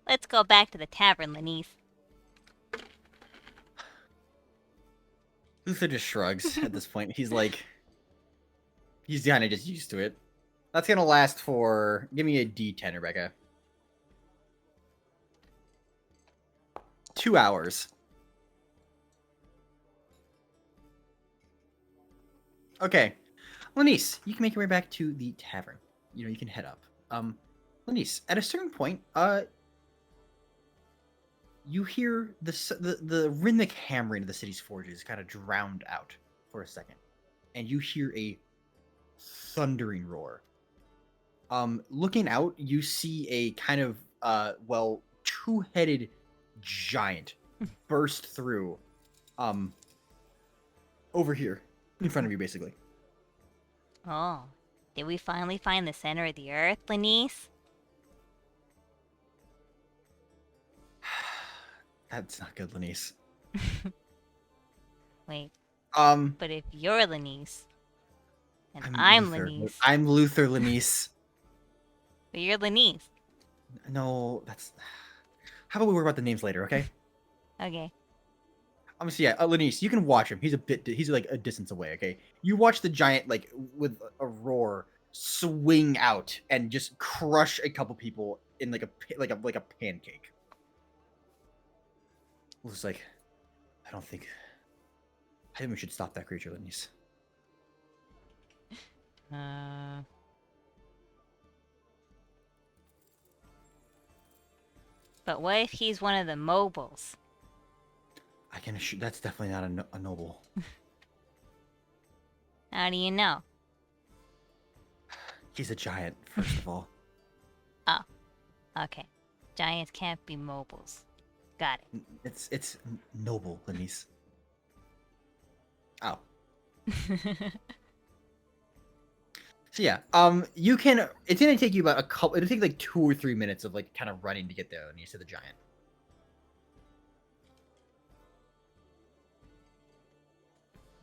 S3: Let's go back to the tavern, Lenise.
S2: Luther just shrugs at this point. He's like, he's kind of just used to it. That's gonna last for. Give me a D10, Rebecca. 2 hours. Okay, Lenise, you can make your way back to the tavern. You can head up. Lenise, at a certain point, you hear the rhythmic hammering of the city's forges kind of drowned out for a second, and you hear a thundering roar. Looking out, you see a kind of two-headed giant burst through, over here in front of you, basically.
S3: Oh, did we finally find the center of the earth, Lenise?
S2: That's not good, Lenise.
S3: Wait,
S2: Um,
S3: but if you're Lenise, and I'm
S2: Luther.
S3: Lenise,
S2: I'm Luther, Lenise.
S3: but you're Lenise.
S2: No, that's. How about we worry about the names later, okay?
S3: Okay.
S2: So yeah, Lenise, you can watch him. He's like a distance away, okay? You watch the giant, like, with a roar, swing out and just crush a couple people in like a pancake. It's like, I think we should stop that creature, Lenise.
S3: But what if he's one of the mobiles?
S2: I can assure that's definitely not a noble.
S3: How do you know?
S2: He's a giant, first of all.
S3: Oh, okay. Giants can't be mobiles. Got it.
S2: It's noble, Lenise. Oh. So yeah, you can. It's gonna take you about a couple. It'll take like 2 or 3 minutes of like kind of running to get there, and you see the giant.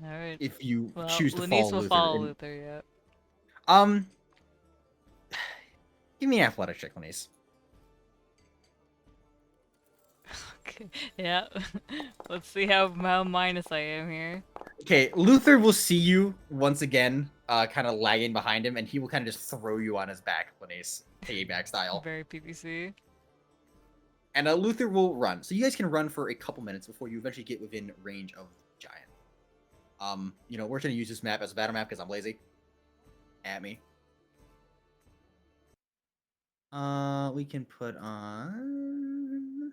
S1: All right.
S2: If you
S1: Well,
S2: choose to
S1: Lenise
S2: follow
S1: will
S2: Luther,
S1: follow
S2: and,
S1: Luther. Yeah.
S2: um, give me an athletics check, Lenise.
S1: Okay. Yeah. Let's see how minus I am here.
S2: Okay, Luther will see you once again, kind of lagging behind him, and he will kind of just throw you on his back, Lenise, piggyback style.
S1: Very PPC.
S2: And Luther will run. So you guys can run for a couple minutes before you eventually get within range of the giant. You know, we're gonna use this map as a battle map because I'm lazy. At me. We can put on.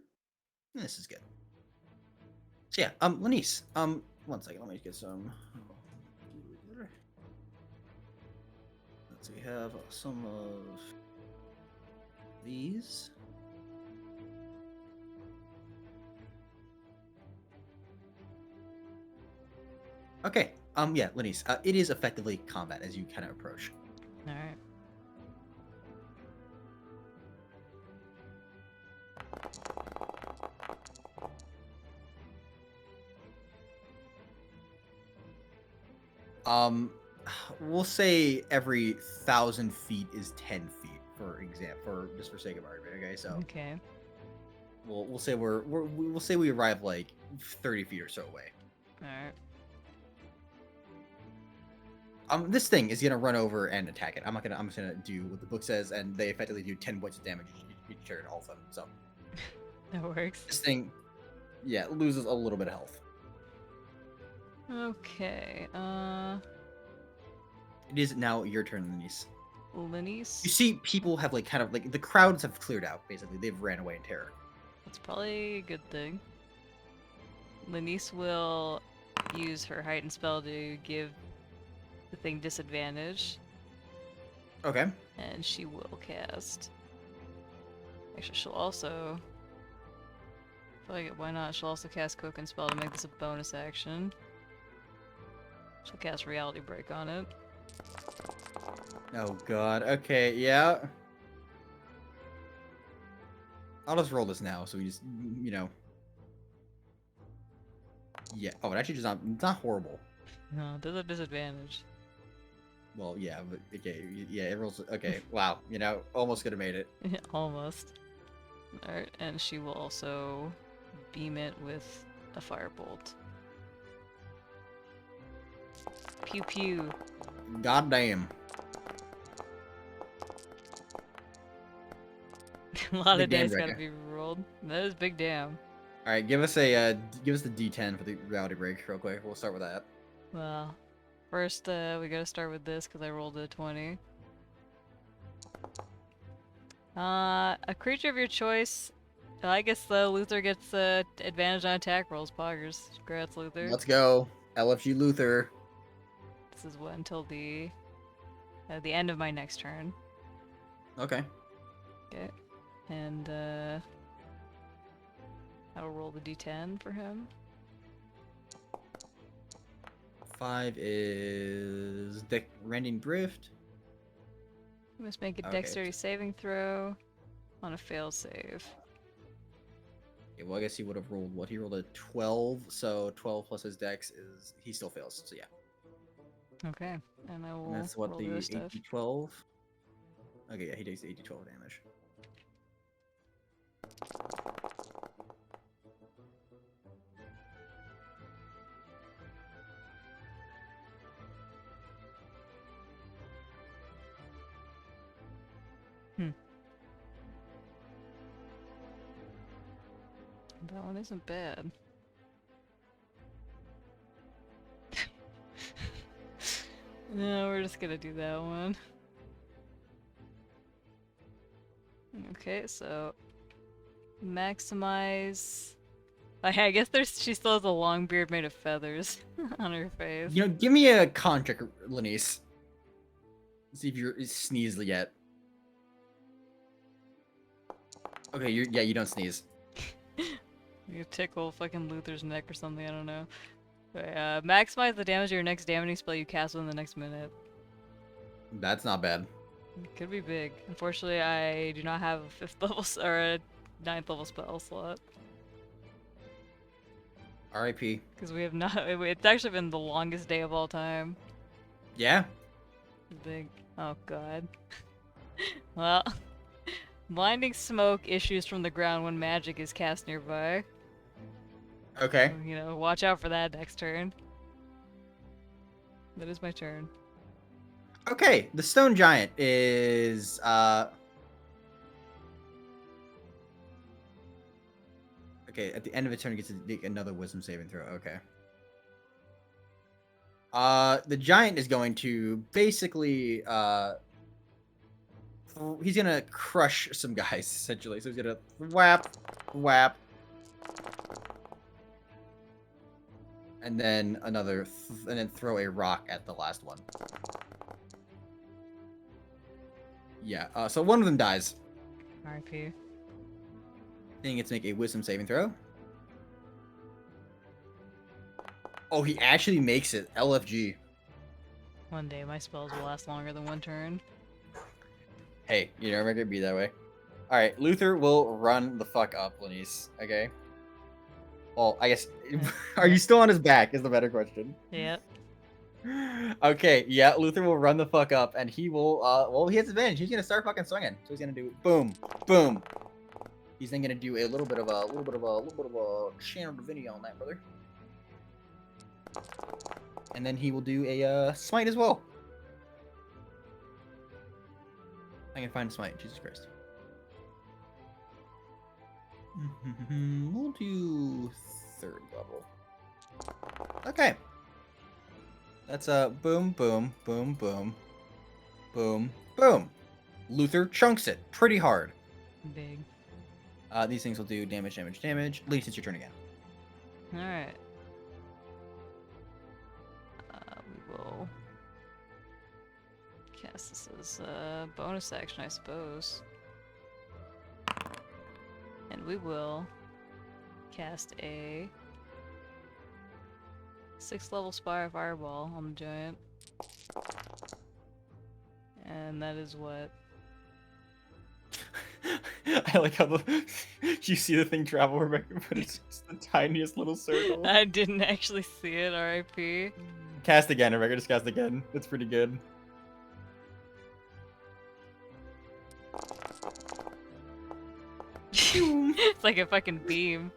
S2: This is good. So yeah, Lenise, 1 second, let me get some. So we have some of these. Okay. Yeah, Lenise. It is effectively combat as you kind of approach.
S1: All right.
S2: We'll say every 1,000 feet is 10 feet, for example, for just for sake of argument. Okay, so
S1: Okay.
S2: we'll say we'll say we arrive like 30 feet or so away.
S1: All right.
S2: This thing is gonna run over and attack it. I'm just gonna do what the book says, and they effectively do 10 points of damage each turn, all of them. So
S1: That works.
S2: this thing, yeah, loses a little bit of health.
S1: Okay.
S2: It is now your turn, Lenise.
S1: Lenise.
S2: You see, people have like kind of like the crowds have cleared out. Basically, they've ran away in terror.
S1: That's probably a good thing. Lenise will use her heightened spell to give the thing disadvantage,
S2: Okay.
S1: and she will cast. Actually, she'll also. Why not? She'll also cast Cloak and Spell to make this a bonus action. She'll cast Reality Break on it.
S2: Oh god. Okay. Yeah. I'll just roll this now, so we just, you know. Yeah. Oh, it actually just not horrible.
S1: No, there's a disadvantage.
S2: Well, yeah, but okay, yeah, it rolls. Okay, wow, you know, almost could have made it.
S1: Almost. Alright, and she will also beam it with a firebolt. Pew pew.
S2: God damn.
S1: A lot
S2: Big
S1: of
S2: damn
S1: dice gotta
S2: breaker.
S1: be rolled. That is big damn.
S2: All right, give us the D10 for the reality break real quick. We'll start with that.
S1: Well, first we gotta start with this because I rolled a 20. A creature of your choice. I guess Luther gets advantage on attack rolls. Poggers. Congrats, Luther.
S2: Let's go, LFG Luther.
S1: This is what until the end of my next turn.
S2: Okay.
S1: Okay. And I'll roll the d10 for him.
S2: 5 is Rending Drift.
S1: You must make a
S2: Okay.
S1: dexterity saving throw on a fail save.
S2: Okay, well, I guess he would have rolled what? He rolled a 12, so 12 plus his dex is he still fails. So yeah,
S1: Okay. And I will
S2: and that's what
S1: roll
S2: the
S1: other stuff.
S2: 8d12. Okay, yeah, he takes 8d12 damage.
S1: That one isn't bad. No, we're just gonna do that one. Okay, so maximize. I guess she still has a long beard made of feathers on her face.
S2: You know, give me a con check, Lenise. See if you're sneezed yet. Okay, you don't sneeze.
S1: You tickle fucking Luther's neck or something, I don't know. Okay, maximize the damage of your next damaging spell you cast within the next minute.
S2: That's not bad.
S1: It could be big. Unfortunately, I do not have a 5th level or a 9th level spell slot.
S2: R.I.P.
S1: Because we have not. It's actually been the longest day of all time.
S2: Yeah.
S1: Big. Oh god. Well, blinding smoke issues from the ground when magic is cast nearby.
S2: Okay.
S1: So, you know, watch out for that next turn. That is my turn.
S2: Okay. The stone giant is okay, at the end of a turn, it gets to make another wisdom saving throw. Okay. The giant is going to basically, he's gonna crush some guys, essentially. So he's gonna whap, whap, and then another, and then throw a rock at the last one. Yeah, so one of them dies.
S1: RIP.
S2: Then he gets to make a wisdom saving throw. Oh, he actually makes it. LFG.
S1: One day my spells will last longer than one turn.
S2: Hey, you're never gonna be that way. Alright, Luther will run the fuck up, Lenise. Okay? Well, I guess... Are you still on his back, is the better question.
S1: Yep.
S2: Okay, yeah, Luther will run the fuck up, and he will, well, he has advantage. He's gonna start fucking swinging. So he's gonna do boom, boom. He's then gonna do a little bit of a channel divinity on that, brother. And then he will do a, smite as well. I can find smite, Jesus Christ. We'll do 3rd level. Okay. That's a boom, boom, boom, boom, boom, boom. Luther chunks it pretty hard.
S1: Big.
S2: These things will do damage, damage, damage. Lenise, it's your turn again.
S1: Alright. We will cast this as a bonus action, I suppose. And we will cast a 6th level Spire Fireball on the giant. And that is what?
S2: I like how you see the thing travel, Rebecca, but it's just the tiniest little circle.
S1: I didn't actually see it, RIP.
S2: Cast again, Rebecca, just cast again. It's pretty good.
S1: It's like a fucking beam.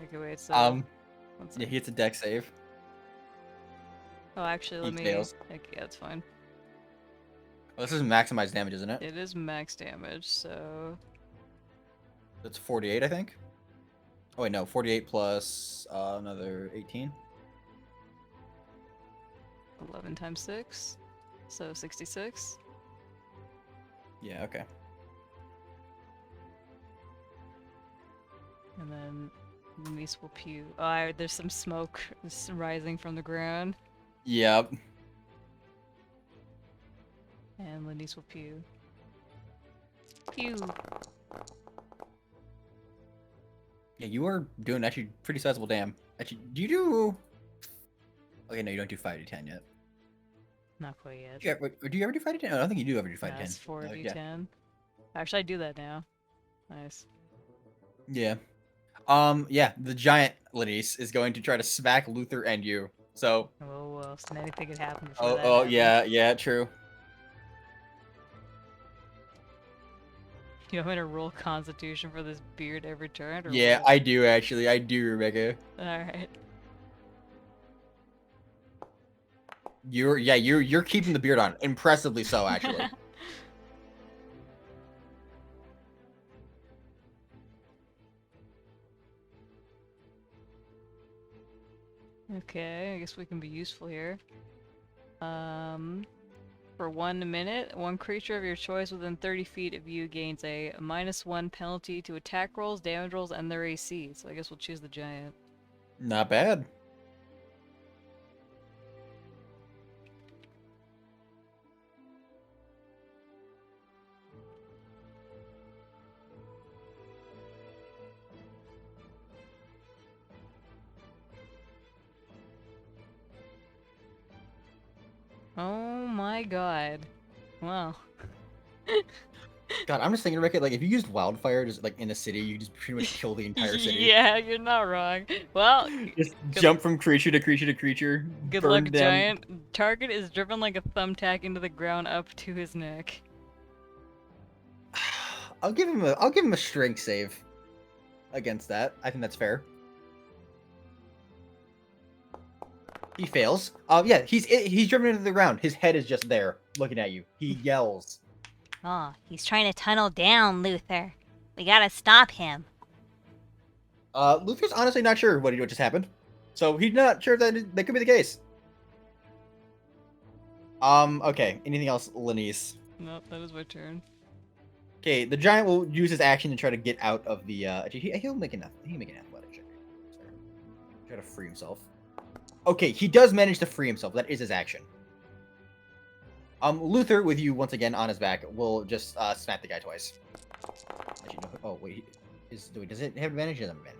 S1: Okay, wait, so... one
S2: Yeah,
S1: second.
S2: he hits a deck save.
S1: Oh, actually, let
S2: he
S1: me...
S2: fails.
S1: Okay, that's fine.
S2: Oh, this is maximized damage, isn't it?
S1: It is max damage, so...
S2: That's 48, I think. Oh wait, no, 48 plus another 18.
S1: 11 times 6, so 66.
S2: Yeah, okay.
S1: And then Lenise will pew. Oh, there's some smoke rising from the ground.
S2: Yep.
S1: And Lenise will pew. Pew!
S2: Yeah, you are doing actually pretty sizable damn. Actually, do you do... Okay, no, you don't do 5d10 yet.
S1: Not quite yet.
S2: Do you ever do 5d10? No, I don't think you do ever do 5d10.
S1: That's 4d10.
S2: Yeah.
S1: Actually, I do that now. Nice.
S2: Yeah. Yeah, the giant Lenise is going to try to smack Luther and you. So...
S1: Oh, well, so anything could happen before
S2: Oh,
S1: that
S2: oh,
S1: happens.
S2: yeah, true.
S1: You want me to roll Constitution for this beard every turn? Or
S2: Yeah,
S1: what?
S2: I do, actually. I do, Rebecca.
S1: Alright.
S2: You're keeping the beard on. Impressively so, actually.
S1: Okay, I guess we can be useful here. For 1 minute, one creature of your choice within 30 feet of you gains a -1 penalty to attack rolls, damage rolls, and their AC. So I guess we'll choose the giant.
S2: Not bad.
S1: Oh, my god. Wow.
S2: God, I'm just thinking, Rick, like if you used wildfire just like in a city, you just pretty much kill the entire city.
S1: Yeah, you're not wrong. Well,
S2: Just
S1: good-
S2: jump from creature to creature to creature.
S1: good
S2: burn
S1: luck,
S2: them.
S1: giant. Target is driven like a thumbtack into the ground up to his neck.
S2: I'll give him a strength save against that. I think that's fair. He fails. Yeah, he's driven into the ground. His head is just there, looking at you. He yells.
S3: Oh, he's trying to tunnel down, Luther. We gotta stop him.
S2: Luther's honestly not sure what just happened, so he's not sure that could be the case. Okay. Anything else, Lenise?
S1: Nope, that is my turn.
S2: Okay, the giant will use his action to try to get out of the. He'll make enough. He can make an athletic check. Try to free himself. Okay, he does manage to free himself. That is his action. Luther, with you once again on his back, will just smack the guy twice. Actually, no. Oh wait, does it have advantage? He doesn't have advantage.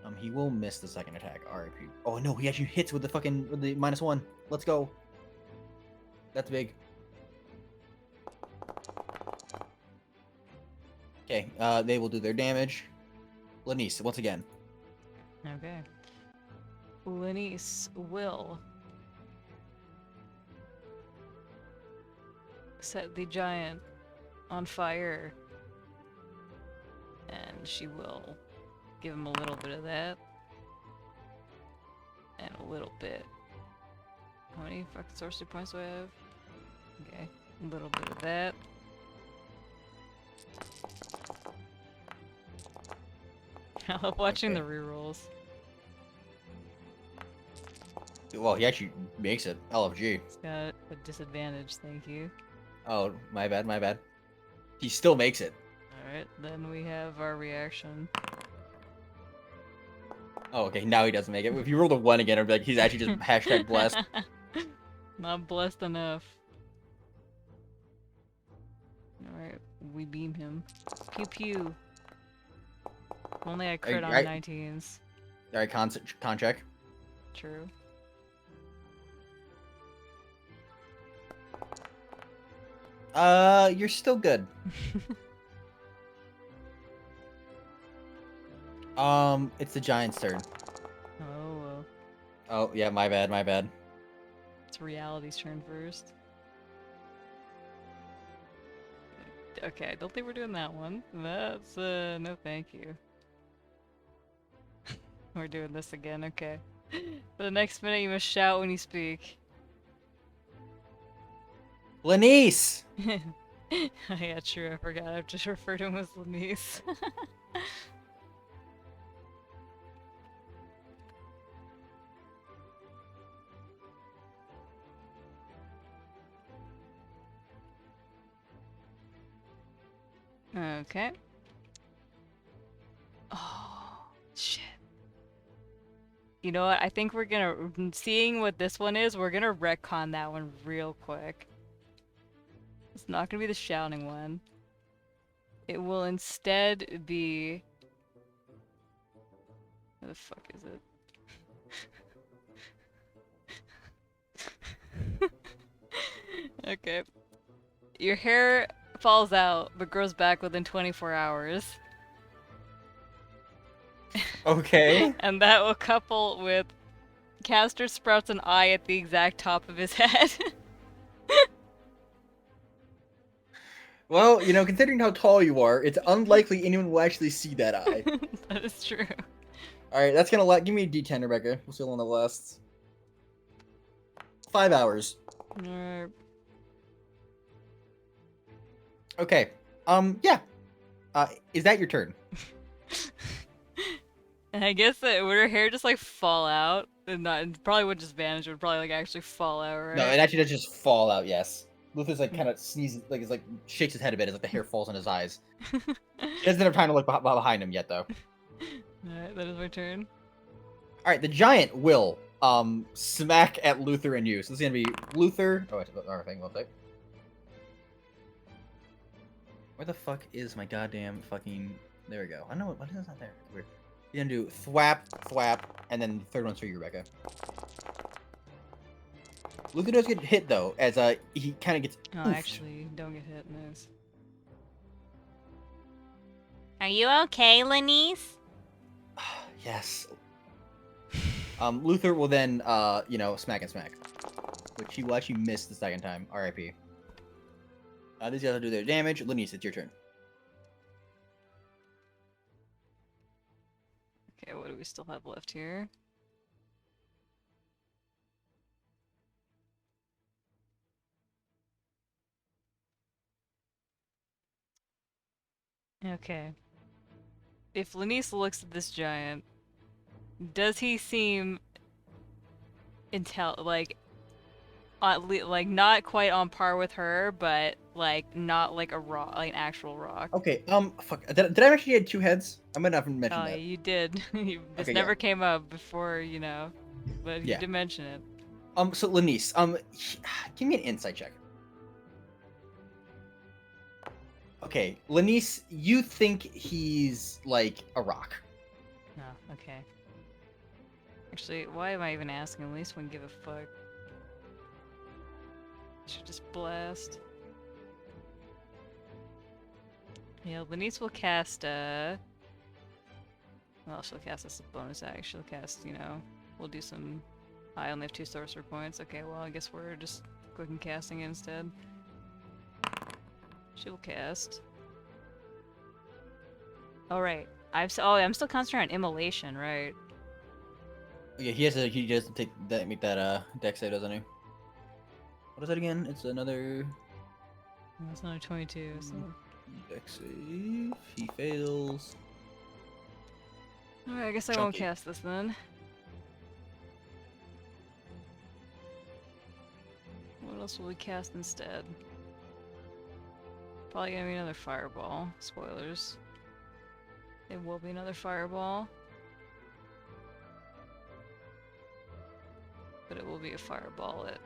S2: No. He will miss the second attack. R.I.P. Oh no, he actually hits with the -1. Let's go. That's big. Okay, they will do their damage. Lenise, once again.
S1: Okay. Lenise will set the giant on fire. And she will give him a little bit of that. And a little bit. How many fucking sorcery points do I have? Okay. A little bit of that. I love watching the rerolls.
S2: Well, he actually makes it. LFG.
S1: It's got a disadvantage, thank you.
S2: Oh, my bad, my bad. He still makes it.
S1: Alright, then we have our reaction.
S2: Oh, okay, now he doesn't make it. If you rolled a 1 again, I'd be like, he's actually just hashtag blessed.
S1: Not blessed enough. Alright, we beam him. Pew pew. Only I crit on
S2: Alright.
S1: 19s.
S2: Alright, con check.
S1: True.
S2: You're still good. It's the giant's turn.
S1: Oh, well.
S2: Oh, yeah, my bad, my bad.
S1: It's reality's turn first. Okay, I don't think we're doing that one. That's, no thank you. We're doing this again, okay. For the next minute, you must shout when you speak.
S2: Lenise!
S1: Oh, yeah, true, I forgot. I've just referred to him as Lenise. Okay. Oh, shit. You know what? I think we're gonna, seeing what this one is, we're gonna retcon that one real quick. It's not gonna be the shouting one. It will instead be... Where the fuck is it? Okay. Your hair falls out, but grows back within 24 hours.
S2: Okay.
S1: And that will couple with Caster sprouts an eye at the exact top of his head.
S2: Well, you know, considering how tall you are, it's unlikely anyone will actually see that eye.
S1: That is true.
S2: Alright, that's gonna give me a D10, Rebecca. We'll see how long that lasts. 5 hours.
S1: Alright.
S2: Okay. Yeah. Is that your turn?
S1: And I guess that would her hair just like fall out? And not, it probably would just vanish, it would probably like actually fall out, right?
S2: No, it actually does just fall out, yes. Luther's like kind of sneezes, like it's like shakes his head a bit as like the hair falls on his eyes. He doesn't have time to look behind him yet, though.
S1: Alright, that is my turn.
S2: Alright, the giant will smack at Luther and you. So this is gonna be Luther. Oh, wait, another thing, one sec. Where the fuck is my goddamn fucking? There we go. I know what is not there. Weird. You're gonna do thwap, thwap, and then the third one's for you, Rebecca. Luther does get hit though, as he kind of gets.
S1: Oh,
S2: oofed.
S1: actually, don't get hit in this.
S3: Are you okay, Lenise?
S2: Yes. Luther will then, smack and smack, which he will actually miss the second time. R.I.P. These guys will do their damage. Lenise, it's your turn.
S1: Okay, what do we still have left here? Okay. If Lenise looks at this giant, does he seem like not quite on par with her, but like not like a rock, like an actual rock?
S2: Okay. Fuck. Did I actually get 2 heads? I might not have mentioned
S1: Oh,
S2: that.
S1: you did. This
S2: Okay,
S1: never
S2: yeah.
S1: came up before, but you
S2: Yeah.
S1: did mention it.
S2: So Lenise, give me an insight check. Okay, Lenise, you think he's like a rock.
S1: Oh, okay. Actually, why am I even asking? At least wouldn't give a fuck. Should just blast. Yeah, Lenise will cast, well, she'll cast as a bonus act. She'll cast, we'll do some... I only have 2 sorcerer points. Okay, well, I guess we're just clicking casting it instead. She'll cast. Oh, right. I'm still concentrating on immolation, right?
S2: Okay, he has to take that, make that dex save, doesn't he? What is that again? It's another
S1: That's another 22, so...
S2: dex save. He fails.
S1: Alright, I guess I won't
S2: Chunky.
S1: cast this then. What else will we cast instead? Probably gonna be another fireball. Spoilers. It will be another fireball. But it will be a fireball at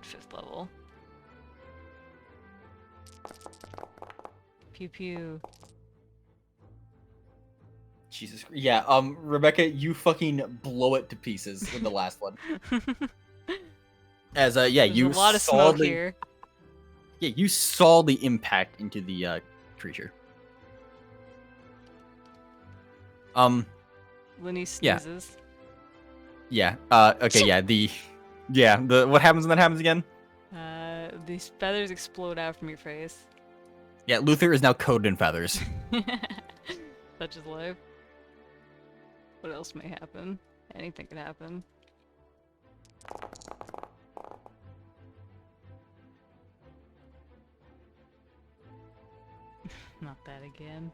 S1: 5th level. Pew pew.
S2: Jesus. Yeah. Rebecca, you fucking blow it to pieces with the last one. As
S1: There's
S2: you
S1: a lot of
S2: saw
S1: smoke
S2: the,
S1: here.
S2: Yeah, you saw the impact into the creature.
S1: Lenise
S2: Yeah.
S1: sneezes.
S2: Yeah. Okay. The what happens when that happens again?
S1: These feathers explode out from your face.
S2: Yeah, Luther is now coated in feathers.
S1: Such is life. What else may happen? Anything could happen. Not that again.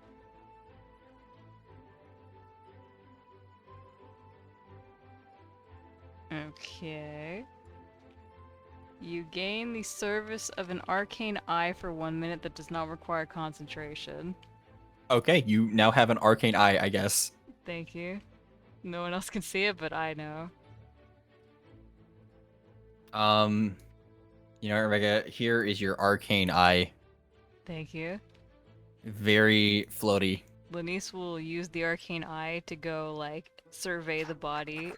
S1: Okay. You gain the service of an arcane eye for 1 minute that does not require concentration.
S2: Okay, you now have an arcane eye, I guess.
S1: Thank you. No one else can see it, but I know.
S2: Rebecca, here is your arcane eye.
S1: Thank you.
S2: Very floaty.
S1: Lenise will use the arcane eye to go, like, survey the body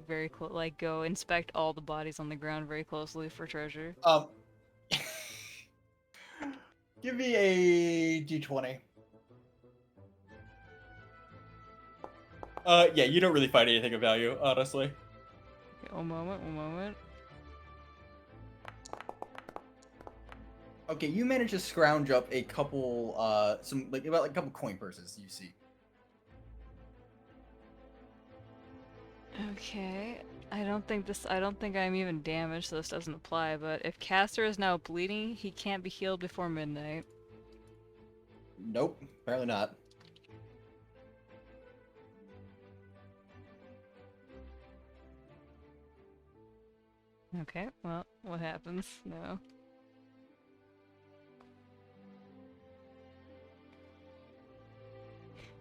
S1: very close, like, go inspect all the bodies on the ground very closely for treasure.
S2: Give me a d20. Yeah, you don't really find anything of value, honestly.
S1: Okay, one moment.
S2: Okay, you managed to scrounge up a couple, about a couple coin purses you see.
S1: Okay, I don't think I'm even damaged, so this doesn't apply, but if Caster is now bleeding, he can't be healed before midnight.
S2: Nope, apparently not.
S1: Okay, well, what happens? No.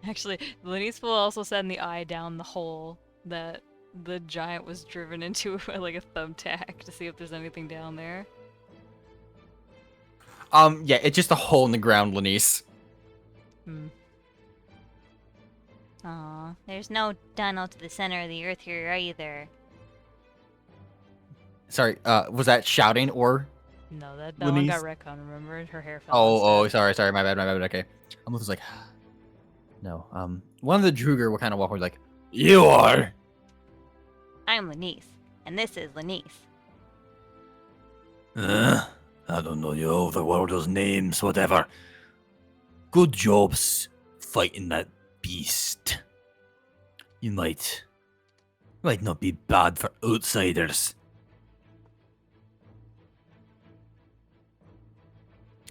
S1: Actually, Lenise will also send the eye down the hole that the giant was driven into like a thumbtack to see if there's anything down there.
S2: Yeah, it's just a hole in the ground, Lenise.
S3: Aw, there's no tunnel to the center of the earth here either.
S2: Sorry, was that shouting or
S1: No, that one got
S2: Lenise?
S1: retcon, remember? Her hair fell
S2: Oh,
S1: instead.
S2: sorry, my bad. Okay. Luther's like, no. One of the Druger will kind of walk over like, you are.
S3: I'm Lenise, and this is Lenise.
S5: I don't know you overworlders' names, whatever. Good jobs fighting that beast. You might not be bad for outsiders.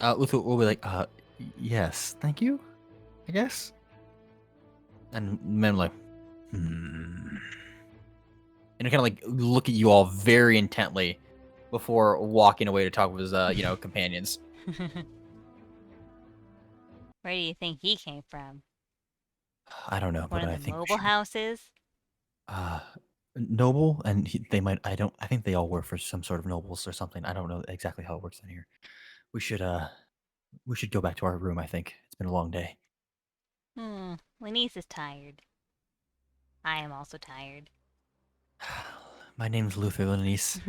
S2: Luther will be like, yes, thank you, I guess. And men like, and kind of like look at you all very intently before walking away to talk with his, companions.
S3: Where do you think he came from?
S2: I don't know,
S3: One
S2: but
S3: of
S2: I
S3: the
S2: think we
S3: mobile
S2: should,
S3: houses?
S2: noble, and they might. I think they all work for some sort of nobles or something. I don't know exactly how it works in here. We should go back to our room. I think it's been a long day.
S3: Lenise is tired. I am also tired.
S2: My name's Luther Lenise.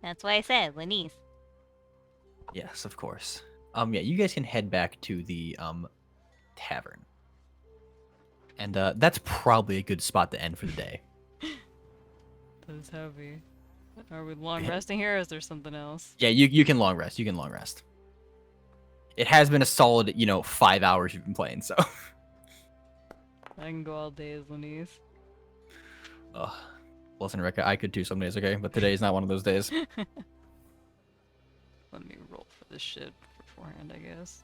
S3: That's why I said Lenise.
S2: Yes, of course. Yeah, you guys can head back to the tavern, and that's probably a good spot to end for the day.
S1: That is heavy. Are we long resting here, or is there something else?
S2: Yeah, you can long rest. You can long rest. It has been a solid, 5 hours you've been playing, so.
S1: I can go all day as Lenise.
S2: Ugh. Listen, Rick, I could too some days, okay? But today is not one of those days.
S1: Let me roll for this shit beforehand, I guess.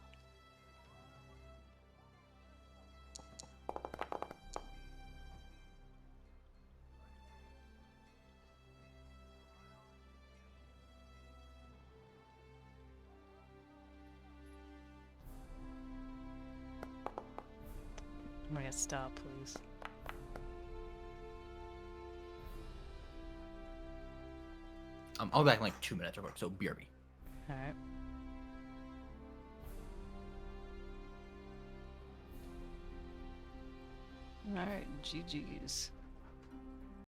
S1: I'm gonna stop, please.
S2: I'll be back in like 2 minutes real quick, so BRB.
S1: Alright. Alright, GG's.